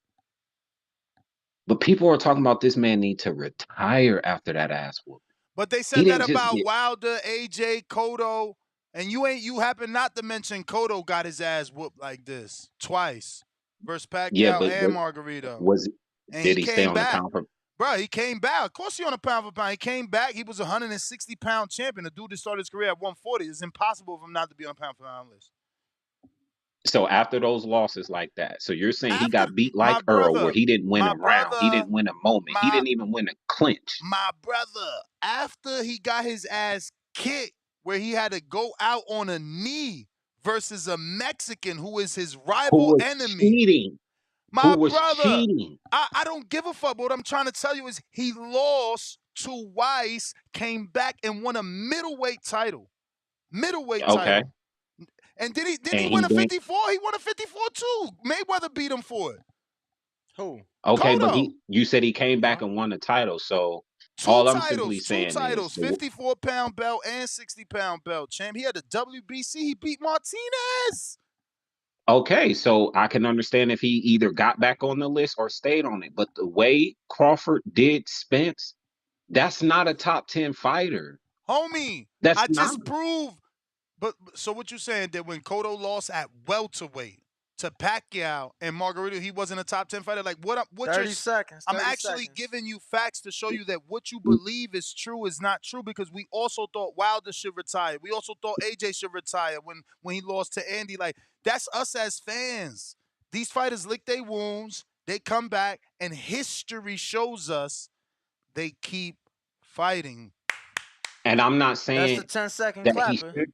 But people are talking about this man need to retire after that ass whoop. But they He said that didn't just about get. Wilder, AJ, Cotto, and you happen not to mention Cotto got his ass whooped like this twice versus Yeah, Pacquiao but and Margarito, was and he did he stay came on the back. pound for? Bro, he came back. Of course, he on a pound for pound. He came back. He was a 160-pound champion. The dude that started his career at 140. It's impossible for him not to be on a pound for pound list. So after those losses like that, so you're saying he After got beat my like Earl, brother, where he didn't win a round, he didn't win a moment, he didn't even win a clinch. My brother, after he got his ass kicked, where he had to go out on a knee versus a Mexican who is his Who rival was enemy. cheating? My Who was brother, cheating? I don't give a fuck. But what I'm trying to tell you is he lost to Weiss, came back and won a middleweight title. Middleweight Okay. title. And did he And win he a did. 54? He won a 54 too. Mayweather beat him for it. Who? Okay, but Cotto. you said he came back and won the title. So all I'm simply saying is 54-pound belt and 60-pound belt, champ. He had the WBC. He beat Martinez. okay, so I can understand if he either got back on the list or stayed on it. But the way Crawford did Spence, that's not a top 10 fighter. Homie, That's I not. just proved. But so what you saying that when Cotto lost at welterweight to Pacquiao and Margarito, he wasn't a top 10 fighter? Like what 30 seconds. I'm actually giving you facts to show you that what you believe is true is not true, because we also thought Wilder should retire. We also thought AJ should retire when he lost to Andy. Like, that's us as fans. These fighters lick their wounds, they come back, and history shows us they keep fighting. And I'm not saying that's the 10-second that he clapper. should.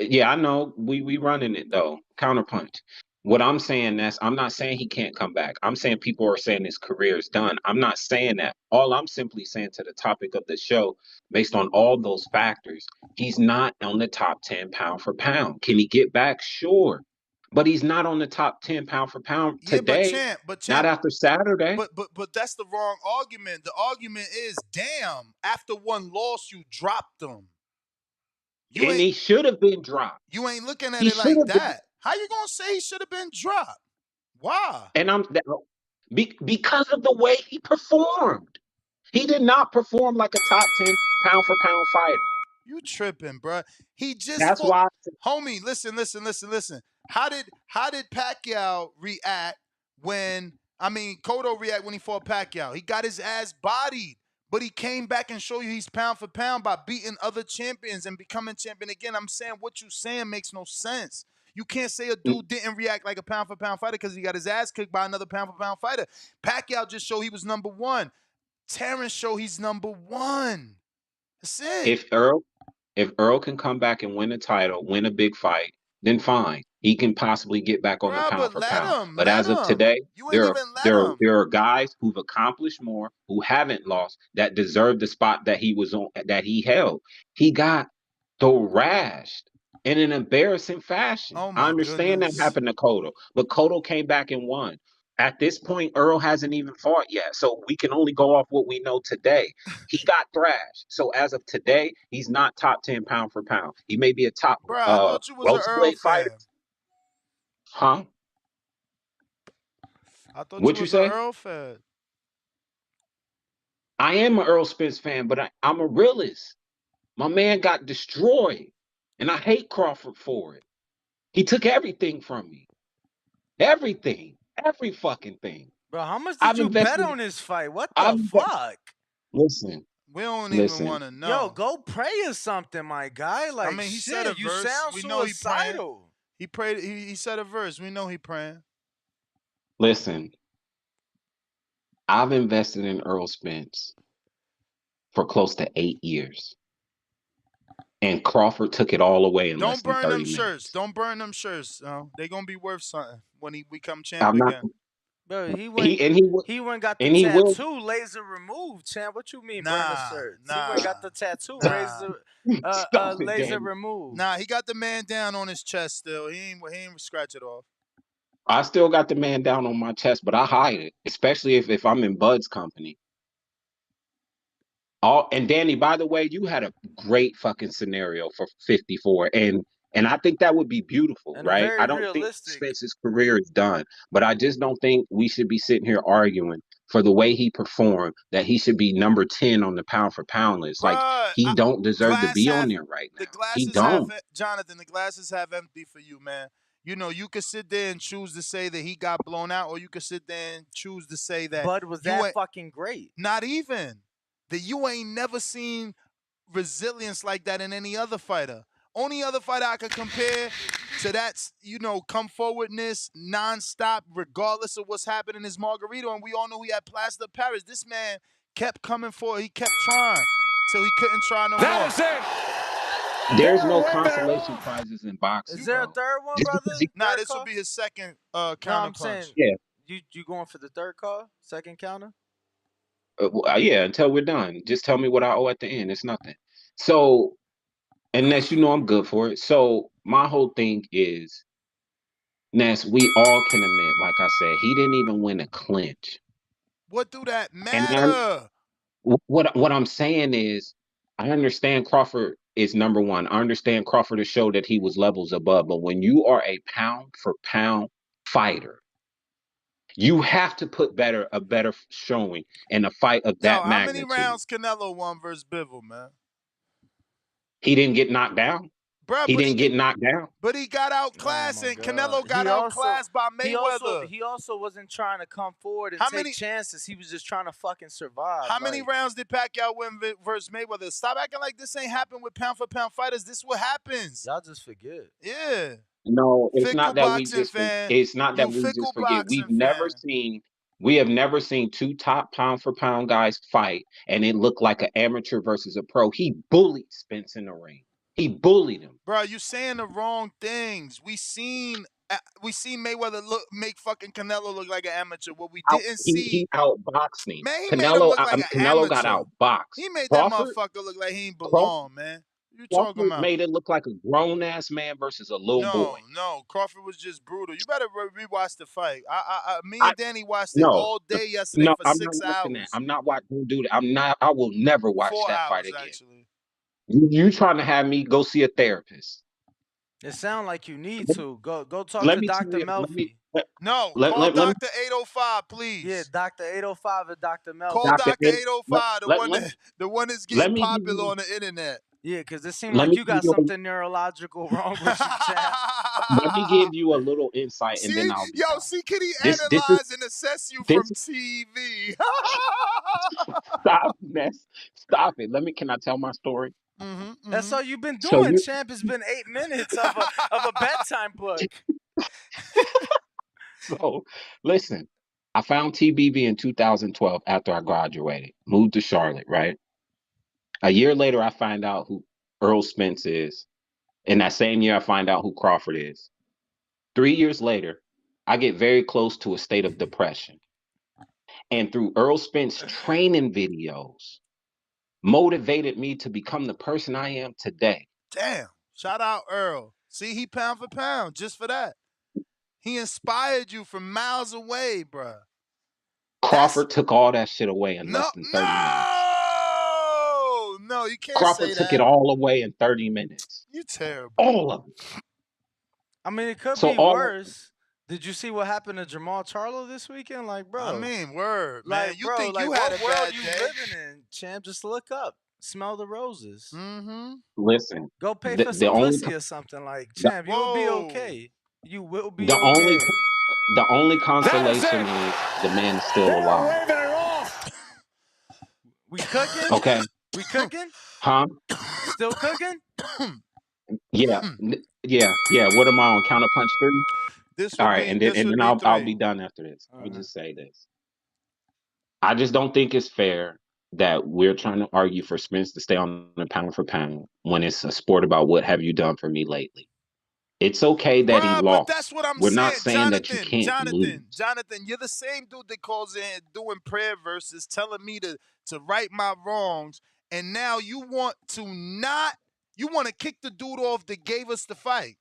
Yeah, I know. We running it though. Counterpunch. What I'm saying I'm not saying he can't come back. I'm saying people are saying his career is done. I'm not saying that. All I'm simply saying to the topic of the show, based on all those factors, he's not on the top 10 pound for pound. Can he get back? Sure. But he's not on the top 10 pound for pound today. But champ, Not after Saturday. But that's the wrong argument. The argument is, damn, after one loss, you dropped them. And he should have been dropped. You ain't looking at it like that. How you gonna say he should have been dropped? Why? And because of the way he performed. He did not perform like a top 10 pound for pound fighter. You tripping, bro? He just That's why, homie. Listen. How did Pacquiao react when Cotto react when he fought Pacquiao? He got his ass bodied. But he came back and showed you he's pound for pound by beating other champions and becoming champion again. I'm saying what you saying makes no sense. You can't say a dude didn't react like a pound for pound fighter because he got his ass kicked by another pound for pound fighter. Pacquiao just showed he was number one. Terrence showed he's number one. That's it. if Earl can come back and win a title, win a big fight, then fine. He can possibly get back on the pound for pound. But as of today, there are guys who've accomplished more, who haven't lost, that deserve the spot that he was on, that he held. He got thrashed in an embarrassing fashion. I understand that happened to Cotto, but Cotto came back and won. At this point, Earl hasn't even fought yet, so we can only go off what we know today. He got thrashed. So as of today, he's not top 10 pound for pound. He may be a top I thought you was an Earl fighter. Huh? I thought you was an Earl fan. I am an Errol Spence fan, but I'm a realist. My man got destroyed, and I hate Crawford for it. He took everything from me. Everything. Every fucking thing. Bro, how much did you bet on this fight? What the fuck? Listen. We don't even want to know. Yo, go pray or something, my guy. Like, he said a verse. You sound suicidal. He prayed. He said a verse. We know he praying. Listen. I've invested in Errol Spence for close to 8 years. And Crawford took it all away in less than 30 minutes. Don't burn them shirts. They're going to be worth something when he become champion again. Bro, he went got the tattoo laser removed, champ. What you mean burn the shirts? He went got the tattoo laser removed. Nah, he got the man down on his chest still. He ain't scratch it off. I still got the man down on my chest, but I hide it, especially if I'm in Bud's company. And Danny, by the way, you had a great fucking scenario for 54, and I think that would be beautiful, and right? I don't think Spence's career is done, but I just don't think we should be sitting here arguing for the way he performed that he should be number 10 on the pound for pound list. Like, Bruh, he don't deserve to be on there right now. The He glasses don't. Jonathan, the glasses have empty for you, man. You know, you could sit there and choose to say that he got blown out, or you could sit there and choose to say that Bud was that fucking great. Not even. That you ain't never seen resilience like that in any other fighter. Only other fighter I could compare to that, you know, come forwardness, nonstop, regardless of what's happening, is Margarito. And we all know he had plaster of Paris. This man kept coming forward. He kept trying till he couldn't try no more. That is it. There's no consolation prizes in boxing. Is there a third one, brother? Nah, this will be his second counter No, I'm punch. saying, Yeah. You going for the third call, second counter? Yeah, until we're done. Just tell me what I owe at the end. It's nothing. So, unless you know I'm good for it. So, my whole thing is, Ness, we all can admit, like I said, he didn't even win a clinch. What do that And matter? what I'm saying is, I understand Crawford is number one. I understand Crawford to show that he was levels above. But when you are a pound for pound fighter, you have to put a better showing in a fight of that magnitude. How many rounds Canelo won versus Bivol, man? He didn't get knocked down. Bruh, He didn't get knocked down. But he got outclassed, and Canelo got outclassed by Mayweather. He also wasn't trying to come forward and take chances. He was just trying to fucking survive. How many rounds did Pacquiao win versus Mayweather? Stop acting like this ain't happened with pound for pound fighters. This is what happens. Y'all just forget. Yeah. No, it's Fickle not that we boxing just. fan. It's not that You we just fickle forget. boxing We have never seen two top pound for pound guys fight, and it looked like an amateur versus a pro. He bullied Spence in the ring. He bullied him. Bro, you saying the wrong things. We seen Mayweather make fucking Canelo look like an amateur. What we didn't see, he outboxed him. Man, he Canelo, made him look like an Canelo got amateur. outboxed. He made Crawford, that motherfucker look like he ain't belong, man. You talking Crawford about? made it look like a grown ass man versus a little boy. No, Crawford was just brutal. You better rewatch the fight. Me and Danny watched it all day yesterday for I'm 6 not watching hours. that. I'm not watching. Do that. I will never watch 4 that hours, fight again. Actually. You trying to have me go see a therapist? It sounds like you need to go talk to Dr. Melfi. Call Dr. 805, please. Yeah, Dr. 805 and Dr. Melfi. Call Dr. 805, the one that's getting popular on the internet. Yeah, because it seems like you got something neurological wrong with you, Chad. Let me give you a little insight, and then I'll be done. Can he analyze and assess you from TV? Stop, Ness. Stop it. Can I tell my story? That's all you've been doing, champ. It's been 8 minutes of a bedtime book. So, listen, I found TBV in 2012 after I graduated, moved to Charlotte, right? A year later, I find out who Errol Spence is. In that same year, I find out who Crawford is. 3 years later, I get very close to a state of depression. And through Errol Spence training videos, motivated me to become the person I am today. Damn. Shout out Earl. See, he pound for pound just for that. He inspired you from miles away, bruh. Crawford took all that shit away in less than 30 minutes. No, you can't Crawford say that. took it all away in 30 minutes. You terrible. All of it. I mean, it could be worse. Did you see what happened to Jermell Charlo this weekend? Like, bro. I mean, word, man. Like, you bro, think like, you had what a world bad you day? living in, champ? Just look up. Smell the roses. Listen. Go pay for some pussy or something. Like, champ, you will be okay. You will be okay. The only consolation is the man is still alive. We cooking? Okay. We cooking? Huh? Still cooking? Yeah. What am I on? Counterpunch 3? All right, and then I'll be done after this. I'll just say this. I just don't think it's fair that we're trying to argue for Spence to stay on the pound for pound when it's a sport about what have you done for me lately. It's okay that he lost. But that's what I'm saying. We're not saying that you can't lose. Jonathan, you're the same dude that calls in doing prayer verses, telling me to right my wrongs, and now you want to kick the dude off that gave us the fight.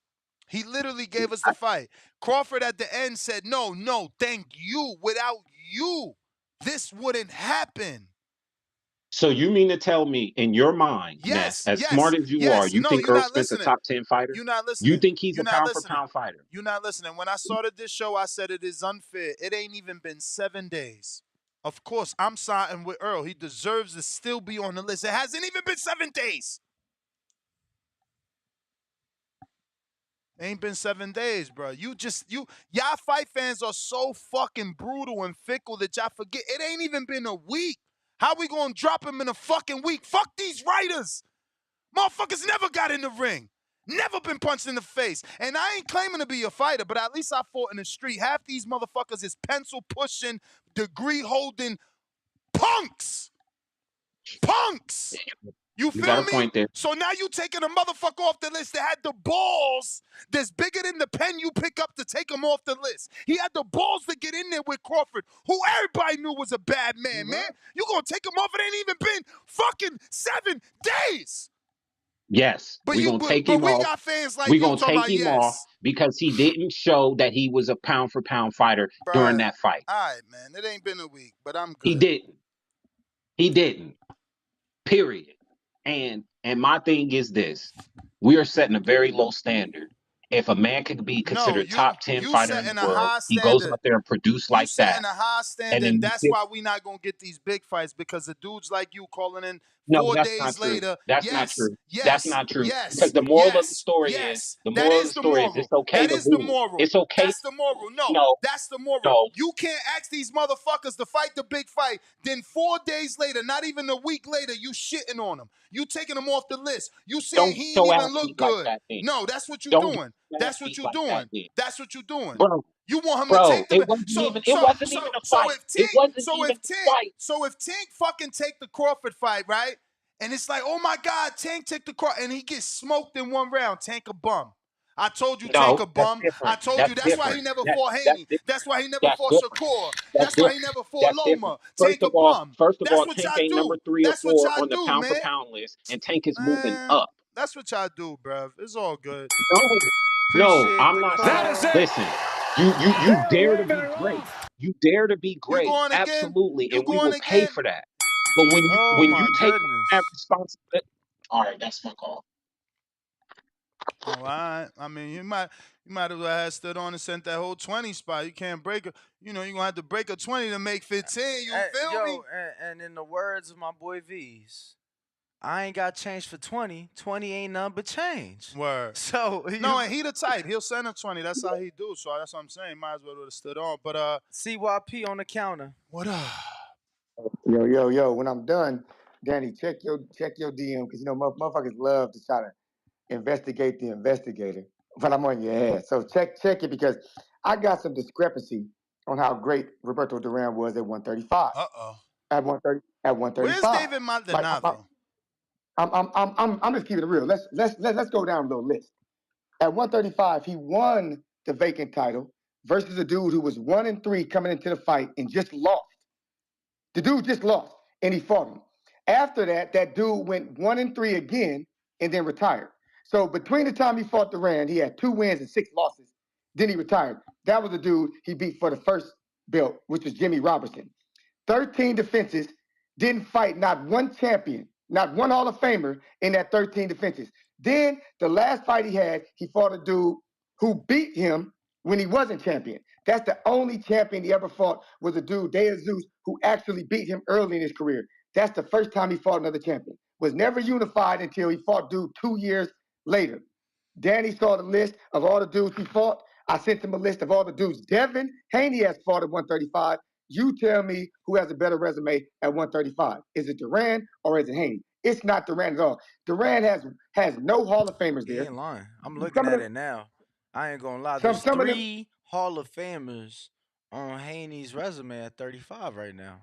He literally gave us the fight. Crawford at the end said, no, thank you. Without you, this wouldn't happen. So you mean to tell me, in your mind, yes, as smart as you are, you think Errol Spence a top 10 fighter? You're not listening. You think he's a pound for pound fighter? You're not listening. When I started this show, I said it is unfair. It ain't even been 7 days. Of course, I'm siding with Earl. He deserves to still be on the list. It hasn't even been 7 days. Ain't been 7 days, bro. Y'all fight fans are so fucking brutal and fickle that y'all forget it ain't even been a week. How we gonna drop him in a fucking week? Fuck these writers. Motherfuckers never got in the ring. Never been punched in the face. And I ain't claiming to be a fighter, but at least I fought in the street. Half these motherfuckers is pencil pushing, degree holding punks. Punks. You You got feel a me? point there. So now you taking a motherfucker off the list that had the balls that's bigger than the pen you pick up to take him off the list. He had the balls to get in there with Crawford, who everybody knew was a bad man, man. You gonna take him off? It ain't even been fucking 7 days. Yes, But we're going to take but him we off. got fans like We're you going to talking take about him off yes. because he didn't show that he was a pound-for-pound fighter during that fight. All right, man. It ain't been a week, but I'm good. He didn't. He didn't. Period. And my thing is this. We are setting a very low standard. If a man could be considered top 10 fighter in the world, he goes out there and produce like that. Setting a high standard, and that's why we not gonna get these big fights because the dudes like you calling in No, 4 that's days not true. later. That's not Yes, true. yes, That's not true. yes, Because the moral of the story yes. is That is the moral. it's okay That to is the lose. moral. It's okay. That's the moral. No, No, that's the moral. no. You can't ask these motherfuckers to fight the big fight. Then 4 days later, not even a week later, you shitting on them. You taking them off the list. You saying Don't he ain't so even ass look beat like good. that then. No, that's what you Don't doing. so That's ass what beat you like that doing. then. That's what you doing. Bro, You want him to take the it wasn't even a fight. It wasn't even a fight. So if Tank fucking take the Crawford fight, right? And it's like, oh my God, Tank took the Crawford, and he gets smoked in 1 round. Tank a bum. I told you Tank a No, that's bum. I different. told you That's that's why he different. never fought That's Haney. different. That's why he never That's fought different. Shakur. That's That's why he different. never fought That's different. Loma. Tank a bum. First of That's all, what Tank y'all ain't number do. 3 or That's what 4 y'all on the do, pound for man. pound list, and Tank is moving up. That's what y'all do, bruv. It's all good. No, Appreciate I'm the not saying. call. That is it. Listen, you dare to be great. You dare to be You great, going again? absolutely, You and we going will pay again? for that. But Oh when my you take on that goodness. responsibility, all right, that's my call. Oh, all right. I mean, you might as well have stood on and sent that whole 20 spot. You can't break it. You know, you're gonna have to break a 20 to make 15. You feel me? And in the words of my boy V's, I ain't got change for 20. 20 ain't nothing but change. Word. So No, and he the type. He'll send a 20. That's how he do. So that's what I'm saying. Might as well would have stood on. But CYP on the counter. What up? Yo. When I'm done, Danny, check your DM because you know motherfuckers love to try to investigate the investigator. But I'm on your ass. So check it because I got some discrepancy on how great Roberto Duran was at 135. At 135. Where's David Maldonado? I'm just keeping it real. Let's go down a little list. At 135, he won the vacant title versus a dude who was 1-3 coming into the fight and just lost. The dude just lost, and he fought him. After that, that dude went 1-3 again and then retired. So between the time he fought Duran, he had 2 wins and 6 losses. Then he retired. That was the dude he beat for the first belt, which was Jimmy Robertson. 13 defenses, didn't fight not one champion, not one Hall of Famer in that 13 defenses. Then the last fight he had, he fought a dude who beat him when he wasn't champion. That's the only champion he ever fought was a dude, De Jesus, who actually beat him early in his career. That's the first time he fought another champion. Was never unified until he fought dude 2 years later. Danny saw the list of all the dudes he fought. I sent him a list of all the dudes Devin Haney has fought at 135. You tell me who has a better resume at 135. Is it Duran or is it Haney? It's not Duran at all. Duran has no Hall of Famers there. He ain't lying. I'm looking at it now. I ain't gonna lie. There's some of them, 3 Hall of Famers on Haney's resume at 35 right now.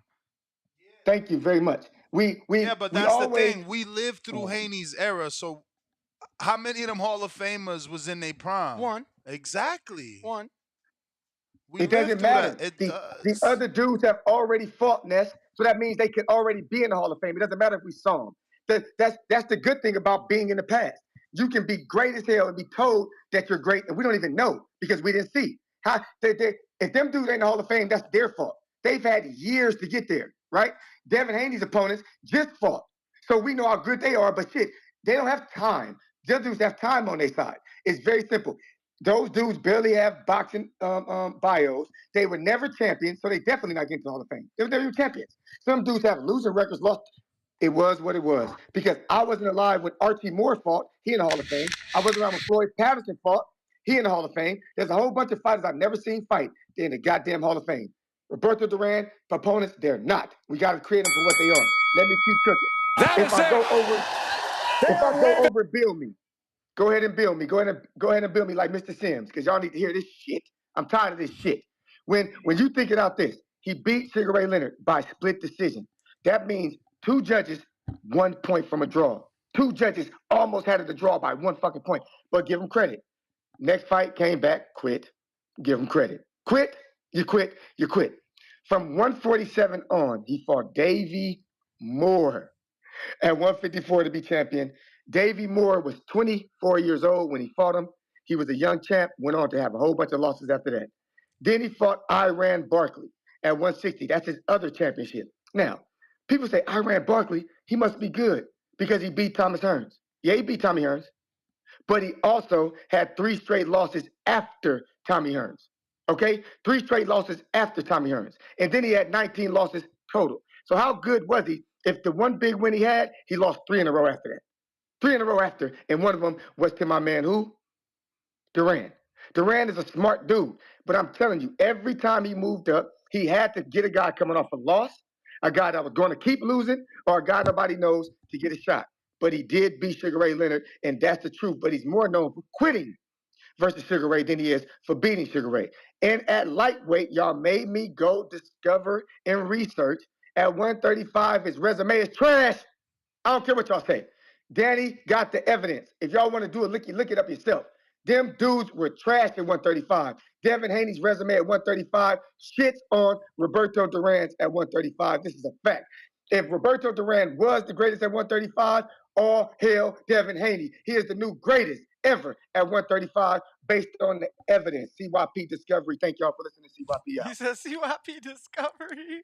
Thank you very much. Yeah, but that's the thing. We lived through Haney's era, so how many of them Hall of Famers was in their prime? 1. Exactly. 1. It doesn't matter. The other dudes have already fought Ness, so that means they could already be in the Hall of Fame. It doesn't matter if we saw them. That's the good thing about being in the past. You can be great as hell and be told that you're great, and we don't even know because we didn't see. If them dudes ain't in the Hall of Fame, that's their fault. They've had years to get there, right? Devin Haney's opponents just fought. So we know how good they are, but shit, they don't have time. The other dudes have time on their side. It's very simple. Those dudes barely have boxing bios. They were never champions, so they definitely not getting to the Hall of Fame. They were never champions. Some dudes have losing records, lost. It was what it was. Because I wasn't alive when Archie Moore fought. He in the Hall of Fame. I wasn't around when Floyd Patterson fought. He in the Hall of Fame. There's a whole bunch of fighters I've never seen fight. They're in the goddamn Hall of Fame. Roberto Duran, opponents, they're not. We got to create them for what they are. Let me keep cooking. If I go over, bill me. Go ahead and bill me. Go ahead and bill me like Mr. Sims, because y'all need to hear this shit. I'm tired of this shit. When you think about this, he beat Sugar Ray Leonard by split decision. That means 2 judges, 1 point from a draw. 2 judges almost had it a draw by 1 fucking point. But give him credit. Next fight, came back, quit. Give him credit. Quit, you quit, you quit. From 147 on, he fought Davey Moore at 154 to be champion. Davey Moore was 24 years old when he fought him. He was a young champ, went on to have a whole bunch of losses after that. Then he fought Iran Barkley at 160. That's his other championship. Now, people say Iran Barkley, he must be good because he beat Thomas Hearns. Yeah, he beat Tommy Hearns. But he also had 3 straight losses after Tommy Hearns. Okay? 3 straight losses after Tommy Hearns. And then he had 19 losses total. So how good was he? If the one big win he had, he lost 3 in a row after that. 3 in a row after. And one of them was to my man who? Duran. Duran is a smart dude. But I'm telling you, every time he moved up, he had to get a guy coming off a loss, a guy that was going to keep losing, or a guy nobody knows to get a shot. But he did beat Sugar Ray Leonard, and that's the truth. But he's more known for quitting versus Sugar Ray than he is for beating Sugar Ray. And at lightweight, y'all made me go discover and research. At 135, his resume is trash. I don't care what y'all say. Danny got the evidence. If y'all want to do a looky, look it up yourself. Them dudes were trashed at 135. Devin Haney's resume at 135 shits on Roberto Duran's at 135. This is a fact. If Roberto Duran was the greatest at 135, all hail Devin Haney. He is the new greatest ever at 135 based on the evidence. CYP Discovery. Thank y'all for listening to CYP out. He says CYP Discovery.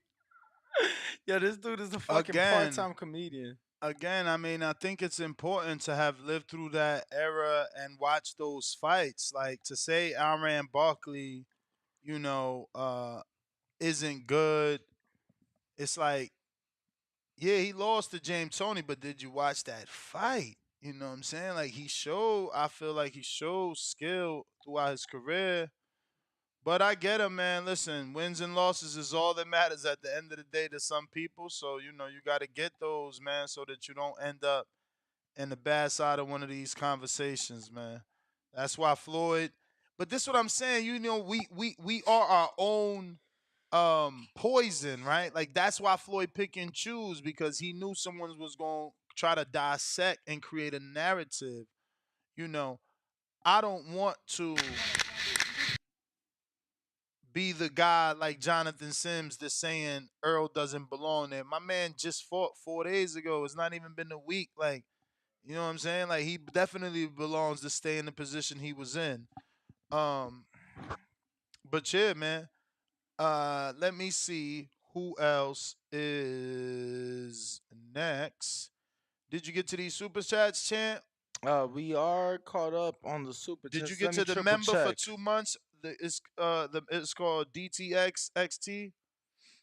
Yeah, this dude is a fucking part-time comedian. Again, I mean, I think it's important to have lived through that era and watch those fights. Like to say Iran Barkley, isn't good. It's like, yeah, he lost to James Toney, but did you watch that fight? You know what I'm saying? Like I feel like he showed skill throughout his career. But I get him, man. Listen, wins and losses is all that matters at the end of the day to some people. So, you got to get those, man, so that you don't end up in the bad side of one of these conversations, man. That's why Floyd. But this is what I'm saying. We are our own poison, right? Like that's why Floyd pick and choose because he knew someone was going to try to dissect and create a narrative. I don't want to be the guy like Jonathan Sims that's saying Earl doesn't belong there. My man just fought 4 days ago. It's not even been a week. Like, you know what I'm saying? Like he definitely belongs to stay in the position he was in. But yeah, man. Let me see who else is next. Did you get to these super chats, champ? We are caught up on the super chats. Did you get to the member for 2 months? It's called DTXXT.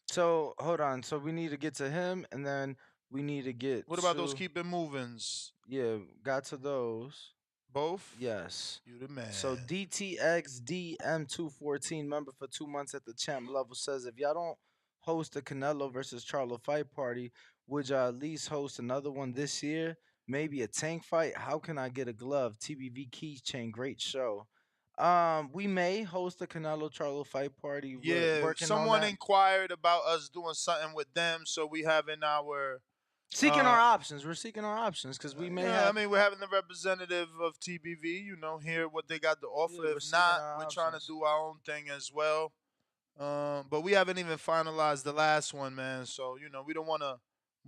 So hold on. So we need to get to him, and then we need to get. What about those keep it movings? Yeah, got to those. Both? Yes. You the man. So DTXDM214 member for 2 months at the champ level says if y'all don't host the Canelo versus Charlo fight party, would y'all at least host another one this year? Maybe a tank fight? How can I get a glove? TBV keychain, great show. We may host the Canelo Charlo fight party. Yeah, we're working someone on that. inquired about us doing something with them, so we have in our seeking our options. We're seeking our options because we may have. I mean, we're having the representative of TBV, hear what they got to offer. Yeah, if not, we're trying to do our own thing as well. But we haven't even finalized the last one, man. So we don't want to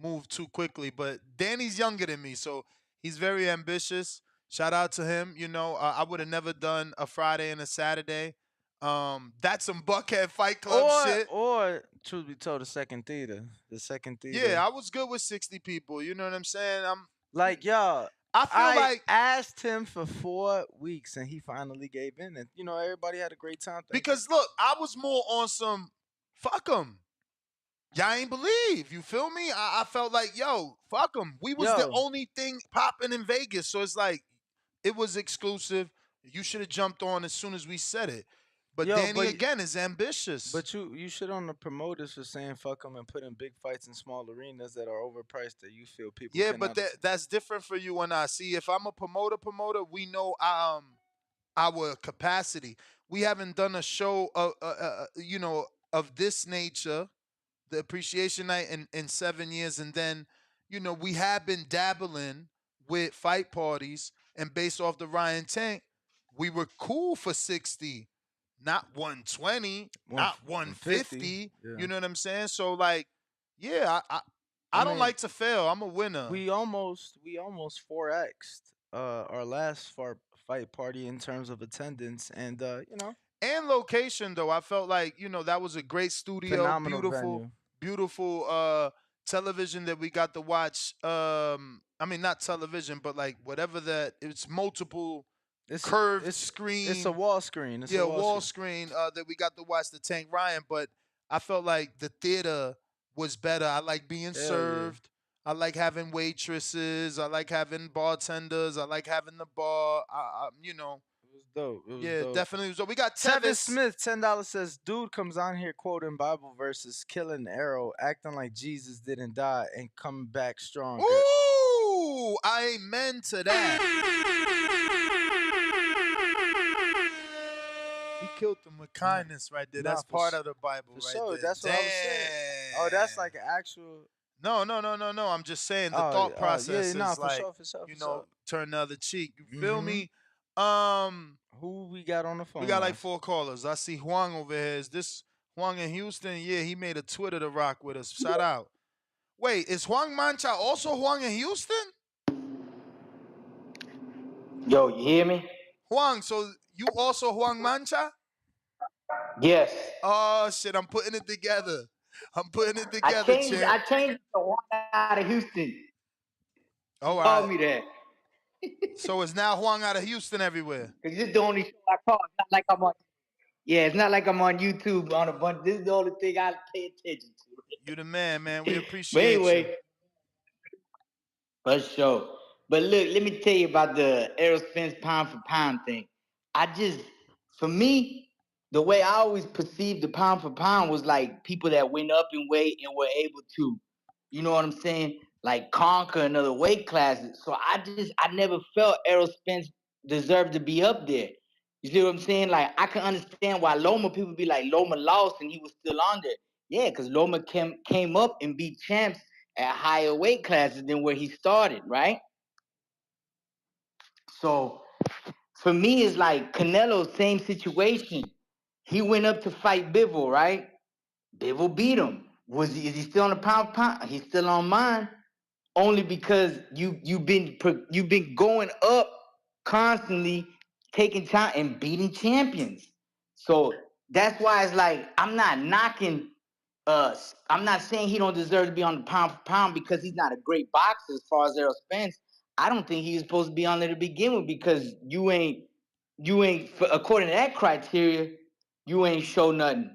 move too quickly. But Danny's younger than me, so he's very ambitious. Shout out to him. I would have never done a Friday and a Saturday. That's some Buckhead Fight Club shit. Or truth be told, the second theater. Yeah, I was good with 60 people. You know what I'm saying? Like, y'all. I feel like asked him for 4 weeks and he finally gave in, and everybody had a great time. Because look, I was more on some fuck them. Y'all ain't believe. You feel me? I felt like, yo, fuck them. We was the only thing popping in Vegas. So it's like, it was exclusive. You should have jumped on as soon as we said it. But Danny, again, is ambitious. But you shit on the promoters for saying fuck them and putting big fights in small arenas that are overpriced that you feel people Yeah, but that's different for you and I. See, if I'm a promoter, we know our capacity. We haven't done a show of this nature, the appreciation night in 7 years, and then we have been dabbling with fight parties, and based off the Ryan Tank, we were cool for 60, not 120, not 150. You know what I'm saying? So like, yeah, I don't like to fail. I'm a winner. We almost 4x'd our last fight party in terms of attendance, and and location though. I felt like that was a great studio, phenomenal venue. Beautiful television that we got to watch. I mean, not television, but like whatever that. It's multiple curved screen. It's a wall screen. It's a wall screen that we got to watch the Tank Ryan. But I felt like the theater was better. I like being served. I like having waitresses. I like having bartenders. I like having the bar. Dope. It was dope. Definitely. So we got Tevin Smith, $10 says, dude comes on here quoting Bible verses, killing Errol, acting like Jesus didn't die, and coming back stronger. Ooh, amen to that. He killed them with kindness right there. That's part of the Bible right there. That's what I was saying. Oh, that's like an actual... No. I'm just saying the thought process is like, turn the other cheek. You feel me? Who we got on the phone? We got like 4 callers. I see Huang over here. Is this Huang in Houston? Yeah, he made a Twitter to rock with us. Shout out. Wait, is Huang Mancha also Huang in Houston? Yo, you hear me? Huang, so you also Huang Mancha? Yes. Oh shit, I'm putting it together. Champ. I changed the one out of Houston. All right. Call me that. So it's now Huang out of Houston everywhere. Cause this is the only show I call. It's not like I'm on. Yeah, it's not like I'm on YouTube on a bunch. This is the only thing I pay attention to. You the man. We appreciate you. But anyway, for sure. But look, let me tell you about the Errol Spence pound for pound thing. For me, the way I always perceived the pound for pound was like people that went up in weight and were able to, you know what I'm saying? Like conquer another weight classes. So I never felt Errol Spence deserved to be up there. You see what I'm saying? Like I can understand why Loma, people be like Loma lost and he was still on there. Yeah, because Loma came up and beat champs at higher weight classes than where he started, right? So for me, it's like Canelo, same situation. He went up to fight Bivol, right? Bivol beat him. Is he still on the pound for pound? He's still on mine. Only because you've been going up constantly, taking time and beating champions. So that's why it's like I'm not knocking us. I'm not saying he don't deserve to be on the pound for pound because he's not a great boxer as far as Errol Spence. I don't think he was supposed to be on there to begin with because you ain't according to that criteria, you ain't show nothing.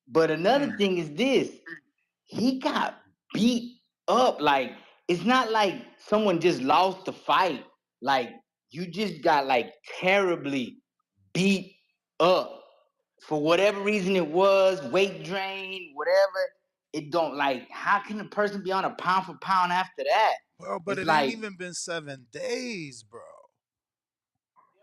But another thing is this: he got beat up. Like it's not like someone just lost the fight. Like you just got like terribly beat up for whatever reason it was, weight drain, whatever. It don't like how can a person be on a pound for pound after that? Bro, but it's it ain't even been 7 days, bro.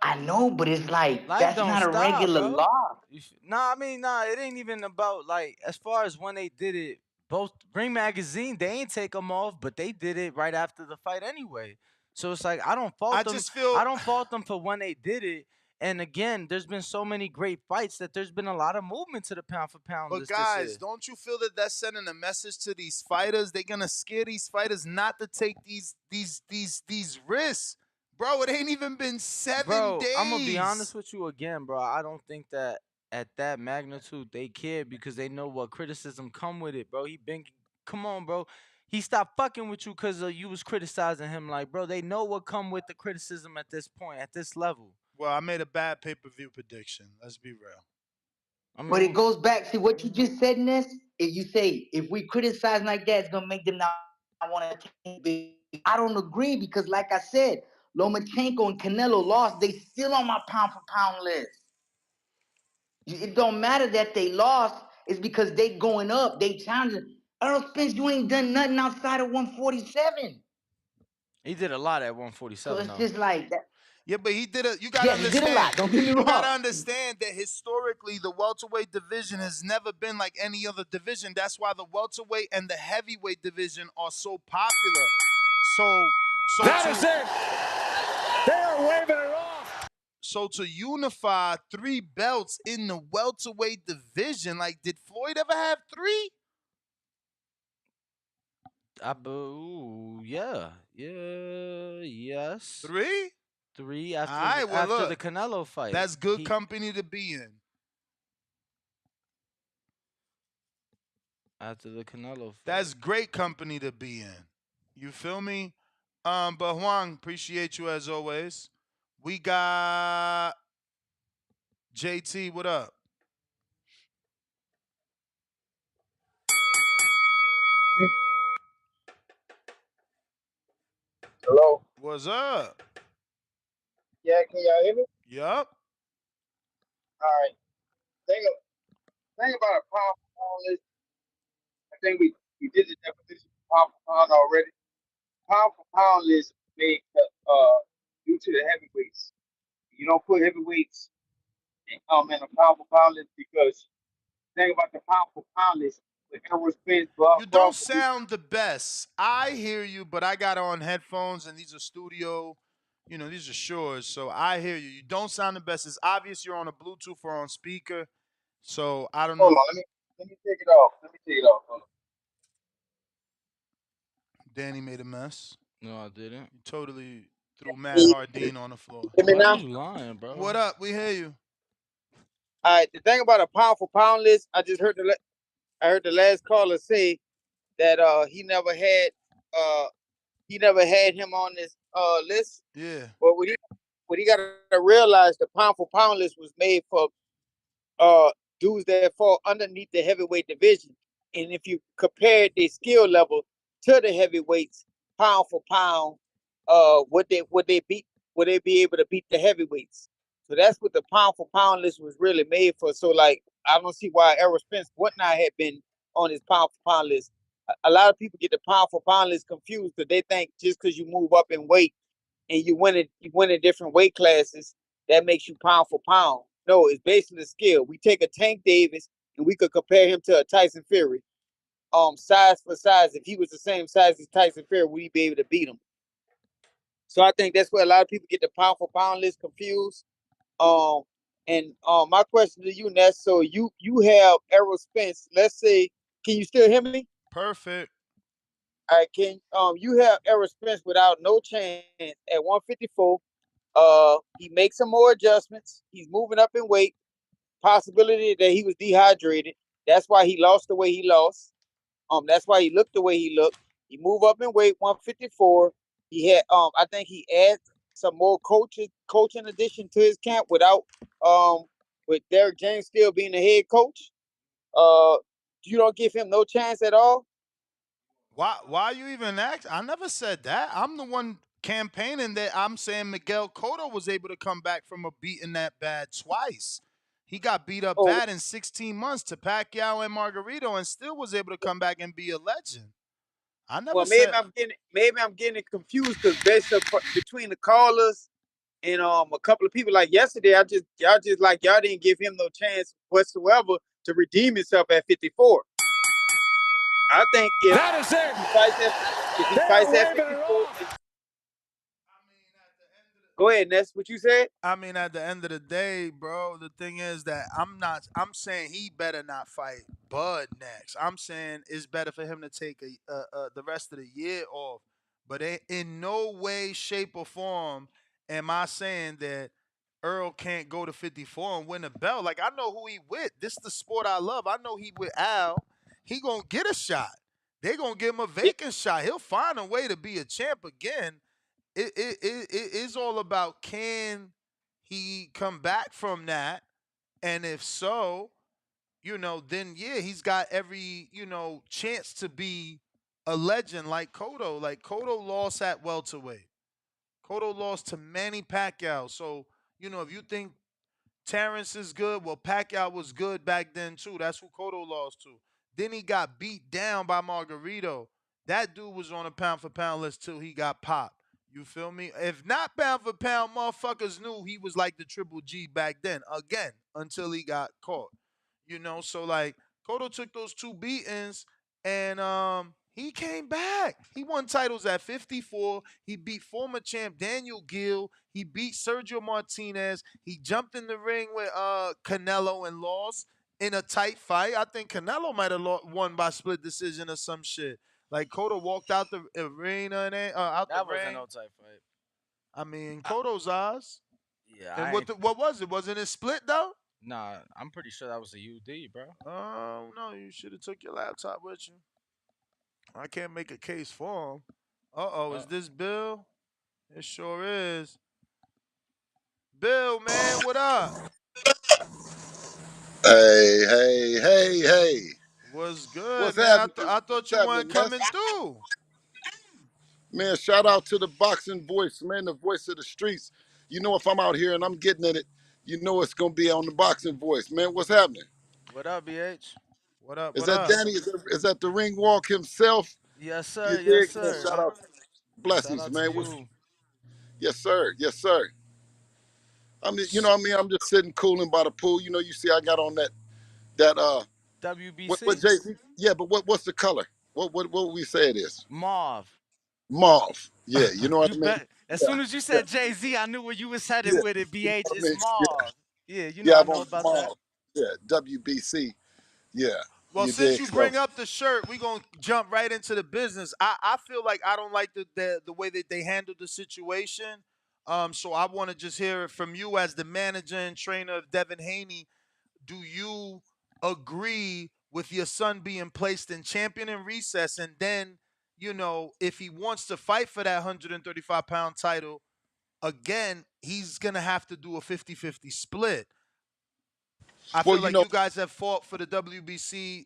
I know, but it's like that's not a regular law. It ain't even about like as far as when they did it. Both Ring Magazine, they ain't take them off, but they did it right after the fight anyway. So it's like I don't fault them. I don't fault them for when they did it. And again, there's been so many great fights that there's been a lot of movement to the pound for pound. But guys, don't you feel that that's sending a message to these fighters? They're gonna scare these fighters not to take these risks. Bro, it ain't even been 7 days. I'm gonna be honest with you again, bro. I don't think that at that magnitude they care because they know what criticism come with it, bro. Come on, bro. he stopped fucking with you because you was criticizing him. Like, bro, they know what come with the criticism at this point, at this level. Well, I made a bad pay-per-view prediction. Let's be real. I But it mean, goes back to what you just said, Ness. If you say if we criticize like that, it's gonna make them not want to take. I don't agree because, like I said, Lomachenko and Canelo lost. They still on my pound for pound list. It don't matter that they lost. It's because they going up. They challenging. Errol Spence, you ain't done nothing outside of 147. he did a lot at So 147 it's though. just like that. Yeah, but he did it. You gotta Yes, he did a understand. lot. Don't get me You gotta wrong. understand that historically, the welterweight division has never been like any other division. That's why the welterweight and the heavyweight division are so popular. So That to is it. They are waving it off. so to unify 3 belts in the welterweight division, like, did Floyd ever have 3? Yeah, yes. 3? 3 All right. Well, after look, the Canelo fight. that's good company to be in. After the Canelo fight. That's great company to be in. You feel me? But Juan, appreciate you as always. We got JT. What up? Hello. What's up? Yeah, can y'all hear me? Yup. All right. Thing about a pound for pound list, I think we did the definition of pound for pound already. Pound for pound list made due to the heavyweights. You don't put heavyweights in a pound for pound list because the thing about the pound for pound list with Errol Spence, Bob You don't Crawford. sound the best. I hear you, but I got on headphones and these are studio, these are Shures. So I hear you. You don't sound the best. It's obvious you're on a Bluetooth or on speaker. So I don't know. Hold on, let me take it off. Let me take it off. Hold on. Danny made a mess. No, I didn't. You totally threw Matt Hardine on the floor. Hear me Why now? you lying, bro? What up? We hear you. All right. The thing about a pound for pound list, I just heard the last caller say that he never had him on this list. Yeah. But what he got to realize, the pound for pound list was made for dudes that fall underneath the heavyweight division. And if you compare their skill level to the heavyweights, pound for pound, would they be able to beat the heavyweights? So that's what the pound for pound list was really made for. So like, I don't see why Errol Spence would not have been on his pound for pound list. A lot of people get the pound for pound list confused because they think just because you move up in weight and you win in different weight classes, that makes you pound for pound. No, it's based on the skill. We take a Tank Davis and we could compare him to a Tyson Fury. Size for size, if he was the same size as Tyson Fury, would he be able to beat him? So I think that's where a lot of people get the pound for pound list confused. My question to you, Ness, so you have Errol Spence. Let's say, can you still hear me? Perfect. All right, you have Errol Spence without no chance at 154. He makes some more adjustments. He's moving up in weight. Possibility that he was dehydrated. That's why he lost the way he lost. That's why he looked the way he looked. He moved up in weight, 154. He had I think he adds some more coaching addition to his camp with Derek James still being the head coach. You don't give him no chance at all. Why you even ask? I never said that. I'm the one campaigning that I'm saying Miguel Cotto was able to come back from a beating that bad twice. He got beat up bad in 16 months to Pacquiao and Margarito and still was able to come back and be a legend. I never said. Maybe I'm getting confused because based up between the callers and a couple of people like yesterday, y'all didn't give him no chance whatsoever to redeem himself at 54. I think if he fights at 54, go ahead, Ness. What you said? I mean, at the end of the day, bro, the thing is that I'm saying he better not fight Bud next. I'm saying it's better for him to take the rest of the year off. But in no way, shape, or form am I saying that Earl can't go to 54 and win a belt. Like, I know who he with. This is the sport I love. I know he with Al. He gonna get a shot. they're gonna give him a vacant shot. He'll find a way to be a champ again. It is all about, can he come back from that? And if so, then yeah, he's got every, chance to be a legend like Cotto. Like Cotto lost at welterweight. Cotto lost to Manny Pacquiao. So, if you think Terrence is good, well, Pacquiao was good back then too. That's who Cotto lost to. Then he got beat down by Margarito. That dude was on a pound for pound list till he got popped. You feel me? If not pound for pound, motherfuckers knew he was like the Triple G back then. Again, until he got caught. So like Cotto took those two beatings and he came back. He won titles at 54. He beat former champ Daniel Gill. He beat Sergio Martinez. He jumped in the ring with Canelo and lost in a tight fight. I think Canelo might have won by split decision or some shit. Like Cotto walked out the arena and out That the wasn't ring. no tight fight. I mean, Cotto's eyes. Yeah, And what was it? Wasn't it split though? Nah, I'm pretty sure that was a UD, bro. Oh no, you should have took your laptop with you. I can't make a case for him. Is this Bill? It sure is. Bill, man, what up? Hey. What's good, What's man? happening? I thought you weren't coming through. Man, shout out to the boxing voice, man, the voice of the streets. If I'm out here and I'm getting in it, it's going to be on the boxing voice, man. What's happening? What up, BH? What up? Is What that up? Danny? Is that the ring walk himself? Yes, You sir. Yes, dig? Man, sir. shout out. Shout Blessings, out to man. you. Yes, sir. Yes, sir. I'm just, I'm just sitting cooling by the pool. You see I got on that what WBC? Jay-Z? Yeah, but what's the color? What we say it is? Mauve. Mauve. Yeah, you know what You I mean? bet. As Yeah. soon as you Yeah. said Jay-Z, I knew where you was headed Yeah. with it, You know BH. what I It's mean? Yeah. mauve. Yeah, Yeah, I I'm know on about that. Mauve. Yeah, WBC. Yeah. Well, You since dig? you So bring up the shirt, we're gonna jump right into the business. I feel like I don't like the way that they handled the situation. So I want to just hear it from you as the manager and trainer of Devin Haney. Do you agree with your son being placed in champion in recess? And then, if he wants to fight for that 135-pound title, again, he's going to have to do a 50-50 split. I well, feel like you guys have fought for the WBC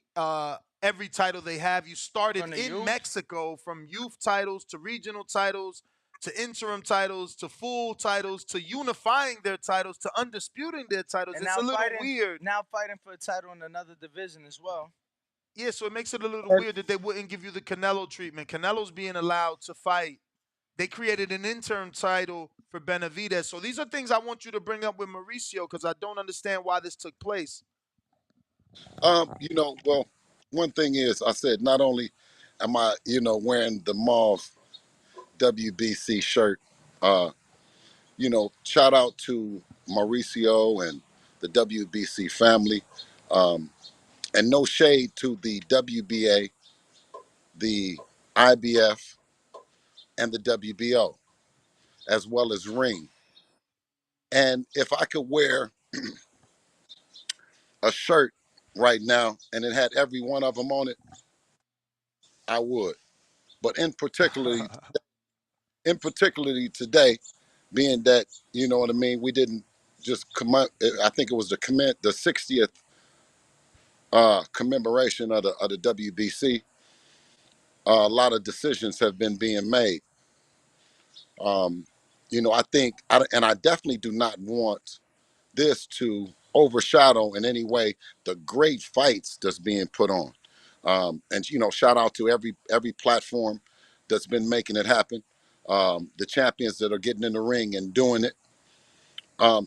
every title they have. You started From the in youth? Mexico from youth titles to regional titles to interim titles to full titles to unifying their titles to undisputing their titles. And It's a little weird. now fighting for a title in another division as well. Yeah, so it makes it a little and, weird that they wouldn't give you the Canelo treatment. Canelo's being allowed to fight. They created an interim title for Benavidez. So these are things I want you to bring up with Mauricio because I don't understand why this took place. well, one thing is I said not only am I, wearing the mauve WBC shirt, shout out to Mauricio and the WBC family. And no shade to the WBA, the IBF, and the WBO, as well as Ring. And if I could wear a shirt right now and it had every one of them on it, I would. But in particularly today, being that, you know what I mean, we didn't just I think it was the 60th commemoration of the WBC. A lot of decisions have been being made. I think, and I definitely do not want this to overshadow in any way the great fights that's being put on. And shout out to every platform that's been making it happen. The champions that are getting in the ring and doing it.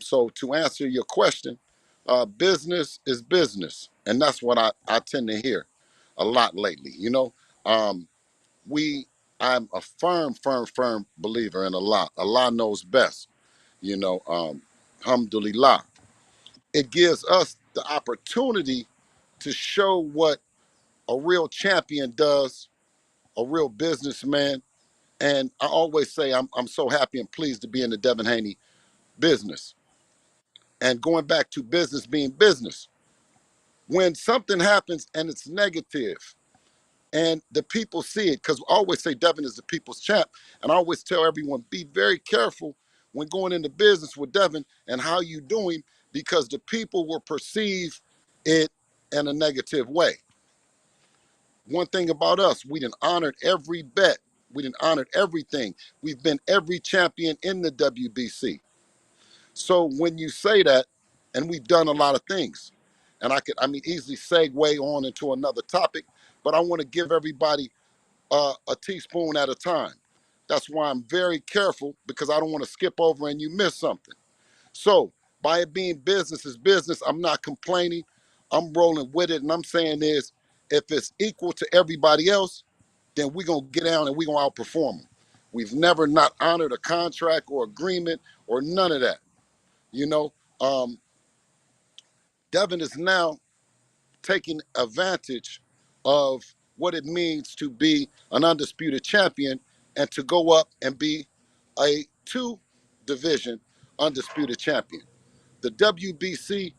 So to answer your question, business is business, and that's what I tend to hear a lot lately. Um, I'm a firm believer in Allah. Allah knows best. Alhamdulillah. It gives us the opportunity to show what a real champion does, a real businessman. And I always say I'm so happy and pleased to be in the Devin Haney business. And going back to business being business, when something happens and it's negative, and the people see it, because I always say Devin is the people's champ, and I always tell everyone, be very careful when going into business with Devin and how you doing, because the people will perceive it in a negative way. One thing about us, we done honored every bet. We done honored everything. We've been every champion in the WBC. So when you say that, and we've done a lot of things, and I mean, easily segue on into another topic, but I want to give everybody a teaspoon at a time. That's why I'm very careful, because I don't want to skip over and you miss something. So by it being business is business, I'm not complaining. I'm rolling with it, and I'm saying is, if it's equal to everybody else, then we're going to get down and we're going to outperform them. We've never not honored a contract or agreement or none of that. You know, Devin is now taking advantage of what it means to be an undisputed champion and to go up and be a two-division undisputed champion. The WBC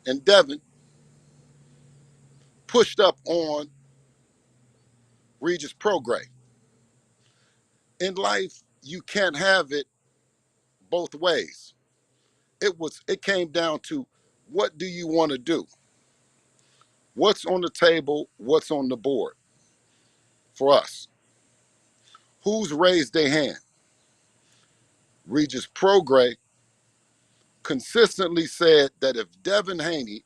and Devin pushed up on Regis Prograis. In life, you can't have it both ways. It came down to, what do you want to do? What's on the table? What's on the board for us? Who's raised their hand? Regis Prograis consistently said that if Devin Haney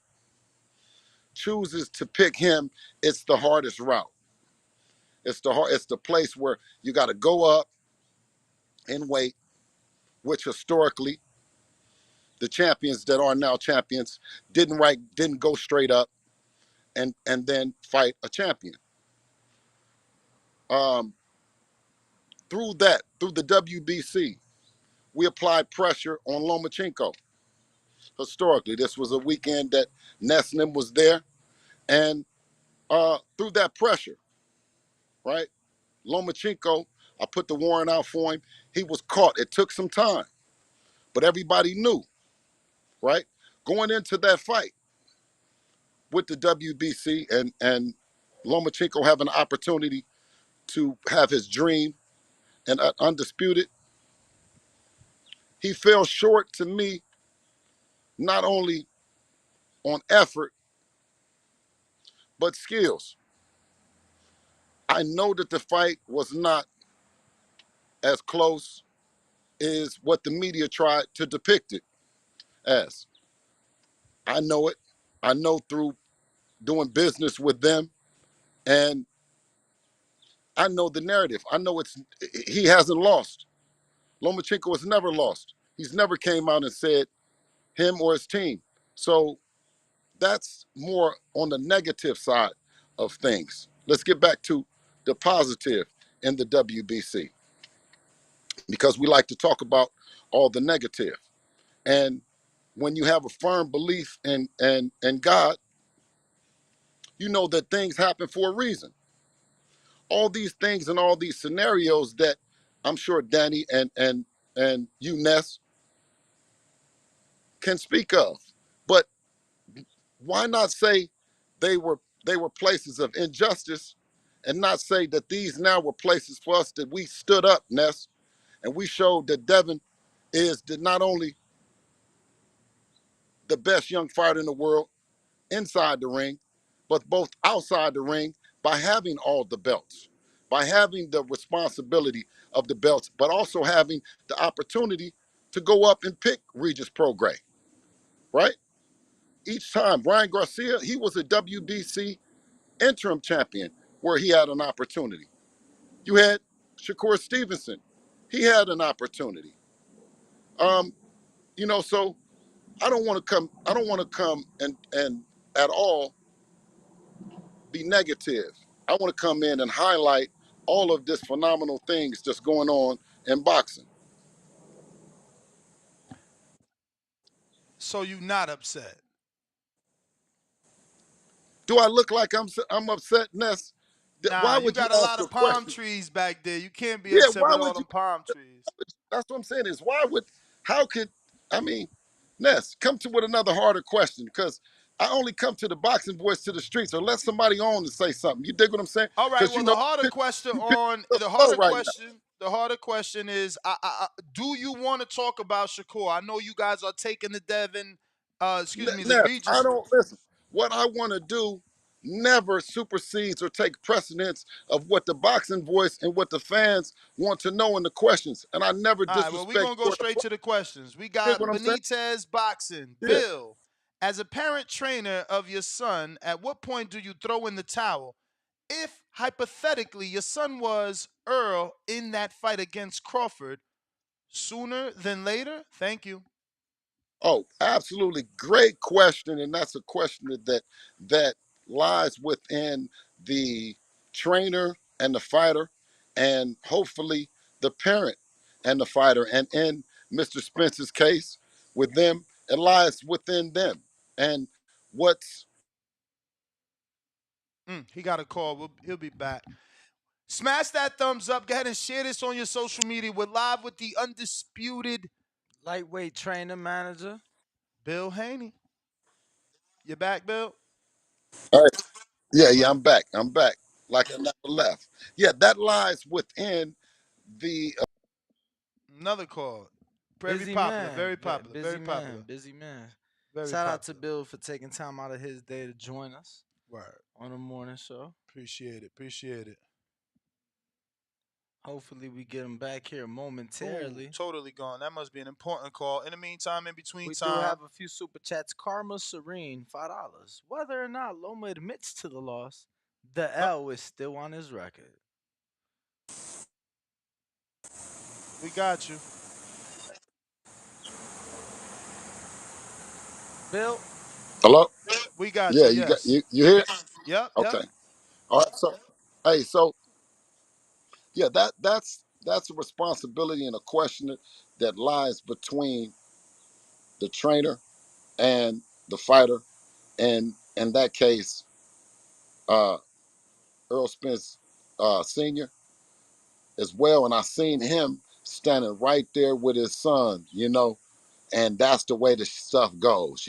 chooses to pick him, it's the hardest route. It's the place where you got to go up and wait, which historically the champions that are now champions didn't go straight up and then fight a champion. Through the WBC, we applied pressure on Lomachenko. Historically, this was a weekend that Nesnim was there, and through that pressure, right? Lomachenko, I put the warrant out for him. He was caught. It took some time, but everybody knew, right? Going into that fight with the WBC and Lomachenko having an opportunity to have his dream and undisputed, he fell short to me, not only on effort, but skills. I know that the fight was not as close as what the media tried to depict it as. I know it. I know through doing business with them, and I know the narrative. I know he hasn't lost. Lomachenko has never lost. He's never came out and said him or his team. So that's more on the negative side of things. Let's get back to the positive in the WBC, because we like to talk about all the negative. And when you have a firm belief in God, you know that things happen for a reason. All these things and all these scenarios that I'm sure Danny and you, Ness, can speak of. But why not say they were places of injustice, and not say that these now were places for us that we stood up, Ness, and we showed that Devin is not only the best young fighter in the world inside the ring, but both outside the ring, by having all the belts, by having the responsibility of the belts, but also having the opportunity to go up and pick Regis Prograis, right? Each time, Ryan Garcia, he was a WBC interim champion where he had an opportunity. You had Shakur Stevenson, he had an opportunity. So I don't want to come and at all be negative. I want to come in and highlight all of this phenomenal things that's going on in boxing. So you not upset? Do I look like I'm upset, Ness? Nah, Why you would you got a lot ask a of palm question? trees back there. You can't be Yeah, upset why with all would them you? palm trees. That's what I'm saying is, how could, I mean, Ness, come to with another harder question, because I only come to the boxing voice to the streets or let somebody on to say something. You dig what I'm saying? All right. Because Well, you know, the harder question you pick on up the slow harder right now. question, the harder question is, do you want to talk about Shakur? I know you guys are taking the Devin, the Ness, I Regis. don't listen. What I want to do never supersedes or take precedence of what the boxing voice and what the fans want to know in the questions. And I never All right. Well, we're disrespect gonna go or the straight to the questions. We dig got what I'm saying? Benitez boxing. Yeah. Bill, as a parent trainer of your son, at what point do you throw in the towel? If hypothetically your son was Earl in that fight against Crawford, sooner than later? Thank you. Oh, absolutely. Great question. And that's a question that lies within the trainer and the fighter, and hopefully the parent and the fighter. And in Mr. Spence's case, with them, it lies within them. And what's He got a call. He'll be back. Smash that thumbs up. Go ahead and share this on your social media. We're live with the undisputed Lightweight trainer manager. Bill Haney. You back, Bill? all right. Yeah, I'm back. I'm back. Like I never left. Yeah, that lies within the Another call. Very Busy popular. man. Very popular. Very Busy man. popular. Busy man. Very Shout out to popular. Bill for taking time out of his day to join us Word. on the morning show. Appreciate it. Appreciate it. Hopefully we get him back here Ooh, momentarily. totally gone. That must be an important call. In the meantime, in between We do time, have a few super chats. Karma Serene, $5. Whether or not Loma admits to the loss, the L is still on his record. we got you. Bill, hello. We got Yeah, you. you got Yes. you hear it? Yep. Yep. Okay. All right. So, hey, so yeah, that's a responsibility and a question that lies between the trainer and the fighter, and in that case, uh, Earl Spence Senior as well. And I seen him standing right there with his son, and that's the way the stuff goes,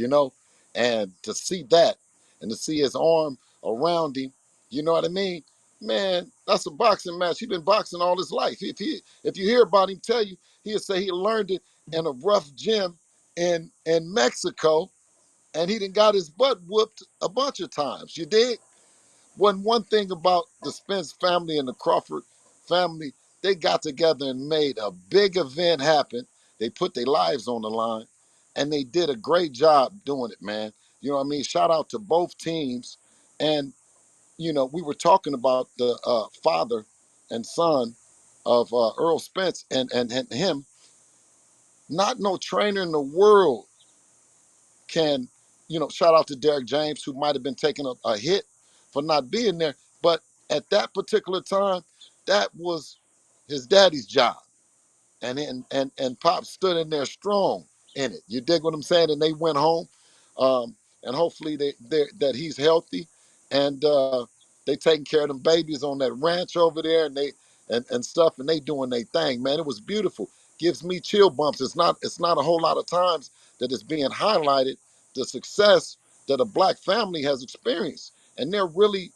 and to see that and to see his arm around him, you know what I mean? Man, that's a boxing match. He's been boxing all his life. If you hear about him, tell you he'll say he learned it in a rough gym in Mexico, and he done got his butt whooped a bunch of times. You dig? One thing about the Spence family and the Crawford family, they got together and made a big event happen. They put their lives on the line, and they did a great job doing it, man. You know what I mean? Shout out to both teams. And, we were talking about the father and son of Earl Spence and him. Not no trainer in the world can, shout out to Derek James, who might have been taking a hit for not being there. But at that particular time, that was his daddy's job. And Pop stood in there strong in it. You dig what I'm saying? And they went home. And hopefully that he's healthy, and they taking care of them babies on that ranch over there, and stuff, and they doing their thing, man. It was beautiful. Gives me chill bumps. It's not a whole lot of times that it's being highlighted, the success that a black family has experienced, and they're really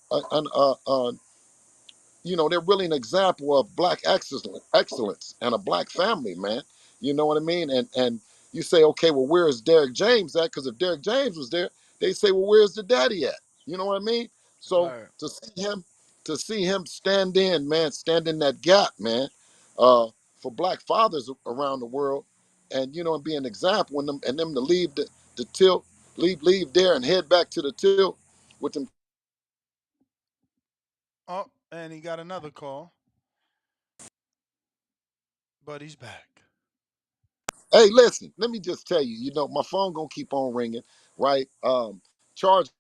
they're really an example of black excellence and a black family, man. You know what I mean? And you say, okay, well, where is Derek James at? Because if Derek James was there, they say, well, where's the daddy at? You know what I mean? So Word. to see him stand in that gap, man, for black fathers around the world, and be an example, and them to leave the tilt, leave there and head back to the tilt with them. Oh, and he got another call, but he's back. Hey, listen, let me just tell you, my phone gonna keep on ringing, right? Charges,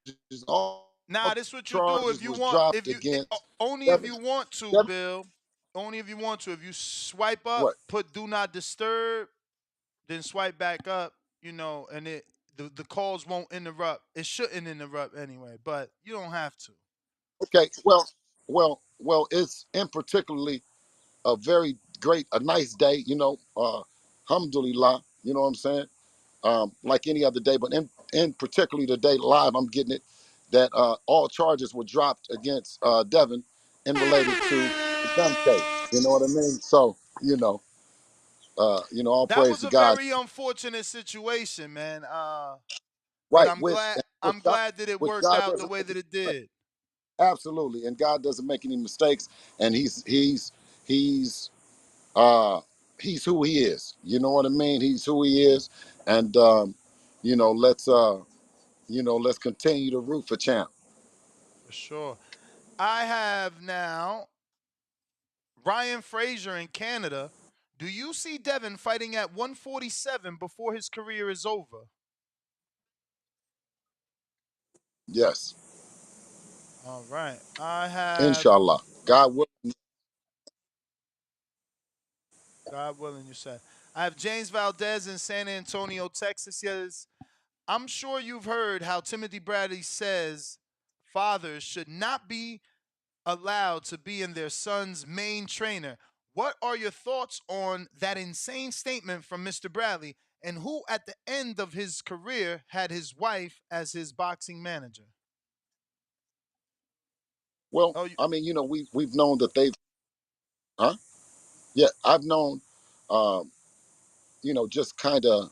all Nah, this what you do if charges you was want. dropped If you against only if Devin, you want to, Devin, Bill. Only if you want to. If you swipe up, what? put do not disturb, then swipe back up, and the calls won't interrupt. It shouldn't interrupt anyway, but you don't have to. Okay, well, it's in particularly a very a nice day, alhamdulillah, you know what I'm saying? Like any other day, but in particularly today live, I'm getting it that all charges were dropped against Devin and related to the gun case. You know what I mean? So all That praise was to a God. very unfortunate situation, man. But Right, which I'm glad that it worked God out the doesn't way make that any it mistakes. did. Absolutely, and God doesn't make any mistakes, and he's uh he's who he is. You know what I mean? He's who he is, and let's let's continue to root for champ. For sure. I have now Ryan Frazier in Canada. Do you see Devin fighting at 147 before his career is over? Yes, All right. I have, inshallah. God will. God willing, you said. I have James Valdez in San Antonio, Texas. Yes, I'm sure you've heard how Timothy Bradley says fathers should not be allowed to be in their son's main trainer. What are your thoughts on that insane statement from Mr. Bradley, and who at the end of his career had his wife as his boxing manager? Well, Oh, you, I mean, we've known that they've, huh? Yeah, I've known, um, just kind of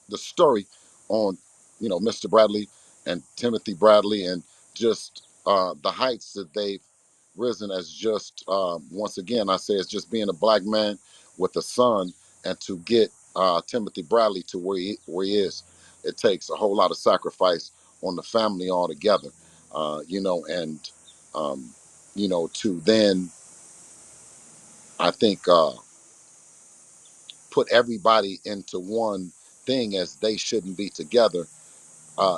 the story on, Mr. Bradley and Timothy Bradley, and just the heights that they've risen as just once again, I say it's just being a black man with a son, and to get Timothy Bradley to where he is, it takes a whole lot of sacrifice on the family altogether, and um, to then I think put everybody into one thing as they shouldn't be together.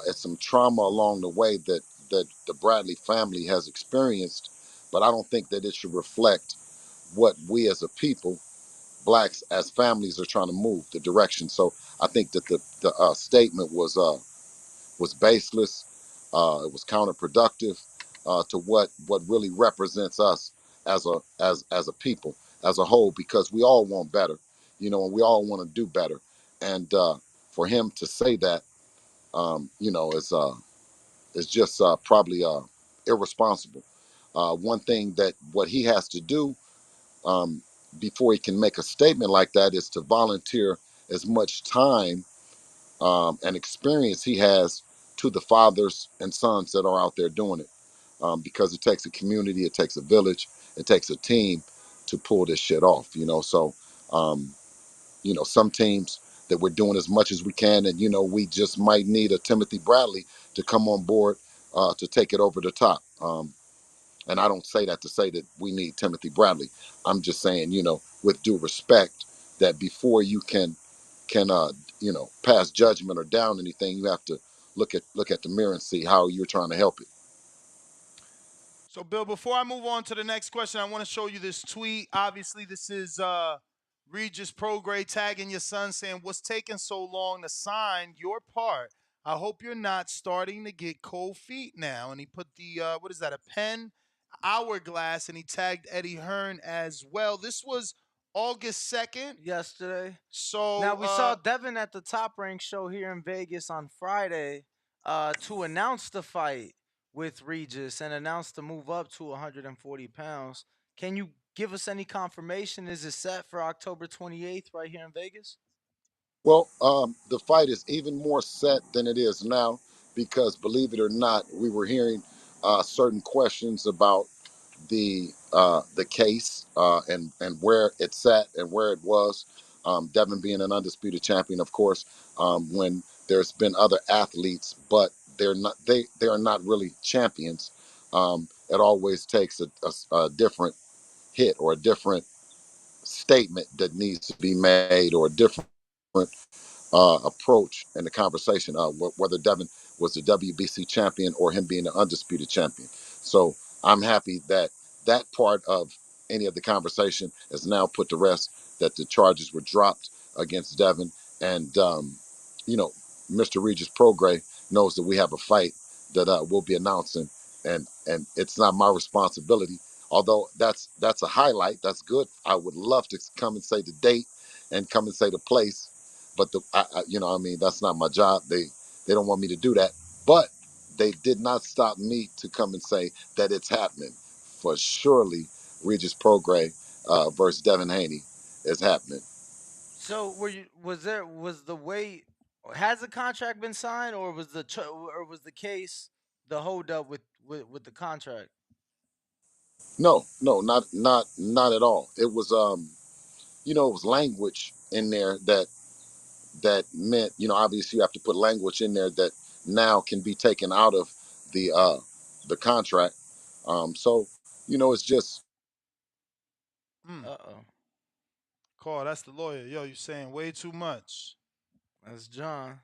It's some trauma along the way that the Bradley family has experienced, but I don't think that it should reflect what we as a people, blacks as families, are trying to move the direction. So I think that the statement was baseless. It was counterproductive to what really represents us as a people as a whole, because we all want better, and we all want to do better. And for him to say that, is just probably irresponsible. One thing that what he has to do um, before he can make a statement like that is to volunteer as much time and experience he has to the fathers and sons that are out there doing it. Because it takes a community, it takes a village, it takes a team to pull this shit off. So um, some teams that we're doing as much as we can, and we just might need a Timothy Bradley to come on board to take it over the top. And I don't say that to say that we need Timothy Bradley. I'm just saying, with due respect, that before you can pass judgment or down anything, you have to look at the mirror and see how you're trying to help it. so Bill, before I move on to the next question, I want to show you this tweet. Obviously, this is Regis Prograde tagging your son saying, "What's taking so long to sign your part? I hope you're not starting to get cold feet now." And he put the what is that? A pen, hourglass, and he tagged Eddie Hearn as well. This was August 2nd. Yesterday. Now So we saw Devin at the Top Rank show here in Vegas on Friday to announce the fight with Regis and announce the move up to 140 pounds. Can you give us any confirmation? Is it set for October 28th right here in Vegas? Well, the fight is even more set than it is now because, believe it or not, we were hearing certain questions about the case and where it sat and where it was. Devin being an undisputed champion, of course, when there's been other athletes, but they are not really champions. It always takes a different hit or a different statement that needs to be made, or a different approach in the conversation, whether Devin was the WBC champion or him being the undisputed champion. So I'm happy that that part of any of the conversation is now put to rest, that the charges were dropped against Devin. And, Mr. Regis Prograis knows that we have a fight that we'll be announcing. And it's not my responsibility, although that's a highlight. That's good. I would love to come and say the date and come and say the place, but I mean, that's not my job. They don't want me to do that. But they did not stop me to come and say that it's happening. For surely, Regis Prograis versus Devin Haney is happening. So was the weight, has the contract been signed, or was or was the case the hold up with the contract? No, no, not at all. It was it was language in there that meant, obviously you have to put language in there that now can be taken out of the contract. So, it's just Uh oh, Call, that's the lawyer. Yo, you saying way too much. that's John.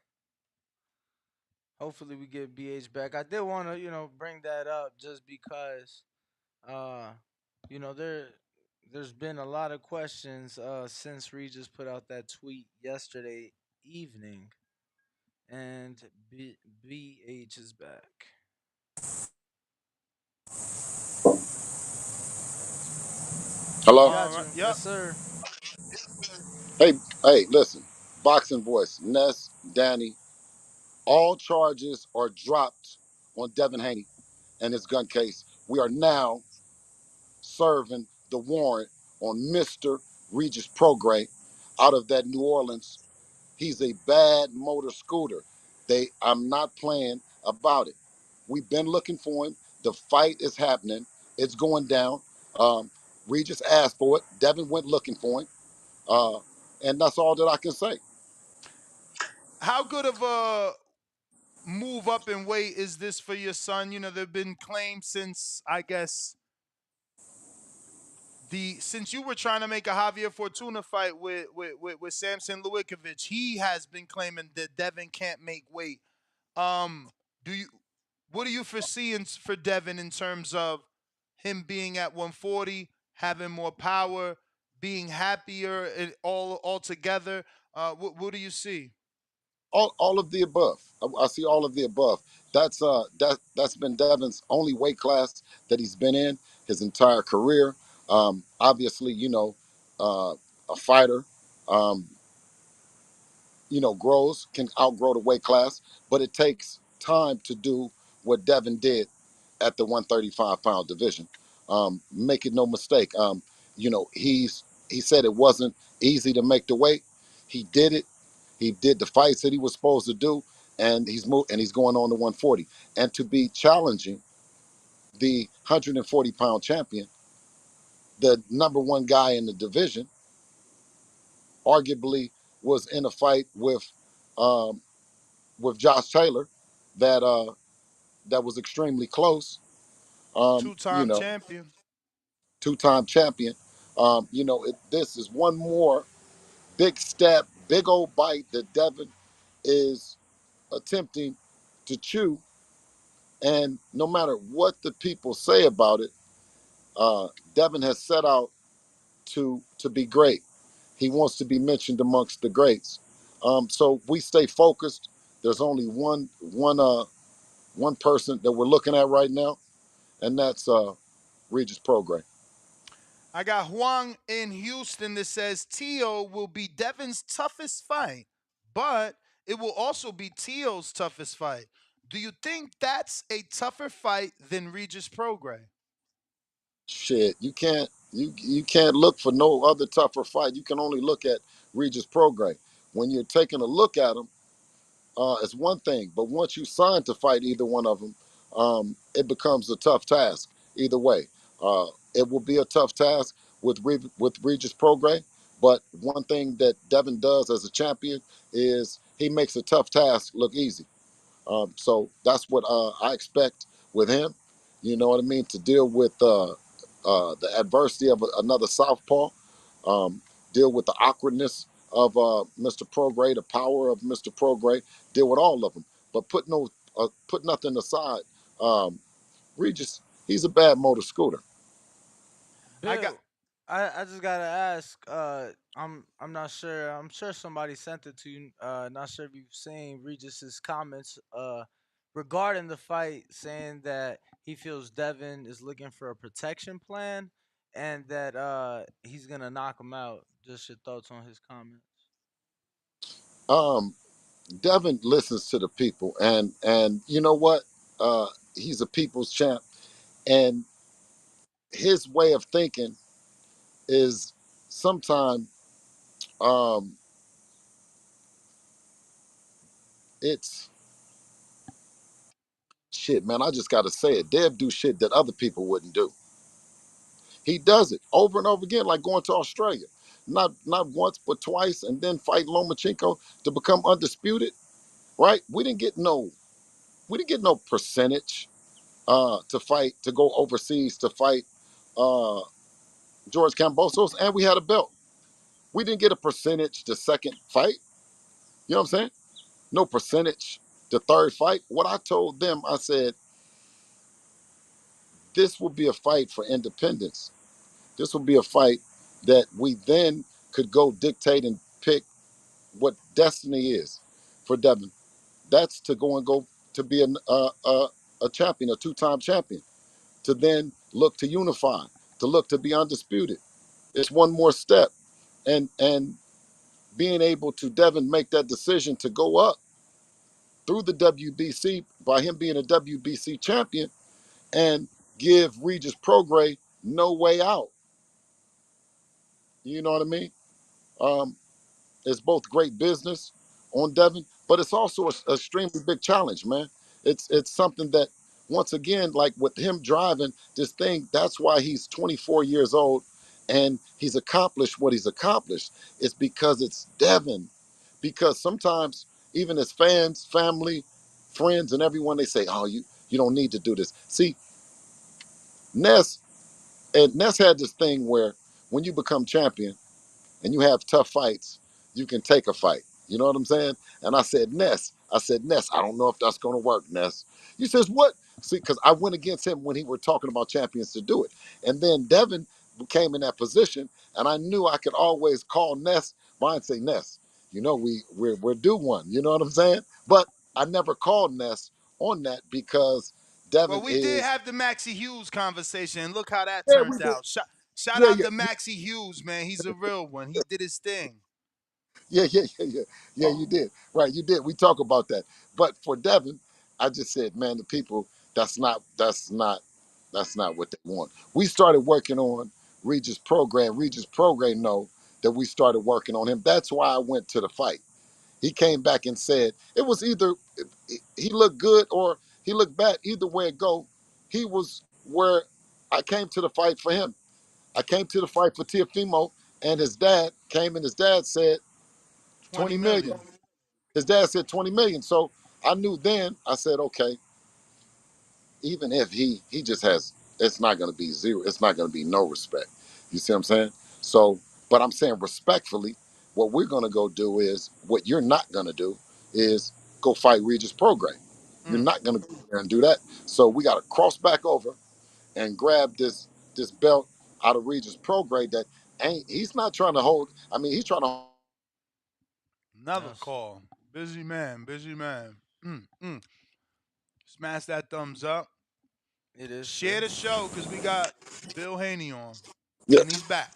Hopefully we get BH back. I did want to bring that up just because uh there's been a lot of questions since Regis put out that tweet yesterday evening, and BH is back. We hello. All got right. you. Yep. Yes, sir. Hey, hey, listen, boxing voice, Ness, Danny, all charges are dropped on Devin Haney and his gun case. We are now serving the warrant on Mr. Regis Prograis out of that New Orleans. He's a bad motor scooter. I'm not playing about it. We've been looking for him. The fight is happening. It's going down. Um, Regis asked for it. Devin went looking for him. Uh, and that's all that I can say. How good of a move up in weight is this for your son? There've been claims since, I guess, since you were trying to make a Javier Fortuna fight with Samson Lewikovic, he has been claiming that Devin can't make weight. Um, do you what do you foresee for Devin in terms of him being at 140, having more power, being happier all together? What do you see? All of the above. I see all of the above. That's been Devin's only weight class that he's been in his entire career. Obviously, uh, a fighter, um, grows, can outgrow the weight class, but it takes time to do what Devin did at the 135-pound division. Make it no mistake. He said it wasn't easy to make the weight. He did it. He did the fights that he was supposed to do, and he's going on to 140. And to be challenging the 140-pound champion, the number one guy in the division, arguably was in a fight um, with Josh Taylor that was extremely close. Um, you Two-time know, champion. Two-time champion. This is one more big step, big old bite that Devin is attempting to chew. And no matter what the people say about it, Devin has set out to be great. He wants to be mentioned amongst the greats. So we stay focused. There's only one person that we're looking at right now, and that's Regis Prograis. I got Huang in Houston that says Tio will be Devin's toughest fight, but it will also be Tio's toughest fight. Do you think that's a tougher fight than Regis Prograis? Shit, you can't look for no other tougher fight. You can only look at Regis Prograis. When you're taking a look at him, it's one thing, but once you sign to fight either one of them, it becomes a tough task. Either way, it will be a tough task with Regis Prograis. But one thing that Devin does as a champion is he makes a tough task look easy. So that's what I expect with him. You know what I mean? To deal with the adversity of another southpaw, um, deal with the awkwardness of Mr. Prograis, the power of Mr. Prograis, deal with all of them. But put nothing aside. Um, Regis, he's a bad motor scooter. I got Bill, I just gotta ask. I'm not sure. I'm sure somebody sent it to you. Not sure if you've seen Regis's comments regarding the fight, saying that he feels Devin is looking for a protection plan and that he's gonna knock him out. Just your thoughts on his comments. Um, Devin listens to the people, and you know what? He's a people's champ, and his way of thinking is sometimes um, it's shit, man. I just got to say it. Dev do shit that other people wouldn't do. He does it over and over again, like going to Australia, not once but twice, and then fight Lomachenko to become undisputed. Right? We didn't get no percentage to fight to go overseas to fight uh, George Kambosos, and we had a belt. We didn't get a percentage the second fight. You know what I'm saying? No percentage the third fight. What I told them, I said, this will be a fight for independence. This will be a fight that we then could go dictate and pick what destiny is for Devin. That's to go to be a champion, a two-time champion, to then look to unify, to look to be undisputed. It's one more step. And being able to Devin make that decision to go up through the WBC by him being a WBC champion and give Regis Prograis no way out. You know what I mean? Um, it's both great business on Devin, but it's also a extremely big challenge, man. It's something that, once again, like with him driving this thing, that's why he's 24 years old and he's accomplished what he's accomplished. It's because it's Devin. Because sometimes even as fans, family, friends, and everyone, they say, "Oh, you don't need to do this." See, Ness Ness had this thing where when you become champion and you have tough fights, you can take a fight. You know what I'm saying? And I said, Ness, I don't know if that's going to work, Ness. He says, what? See, because I went against him when he were talking about champions to do it. And then Devin came in that position, and I knew I could always call Ness by and say, Ness, you know, we're due one. You know what I'm saying? But I never called Ness on that because Well, Devin we did is, have the Maxie Hughes conversation, and look how that yeah, we turned did. out. Shout Yeah, out yeah. to Maxie Hughes, man. He's a real one. He did his thing. Yeah, you did. Right, you did. We talk about that. But for Devin, I just said, man, the people, that's not what they want. We started working on Regis program. Regis program know that we started working on him. That's why I went to the fight. He came back and said it was either he looked good or he looked bad. Either way it go, he was where I came to the fight for him. I came to the fight for Tiafimo, and his dad came and his dad said 20 20 million. million. His dad said 20 million. So I knew then, I said, okay, even if he just has, it's not going to be zero. It's not going to be no respect. You see what I'm saying? So, but I'm saying respectfully, what we're going to go do is, what you're not going to do is go fight Regis Prograis. You're Mm. not going to go there and do that. So we got to cross back over and grab this belt out of Regis Prograis that he's not trying to hold. I mean, he's trying to. Another Yes, call. Busy man, busy man. Smash that thumbs up. it is Share free. the show because we got Bill Haney on, Yeah, and he's back.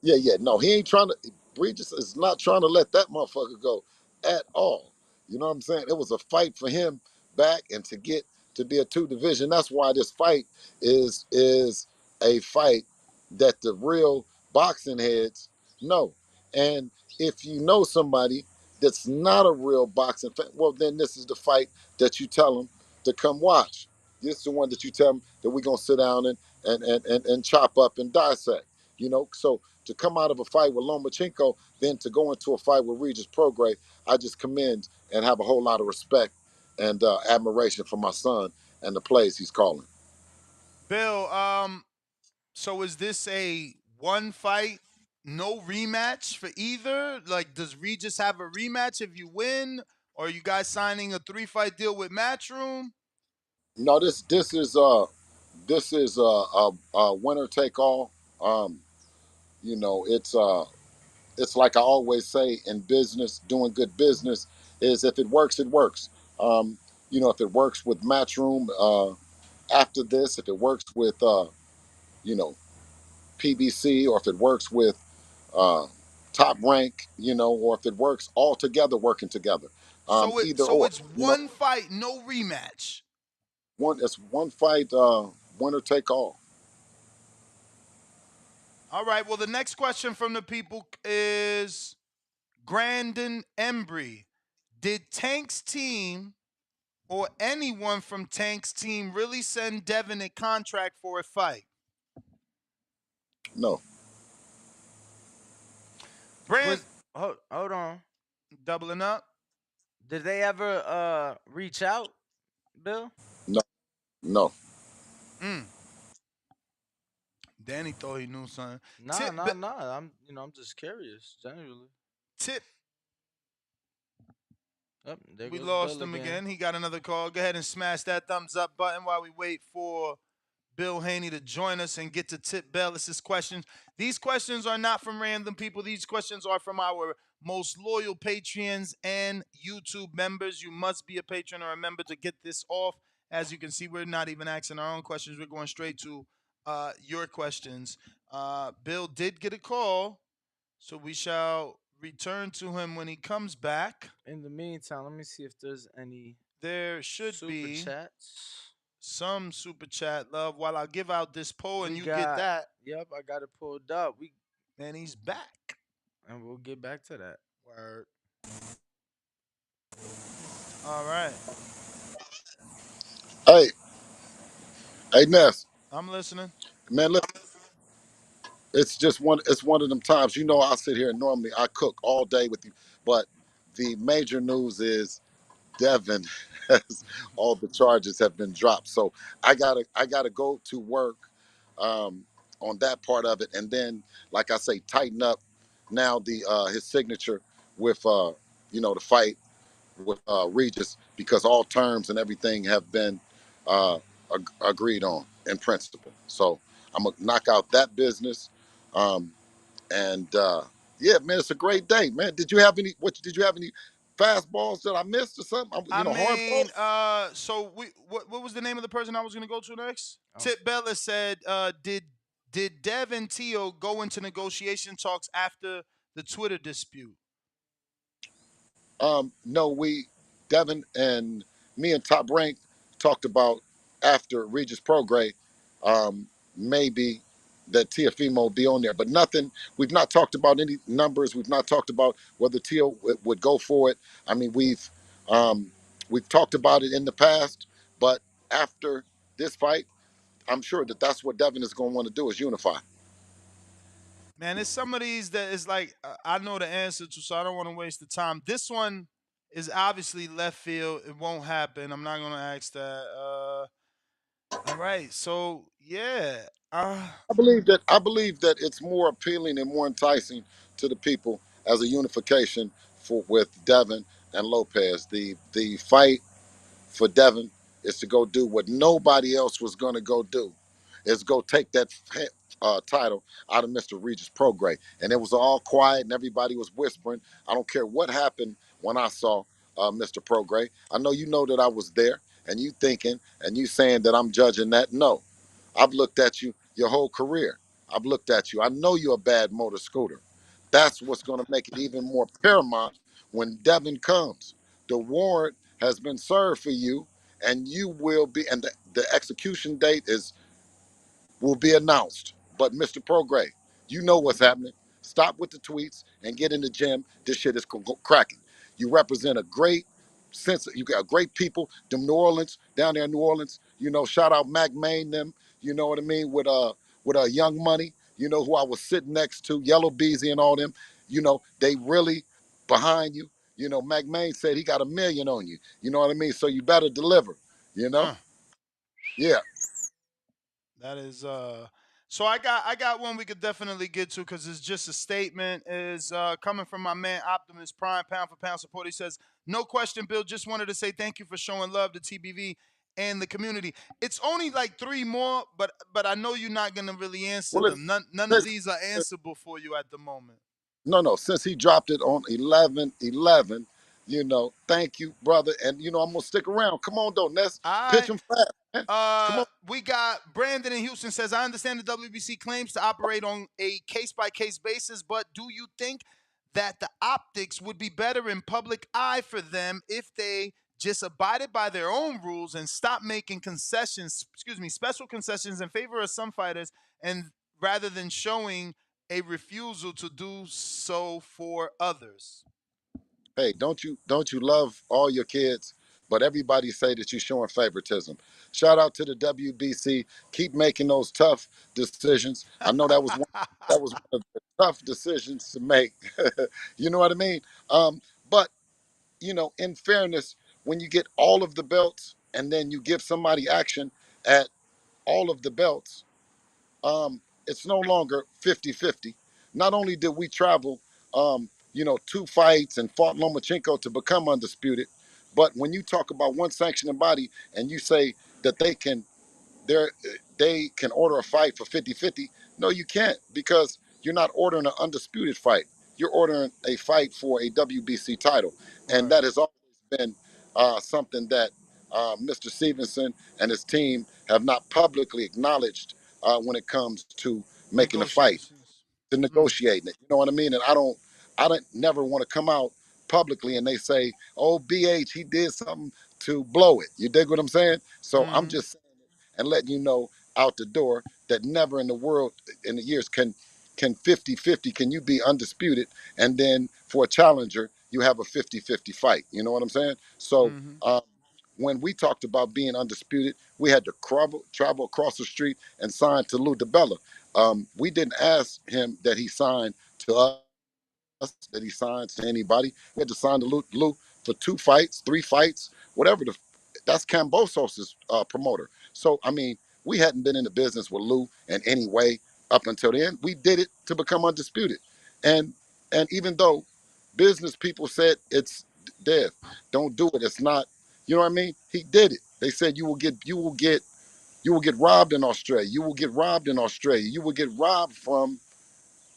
yeah. Yeah. No, he ain't trying to. Regis is not trying to let that motherfucker go at all. You know what I'm saying? It was a fight for him back and to get to be a two division. That's why this fight is a fight that the real boxing heads know. And if you know somebody that's not a real boxing fan, well, then this is the fight that you tell them to come watch. This is the one that you tell them that we're gonna sit down and chop up and dissect. You know, so to come out of a fight with Lomachenko, then to go into a fight with Regis Prograis, I just commend and have a whole lot of respect and admiration for my son and the plays he's calling. Bill, so is this a one fight, no rematch for either? Like, does Regis have a rematch if you win? Or are you guys signing a 3-fight deal with Matchroom? No, this is a winner take all. Um, you know, it's like I always say in business, doing good business is if it works, it works. Um, you know, if it works with Matchroom after this, if it works with you know PBC, or if it works with uh, Top Rank, or if it works, all together working together. Either So or. it's one fight, no rematch. It's one fight, winner take all. All right. Well, the next question from the people is Grandin Embry. Did Tank's team or anyone from Tank's team really send Devin a contract for a fight? No. Brand Hold on. doubling up. Did they ever reach out, Bill? No. No. Mm. Danny thought he knew something. Nah. I'm just curious, genuinely. Tip. Oh, there We goes lost Bill him again. He got another call. Go ahead and smash that thumbs up button while we wait for Bill Haney to join us and get to Tip Bellis's questions. These questions are not from random people. These questions are from our most loyal Patreons and YouTube members. You must be a patron or a member to get this off. As you can see, we're not even asking our own questions. We're going straight to your questions. Bill did get a call, so we shall return to him when he comes back. In the meantime, let me see if there's any There should super be chats. some super chat love while I give out this poll and We you got, get that. Yep, I got it pulled up. And he's back. And we'll get back to that. Word. All right. Hey, Ness. I'm listening. Man, look, it's one of them times. I sit here and normally I cook all day with you, but the major news is Devin has all the charges have been dropped. So I gotta go to work on that part of it, and then, like I say, tighten up now the his signature with the fight with Regis, because all terms and everything have been uh, agreed on in principle. So I'm gonna knock out that business, um, and yeah, man, it's a great day, man. Did you have any? Did you have any fastballs that I missed or something? I Hard mean, balls. so what was the name of the person I was gonna go to next? Oh. Tip Bella said, did Dev and Tio go into negotiation talks after the Twitter dispute? No, Devin and me and Top Rank talked about after Regis Prograis, maybe that Tiafimo will be on there, but nothing. We've not talked about any numbers. We've not talked about whether Tio would go for it. I mean, we've talked about it in the past, but after this fight, I'm sure that that's what Devin is going to want to do, is unify. Man, it's some of these that is like I know the answer to, so I don't want to waste the time. This one is obviously left field. It won't happen. I'm not gonna ask that. All right, so yeah. I believe that it's more appealing and more enticing to the people as a unification with Devin and Lopez. The fight for Devin is to go do what nobody else was going to go do, is go take that title out of Mr. Regis Prograis. And it was all quiet and everybody was whispering. I don't care what happened when I saw Mr. Prograis. I know you know that I was there, and you thinking and you saying that I'm judging that. No, I've looked at you your whole career. I've looked at you. I know you're a bad motor scooter. That's what's going to make it even more paramount when Devin comes. The warrant has been served for you, and you will be, and the execution date will be announced. But Mr. Prograis, you know what's happening. Stop with the tweets and get in the gym. This shit is cracking. You represent a great sense. You got great people. Them New Orleans, down there in New Orleans. Shout out Mac Main, them. You know what I mean, with Young Money. Who I was sitting next to, Yellow Beezy and all them. They really behind you. Mac Main said he got $1 million on you. You know what I mean? So you better deliver. Yeah. That is so I got one we could definitely get to because it's just a statement. Is coming from my man Optimus Prime, pound for pound support. He says, "No question, Bill. Just wanted to say thank you for showing love to TBV and the community." It's only like 3 more, but I know you're not gonna really answer Well, them. None of these are answerable for you at the moment. no. Since he dropped it on 11/11, thank you, brother. And I'm gonna stick around. Come on, though, Ness. All Pitch right. him fast, man. Come on. We got Brandon in Houston says, I understand the WBC claims to operate on a case-by-case basis, but do you think that the optics would be better in public eye for them if they just abided by their own rules and stopped making special concessions in favor of some fighters, and rather than showing a refusal to do so for others. Hey, don't you love all your kids? But everybody say that you're showing favoritism. Shout out to the WBC. Keep making those tough decisions. I know that was one of the tough decisions to make. You know what I mean? But in fairness, when you get all of the belts and then you give somebody action at all of the belts, it's no longer 50-50. Not only did we travel, 2 fights and fought Lomachenko to become undisputed, but when you talk about one sanctioning body and you say that they're, they can order a fight for 50-50, no, you can't, because you're not ordering an undisputed fight. You're ordering a fight for a WBC title. And Right. that has always been something that Mr. Stevenson and his team have not publicly acknowledged when it comes to making a fight, Negotiations. to negotiating it. You know what I mean? And I don't never want to come out publicly and they say, oh, BH, he did something to blow it. You dig what I'm saying? So I'm Mm-hmm. just saying it and letting you know out the door that never in the world in the years can 50-50, can you be undisputed and then for a challenger you have a 50-50 fight. You know what I'm saying? So Mm-hmm. when we talked about being undisputed, we had to travel across the street and sign to Lou DiBella. We didn't ask him that he signed to us, that he signs to anybody. We had to sign to Lou for 2 fights, 3 fights, whatever. That's Cambosos's promoter. So I mean, we hadn't been in the business with Lou in any way up until then. We did it to become undisputed, and even though business people said it's dead, don't do it. It's not. You know what I mean? He did it. They said you will get robbed in Australia. You will get robbed in Australia. You will get robbed from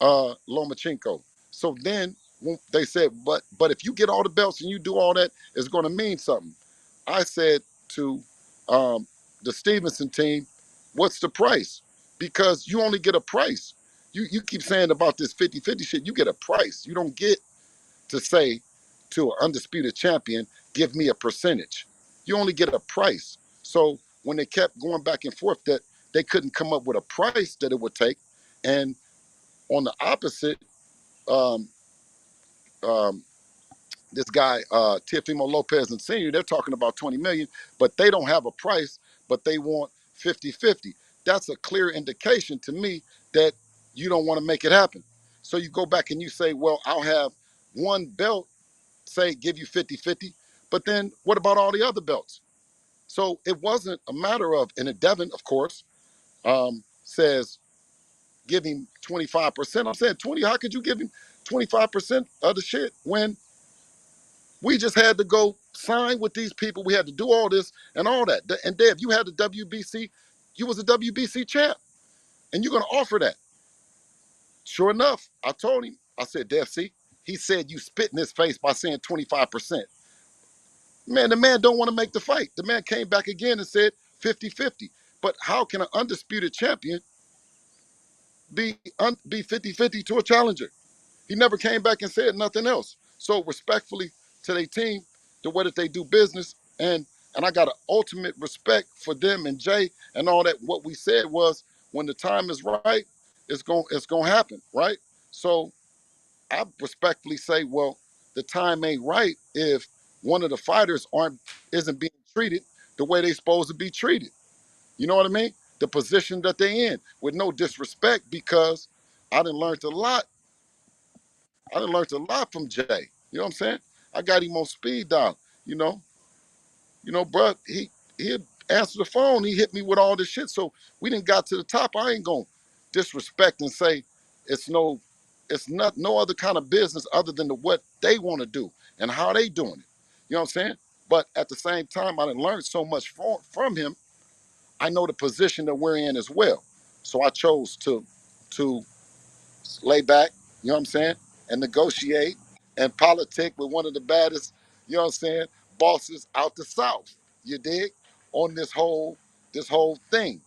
Lomachenko. So then they said, but if you get all the belts and you do all that, it's going to mean something. I said to um, the Stevenson team, what's the price? Because you only get a price. You keep saying about this 50-50 shit, you get a price. You don't get to say to an undisputed champion, give me a percentage. You only get a price. So when they kept going back and forth that they couldn't come up with a price that it would take, and on the opposite, um, um, this guy, Teofimo Lopez and Senior, they're talking about 20 million, but they don't have a price, but they want 50-50. That's a clear indication to me that you don't want to make it happen. So you go back and you say, well, I'll have one belt, say, give you 50-50, but then what about all the other belts? So it wasn't a matter of, and Devin, of course, says, give him 25%. I'm saying 20, how could you give him 25% of the shit when we just had to go sign with these people? We had to do all this and all that. And Dave, you had the WBC, you was a WBC champ, and you're gonna offer that. Sure enough, I told him, I said, Dave, see, he said you spit in his face by saying 25%. Man, the man don't want to make the fight. The man came back again and said 50-50. But how can an undisputed champion be 50-50 to a challenger? He never came back and said nothing else. So respectfully to their team, the way that they do business, and I got an ultimate respect for them and Jay and all that. What we said was, when the time is right, it's gonna happen, right? So I respectfully say, well, the time ain't right if one of the fighters isn't being treated the way they supposed to be treated. You know what I mean? The position that they in, with no disrespect, because I done learned a lot. I done learned a lot from Jay. You know what I'm saying? I got him on speed dial. You know, bro. He answered the phone. He hit me with all this shit. So we didn't got to the top. I ain't gonna disrespect and say it's not no other kind of business other than what they want to do and how they doing it. You know what I'm saying? But at the same time, I didn't learn so much from him. I know the position that we're in as well. So I chose to lay back, you know what I'm saying, and negotiate and politic with one of the baddest, you know what I'm saying, bosses out the South. You dig? On this whole thing,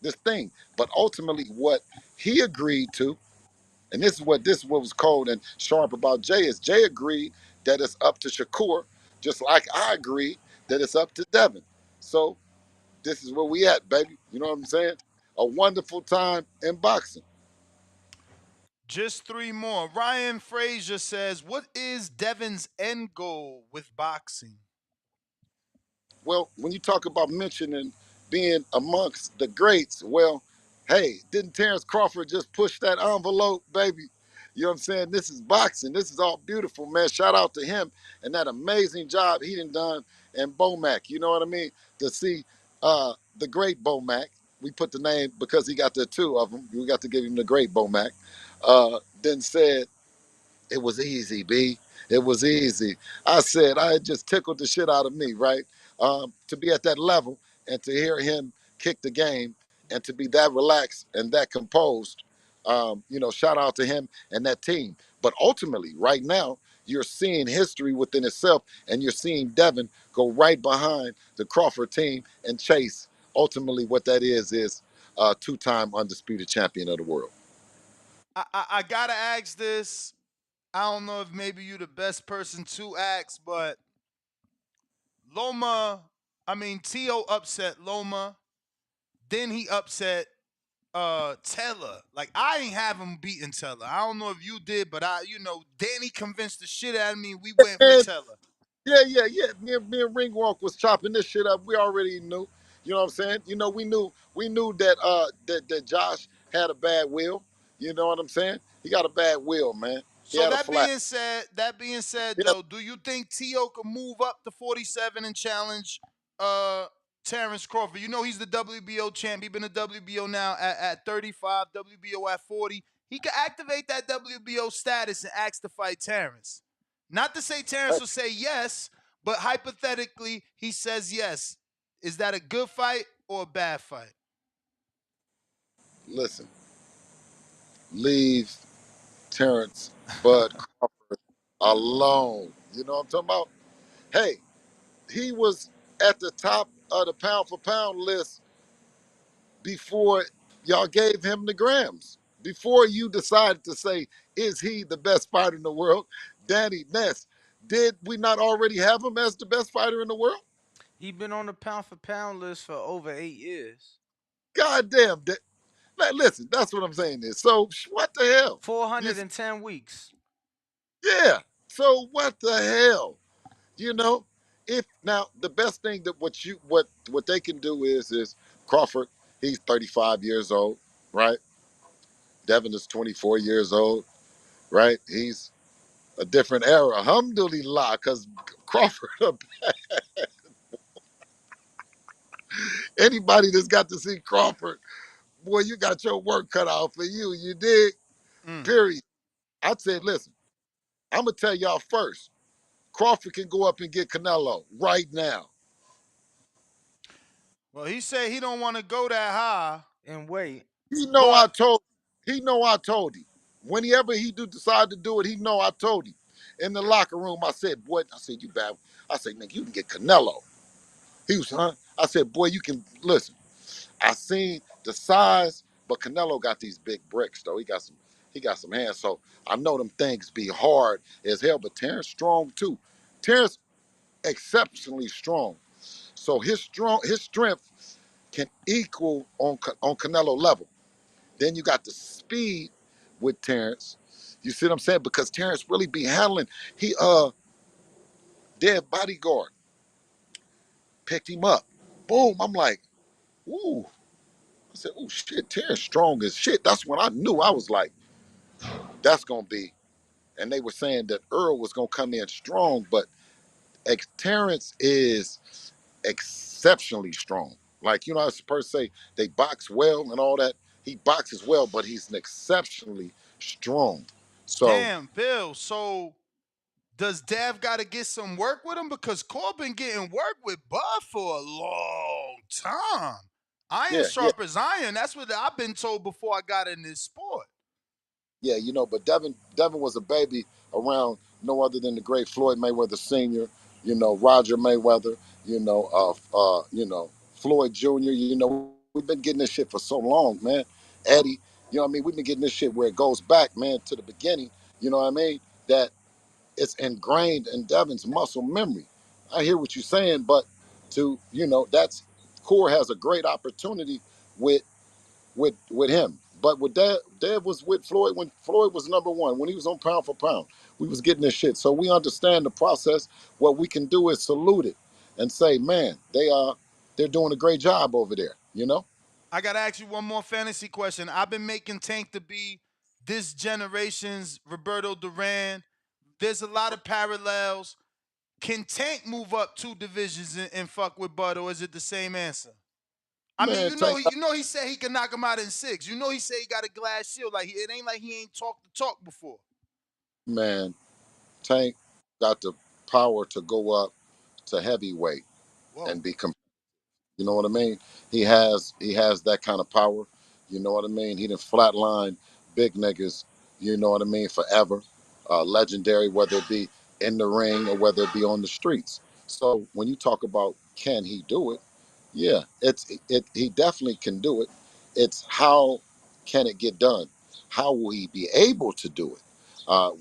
this thing. But ultimately what he agreed to And this is what was cold and sharp about Jay is Jay agreed that it's up to Shakur, just like I agree that it's up to Devin. So this is where we at, baby. You know what I'm saying? A wonderful time in boxing. Just three more. Ryan Frazier says, "What is Devin's end goal with boxing?" Well, when you talk about mentioning being amongst the greats, well, hey, didn't Terrence Crawford just push that envelope, baby? You know what I'm saying? This is boxing. This is all beautiful, man. Shout out to him and that amazing job he done in Bomac. You know what I mean? To see the great Bomac. We put the name because he got the two of them. We got to give him the great Bomac. Then said, it was easy, B. It was easy. I said, I had just tickled the shit out of me, right? To be at that level and to hear him kick the game and to be that relaxed and that composed, shout out to him and that team. But ultimately, right now, you're seeing history within itself and you're seeing Devin go right behind the Crawford team and chase. Ultimately, what that is two-time undisputed champion of the world. I gotta ask this. I don't know if maybe you're the best person to ask, but Tio upset Loma. Then he upset Teller. Like I ain't have him beating Teller. I don't know if you did, but Danny convinced the shit out of me. We went for And Teller. yeah. Me and Ringwalk was chopping this shit up. We already knew. You know what I'm saying? We knew that that Josh had a bad will. You know what I'm saying? He got a bad will, man. He So had a that flat. being said, Yeah, though, do you think T.O. could move up to 47 and challenge Terrence Crawford? You know he's the WBO champ. He's been a WBO now at 35, WBO at 40. He could activate that WBO status and ask to fight Terrence. Not to say Terrence hey, will say yes, but hypothetically, he says yes. Is that a good fight or a bad fight? listen, leave Terrence Bud Crawford alone. You know what I'm talking about? Hey, he was at the top of the pound for pound list before y'all gave him the grams. Before you decided to say, is he the best fighter in the world? Danny Ness, did we not already have him as the best fighter in the world? He been on the pound for pound list for over 8 years. God damn. Listen, that's what I'm saying is. So what the hell? You, 410 weeks. yeah. So what the hell? You know, if now the best thing that what they can do is Crawford, he's 35 years old, right? Devin is 24 years old, right? He's a different era. Alhamdulillah, because Crawford, anybody that's got to see Crawford, boy, you got your work cut out for you. You dig? Mm. Period. I said, listen, I'm going to tell y'all first. Crawford can go up and get Canelo right now. Well, he said he don't want to go that high, And wait. He know I but told He know I told him. Whenever he do decide to do it, he know I told him. In the locker room, I said, boy, I said, you bad. I said, nigga, you can get Canelo. He was, huh? I said, boy, you can, listen. I seen the size, but Canelo got these big bricks though. He got some hands. So I know them things be hard as hell, but Terrence strong too. Terrence exceptionally strong. So his strength can equal on Canelo level. Then you got the speed with Terrence. You see what I'm saying? Because Terrence really be handling. He dead bodyguard picked him up. Boom. I'm like, ooh. I said, ooh, shit, Terrence strong as shit. That's when I knew. I was like, that's gonna be. And they were saying that Earl was gonna come in strong, but Terrence is exceptionally strong. Like, as a person say they box well and all that. He boxes well, but he's an exceptionally strong. So damn, Bill. So does Dev got to get some work with him? Because Cole been getting work with Bud for a long time. Iron yeah, yeah. sharp as iron. That's what I've been told before I got in this sport. Yeah, but Devin was a baby around no other than the great Floyd Mayweather Sr., Roger Mayweather, Floyd Jr., we've been getting this shit for so long, man. Eddie. You know what I mean? We've been getting this shit where it goes back, man, to the beginning. You know what I mean? That it's ingrained in Devin's muscle memory. I hear what you're saying, but that's Core has a great opportunity with with him. But with Dev was with Floyd when Floyd was number one, when he was on pound for pound. We was getting this shit. So we understand the process. What we can do is salute it and say, man, they're doing a great job over there, you know? I gotta ask you one more fantasy question. I've been making Tank to be this generation's Roberto Duran. There's a lot of parallels. Can Tank move up 2 divisions and fuck with Bud, or is it the same answer? I mean, Man, Tank, he said he can knock him out in 6. He said he got a glass shield. Like it ain't like he ain't talked the talk before. man, Tank got the power to go up to heavyweight Whoa. and be You know what I mean? He has that kind of power. You know what I mean? He done flatline big niggas. You know what I mean? Forever, legendary, whether it be in the ring or whether it be on the streets. So when you talk about can he do it? Yeah, he definitely can do it. It's how can it get done? How will he be able to do it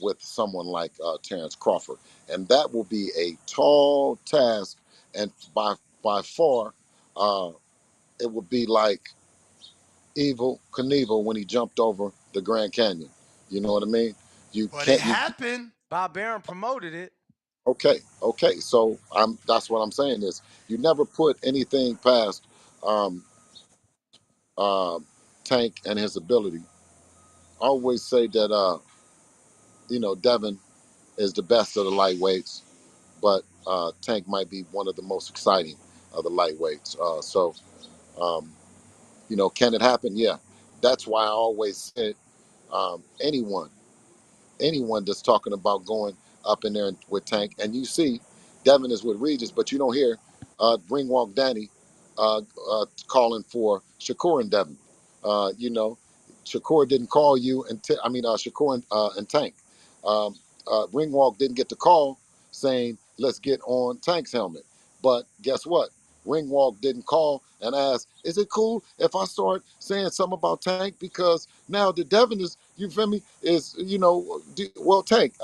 with someone like Terrence Crawford? And that will be a tall task, and by far uh, it would be like Evil Knievel when he jumped over the Grand Canyon. You know what I mean? You But it can't. happened. Bob Barron promoted it. Okay. So That's what I'm saying is you never put anything past um, uh, Tank and his ability. I always say that Devin is the best of the lightweights, but Tank might be one of the most exciting of the lightweights. Um, can it happen? Yeah. That's why I always said anyone that's talking about going up in there with Tank. And you see, Devin is with Regis, but you don't hear Ringwalk Danny calling for Shakur and Devin. Shakur didn't call you, Shakur and Tank. Ringwalk didn't get the call saying, let's get on Tank's helmet. But guess what? Ringwalk didn't call and ask, is it cool if I start saying something about Tank? Because now the Devin is, you feel me, is, Tank.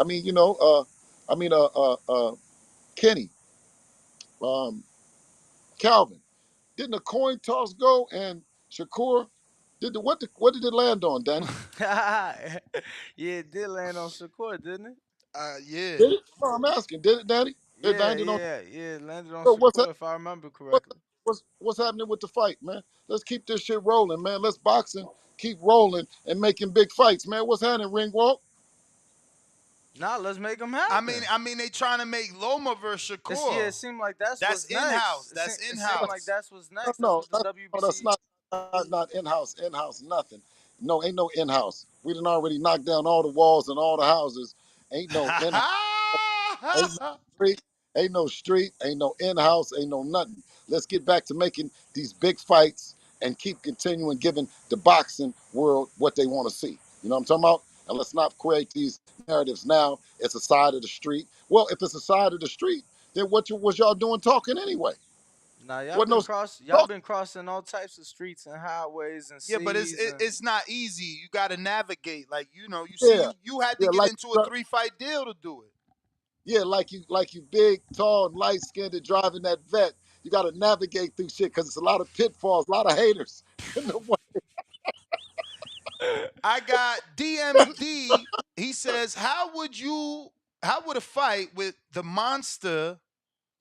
Kenny, um, Calvin. Didn't the coin toss go and Shakur, what did it land on, Danny? Yeah, it did land on Shakur, didn't it? Yeah. Did it? No, I'm asking, did it, Danny? It Yeah, landed on, yeah, yeah. It landed on bro, Shakur, if I remember What, correctly. what's happening with the fight, man? Let's keep this shit rolling, man. Let's boxing keep rolling and making big fights, man. What's happening, Ringwalk? Nah, let's make them I mean, happen. I mean, they trying to make Loma versus Yeah, Shakur. it seemed like that's That's what's in house. next. That's It in seemed like house. that's what's No, next. That's no, what the that's WBC. not in-house, nothing. No, ain't no in-house. We done already knocked down all the walls and all the houses. Ain't no in-house. Ain't no street. Ain't no street. Ain't no in-house. Ain't no nothing. Let's get back to making these big fights and keep continuing giving the boxing world what they want to see. You know what I'm talking about? And let's not create these narratives now. It's a side of the street. Well, if it's a side of the street, then what was y'all doing talking anyway? Nah, What no y'all talk? been crossing all types of streets and highways and Yeah, but seas and it's not easy. You got to navigate. Like you see, Yeah, you had to yeah, get into a 3-fight deal to do it. yeah, like you big, tall, and light skinned and driving that vet. You got to navigate through shit because it's a lot of pitfalls, a lot of haters in the way. I got DMD. He says, how would a fight with the monster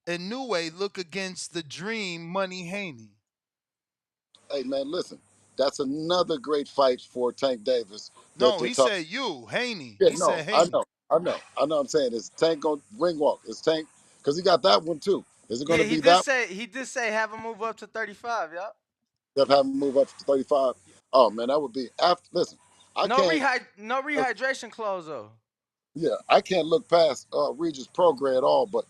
Inoue look against the Dream Money Haney? Hey man, listen, that's another great fight for Tank Davis that No, they're he talking. said Haney. Yeah, He no, said Haney. I know. I'm saying is Tank gonna ring walk? Is Tank because he got that one too? Is it yeah, gonna be that? he did say have him move up to 35, y'all. Have him move up to 35? Oh man, that would be after. Listen, I can't. No rehydration clause though. Yeah, I can't look past Regis Prograis at all. But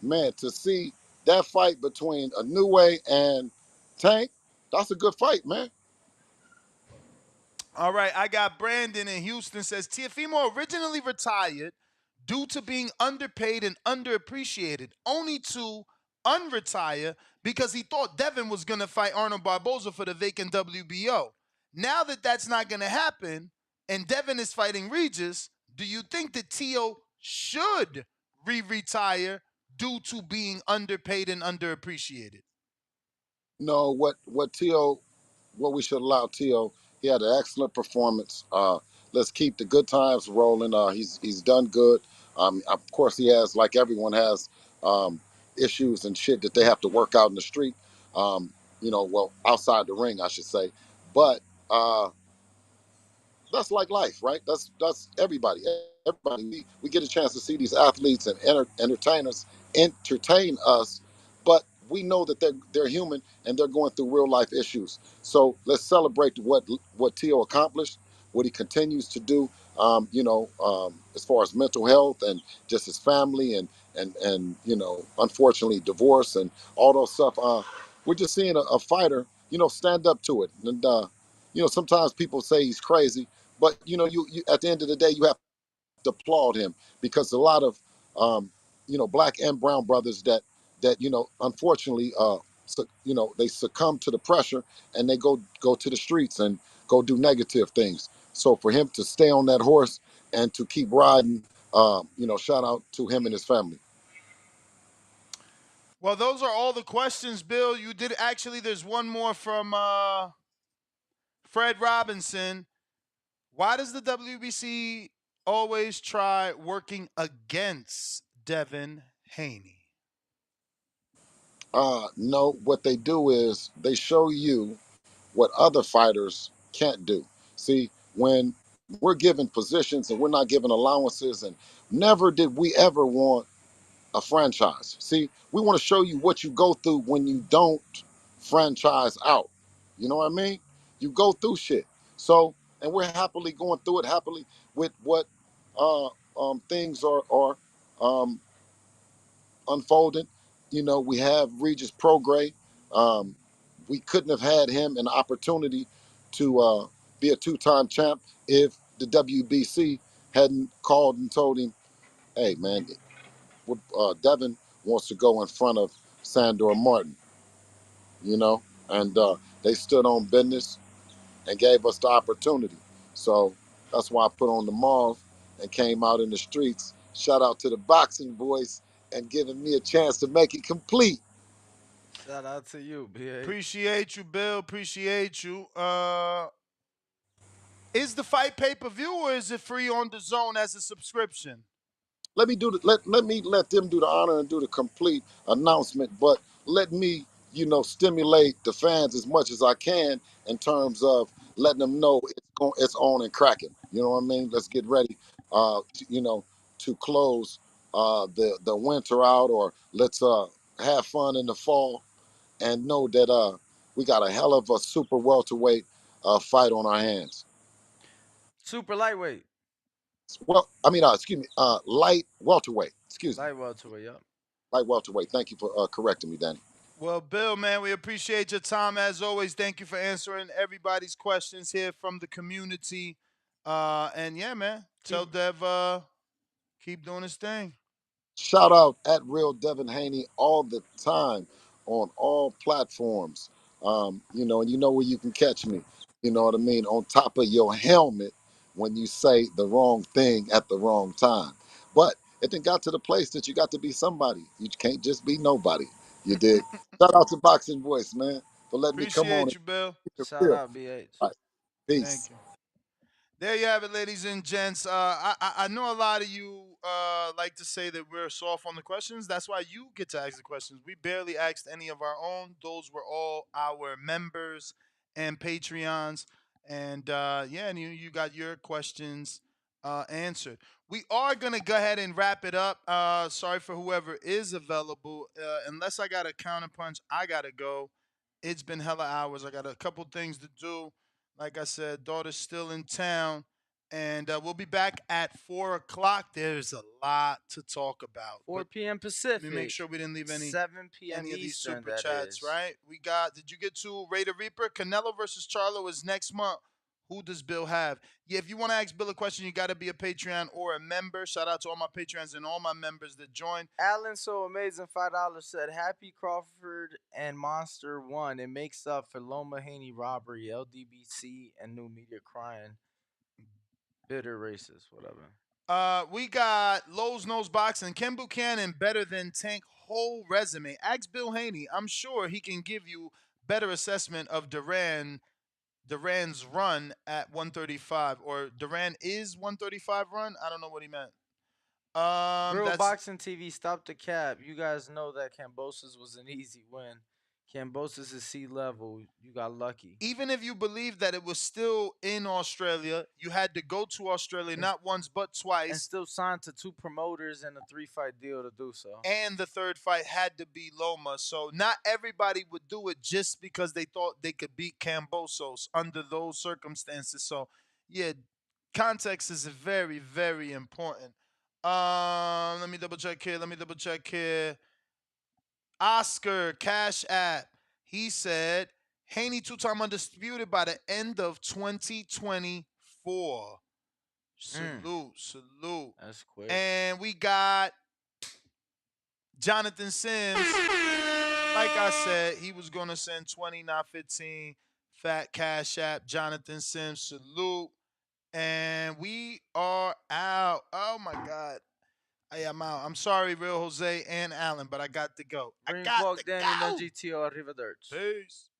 man, to see that fight between Inoue and Tank, that's a good fight, man. All right, I got Brandon in Houston says Tiafimo originally retired due to being underpaid and underappreciated, only to unretire because he thought Devin was going to fight Arnold Barboza for the vacant WBO. Now that that's not going to happen, and Devin is fighting Regis, do you think that Tio should retire due to being underpaid and underappreciated? No, what Tio, what we should allow Tio. He had an excellent performance. Let's keep the good times rolling. He's done good. Of course, he has, like everyone has, um, issues and shit that they have to work out in the street. Um, well, outside the ring, I should say. But that's like life, right? That's everybody. Everybody. We get a chance to see these athletes and entertainers entertain us, but we know that they're human and they're going through real life issues. So let's celebrate what Tio accomplished, what he continues to do. As far as mental health and just his family and unfortunately divorce and all those stuff. We're just seeing a fighter, stand up to it. And sometimes people say he's crazy, but you at the end of the day, you have to applaud him because a lot of black and brown brothers that unfortunately they succumb to the pressure and they go to the streets and go do negative things. So for him to stay on that horse and to keep riding, shout out to him and his family. Well, those are all the questions, Bill. You did actually. There's one more from Fred Robinson. Why does the WBC always try working against Devin Haney? No, what they do is they show you what other fighters can't do. See, when we're given positions and we're not given allowances, and never did we ever want a franchise. See, we want to show you what you go through when you don't franchise out. You know what I mean? You go through shit. So, and we're happily going through it happily with what things are um, unfolding. We have Regis Prograis. Um, we couldn't have had him an opportunity to be a two-time champ if the WBC hadn't called and told him, hey, man, Devin wants to go in front of Sandor Martin, and they stood on business and gave us the opportunity. So that's why I put on the mauve and came out in the streets. Shout out to the boxing boys and giving me a chance to make it complete. Shout out to you, BA. Appreciate you, Bill. Appreciate you. Is the fight pay-per-view or is it free on the zone as a subscription? Let me let them do the honor and do the complete announcement, but let me, stimulate the fans as much as I can in terms of letting them know it's on and cracking. You know what I mean? Let's get ready, to close the winter out, or let's have fun in the fall and know that we got a hell of a super welterweight fight on our hands. Super lightweight. Well, I mean, excuse me, light welterweight. Excuse me. Light welterweight, yup. Light welterweight. Thank you for correcting me, Danny. Well, Bill, man, we appreciate your time as always. Thank you for answering everybody's questions here from the community. And yeah, man, tell Dev keep doing his thing. Shout out at Real Devin Haney all the time on all platforms. And you know where you can catch me. You know what I mean? On top of your helmet when you say the wrong thing at the wrong time. But it then got to the place that you got to be somebody. You can't just be nobody. You dig? Shout out to Boxing Voice, man, for letting me come on Appreciate and you, Bill. keep it Shout real. out, BH. All right. Peace. Thank you. There you have it, ladies and gents. I know a lot of you like to say that we're soft on the questions. That's why you get to ask the questions. We barely asked any of our own. Those were all our members and Patreons. And and you got your questions answered. We are going to go ahead and wrap it up. Sorry for whoever is available. Unless I got a counterpunch, I got to go. It's been hella hours. I got a couple things to do. Like I said, daughter's still in town, and we'll be back at 4:00. There's a lot to talk about. 4 But p.m. Pacific. let me make sure we didn't leave 7 p.m. any of these Eastern, super that chats, is. right? Did you get to Raider Reaper? Canelo versus Charlo is next month. Who does Bill have? Yeah, if you want to ask Bill a question, you got to be a Patreon or a member. Shout out to all my Patreons and all my members that joined. Alan So Amazing $5 said, Happy Crawford and Monster won. It makes up for Loma Haney robbery, LDBC, and New Media crying. Bitter racist, whatever. We got Lowe's Nose Boxing. Ken Buchanan better than Tank whole resume. Ask Bill Haney. I'm sure he can give you better assessment of Duran's run at 135, or Duran is 135 run. I don't know what he meant. Real That's Boxing TV, stop the cap. You guys know that Cambosis was an easy win. Cambosis is sea level. You got lucky. even if you believe that it was still in Australia, you had to go to Australia not once but twice. And still signed to 2 promoters and a 3-fight deal to do so. And the third fight had to be Loma. So not everybody would do it just because they thought they could beat Cambosos under those circumstances. So yeah, context is very, very important. Let me double check here. Oscar Cash App. He said Haney 2-time undisputed by the end of 2024. Salute. That's quick. And we got Jonathan Sims. Like I said, he was going to send 20, not 15. Fat Cash App. Jonathan Sims. Salute. And we are out. Oh, my God. I am out. I'm sorry, Real Jose and Alan, but I got to go. Ring walk Danny no GTO Arrivederci. Peace.